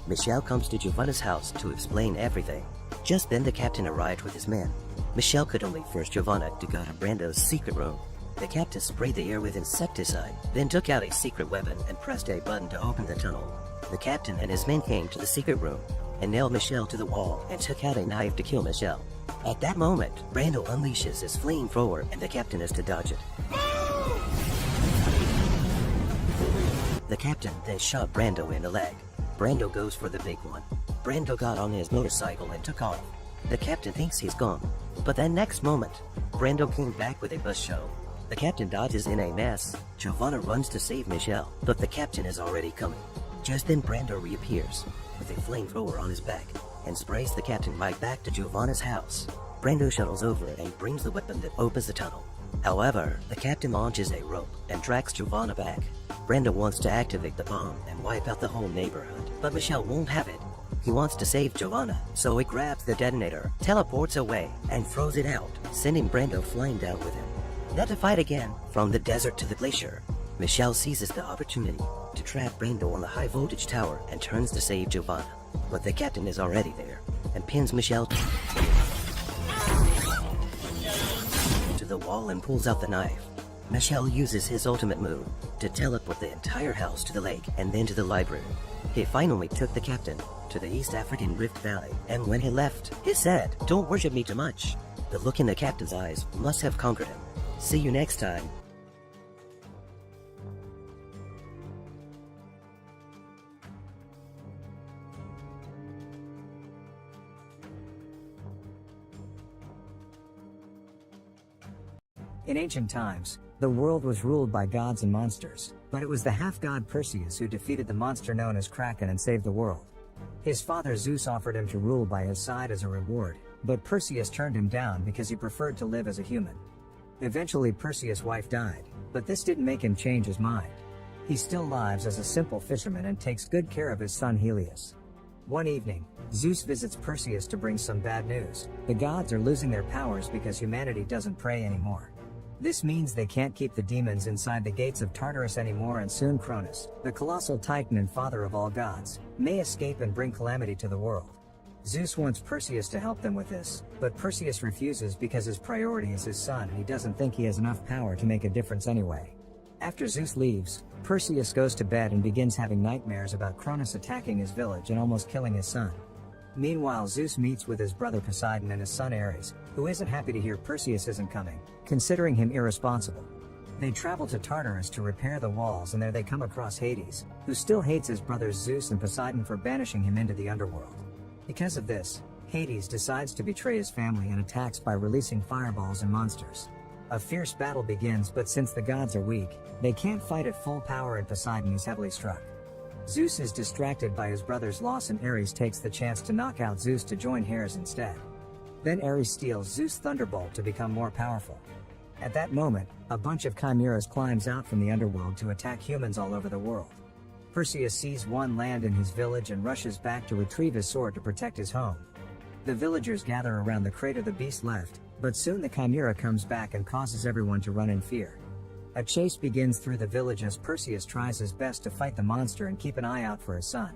K: Michelle comes to Giovanna's house to explain everything. Just then the captain arrived with his men. Michelle could only force Giovanna to go to Brando's secret room. The captain sprayed the air with insecticide, then took out a secret weapon and pressed a button to open the tunnel. The captain and his men came to the secret room and nailed Michelle to the wall and took out a knife to kill Michelle. At that moment, Brando unleashes his flamethrower and the captain is to dodge it. The captain then shot Brando in the leg. Brando goes for the big one. Brando got on his motorcycle and took off. The captain thinks he's gone, but that next moment, Brando came back with a bus show. The captain dodges in a mess. Giovanna runs to save Michelle, but the captain is already coming. Just then Brando reappears with a flamethrower on his back and sprays the captain right back to Giovanna's house. Brando shuttles over and brings the weapon that opens the tunnel. However, the captain launches a rope and drags Giovanna back. Brando wants to activate the bomb and wipe out the whole neighborhood, but Michelle won't have it. He wants to save Giovanna, so he grabs the detonator, teleports away, and throws it out, sending Brando flying down with him. Not to fight again, from the desert to the glacier, Michelle seizes the opportunity to trap Brando on the high-voltage tower and turns to save Giovanna. But the captain is already there, and pins Michelle to the wall and pulls out the knife. Michelle uses his ultimate move to teleport the entire house to the lake and then to the library. He finally took the captain to the East African Rift Valley, and when he left, he said, "Don't worship me too much." The look in the captain's eyes must have conquered him. See you next time.
L: In ancient times, the world was ruled by gods and monsters, but it was the half-god Perseus who defeated the monster known as Kraken and saved the world. His father Zeus offered him to rule by his side as a reward, but Perseus turned him down because he preferred to live as a human. Eventually Perseus' wife died, but this didn't make him change his mind. He still lives as a simple fisherman and takes good care of his son Helios. One evening, Zeus visits Perseus to bring some bad news. The gods are losing their powers because humanity doesn't pray anymore. This means they can't keep the demons inside the gates of Tartarus anymore, and soon Cronus, the colossal titan and father of all gods, may escape and bring calamity to the world. Zeus wants Perseus to help them with this, but Perseus refuses because his priority is his son and he doesn't think he has enough power to make a difference anyway. After Zeus leaves, Perseus goes to bed and begins having nightmares about Cronus attacking his village and almost killing his son. Meanwhile, Zeus meets with his brother Poseidon and his son Ares, who isn't happy to hear Perseus isn't coming, considering him irresponsible. They travel to Tartarus to repair the walls, and there they come across Hades, who still hates his brothers Zeus and Poseidon for banishing him into the underworld. Because of this, Hades decides to betray his family and attacks by releasing fireballs and monsters. A fierce battle begins, but since the gods are weak, they can't fight at full power and Poseidon is heavily struck. Zeus is distracted by his brother's loss and Ares takes the chance to knock out Zeus to join Hades instead. Then Ares steals Zeus' thunderbolt to become more powerful. At that moment, a bunch of chimeras climbs out from the underworld to attack humans all over the world. Perseus sees one land in his village and rushes back to retrieve his sword to protect his home. The villagers gather around the crater the beast left, but soon the chimera comes back and causes everyone to run in fear. A chase begins through the village as Perseus tries his best to fight the monster and keep an eye out for his son.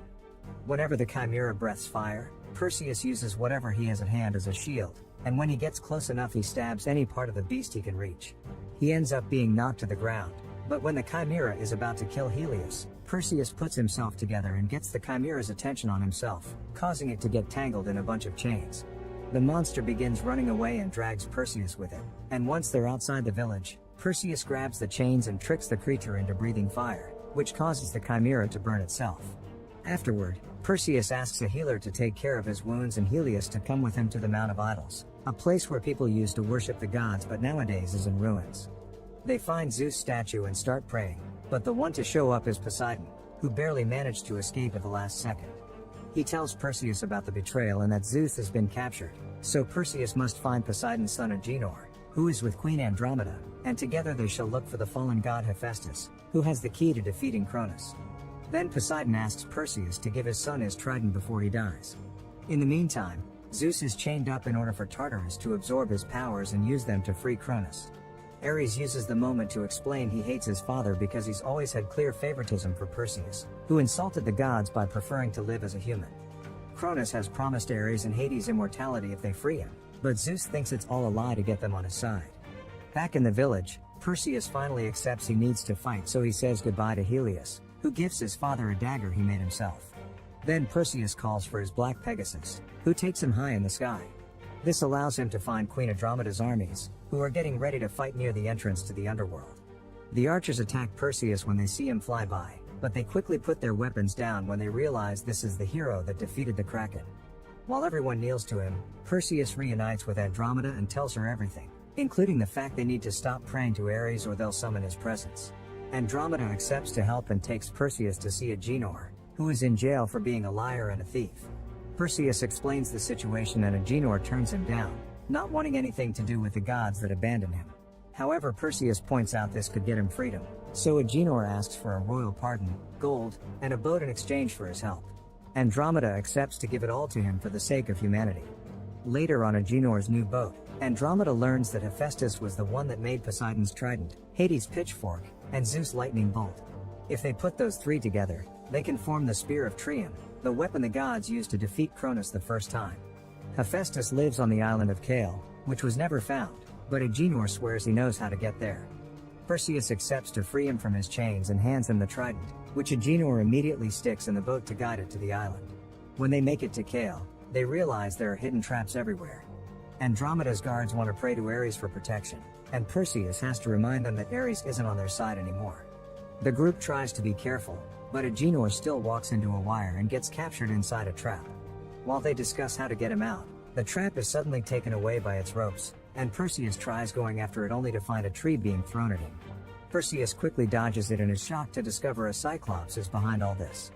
L: Whenever the chimera breathes fire, Perseus uses whatever he has at hand as a shield, and when he gets close enough he stabs any part of the beast he can reach. He ends up being knocked to the ground, but when the chimera is about to kill Helios, Perseus puts himself together and gets the chimera's attention on himself, causing it to get tangled in a bunch of chains. The monster begins running away and drags Perseus with it, and once they're outside the village, Perseus grabs the chains and tricks the creature into breathing fire, which causes the chimera to burn itself. Afterward, Perseus asks a healer to take care of his wounds and Helios to come with him to the Mount of Idols, a place where people used to worship the gods but nowadays is in ruins. They find Zeus' statue and start praying, but the one to show up is Poseidon, who barely managed to escape at the last second. He tells Perseus about the betrayal and that Zeus has been captured, so Perseus must find Poseidon's son Agenor, who is with Queen Andromeda, and together they shall look for the fallen god Hephaestus, who has the key to defeating Cronus. Then Poseidon asks Perseus to give his son his trident before he dies. In the meantime, Zeus is chained up in order for Tartarus to absorb his powers and use them to free Cronus. Ares uses the moment to explain he hates his father because he's always had clear favoritism for Perseus, who insulted the gods by preferring to live as a human. Cronus has promised Ares and Hades immortality if they free him, but Zeus thinks it's all a lie to get them on his side. Back in the village, Perseus finally accepts he needs to fight, so he says goodbye to Helios, who gives his father a dagger he made himself. Then Perseus calls for his black Pegasus, who takes him high in the sky. This allows him to find Queen Andromeda's armies, who are getting ready to fight near the entrance to the underworld. The archers attack Perseus when they see him fly by, but they quickly put their weapons down when they realize this is the hero that defeated the Kraken. While everyone kneels to him, Perseus reunites with Andromeda and tells her everything, including the fact they need to stop praying to Ares or they'll summon his presence. Andromeda accepts to help and takes Perseus to see Agenor, who is in jail for being a liar and a thief. Perseus explains the situation and Agenor turns him down, not wanting anything to do with the gods that abandoned him. However, Perseus points out this could get him freedom, so Agenor asks for a royal pardon, gold, and a boat in exchange for his help. Andromeda accepts to give it all to him for the sake of humanity. Later on Agenor's new boat, Andromeda learns that Hephaestus was the one that made Poseidon's trident, Hades' pitchfork, and Zeus' lightning bolt. If they put those three together, they can form the Spear of Trium, the weapon the gods used to defeat Cronus the first time. Hephaestus lives on the island of Kale, which was never found, but Agenor swears he knows how to get there. Perseus accepts to free him from his chains and hands him the trident, which Agenor immediately sticks in the boat to guide it to the island. When they make it to Kale, they realize there are hidden traps everywhere. Andromeda's guards want to pray to Ares for protection, and Perseus has to remind them that Ares isn't on their side anymore. The group tries to be careful, but Agenor still walks into a wire and gets captured inside a trap. While they discuss how to get him out, the trap is suddenly taken away by its ropes, and Perseus tries going after it only to find a tree being thrown at him. Perseus quickly dodges it and is shocked to discover a Cyclops is behind all this.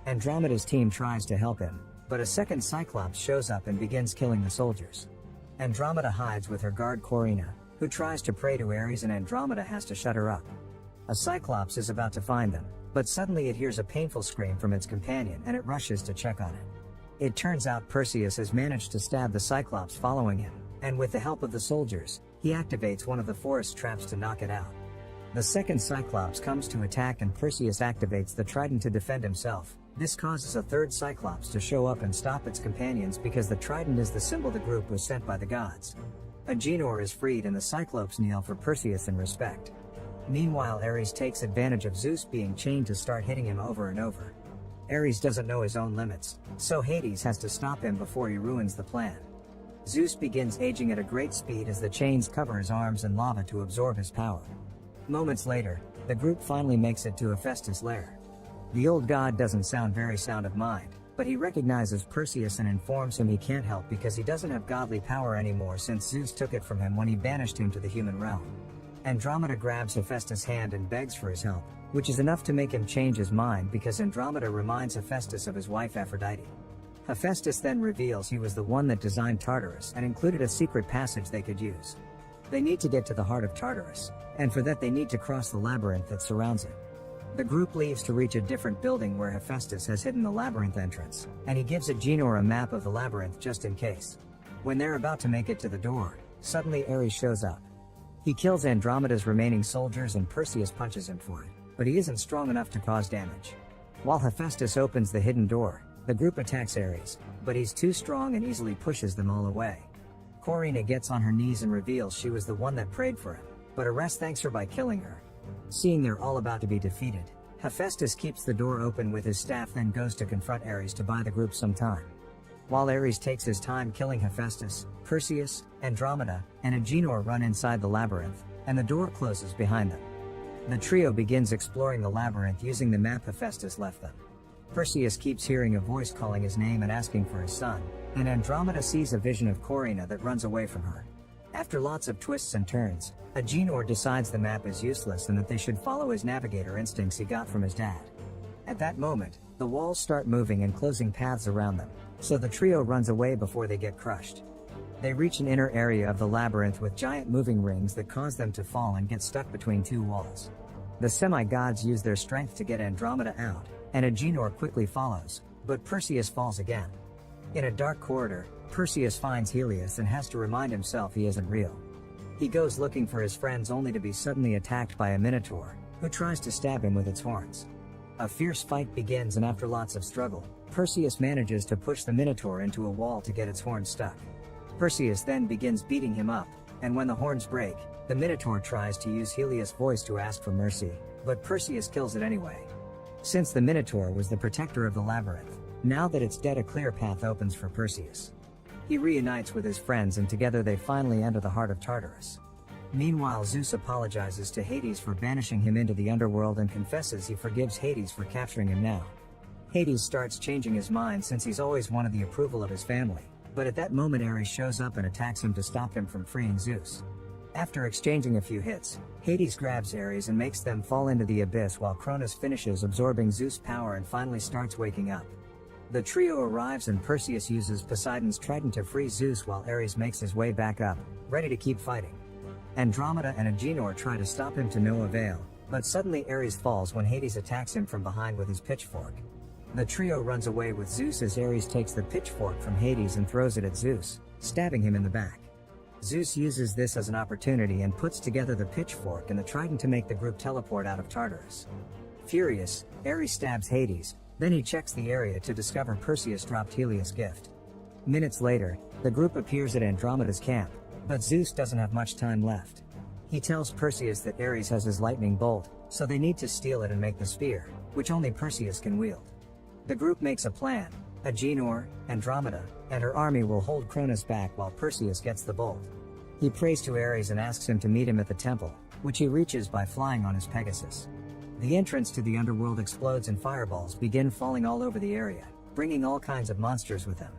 L: Andromeda's team tries to help him, but a second Cyclops shows up and begins killing the soldiers. Andromeda hides with her guard Corina, who tries to pray to Ares, and Andromeda has to shut her up. A Cyclops is about to find them, but suddenly it hears a painful scream from its companion and it rushes to check on it. It turns out Perseus has managed to stab the Cyclops following him, and with the help of the soldiers, he activates one of the forest traps to knock it out. The second Cyclops comes to attack and Perseus activates the trident to defend himself. This causes a third Cyclops to show up and stop its companions because the trident is the symbol the group was sent by the gods. Agenor is freed and the Cyclopes kneel for Perseus in respect. Meanwhile, Ares takes advantage of Zeus being chained to start hitting him over and over. Ares doesn't know his own limits, so Hades has to stop him before he ruins the plan. Zeus begins aging at a great speed as the chains cover his arms in lava to absorb his power. Moments later, the group finally makes it to Hephaestus' lair. The old god doesn't sound very sound of mind, but he recognizes Perseus and informs him he can't help because he doesn't have godly power anymore since Zeus took it from him when he banished him to the human realm. Andromeda grabs Hephaestus' hand and begs for his help, which is enough to make him change his mind because Andromeda reminds Hephaestus of his wife Aphrodite. Hephaestus then reveals he was the one that designed Tartarus and included a secret passage they could use. They need to get to the heart of Tartarus, and for that they need to cross the labyrinth that surrounds it. The group leaves to reach a different building where Hephaestus has hidden the labyrinth entrance, and he gives Agenor a map of the labyrinth just in case. When they're about to make it to the door, suddenly Ares shows up. He kills Andromeda's remaining soldiers and Perseus punches him for it, but he isn't strong enough to cause damage. While Hephaestus opens the hidden door, the group attacks Ares, but he's too strong and easily pushes them all away. Corina gets on her knees and reveals she was the one that prayed for him, but Ares thanks her by killing her. Seeing they're all about to be defeated, Hephaestus keeps the door open with his staff, then goes to confront Ares to buy the group some time. While Ares takes his time killing Hephaestus, Perseus, Andromeda, and Agenor run inside the labyrinth, and the door closes behind them. The trio begins exploring the labyrinth using the map Hephaestus left them. Perseus keeps hearing a voice calling his name and asking for his son, and Andromeda sees a vision of Corina that runs away from her. After lots of twists and turns, Agenor decides the map is useless and that they should follow his navigator instincts he got from his dad. At that moment, the walls start moving and closing paths around them, so the trio runs away before they get crushed. They reach an inner area of the labyrinth with giant moving rings that cause them to fall and get stuck between two walls. The semi-gods use their strength to get Andromeda out, and Agenor quickly follows, but Perseus falls again. In a dark corridor, Perseus finds Helios and has to remind himself he isn't real. He goes looking for his friends only to be suddenly attacked by a minotaur, who tries to stab him with its horns. A fierce fight begins, and after lots of struggle, Perseus manages to push the minotaur into a wall to get its horns stuck. Perseus then begins beating him up, and when the horns break, the minotaur tries to use Helios' voice to ask for mercy, but Perseus kills it anyway. Since the minotaur was the protector of the labyrinth, now that it's dead, a clear path opens for Perseus. He reunites with his friends and together they finally enter the heart of Tartarus. Meanwhile, Zeus apologizes to Hades for banishing him into the underworld and confesses he forgives Hades for capturing him now. Hades starts changing his mind since he's always wanted the approval of his family, but at that moment Ares shows up and attacks him to stop him from freeing Zeus. After exchanging a few hits, Hades grabs Ares and makes them fall into the abyss while Cronus finishes absorbing Zeus' power and finally starts waking up. The trio arrives and Perseus uses Poseidon's trident to free Zeus while Ares makes his way back up, ready to keep fighting. Andromeda and Agenor try to stop him to no avail, but suddenly Ares falls when Hades attacks him from behind with his pitchfork. The trio runs away with Zeus as Ares takes the pitchfork from Hades and throws it at Zeus, stabbing him in the back. Zeus uses this as an opportunity and puts together the pitchfork and the trident to make the group teleport out of Tartarus. Furious, Ares stabs Hades, then he checks the area to discover Perseus dropped Helios' gift. Minutes later, the group appears at Andromeda's camp, but Zeus doesn't have much time left. He tells Perseus that Ares has his lightning bolt, so they need to steal it and make the spear, which only Perseus can wield. The group makes a plan. Agenor, Andromeda, and her army will hold Cronus back while Perseus gets the bolt. He prays to Ares and asks him to meet him at the temple, which he reaches by flying on his Pegasus. The entrance to the underworld explodes and fireballs begin falling all over the area, bringing all kinds of monsters with them.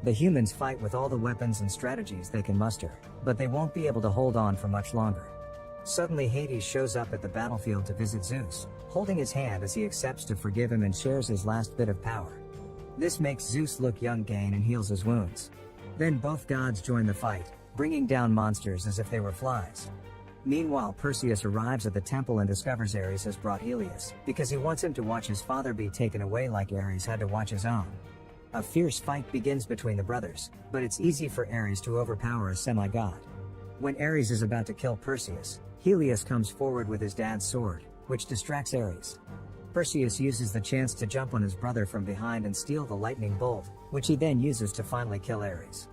L: The humans fight with all the weapons and strategies they can muster, but they won't be able to hold on for much longer. Suddenly Hades shows up at the battlefield to visit Zeus, holding his hand as he accepts to forgive him and shares his last bit of power. This makes Zeus look young again and heals his wounds. Then both gods join the fight, bringing down monsters as if they were flies. Meanwhile, Perseus arrives at the temple and discovers Ares has brought Helios, because he wants him to watch his father be taken away like Ares had to watch his own. A fierce fight begins between the brothers, but it's easy for Ares to overpower a semi-god. When Ares is about to kill Perseus, Helios comes forward with his dad's sword, which distracts Ares. Perseus uses the chance to jump on his brother from behind and steal the lightning bolt, which he then uses to finally kill Ares.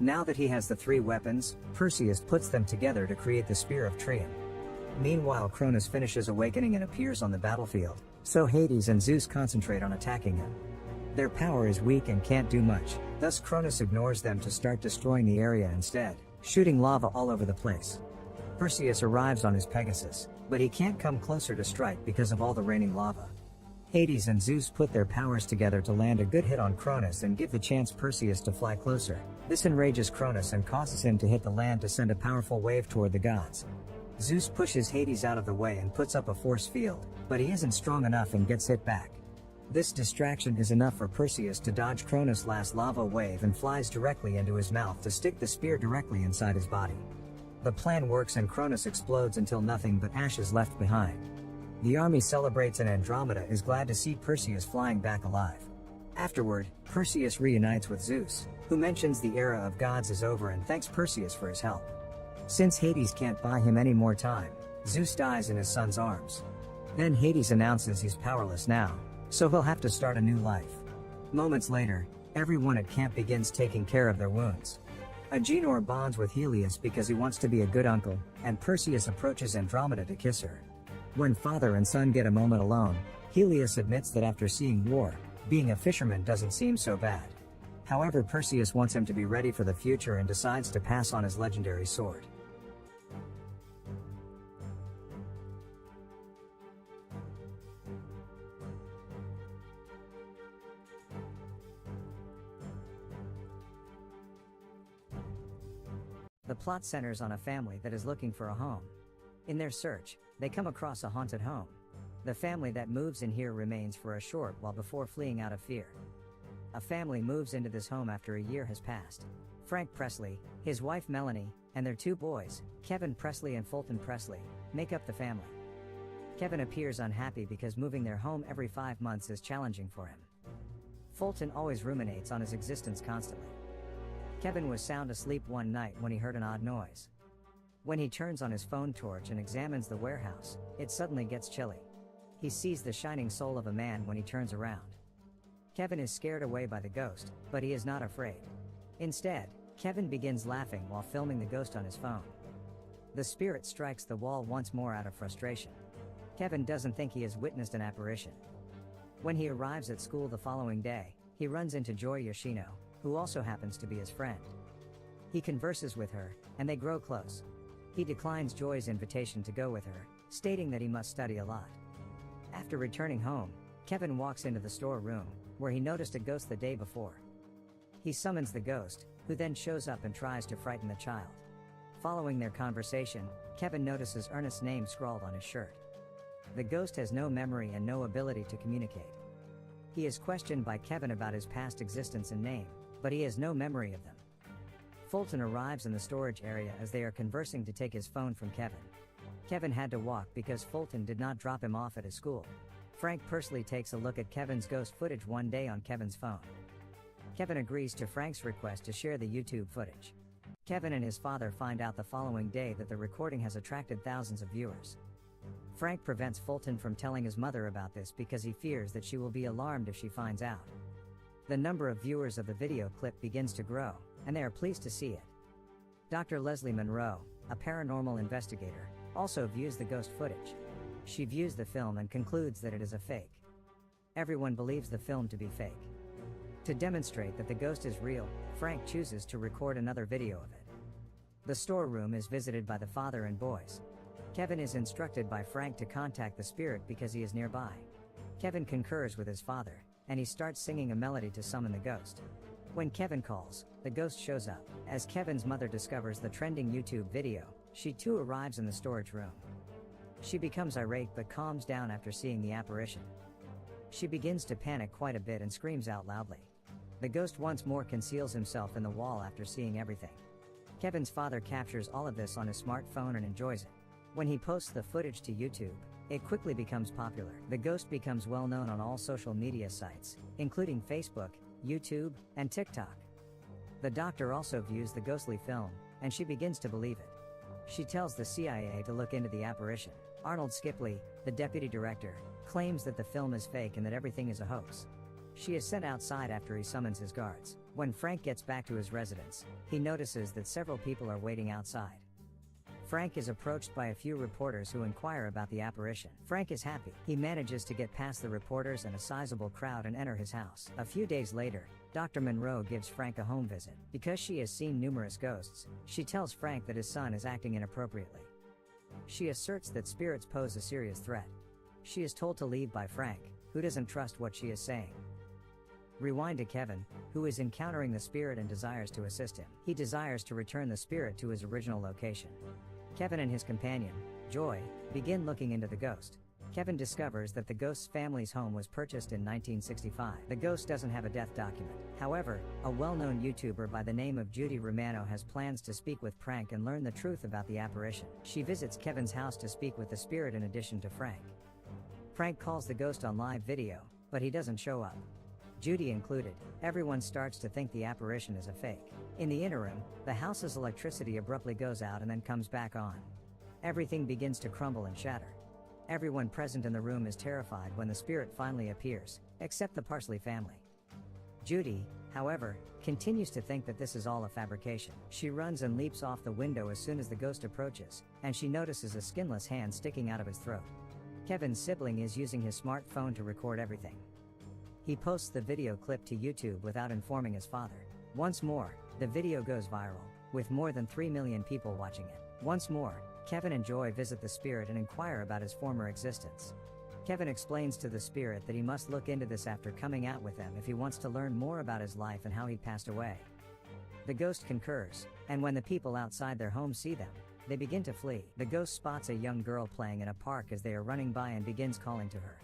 L: Now that he has the three weapons, Perseus puts them together to create the Spear of Trium. Meanwhile, Cronus finishes awakening and appears on the battlefield, so Hades and Zeus concentrate on attacking him. Their power is weak and can't do much, thus Cronus ignores them to start destroying the area instead, shooting lava all over the place. Perseus arrives on his Pegasus, but he can't come closer to strike because of all the raining lava. Hades and Zeus put their powers together to land a good hit on Cronus and give the chance Perseus to fly closer. This enrages Cronus and causes him to hit the land to send a powerful wave toward the gods. Zeus pushes Hades out of the way and puts up a force field, but he isn't strong enough and gets hit back. This distraction is enough for Perseus to dodge Cronus' last lava wave and flies directly into his mouth to stick the spear directly inside his body. The plan works and Cronus explodes until nothing but ash is left behind. The army celebrates and Andromeda is glad to see Perseus flying back alive. Afterward, Perseus reunites with Zeus, who mentions the era of gods is over and thanks Perseus for his help. Since Hades can't buy him any more time, Zeus dies in his son's arms. Then Hades announces he's powerless now, so he'll have to start a new life. Moments later, everyone at camp begins taking care of their wounds. Agenor bonds with Helios because he wants to be a good uncle, and Perseus approaches Andromeda to kiss her. When father and son get a moment alone, Helios admits that after seeing war, being a fisherman doesn't seem so bad. However, Perseus wants him to be ready for the future and decides to pass on his legendary sword. The plot centers on a family that is looking for a home. In their search, they come across a haunted home. The family that moves in here remains for a short while before fleeing out of fear. A family moves into this home after a year has passed. Frank Presley, his wife Melanie, and their two boys, Kevin Presley and Fulton Presley, make up the family. Kevin appears unhappy because moving their home every 5 months is challenging for him. Fulton always ruminates on his existence constantly. Kevin was sound asleep one night when he heard an odd noise. When he turns on his phone torch and examines the warehouse, it suddenly gets chilly. He sees the shining soul of a man when he turns around. Kevin is scared away by the ghost, but he is not afraid. Instead, Kevin begins laughing while filming the ghost on his phone. The spirit strikes the wall once more out of frustration. Kevin doesn't think he has witnessed an apparition. When he arrives at school the following day, he runs into Joy Yoshino, who also happens to be his friend. He converses with her, and they grow close. He declines Joy's invitation to go with her, stating that he must study a lot. After returning home, Kevin walks into the storeroom, where he noticed a ghost the day before. He summons the ghost, who then shows up and tries to frighten the child. Following their conversation, Kevin notices Ernest's name scrawled on his shirt. The ghost has no memory and no ability to communicate. He is questioned by Kevin about his past existence and name, but he has no memory of them. Fulton arrives in the storage area as they are conversing to take his phone from Kevin. Kevin had to walk because Fulton did not drop him off at his school. Frank Persley takes a look at Kevin's ghost footage one day on Kevin's phone. Kevin agrees to Frank's request to share the YouTube footage. Kevin and his father find out the following day that the recording has attracted thousands of viewers. Frank prevents Fulton from telling his mother about this because he fears that she will be alarmed if she finds out. The number of viewers of the video clip begins to grow, and they are pleased to see it. Dr. Leslie Monroe, a paranormal investigator, also views the ghost footage. She views the film and concludes that it is a fake. Everyone believes the film to be fake. To demonstrate that the ghost is real, Frank chooses to record another video of it. The storeroom is visited by the father and boys. Kevin is instructed by Frank to contact the spirit because he is nearby. Kevin concurs with his father, and he starts singing a melody to summon the ghost. When Kevin calls, the ghost shows up. As Kevin's mother discovers the trending YouTube video, she too arrives in the storage room. She becomes irate but calms down after seeing the apparition. She begins to panic quite a bit and screams out loudly. The ghost once more conceals himself in the wall after seeing everything. Kevin's father captures all of this on his smartphone and enjoys it. When he posts the footage to YouTube, it quickly becomes popular. The ghost becomes well known on all social media sites, including Facebook, YouTube, and TikTok. The doctor also views the ghostly film, and she begins to believe it. She tells the CIA to look into the apparition. Arnold Skipley, the deputy director, claims that the film is fake and that everything is a hoax. She is sent outside after he summons his guards. When Frank gets back to his residence, he notices that several people are waiting outside. Frank is approached by a few reporters who inquire about the apparition. Frank is happy. He manages to get past the reporters and a sizable crowd and enter his house. A few days later, Dr. Monroe gives Frank a home visit. Because she has seen numerous ghosts, she tells Frank that his son is acting inappropriately. She asserts that spirits pose a serious threat. She is told to leave by Frank, who doesn't trust what she is saying. Rewind to Kevin, who is encountering the spirit and desires to assist him. He desires to return the spirit to his original location. Kevin and his companion, Joy, begin looking into the ghost. Kevin discovers that the ghost's family's home was purchased in 1965. The ghost doesn't have a death document. However, a well-known YouTuber by the name of Judy Romano has plans to speak with Frank and learn the truth about the apparition. She visits Kevin's house to speak with the spirit in addition to Frank. Frank calls the ghost on live video, but he doesn't show up. Judy included, everyone starts to think the apparition is a fake. In the interim, the house's electricity abruptly goes out and then comes back on. Everything begins to crumble and shatter. Everyone present in the room is terrified when the spirit finally appears, except the Parsley family. Judy, however, continues to think that this is all a fabrication. She runs and leaps off the window as soon as the ghost approaches, and she notices a skinless hand sticking out of his throat. Kevin's sibling is using his smartphone to record everything. He posts the video clip to YouTube without informing his father. Once more, the video goes viral, with more than 3 million people watching it. Once more, Kevin and Joy visit the spirit and inquire about his former existence. Kevin explains to the spirit that he must look into this after coming out with them if he wants to learn more about his life and how he passed away. The ghost concurs, and when the people outside their home see them, they begin to flee. The ghost spots a young girl playing in a park as they are running by and begins calling to her.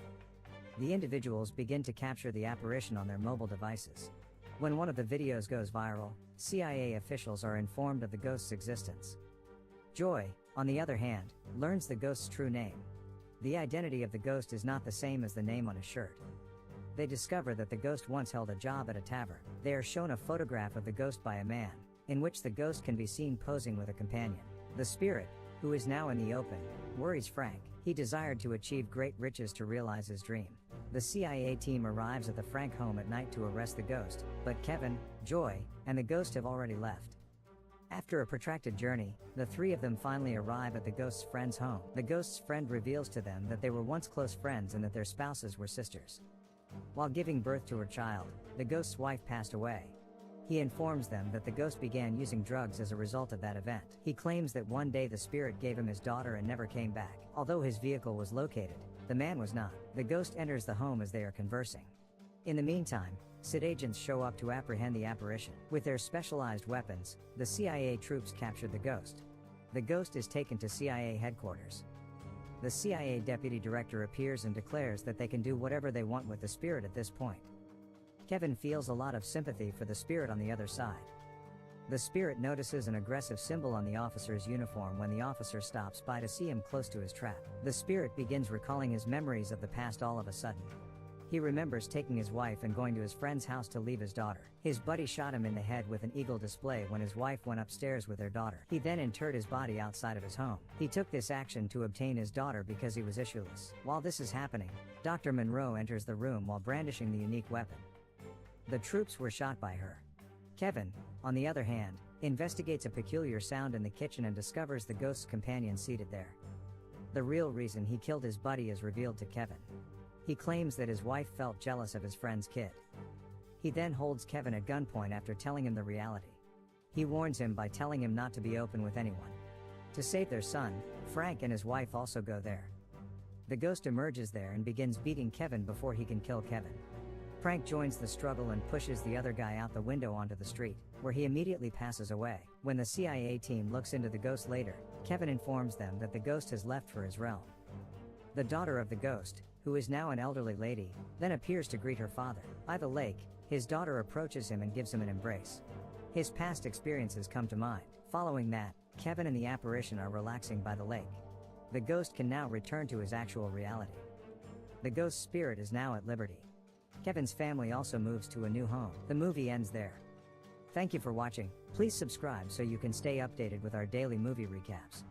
L: The individuals begin to capture the apparition on their mobile devices. When one of the videos goes viral, CIA officials are informed of the ghost's existence. Joy, on the other hand, learns the ghost's true name. The identity of the ghost is not the same as the name on his shirt. They discover that the ghost once held a job at a tavern. They are shown a photograph of the ghost by a man, in which the ghost can be seen posing with a companion. The spirit, who is now in the open, worries Frank. He desired to achieve great riches to realize his dream. The CIA team arrives at the Frank home at night to arrest the ghost, but Kevin, Joy, and the ghost have already left. After a protracted journey, the three of them finally arrive at the ghost's friend's home. The ghost's friend reveals to them that they were once close friends and that their spouses were sisters. While giving birth to her child, the ghost's wife passed away. He informs them that the ghost began using drugs as a result of that event. He claims that one day the spirit gave him his daughter and never came back. Although his vehicle was located, the man was not. The ghost enters the home as they are conversing. In the meantime, SID agents show up to apprehend the apparition. With their specialized weapons, the CIA troops captured the ghost. The ghost is taken to CIA headquarters. The CIA deputy director appears and declares that they can do whatever they want with the spirit at this point. Kevin feels a lot of sympathy for the spirit on the other side. The spirit notices an aggressive symbol on the officer's uniform when the officer stops by to see him close to his trap. The spirit begins recalling his memories of the past all of a sudden. He remembers taking his wife and going to his friend's house to leave his daughter. His buddy shot him in the head with an eagle display when his wife went upstairs with their daughter. He then interred his body outside of his home. He took this action to obtain his daughter because he was issueless. While this is happening, Dr. Monroe enters the room while brandishing the unique weapon. The troops were shot by her. Kevin, on the other hand, investigates a peculiar sound in the kitchen and discovers the ghost's companion seated there. The real reason he killed his buddy is revealed to Kevin. He claims that his wife felt jealous of his friend's kid. He then holds Kevin at gunpoint after telling him the reality. He warns him by telling him not to be open with anyone. To save their son, Frank and his wife also go there. The ghost emerges there and begins beating Kevin before he can kill Kevin. Frank joins the struggle and pushes the other guy out the window onto the street, where he immediately passes away. When the CIA team looks into the ghost later, Kevin informs them that the ghost has left for his realm. The daughter of the ghost, who is now an elderly lady, then appears to greet her father. By the lake, his daughter approaches him and gives him an embrace. His past experiences come to mind. Following that, Kevin and the apparition are relaxing by the lake. The ghost can now return to his actual reality. The ghost's spirit is now at liberty. Kevin's family also moves to a new home. The movie ends there. Thank you for watching. Please subscribe so you can stay updated with our daily movie recaps.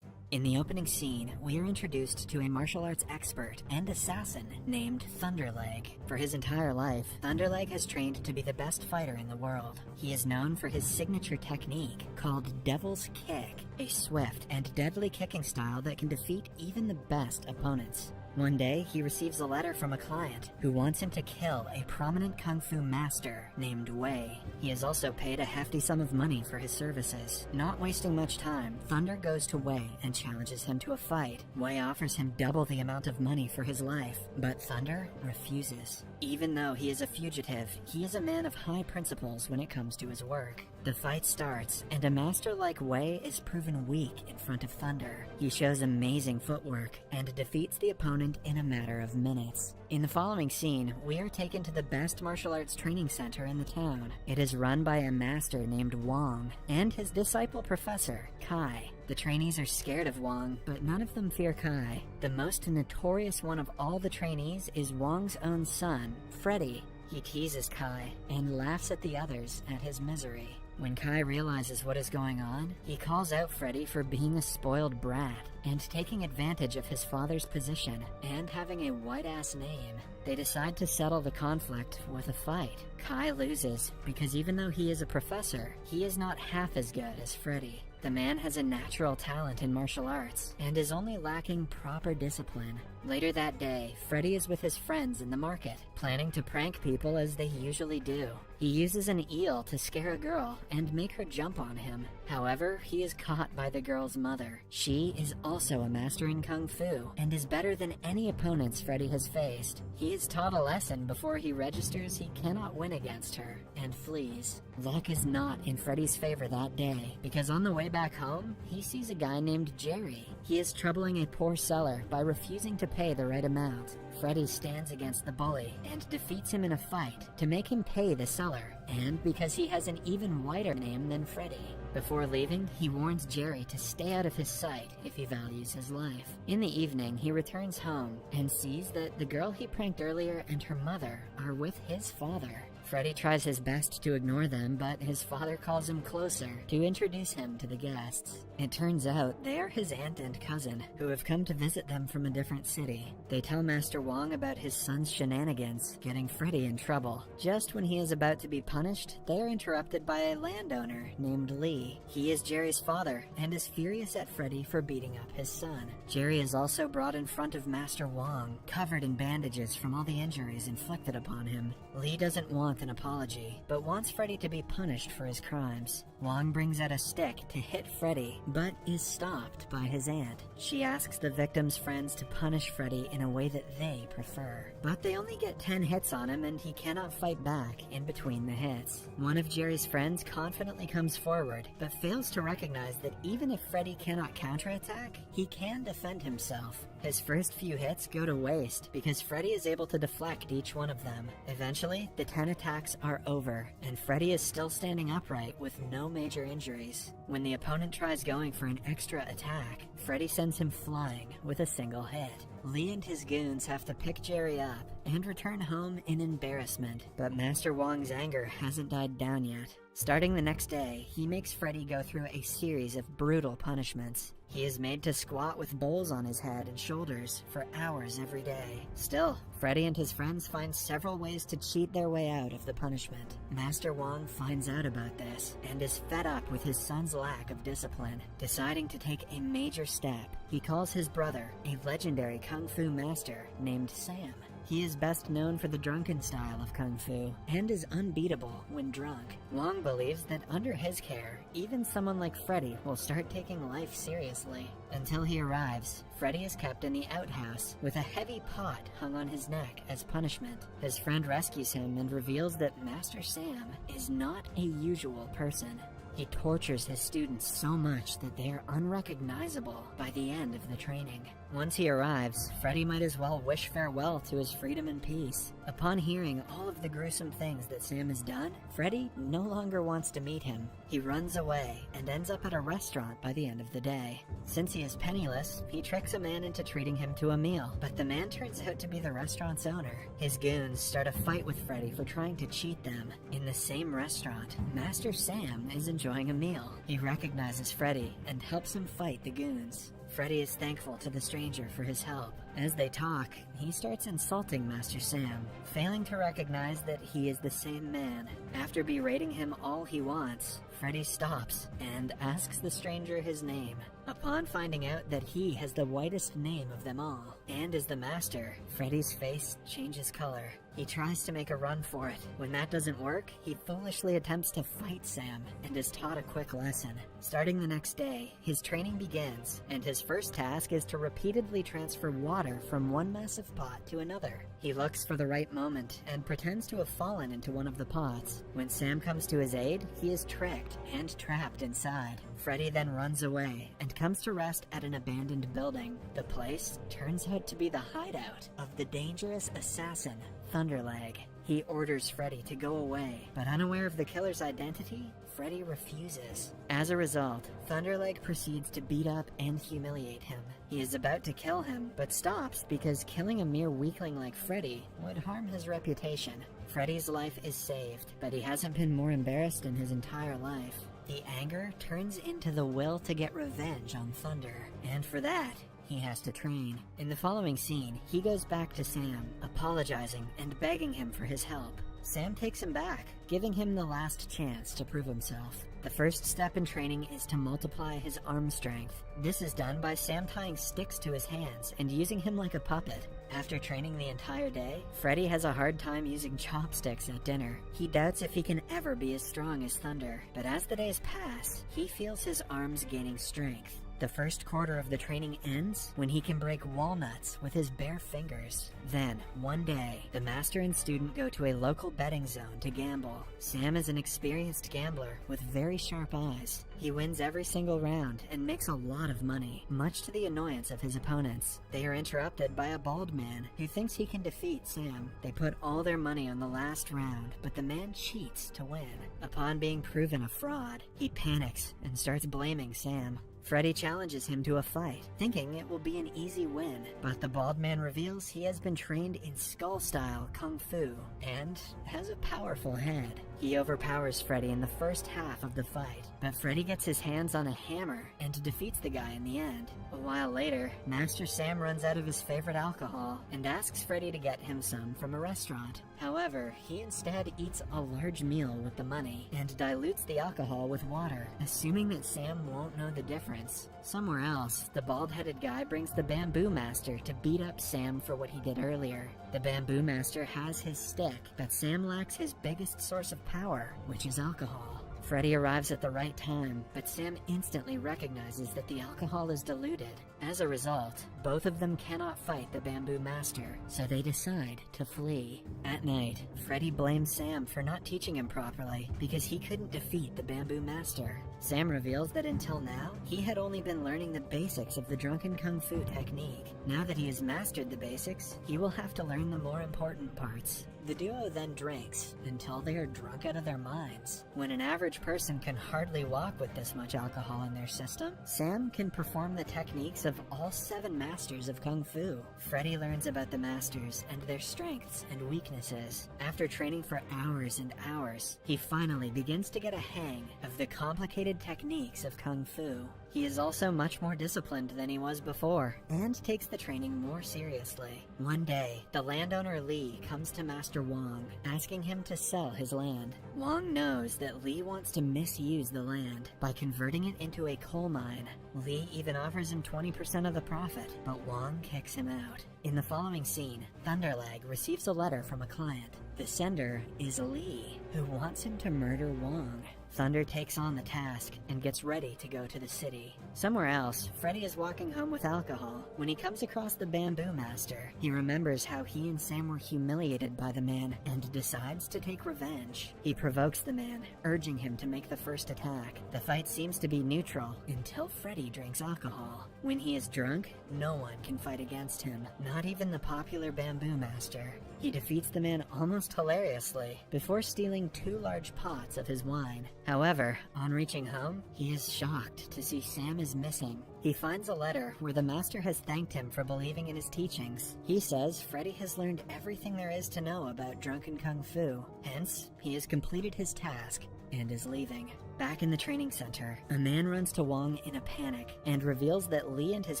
M: In the opening scene, we are introduced to a martial arts expert and assassin named Thunderleg. For his entire life, Thunderleg has trained to be the best fighter in the world. He is known for his signature technique called Devil's Kick, a swift and deadly kicking style that can defeat even the best opponents. One day, he receives a letter from a client who wants him to kill a prominent kung fu master named Wei. He is also paid a hefty sum of money for his services. Not wasting much time, Thunder goes to Wei and challenges him to a fight. Wei offers him double the amount of money for his life, but Thunder refuses. Even though he is a fugitive, he is a man of high principles when it comes to his work. The fight starts, and a master like Wei is proven weak in front of Thunder. He shows amazing footwork and defeats the opponent in a matter of minutes. In the following scene, we are taken to the best martial arts training center in the town. It is run by a master named Wong and his disciple professor, Kai. The trainees are scared of Wong, but none of them fear Kai. The most notorious one of all the trainees is Wong's own son, Freddy. He teases Kai and laughs at the others at his misery. When Kai realizes what is going on, he calls out Freddy for being a spoiled brat and taking advantage of his father's position and having a white-ass name. They decide to settle the conflict with a fight. Kai loses because even though he is a professor, he is not half as good as Freddy. The man has a natural talent in martial arts and is only lacking proper discipline. Later that day, Freddy is with his friends in the market, planning to prank people as they usually do. He uses an eel to scare a girl and make her jump on him. However, he is caught by the girl's mother. She is also a master in kung fu and is better than any opponents Freddy has faced. He is taught a lesson before he registers he cannot win against her and flees. Luck is not in Freddy's favor that day because on the way back home, he sees a guy named Jerry. He is troubling a poor seller by refusing to pay the right amount. Freddy stands against the bully and defeats him in a fight to make him pay the seller, and because he has an even whiter name than Freddy. Before leaving, he warns Jerry to stay out of his sight if he values his life. In the evening, he returns home and sees that the girl he pranked earlier and her mother are with his father. Freddy tries his best to ignore them, but his father calls him closer to introduce him to the guests. It turns out they are his aunt and cousin, who have come to visit them from a different city. They tell Master Wong about his son's shenanigans, getting Freddy in trouble. Just when he is about to be punished, they are interrupted by a landowner named Lee. He is Jerry's father, and is furious at Freddy for beating up his son. Jerry is also brought in front of Master Wong, covered in bandages from all the injuries inflicted upon him. Lee doesn't want an apology, but wants Freddy to be punished for his crimes. Wong brings out a stick to hit Freddy, but is stopped by his aunt. She asks the victim's friends to punish Freddy in a way that they prefer. But they only get 10 hits on him and he cannot fight back in between the hits. One of Jerry's friends confidently comes forward, but fails to recognize that even if Freddy cannot counterattack, he can defend himself. His first few hits go to waste because Freddy is able to deflect each one of them. Eventually, the 10 attacks are over, and Freddy is still standing upright with no major injuries. When the opponent tries going for an extra attack, Freddy sends him flying with a single hit. Lee and his goons have to pick Jerry up and return home in embarrassment, but Master Wong's anger hasn't died down yet. Starting the next day, he makes Freddy go through a series of brutal punishments. He is made to squat with bowls on his head and shoulders for hours every day. Still, Freddy and his friends find several ways to cheat their way out of the punishment. Master Wong finds out about this and is fed up with his son's lack of discipline. Deciding to take a major step, he calls his brother, a legendary kung fu master named Sam. He is best known for the drunken style of kung fu and is unbeatable when drunk. Wong believes that under his care, even someone like Freddy will start taking life seriously. Until he arrives, Freddy is kept in the outhouse with a heavy pot hung on his neck as punishment. His friend rescues him and reveals that Master Sam is not a usual person. He tortures his students so much that they are unrecognizable by the end of the training. Once he arrives, Freddy might as well wish farewell to his freedom and peace. Upon hearing all of the gruesome things that Sam has done, Freddy no longer wants to meet him. He runs away and ends up at a restaurant by the end of the day. Since he is penniless, he tricks a man into treating him to a meal, but the man turns out to be the restaurant's owner. His goons start a fight with Freddy for trying to cheat them. In the same restaurant, Master Sam is enjoying a meal. He recognizes Freddy and helps him fight the goons. Freddy is thankful to the stranger for his help. As they talk, he starts insulting Master Sam, failing to recognize that he is the same man. After berating him all he wants, Freddy stops and asks the stranger his name. Upon finding out that he has the whitest name of them all, and is the master, Freddy's face changes color. He tries to make a run for it. When that doesn't work, he foolishly attempts to fight Sam, and is taught a quick lesson. Starting the next day, his training begins, and his first task is to repeatedly transfer water from one massive pot to another. He looks for the right moment, and pretends to have fallen into one of the pots. When Sam comes to his aid, he is tricked and trapped inside. Freddy then runs away, and comes to rest at an abandoned building. The place turns out to be the hideout of the dangerous assassin, Thunderleg. He orders Freddy to go away, but unaware of the killer's identity, Freddy refuses. As a result, Thunderleg proceeds to beat up and humiliate him. He is about to kill him, but stops because killing a mere weakling like Freddy would harm his reputation. Freddy's life is saved, but he hasn't been more embarrassed in his entire life. The anger turns into the will to get revenge on Thunder, and for that, he has to train. In the following scene, he goes back to Sam, apologizing and begging him for his help. Sam takes him back, giving him the last chance to prove himself. The first step in training is to multiply his arm strength. This is done by Sam tying sticks to his hands and using him like a puppet. After training the entire day, Freddy has a hard time using chopsticks at dinner. He doubts if he can ever be as strong as Thunder, but as the days pass, he feels his arms gaining strength. The first quarter of the training ends when he can break walnuts with his bare fingers. Then, one day, the master and student go to a local betting zone to gamble. Sam is an experienced gambler with very sharp eyes. He wins every single round and makes a lot of money, much to the annoyance of his opponents. They are interrupted by a bald man who thinks he can defeat Sam. They put all their money on the last round, but the man cheats to win. Upon being proven a fraud, he panics and starts blaming Sam. Freddy challenges him to a fight, thinking it will be an easy win, but the bald man reveals he has been trained in skull-style kung fu, and has a powerful head. He overpowers Freddy in the first half of the fight, but Freddy gets his hands on a hammer and defeats the guy in the end. A while later, Master Sam runs out of his favorite alcohol and asks Freddy to get him some from a restaurant. However, he instead eats a large meal with the money and dilutes the alcohol with water, assuming that Sam won't know the difference. Somewhere else, the bald-headed guy brings the Bamboo Master to beat up Sam for what he did earlier. The Bamboo Master has his stick, but Sam lacks his biggest source of power, which is alcohol. Freddy arrives at the right time, but Sam instantly recognizes that the alcohol is diluted. As a result, both of them cannot fight the Bamboo Master, so they decide to flee. At night, Freddy blames Sam for not teaching him properly because he couldn't defeat the Bamboo Master. Sam reveals that until now, he had only been learning the basics of the drunken kung fu technique. Now that he has mastered the basics, he will have to learn the more important parts. The duo then drinks until they are drunk out of their minds. When an average person can hardly walk with this much alcohol in their system, Sam can perform the techniques of all 7 masters of Kung Fu. Freddy learns about the masters and their strengths and weaknesses. After training for hours and hours, he finally begins to get a hang of the complicated techniques of Kung Fu. He is also much more disciplined than he was before, and takes the training more seriously. One day, the landowner Lee comes to Master Wong, asking him to sell his land. Wong knows that Lee wants to misuse the land by converting it into a coal mine. Lee even offers him 20% of the profit, but Wong kicks him out. In the following scene, Thunderleg receives a letter from a client. The sender is Lee, who wants him to murder Wong. Thunder takes on the task and gets ready to go to the city. Somewhere else, Freddy is walking home with alcohol when he comes across the Bamboo Master. He remembers how he and Sam were humiliated by the man and decides to take revenge. He provokes the man, urging him to make the first attack. The fight seems to be neutral until Freddy drinks alcohol. When he is drunk, no one can fight against him, not even the popular Bamboo Master. He defeats the man almost hilariously before stealing 2 large pots of his wine. However, on reaching home, he is shocked to see Sam is missing. He finds a letter where the master has thanked him for believing in his teachings. He says Freddy has learned everything there is to know about drunken kung fu. Hence, he has completed his task and is leaving. Back in the training center, a man runs to Wong in a panic and reveals that Lee and his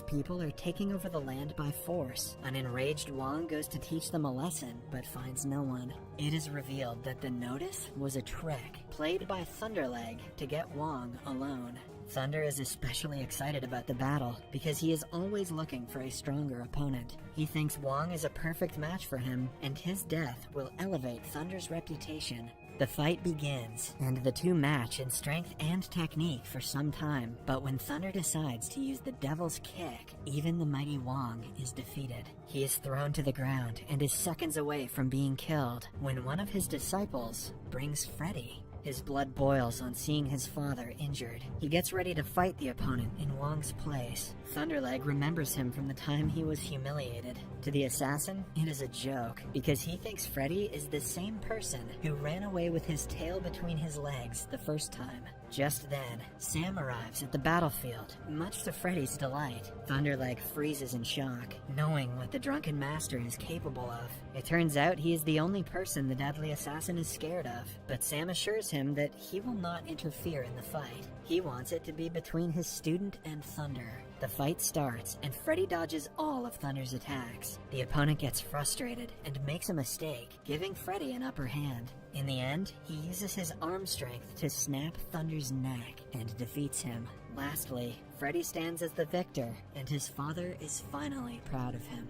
M: people are taking over the land by force. An enraged Wong goes to teach them a lesson, but finds no one. It is revealed that the notice was a trick played by Thunderleg to get Wong alone. Thunder is especially excited about the battle because he is always looking for a stronger opponent. He thinks Wong is a perfect match for him, and his death will elevate Thunder's reputation. The fight begins, and the two match in strength and technique for some time, but when Thunder decides to use the Devil's Kick, even the mighty Wong is defeated. He is thrown to the ground and is seconds away from being killed when one of his disciples brings Freddy. His blood boils on seeing his father injured. He gets ready to fight the opponent in Wong's place. Thunderleg remembers him from the time he was humiliated. To the assassin, it is a joke, because he thinks Freddy is the same person who ran away with his tail between his legs the first time. Just then, Sam arrives at the battlefield, much to Freddy's delight. Thunderleg freezes in shock, knowing what the drunken master is capable of. It turns out he is the only person the deadly assassin is scared of, but Sam assures him that he will not interfere in the fight. He wants it to be between his student and Thunder. The fight starts, and Freddy dodges all of Thunder's attacks. The opponent gets frustrated and makes a mistake, giving Freddy an upper hand. In the end, he uses his arm strength to snap Thunder's neck and defeats him. Lastly, Freddy stands as the victor, and his father is finally proud of him.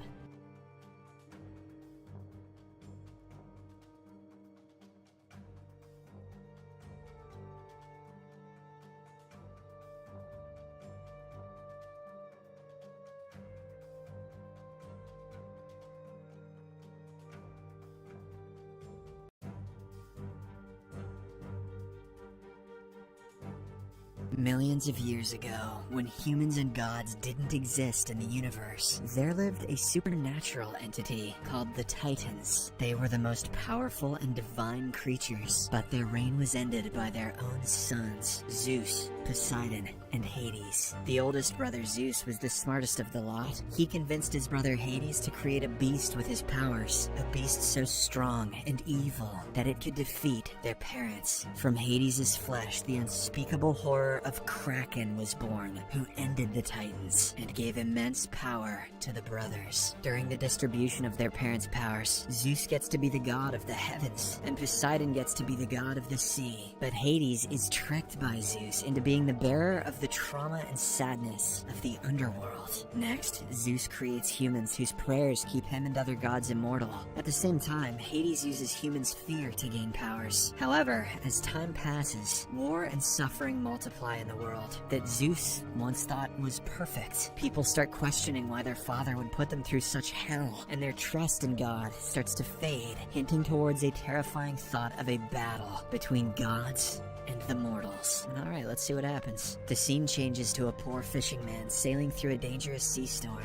M: Millions of years ago, when humans and gods didn't exist in the universe, there lived a supernatural entity called the Titans. They were the most powerful and divine creatures, but their reign was ended by their own sons, Zeus, Poseidon, and Hades. The oldest brother Zeus was the smartest of the lot. He convinced his brother Hades to create a beast with his powers, a beast so strong and evil that it could defeat their parents. From Hades' flesh, the unspeakable horror of Kraken was born, who ended the Titans and gave immense power to the brothers. During the distribution of their parents' powers, Zeus gets to be the god of the heavens, and Poseidon gets to be the god of the sea. But Hades is tricked by Zeus into being the bearer of the trauma and sadness of the underworld. Next, Zeus creates humans whose prayers keep him and other gods immortal. At the same time, Hades uses humans' fear to gain powers. However, as time passes, war and suffering multiply in the world that Zeus once thought was perfect. People start questioning why their father would put them through such hell, and their trust in God starts to fade, hinting towards a terrifying thought of a battle between gods and the mortals. Alright, let's see what happens. The scene changes to a poor fishing man sailing through a dangerous sea storm.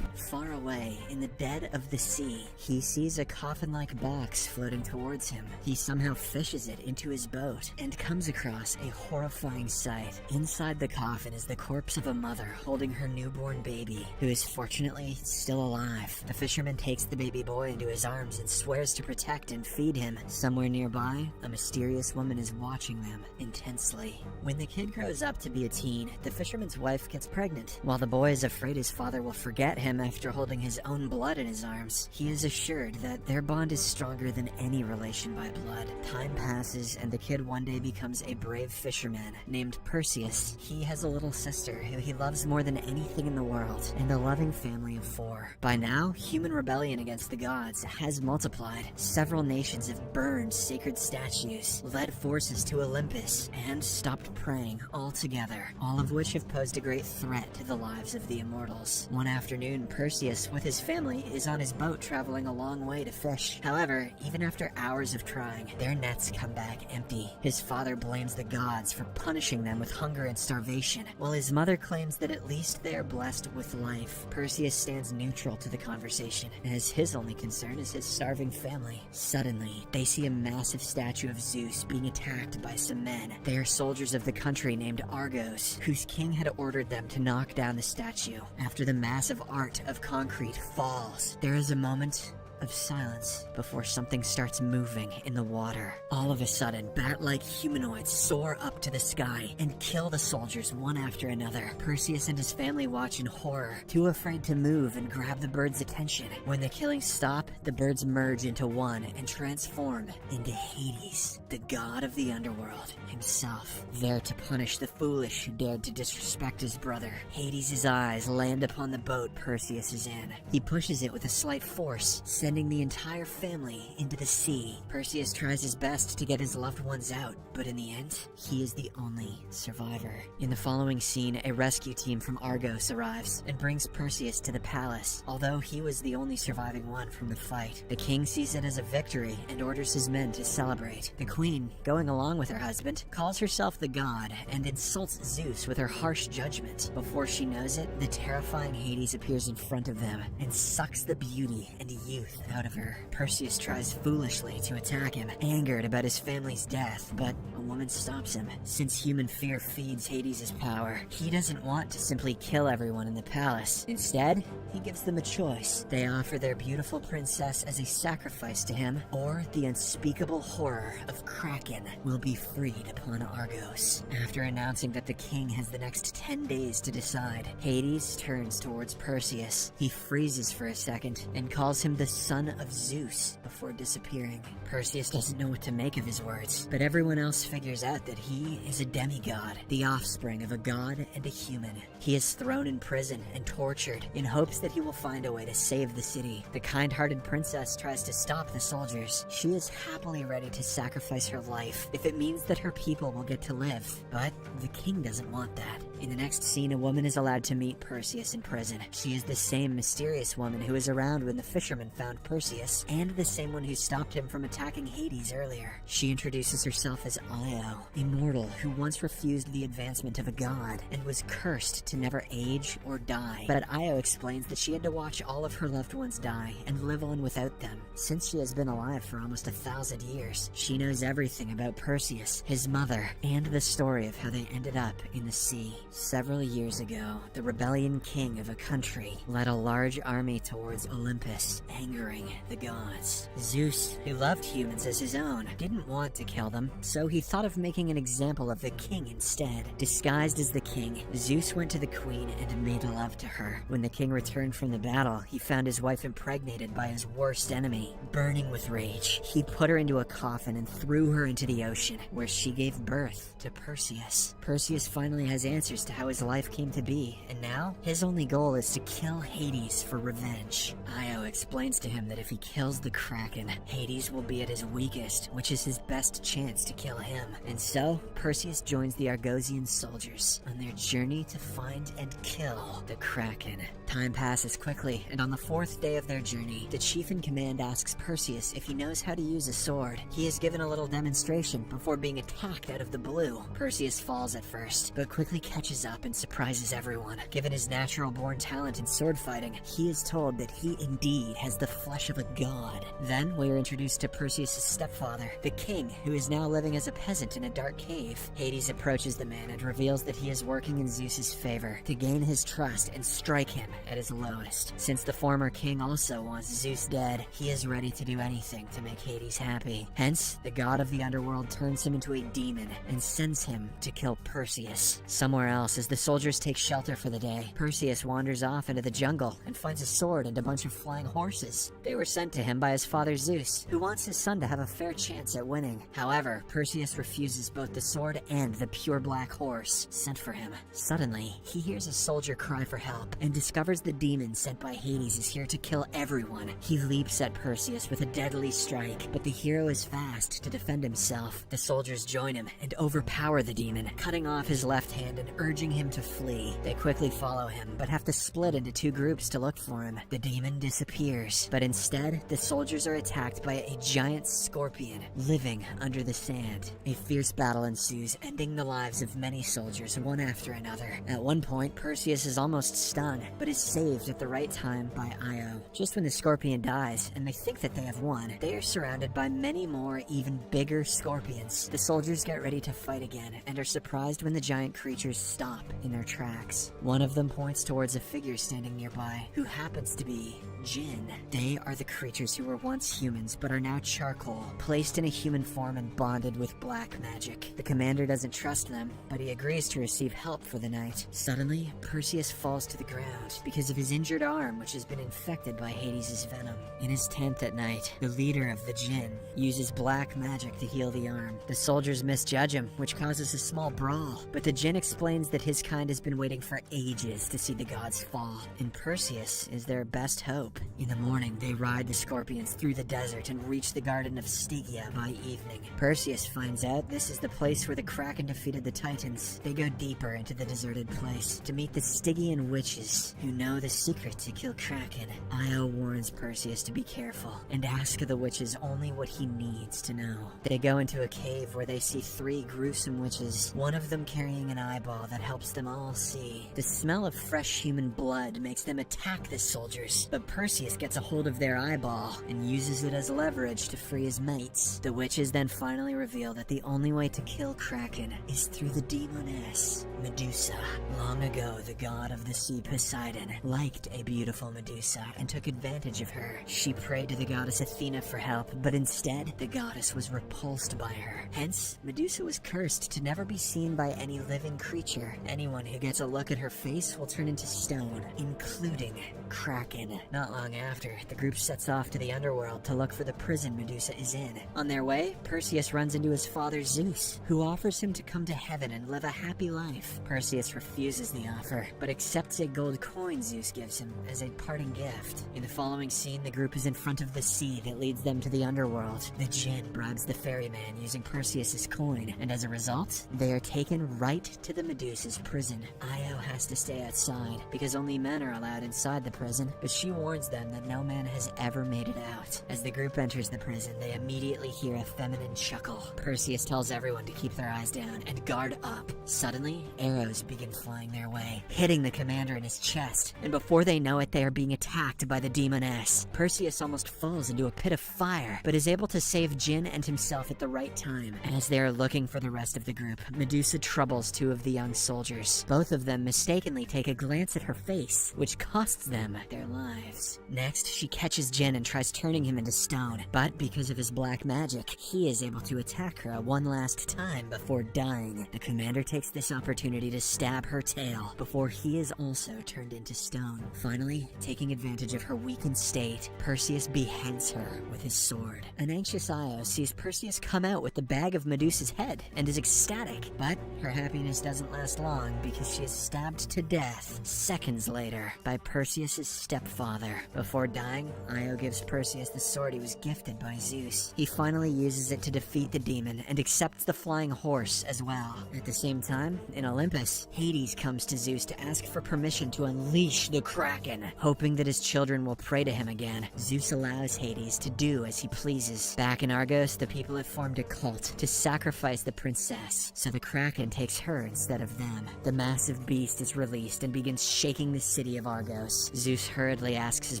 M: Far away away, in the dead of the sea, he sees a coffin-like box floating towards him. He somehow fishes it into his boat and comes across a horrifying sight. Inside the coffin is the corpse of a mother holding her newborn baby, who is fortunately still alive. The fisherman takes the baby boy into his arms and swears to protect and feed him. Somewhere nearby, a mysterious woman is watching them intensely. When the kid grows up to be a teen, the fisherman's wife gets pregnant. While the boy is afraid his father will forget him after holding his own blood in his arms, he is assured that their bond is stronger than any relation by blood. Time passes and the kid one day becomes a brave fisherman named Perseus. He has a little sister who he loves more than anything in the world, and a loving family of 4. By now, human rebellion against the gods has multiplied. Several nations have burned sacred statues, led forces to Olympus, and stopped praying altogether, all of which have posed a great threat to the lives of the immortals. One afternoon, Perseus with his family is on his boat traveling a long way to fish. However, even after hours of trying, their nets come back empty. His father blames the gods for punishing them with hunger and starvation, while his mother claims that at least they are blessed with life. Perseus stands neutral to the conversation, as his only concern is his starving family. Suddenly, they see a massive statue of Zeus being attacked by some men. They are soldiers of the country named Argos, whose king had ordered them to knock down the statue. After the massive art of concrete falls, there is a moment of silence before something starts moving in the water. All of a sudden, bat-like humanoids soar up to the sky and kill the soldiers one after another. Perseus and his family watch in horror, too afraid to move and grab the birds' attention. When the killings stop, the birds merge into one and transform into Hades, the god of the underworld himself, there to punish the foolish who dared to disrespect his brother. Hades' eyes land upon the boat Perseus is in. He pushes it with a slight force, sending the entire family into the sea. Perseus tries his best to get his loved ones out, but in the end, he is the only survivor. In the following scene, a rescue team from Argos arrives and brings Perseus to the palace. Although he was the only surviving one from the fight, the king sees it as a victory and orders his men to celebrate. The queen, going along with her husband, calls herself the god and insults Zeus with her harsh judgment. Before she knows it, the terrifying Hades appears in front of them and sucks the beauty and youth out of her. Perseus tries foolishly to attack him, angered about his family's death, but a woman stops him. Since human fear feeds Hades' power, he doesn't want to simply kill everyone in the palace. Instead, he gives them a choice. They offer their beautiful princess as a sacrifice to him, or the unspeakable horror of Kraken will be freed upon Argos. After announcing that the king has the next 10 days to decide, Hades turns towards Perseus. He freezes for a second and calls him the son of Zeus before disappearing. Perseus doesn't know what to make of his words, but everyone else figures out that he is a demigod, the offspring of a god and a human. He is thrown in prison and tortured in hopes that he will find a way to save the city. The kind-hearted princess tries to stop the soldiers. She is happily ready to sacrifice her life if it means that her people will get to live, but the king doesn't want that. In the next scene, a woman is allowed to meet Perseus in prison. She is the same mysterious woman who was around when the fisherman found Perseus, and the same one who stopped him from attacking Hades earlier. She introduces herself as Io, a mortal who once refused the advancement of a god and was cursed to never age or die. But Io explains that she had to watch all of her loved ones die and live on without them. Since she has been alive for almost 1,000 years, she knows everything about Perseus, his mother, and the story of how they ended up in the sea. Several years ago, the rebellion king of a country led a large army towards Olympus, angering the gods. Zeus, who loved humans as his own, didn't want to kill them, so he thought of making an example of the king instead. Disguised as the king, Zeus went to the queen and made love to her. When the king returned from the battle, he found his wife impregnated by his worst enemy. Burning with rage, he put her into a coffin and threw her into the ocean, where she gave birth to Perseus. Perseus finally has answers to how his life came to be, and now his only goal is to kill Hades for revenge. Io explains to him that if he kills the Kraken, Hades will be at his weakest, which is his best chance to kill him. And so, Perseus joins the Argosian soldiers on their journey to find and kill the Kraken. Time passes quickly, and on the 4th day of their journey, the chief in command asks Perseus if he knows how to use a sword. He is given a little demonstration before being attacked out of the blue. Perseus falls at first, but quickly catches catches up and surprises everyone. Given his natural-born talent in sword fighting, he is told that he indeed has the flesh of a god. Then we are introduced to Perseus' stepfather, the king, who is now living as a peasant in a dark cave. Hades approaches the man and reveals that he is working in Zeus's favor to gain his trust and strike him at his lowest. Since the former king also wants Zeus dead, he is ready to do anything to make Hades happy. Hence, the god of the underworld turns him into a demon and sends him to kill Perseus. Somewhere else, as the soldiers take shelter for the day, Perseus wanders off into the jungle and finds a sword and a bunch of flying horses. They were sent to him by his father Zeus, who wants his son to have a fair chance at winning. However, Perseus refuses both the sword and the pure black horse sent for him. Suddenly, he hears a soldier cry for help and discovers the demon sent by Hades is here to kill everyone. He leaps at Perseus with a deadly strike, but the hero is fast to defend himself. The soldiers join him and overpower the demon, cutting off his left hand and urging him to flee. They quickly follow him, but have to split into two groups to look for him. The demon disappears, but instead, the soldiers are attacked by a giant scorpion living under the sand. A fierce battle ensues, ending the lives of many soldiers one after another. At one point, Perseus is almost stung, but is saved at the right time by Io. Just when the scorpion dies, and they think that they have won, they are surrounded by many more, even bigger scorpions. The soldiers get ready to fight again, and are surprised when the giant creatures stop in their tracks. One of them points towards a figure standing nearby, who happens to be Jinn. They are the creatures who were once humans, but are now charcoal, placed in a human form and bonded with black magic. The commander doesn't trust them, but he agrees to receive help for the night. Suddenly, Perseus falls to the ground because of his injured arm, which has been infected by Hades' venom. In his tent at night, the leader of the Jinn uses black magic to heal the arm. The soldiers misjudge him, which causes a small brawl, but the Jinn explains that his kind has been waiting for ages to see the gods fall, and Perseus is their best hope. In the morning, they ride the scorpions through the desert and reach the Garden of Stygia by evening. Perseus finds out this is the place where the Kraken defeated the Titans. They go deeper into the deserted place to meet the Stygian witches, who know the secret to kill Kraken. Io warns Perseus to be careful and ask the witches only what he needs to know. They go into a cave where they see three gruesome witches, one of them carrying an eyeball that helps them all see. The smell of fresh human blood makes them attack the soldiers, but Perseus gets a hold of their eyeball and uses it as leverage to free his mates. The witches then finally reveal that the only way to kill Kraken is through the demoness, Medusa. Long ago, the god of the sea Poseidon liked a beautiful Medusa and took advantage of her. She prayed to the goddess Athena for help, but instead, the goddess was repulsed by her. Hence, Medusa was cursed to never be seen by any living creature. Anyone who gets a look at her face will turn into stone, including Kraken. Not long after, the group sets off to the underworld to look for the prison Medusa is in. On their way, Perseus runs into his father Zeus, who offers him to come to heaven and live a happy life. Perseus refuses the offer, but accepts a gold coin Zeus gives him as a parting gift. In the following scene, the group is in front of the sea that leads them to the underworld. The Jinn bribes the ferryman using Perseus' coin, and as a result, they are taken right to the Medusa's prison. Io has to stay outside, because only men are allowed inside the prison, but she warns them that no man has ever made it out. As the group enters the prison, they immediately hear a feminine chuckle. Perseus tells everyone to keep their eyes down and guard up. Suddenly, arrows begin flying their way, hitting the commander in his chest, and before they know it, they are being attacked by the demoness. Perseus almost falls into a pit of fire, but is able to save Jinn and himself at the right time. As they are looking for the rest of the group, Medusa troubles two of the young soldiers. Both of them mistakenly take a glance at her face, which costs them their lives. Next, she catches Jinn and tries turning him into stone, but because of his black magic, he is able to attack her one last time before dying. The commander takes this opportunity to stab her tail before he is also turned into stone. Finally, taking advantage of her weakened state, Perseus beheads her with his sword. An anxious Io sees Perseus come out with the bag of Medusa's head and is ecstatic, but her happiness doesn't last long because she is stabbed to death seconds later by Perseus' stepfather. there. Before dying, Io gives Perseus the sword he was gifted by Zeus. He finally uses it to defeat the demon and accepts the flying horse as well. At the same time, in Olympus, Hades comes to Zeus to ask for permission to unleash the Kraken, hoping that his children will pray to him again. Zeus allows Hades to do as he pleases. Back in Argos, the people have formed a cult to sacrifice the princess, so the Kraken takes her instead of them. The massive beast is released and begins shaking the city of Argos. Zeus hurriedly asks his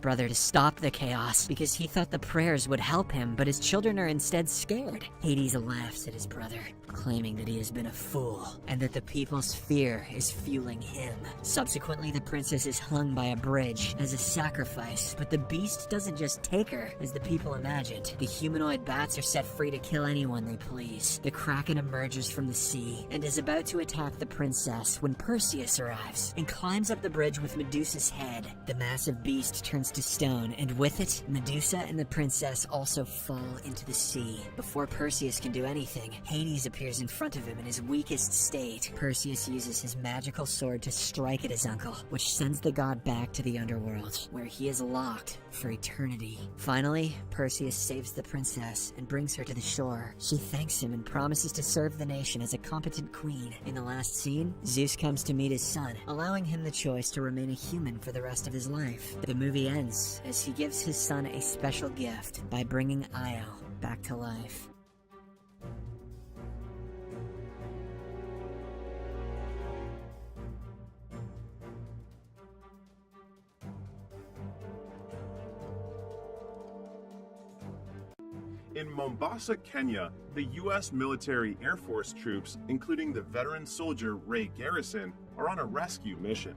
M: brother to stop the chaos because he thought the prayers would help him, but his children are instead scared. Hades laughs at his brother, claiming that he has been a fool and that the people's fear is fueling him. Subsequently, the princess is hung by a bridge as a sacrifice, but the beast doesn't just take her as the people imagined. The humanoid bats are set free to kill anyone they please. The Kraken emerges from the sea and is about to attack the princess when Perseus arrives and climbs up the bridge with Medusa's head. The massive beast turns to stone, and with it, Medusa and the princess also fall into the sea. Before Perseus can do anything, Hades appears in front of him in his weakest state. Perseus uses his magical sword to strike at his uncle, which sends the god back to the underworld, where he is locked for eternity. Finally, Perseus saves the princess and brings her to the shore. She thanks him and promises to serve the nation as a competent queen. In the last scene, Zeus comes to meet his son, allowing him the choice to remain a human for the rest of his life. The movie ends as he gives his son a special gift by bringing Io back to life.
A: In Mombasa, Kenya, the U.S. military Air Force troops, including the veteran soldier Ray Garrison, are on a rescue mission.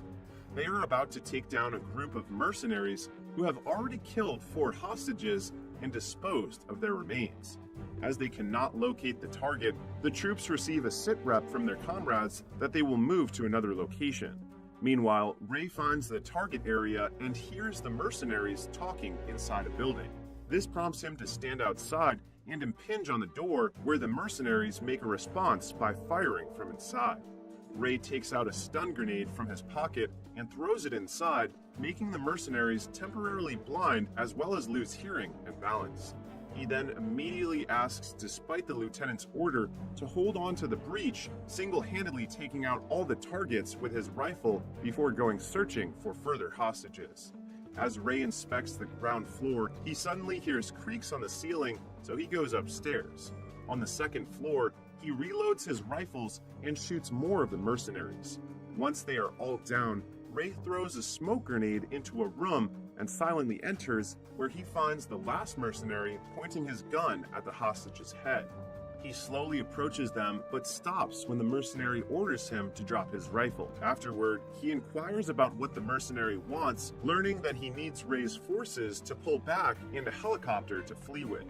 A: They are about to take down a group of mercenaries who have already killed 4 hostages and disposed of their remains. As they cannot locate the target, the troops receive a sitrep from their comrades that they will move to another location. Meanwhile, Ray finds the target area and hears the mercenaries talking inside a building. This prompts him to stand outside and impinge on the door, where the mercenaries make a response by firing from inside. Ray takes out a stun grenade from his pocket and throws it inside, making the mercenaries temporarily blind as well as lose hearing and balance. He then immediately asks, despite the lieutenant's order, to hold on to the breach, single-handedly taking out all the targets with his rifle before going searching for further hostages. As Ray inspects the ground floor, he suddenly hears creaks on the ceiling, so he goes upstairs. On the second floor, he reloads his rifles and shoots more of the mercenaries. Once they are all down, Ray throws a smoke grenade into a room and silently enters, where he finds the last mercenary pointing his gun at the hostage's head. He slowly approaches them, but stops when the mercenary orders him to drop his rifle. Afterward, he inquires about what the mercenary wants, learning that he needs Ray's forces to pull back and a helicopter to flee with.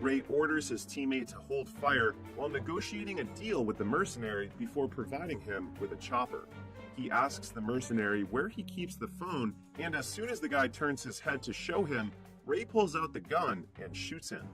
A: Ray orders his teammate to hold fire while negotiating a deal with the mercenary before providing him with a chopper. He asks the mercenary where he keeps the phone, and as soon as the guy turns his head to show him, Ray pulls out the gun and shoots him.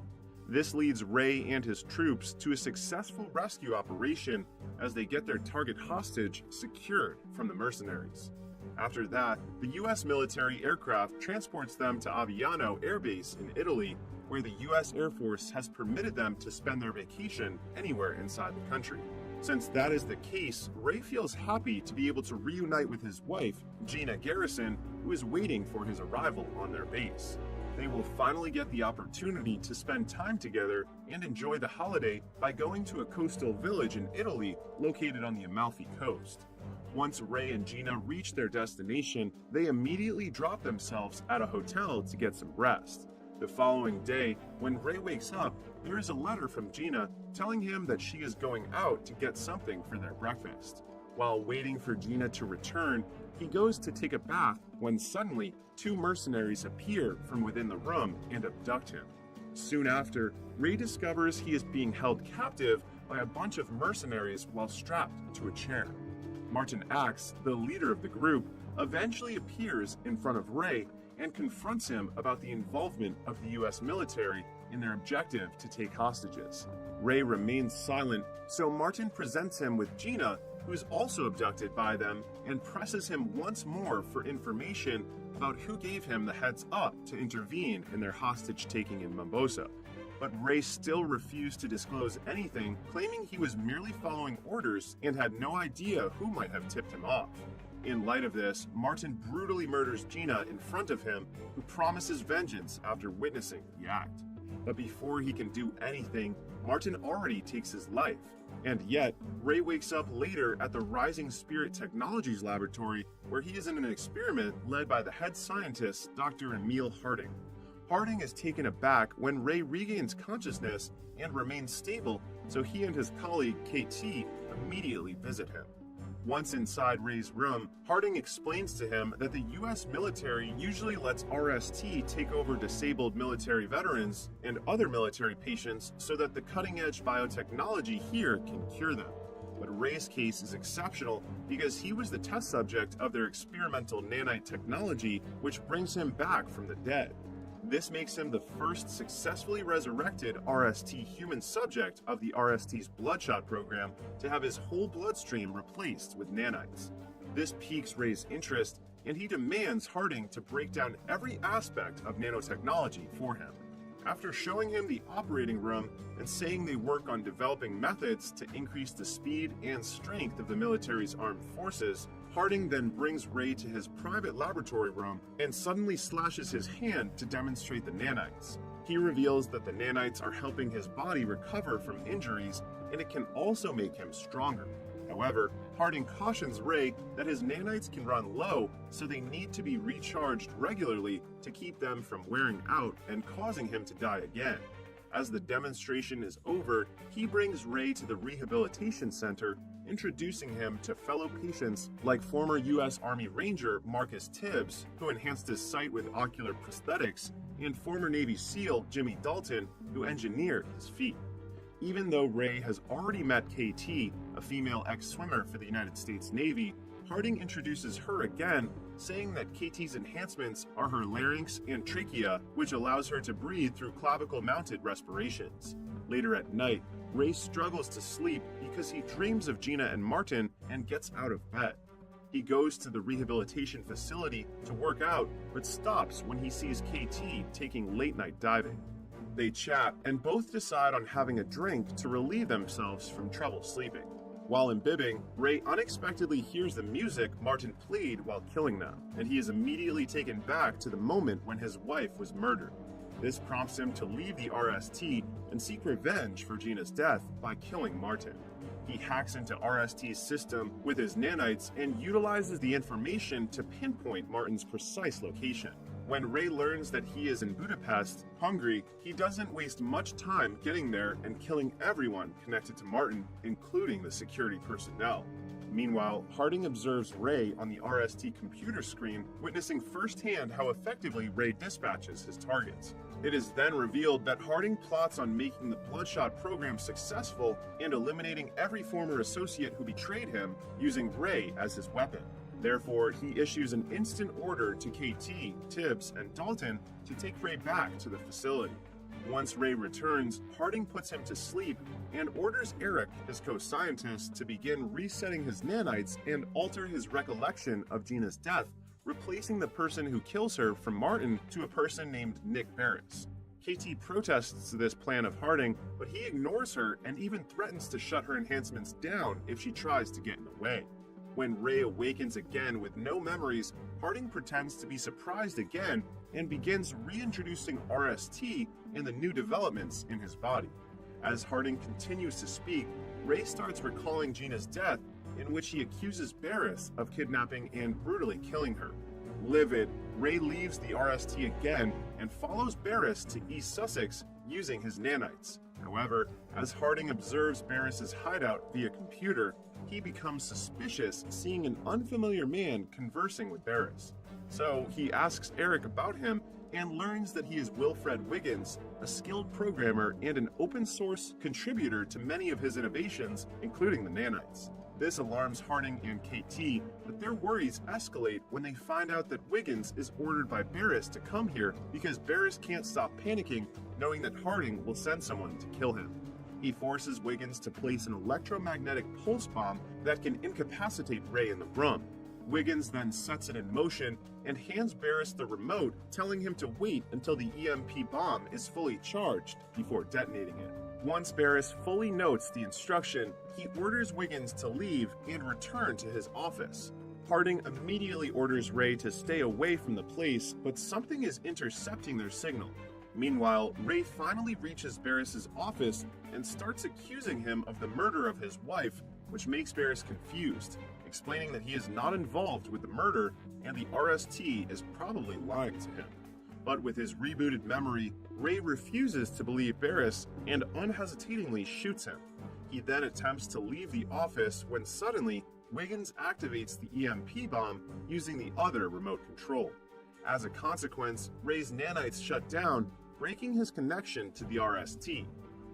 A: This leads Ray and his troops to a successful rescue operation as they get their target hostage secured from the mercenaries. After that, the U.S. military aircraft transports them to Aviano Air Base in Italy, where the U.S. Air Force has permitted them to spend their vacation anywhere inside the country. Since that is the case, Ray feels happy to be able to reunite with his wife, Gina Garrison, who is waiting for his arrival on their base. They will finally get the opportunity to spend time together and enjoy the holiday by going to a coastal village in Italy located on the Amalfi Coast. Once Ray and Gina reach their destination, they immediately drop themselves at a hotel to get some rest. The following day, when Ray wakes up, there is a letter from Gina telling him that she is going out to get something for their breakfast. While waiting for Gina to return, he goes to take a bath when suddenly 2 mercenaries appear from within the room and abduct him. Soon after, Ray discovers he is being held captive by a bunch of mercenaries while strapped to a chair. Martin Axe, the leader of the group, eventually appears in front of Ray and confronts him about the involvement of the U.S. military in their objective to take hostages. Ray remains silent, so Martin presents him with Gina, who is also abducted by them, and presses him once more for information about who gave him the heads up to intervene in their hostage-taking in Mombosa. But Ray still refused to disclose anything, claiming he was merely following orders and had no idea who might have tipped him off. In light of this, Martin brutally murders Gina in front of him, who promises vengeance after witnessing the act. But before he can do anything, Martin already takes his life. And yet, Ray wakes up later at the Rising Spirit Technologies laboratory, where he is in an experiment led by the head scientist, Dr. Emil Harding. Harding is taken aback when Ray regains consciousness and remains stable, so he and his colleague KT immediately visit him. Once inside Ray's room, Harding explains to him that the US military usually lets RST take over disabled military veterans and other military patients so that the cutting-edge biotechnology here can cure them. But Ray's case is exceptional because he was the test subject of their experimental nanite technology, which brings him back from the dead. This makes him the first successfully resurrected RST human subject of the RST's Bloodshot program to have his whole bloodstream replaced with nanites. This piques Ray's interest, and he demands Harding to break down every aspect of nanotechnology for him. After showing him the operating room and saying they work on developing methods to increase the speed and strength of the military's armed forces, Harding then brings Ray to his private laboratory room and suddenly slashes his hand to demonstrate the nanites. He reveals that the nanites are helping his body recover from injuries, and it can also make him stronger. However, Harding cautions Ray that his nanites can run low, so they need to be recharged regularly to keep them from wearing out and causing him to die again. As the demonstration is over, he brings Ray to the rehabilitation center, introducing him to fellow patients like former U.S. Army Ranger Marcus Tibbs, who enhanced his sight with ocular prosthetics, and former Navy SEAL Jimmy Dalton, who engineered his feet. Even though Ray has already met KT, a female ex-swimmer for the United States Navy, Harding introduces her again, saying that KT's enhancements are her larynx and trachea, which allows her to breathe through clavicle-mounted respirations. Later at night, Ray struggles to sleep because he dreams of Gina and Martin and gets out of bed. He goes to the rehabilitation facility to work out, but stops when he sees KT taking late-night diving. They chat and both decide on having a drink to relieve themselves from trouble sleeping. While imbibing, Ray unexpectedly hears the music Martin played while killing them, and he is immediately taken back to the moment when his wife was murdered. This prompts him to leave the RST and seek revenge for Gina's death by killing Martin. He hacks into RST's system with his nanites and utilizes the information to pinpoint Martin's precise location. When Ray learns that he is in Budapest, Hungary, he doesn't waste much time getting there and killing everyone connected to Martin, including the security personnel. Meanwhile, Harding observes Ray on the RST computer screen, witnessing firsthand how effectively Ray dispatches his targets. It is then revealed that Harding plots on making the Bloodshot program successful and eliminating every former associate who betrayed him, using Ray as his weapon. Therefore, he issues an instant order to KT, Tibbs, and Dalton to take Ray back to the facility. Once Ray returns, Harding puts him to sleep and orders Eric, his co-scientist, to begin resetting his nanites and alter his recollection of Gina's death, replacing the person who kills her from Martin to a person named Nick Barris. KT protests this plan of Harding, but he ignores her and even threatens to shut her enhancements down if she tries to get in the way. When Ray awakens again with no memories, Harding pretends to be surprised again and begins reintroducing RST and the new developments in his body. As Harding continues to speak, Ray starts recalling Gina's death, in which he accuses Barris of kidnapping and brutally killing her. Livid, Ray leaves the RST again and follows Barris to East Sussex using his nanites. However, as Harding observes Barris's hideout via computer, he becomes suspicious seeing an unfamiliar man conversing with Barris. So he asks Eric about him and learns that he is Wilfred Wiggins, a skilled programmer and an open-source contributor to many of his innovations, including the nanites. This alarms Harding and KT, but their worries escalate when they find out that Wiggins is ordered by Barris to come here because Barris can't stop panicking, knowing that Harding will send someone to kill him. He forces Wiggins to place an electromagnetic pulse bomb that can incapacitate Ray in the room. Wiggins then sets it in motion and hands Barris the remote, telling him to wait until the EMP bomb is fully charged before detonating it. Once Barris fully notes the instruction, he orders Wiggins to leave and return to his office. Harding immediately orders Ray to stay away from the place, but something is intercepting their signal. Meanwhile, Ray finally reaches Barris's office and starts accusing him of the murder of his wife, which makes Barris confused, explaining that he is not involved with the murder and the RST is probably lying to him. But with his rebooted memory, Ray refuses to believe Barris and unhesitatingly shoots him. He then attempts to leave the office when suddenly Wiggins activates the EMP bomb using the other remote control. As a consequence, Ray's nanites shut down, breaking his connection to the RST.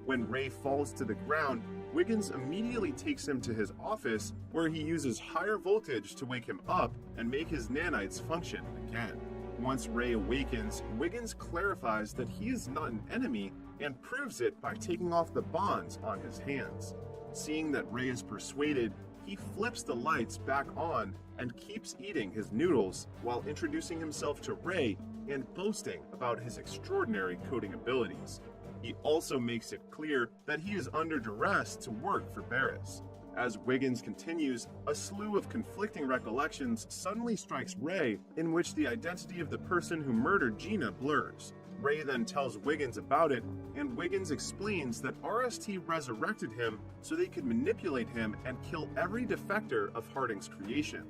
A: When Ray falls to the ground, Wiggins immediately takes him to his office, where he uses higher voltage to wake him up and make his nanites function again. Once Ray awakens, Wiggins clarifies that he is not an enemy and proves it by taking off the bonds on his hands. Seeing that Ray is persuaded, he flips the lights back on and keeps eating his noodles while introducing himself to Ray and boasting about his extraordinary coding abilities. He also makes it clear that he is under duress to work for Barris. As Wiggins continues, a slew of conflicting recollections suddenly strikes Ray, in which the identity of the person who murdered Gina blurs. Ray then tells Wiggins about it, and Wiggins explains that RST resurrected him so they could manipulate him and kill every defector of Harding's creation.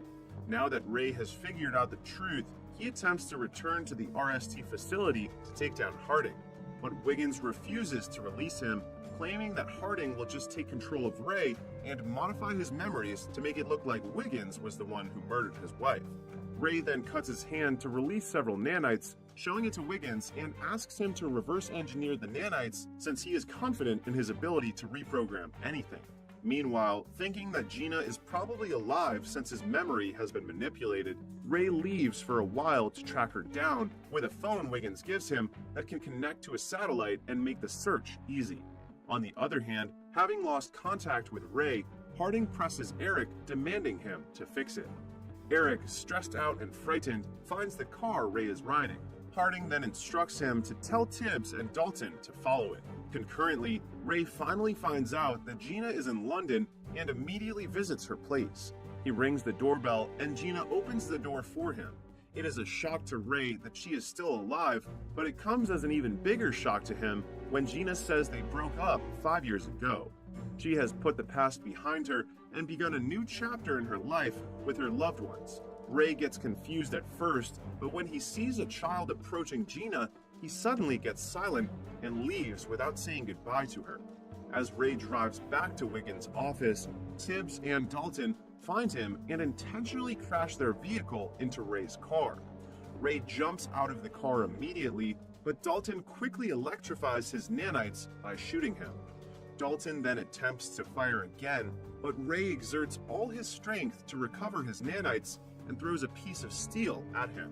A: Now that Ray has figured out the truth, he attempts to return to the RST facility to take down Harding, but Wiggins refuses to release him, claiming that Harding will just take control of Ray and modify his memories to make it look like Wiggins was the one who murdered his wife. Ray then cuts his hand to release several nanites, showing it to Wiggins, and asks him to reverse engineer the nanites since he is confident in his ability to reprogram anything. Meanwhile, thinking that Gina is probably alive since his memory has been manipulated, Ray leaves for a while to track her down with a phone Wiggins gives him that can connect to a satellite and make the search easy. On the other hand, having lost contact with Ray, Harding presses Eric, demanding him to fix it. Eric, stressed out and frightened, finds the car Ray is riding. Harding then instructs him to tell Tibbs and Dalton to follow it. Concurrently, Ray finally finds out that Gina is in London and immediately visits her place. He rings the doorbell and Gina opens the door for him. It is a shock to Ray that she is still alive, but it comes as an even bigger shock to him when Gina says they broke up 5 years ago. She has put the past behind her and begun a new chapter in her life with her loved ones. Ray gets confused at first, but when he sees a child approaching Gina, he suddenly gets silent and leaves without saying goodbye to her. As Ray drives back to Wiggins' office, Tibbs and Dalton find him and intentionally crash their vehicle into Ray's car. Ray jumps out of the car immediately, but Dalton quickly electrifies his nanites by shooting him. Dalton then attempts to fire again, but Ray exerts all his strength to recover his nanites and throws a piece of steel at him.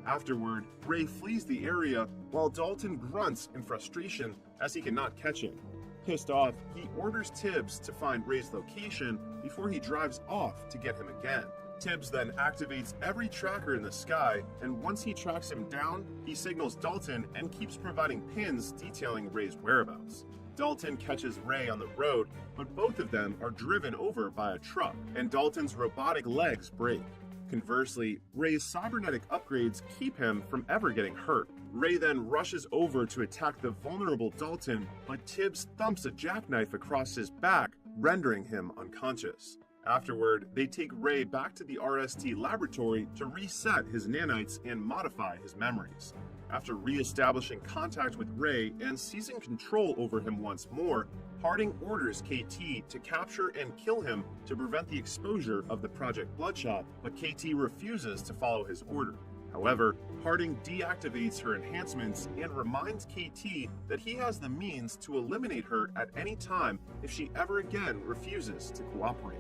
A: Afterward, Ray flees the area while Dalton grunts in frustration as he cannot catch him. Pissed off, he orders Tibbs to find Ray's location before he drives off to get him again. Tibbs then activates every tracker in the sky, and once he tracks him down, he signals Dalton and keeps providing pins detailing Ray's whereabouts. Dalton catches Ray on the road, but both of them are driven over by a truck, and Dalton's robotic legs break. Conversely, Ray's cybernetic upgrades keep him from ever getting hurt. Ray then rushes over to attack the vulnerable Dalton, but Tibbs thumps a jackknife across his back, rendering him unconscious. Afterward, they take Ray back to the RST laboratory to reset his nanites and modify his memories. After re-establishing contact with Ray and seizing control over him once more, Harding orders KT to capture and kill him to prevent the exposure of the Project Bloodshot, but KT refuses to follow his order. However, Harding deactivates her enhancements and reminds KT that he has the means to eliminate her at any time if she ever again refuses to cooperate.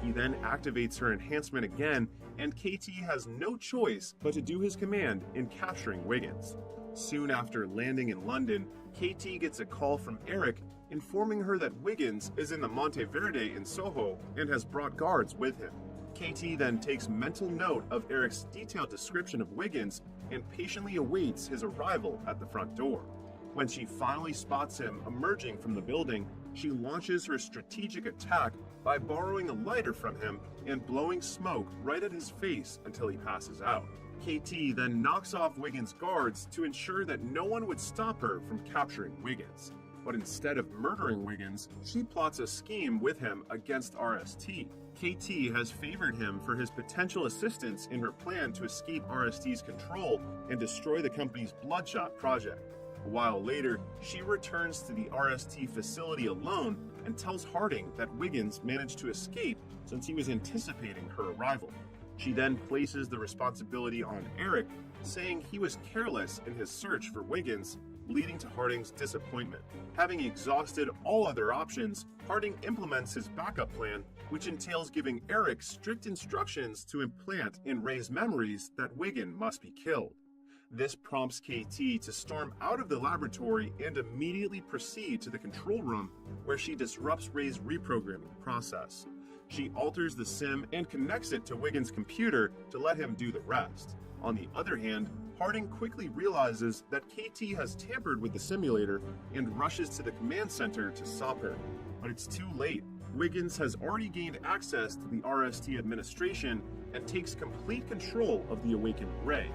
A: He then activates her enhancement again, and KT has no choice but to do his command in capturing Wiggins. Soon after landing in London, KT gets a call from Eric informing her that Wiggins is in the Monteverde in Soho and has brought guards with him. KT then takes mental note of Eric's detailed description of Wiggins and patiently awaits his arrival at the front door. When she finally spots him emerging from the building, she launches her strategic attack by borrowing a lighter from him and blowing smoke right at his face until he passes out. KT then knocks off Wiggins' guards to ensure that no one would stop her from capturing Wiggins. But instead of murdering Wiggins, she plots a scheme with him against RST. KT has favored him for his potential assistance in her plan to escape RST's control and destroy the company's Bloodshot project. A while later, she returns to the RST facility alone and tells Harding that Wiggins managed to escape since he was anticipating her arrival. She then places the responsibility on Eric, saying he was careless in his search for Wiggins, leading to Harding's disappointment. Having exhausted all other options, Harding implements his backup plan, which entails giving Eric strict instructions to implant in Ray's memories that Wiggins must be killed. This prompts KT to storm out of the laboratory and immediately proceed to the control room, where she disrupts Ray's reprogramming process. She alters the sim and connects it to Wiggins' computer to let him do the rest. On the other hand, Harding quickly realizes that KT has tampered with the simulator and rushes to the command center to stop her. But it's too late. Wiggins has already gained access to the RST administration and takes complete control of the awakened Ray.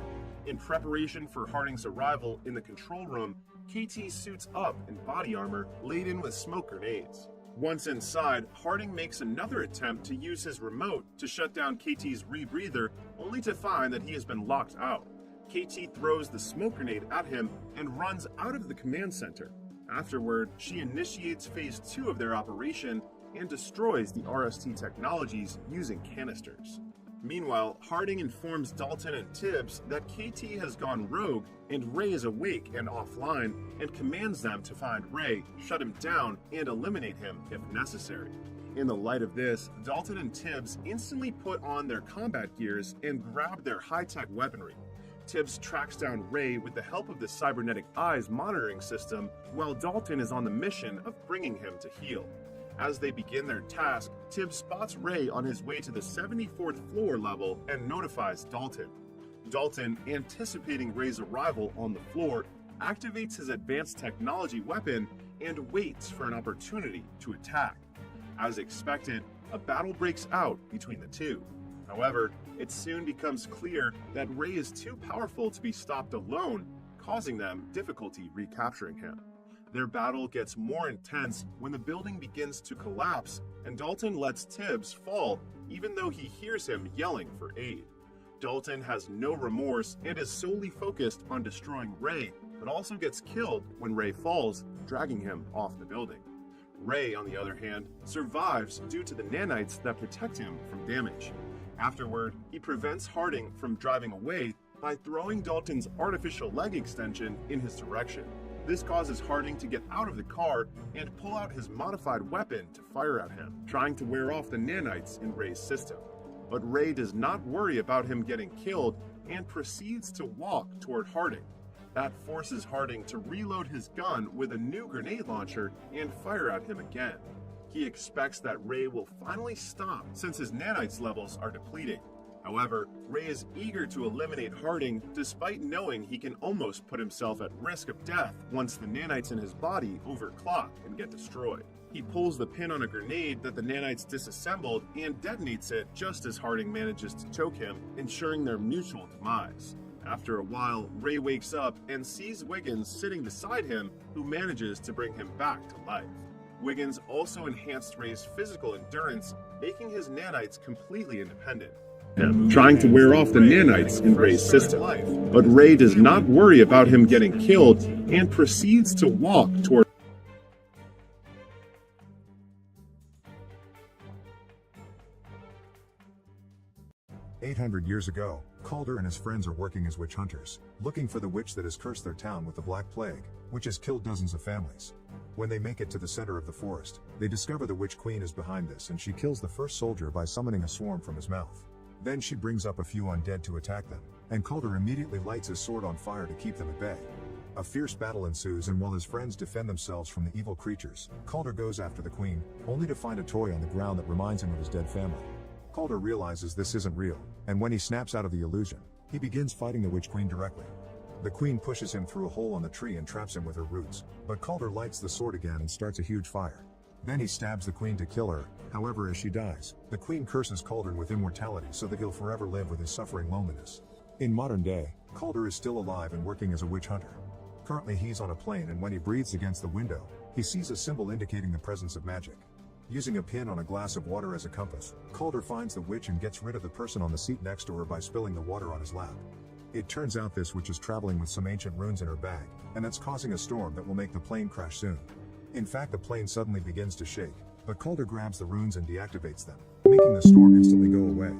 A: In preparation for Harding's arrival in the control room, KT suits up in body armor laden with smoke grenades. Once inside, Harding makes another attempt to use his remote to shut down KT's rebreather, only to find that he has been locked out. KT throws the smoke grenade at him and runs out of the command center. Afterward, she initiates phase 2 of their operation and destroys the RST technologies using canisters. Meanwhile, Harding informs Dalton and Tibbs that KT has gone rogue and Ray is awake and offline, and commands them to find Ray, shut him down, and eliminate him if necessary. In the light of this, Dalton and Tibbs instantly put on their combat gears and grab their high-tech weaponry. Tibbs tracks down Ray with the help of the cybernetic eyes monitoring system, while Dalton is on the mission of bringing him to heal. As they begin their task, Tibbs spots Ray on his way to the 74th floor level and notifies Dalton. Dalton, anticipating Ray's arrival on the floor, activates his advanced technology weapon and waits for an opportunity to attack. As expected, a battle breaks out between the two. However, it soon becomes clear that Ray is too powerful to be stopped alone, causing them difficulty recapturing him. Their battle gets more intense when the building begins to collapse and Dalton lets Tibbs fall even though he hears him yelling for aid. Dalton has no remorse and is solely focused on destroying Ray, but also gets killed when Ray falls, dragging him off the building. Ray, on the other hand, survives due to the nanites that protect him from damage. Afterward, he prevents Harding from driving away by throwing Dalton's artificial leg extension in his direction. This causes Harding to get out of the car and pull out his modified weapon to fire at him, trying to wear off the nanites in Ray's system. But Ray does not worry about him getting killed and proceeds to walk toward Harding. That forces Harding to reload his gun with a new grenade launcher and fire at him again. He expects that Ray will finally stop since his nanites levels are depleting. However, Ray is eager to eliminate Harding despite knowing he can almost put himself at risk of death once the nanites in his body overclock and get destroyed. He pulls the pin on a grenade that the nanites disassembled and detonates it just as Harding manages to choke him, ensuring their mutual demise. After a while, Ray wakes up and sees Wiggins sitting beside him, who manages to bring him back to life. Wiggins also enhanced Ray's physical endurance, making his nanites completely independent. Trying to wear off the nanites in Ray's system. But Ray does not worry about him getting killed and proceeds to walk toward
B: 800 years ago, Calder and his friends are working as witch hunters, looking for the witch that has cursed their town with the Black Plague, which has killed dozens of families. When they make it to the center of the forest, they discover the Witch Queen is behind this and she kills the first soldier by summoning a swarm from his mouth. Then she brings up a few undead to attack them, and Calder immediately lights his sword on fire to keep them at bay. A fierce battle ensues, and while his friends defend themselves from the evil creatures, Calder goes after the queen, only to find a toy on the ground that reminds him of his dead family. Calder realizes this isn't real, and when he snaps out of the illusion, he begins fighting the Witch Queen directly. The Queen pushes him through a hole on the tree and traps him with her roots, but Calder lights the sword again and starts a huge fire. Then he stabs the Queen to kill her. However, as she dies, the Queen curses Calder with immortality so that he'll forever live with his suffering loneliness. In modern day, Calder is still alive and working as a witch hunter. Currently he's on a plane, and when he breathes against the window, he sees a symbol indicating the presence of magic. Using a pin on a glass of water as a compass, Calder finds the witch and gets rid of the person on the seat next to her by spilling the water on his lap. It turns out this witch is traveling with some ancient runes in her bag, and that's causing a storm that will make the plane crash soon. In fact, the plane suddenly begins to shake, but Calder grabs the runes and deactivates them, making the storm instantly go away.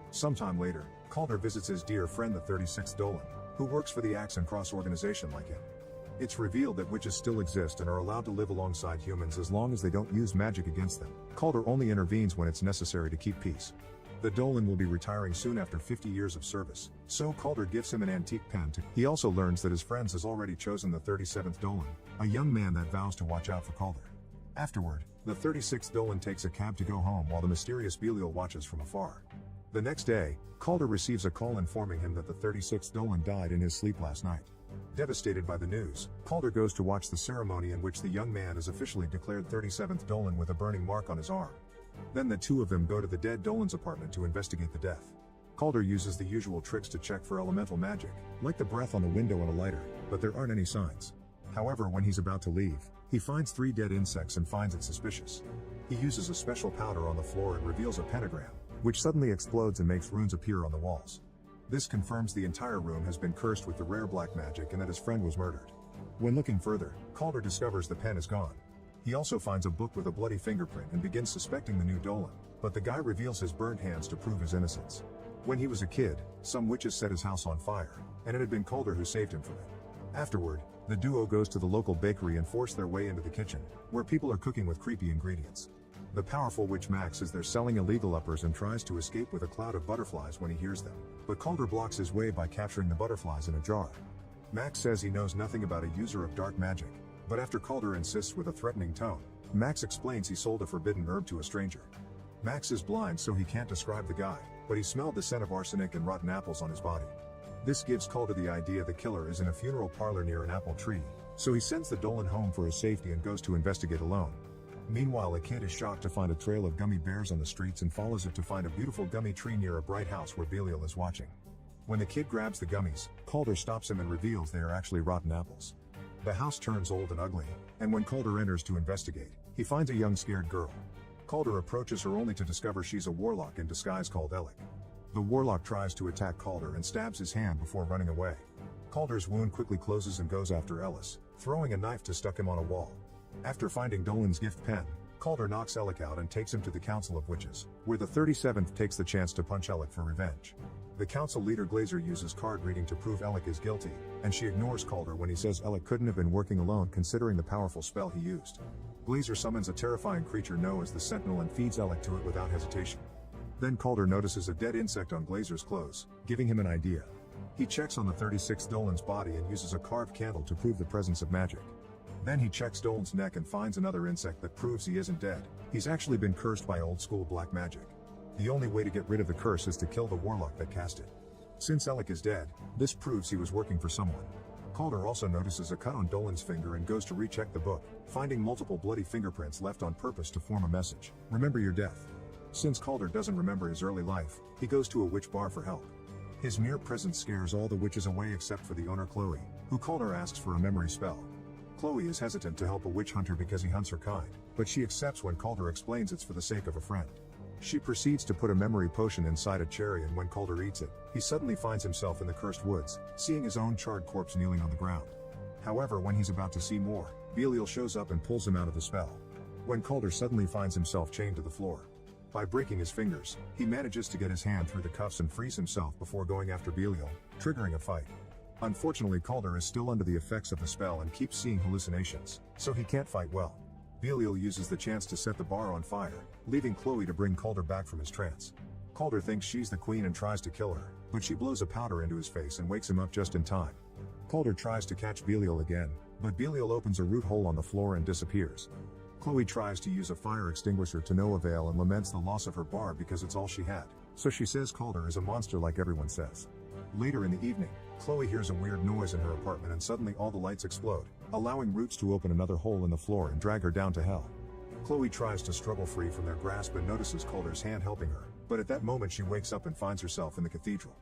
B: Sometime later, Calder visits his dear friend the 36th Dolan, who works for the Axe and Cross organization like him. It's revealed that witches still exist and are allowed to live alongside humans as long as they don't use magic against them. Calder only intervenes when it's necessary to keep peace. The Dolan will be retiring soon after 50 years of service, so Calder gives him an antique pen to. He also learns that his friends has already chosen the 37th Dolan, a young man that vows to watch out for Calder. Afterward, the 36th Dolan takes a cab to go home while the mysterious Belial watches from afar. The next day, Calder receives a call informing him that the 36th Dolan died in his sleep last night. Devastated by the news, Calder goes to watch the ceremony in which the young man is officially declared 37th Dolan with a burning mark on his arm. Then the two of them go to the dead Dolan's apartment to investigate the death. Calder uses the usual tricks to check for elemental magic, like the breath on the window and a lighter, but there aren't any signs. However, when he's about to leave, he finds 3 dead insects and finds it suspicious. He uses a special powder on the floor and reveals a pentagram, which suddenly explodes and makes runes appear on the walls. This confirms the entire room has been cursed with the rare black magic and that his friend was murdered. When looking further, Calder discovers the pen is gone. He also finds a book with a bloody fingerprint and begins suspecting the new Dolan, but the guy reveals his burned hands to prove his innocence. When he was a kid, some witches set his house on fire, and it had been Calder who saved him from it. Afterward, the duo goes to the local bakery and force their way into the kitchen, where people are cooking with creepy ingredients. The powerful witch Max is there selling illegal uppers and tries to escape with a cloud of butterflies when he hears them, but Calder blocks his way by capturing the butterflies in a jar. Max says he knows nothing about a user of dark magic, but after Calder insists with a threatening tone, Max explains he sold a forbidden herb to a stranger. Max is blind so he can't describe the guy, but he smelled the scent of arsenic and rotten apples on his body. This gives Calder the idea the killer is in a funeral parlor near an apple tree, so he sends the Dolan home for his safety and goes to investigate alone. Meanwhile, a kid is shocked to find a trail of gummy bears on the streets and follows it to find a beautiful gummy tree near a bright house where Belial is watching. When the kid grabs the gummies, Calder stops him and reveals they are actually rotten apples. The house turns old and ugly, and when Calder enters to investigate, he finds a young scared girl. Calder approaches her only to discover she's a warlock in disguise called Alec. The warlock tries to attack Calder and stabs his hand before running away. Calder's wound quickly closes and goes after Ellis, throwing a knife to stuck him on a wall. After finding Dolan's gift pen, Calder knocks Alec out and takes him to the Council of Witches, where the 37th takes the chance to punch Alec for revenge. The council leader Glazer uses card reading to prove Alec is guilty, and she ignores Calder when he says Alec couldn't have been working alone considering the powerful spell he used. Glazer summons a terrifying creature known as the Sentinel and feeds Alec to it without hesitation. Then Calder notices a dead insect on Glazer's clothes, giving him an idea. He checks on the 36th Dolan's body and uses a carved candle to prove the presence of magic. Then he checks Dolan's neck and finds another insect that proves he isn't dead. He's actually been cursed by old-school black magic. The only way to get rid of the curse is to kill the warlock that cast it. Since Alec is dead, this proves he was working for someone. Calder also notices a cut on Dolan's finger and goes to recheck the book, finding multiple bloody fingerprints left on purpose to form a message. Remember your death. Since Calder doesn't remember his early life, he goes to a witch bar for help. His mere presence scares all the witches away except for the owner Chloe, who Calder asks for a memory spell. Chloe is hesitant to help a witch hunter because he hunts her kind, but she accepts when Calder explains it's for the sake of a friend. She proceeds to put a memory potion inside a cherry, and when Calder eats it, he suddenly finds himself in the cursed woods, seeing his own charred corpse kneeling on the ground. However, when he's about to see more, Belial shows up and pulls him out of the spell. When Calder suddenly finds himself chained to the floor. By breaking his fingers, he manages to get his hand through the cuffs and frees himself before going after Belial, triggering a fight. Unfortunately, Calder is still under the effects of the spell and keeps seeing hallucinations, so he can't fight well. Belial uses the chance to set the bar on fire, leaving Chloe to bring Calder back from his trance. Calder thinks she's the queen and tries to kill her, but she blows a powder into his face and wakes him up just in time. Calder tries to catch Belial again, but Belial opens a root hole on the floor and disappears. Chloe tries to use a fire extinguisher to no avail and laments the loss of her bar because it's all she had. So she says Calder is a monster like everyone says. Later in the evening, Chloe hears a weird noise in her apartment and suddenly all the lights explode, allowing roots to open another hole in the floor and drag her down to hell. Chloe tries to struggle free from their grasp and notices Calder's hand helping her, but at that moment she wakes up and finds herself in the cathedral.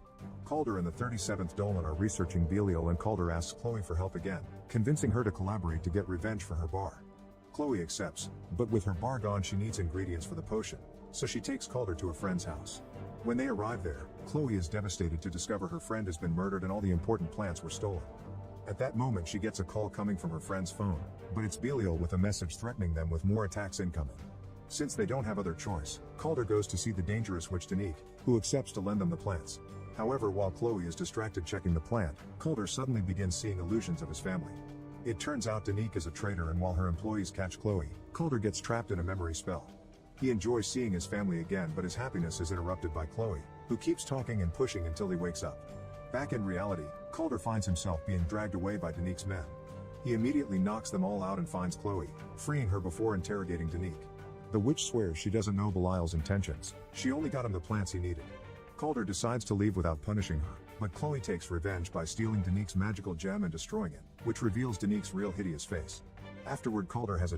B: Calder and the 37th Dolan are researching Belial and Calder asks Chloe for help again, convincing her to collaborate to get revenge for her bar. Chloe accepts, but with her bar gone she needs ingredients for the potion, so she takes Calder to a friend's house. When they arrive there, Chloe is devastated to discover her friend has been murdered and all the important plants were stolen. At that moment she gets a call coming from her friend's phone, but it's Belial with a message threatening them with more attacks incoming. Since they don't have other choice, Calder goes to see the dangerous witch Danique, who accepts to lend them the plants. However, while Chloe is distracted checking the plant, Calder suddenly begins seeing illusions of his family. It turns out Danique is a traitor, and while her employees catch Chloe, Calder gets trapped in a memory spell. He enjoys seeing his family again, but his happiness is interrupted by Chloe, who keeps talking and pushing until he wakes up. Back in reality, Calder finds himself being dragged away by Danique's men. He immediately knocks them all out and finds Chloe, freeing her before interrogating Danique. The witch swears she doesn't know Belial's intentions, she only got him the plants he needed. Calder decides to leave without punishing her, but Chloe takes revenge by stealing Danique's magical gem and destroying it, which reveals Danique's real hideous face. Afterward, Calder has a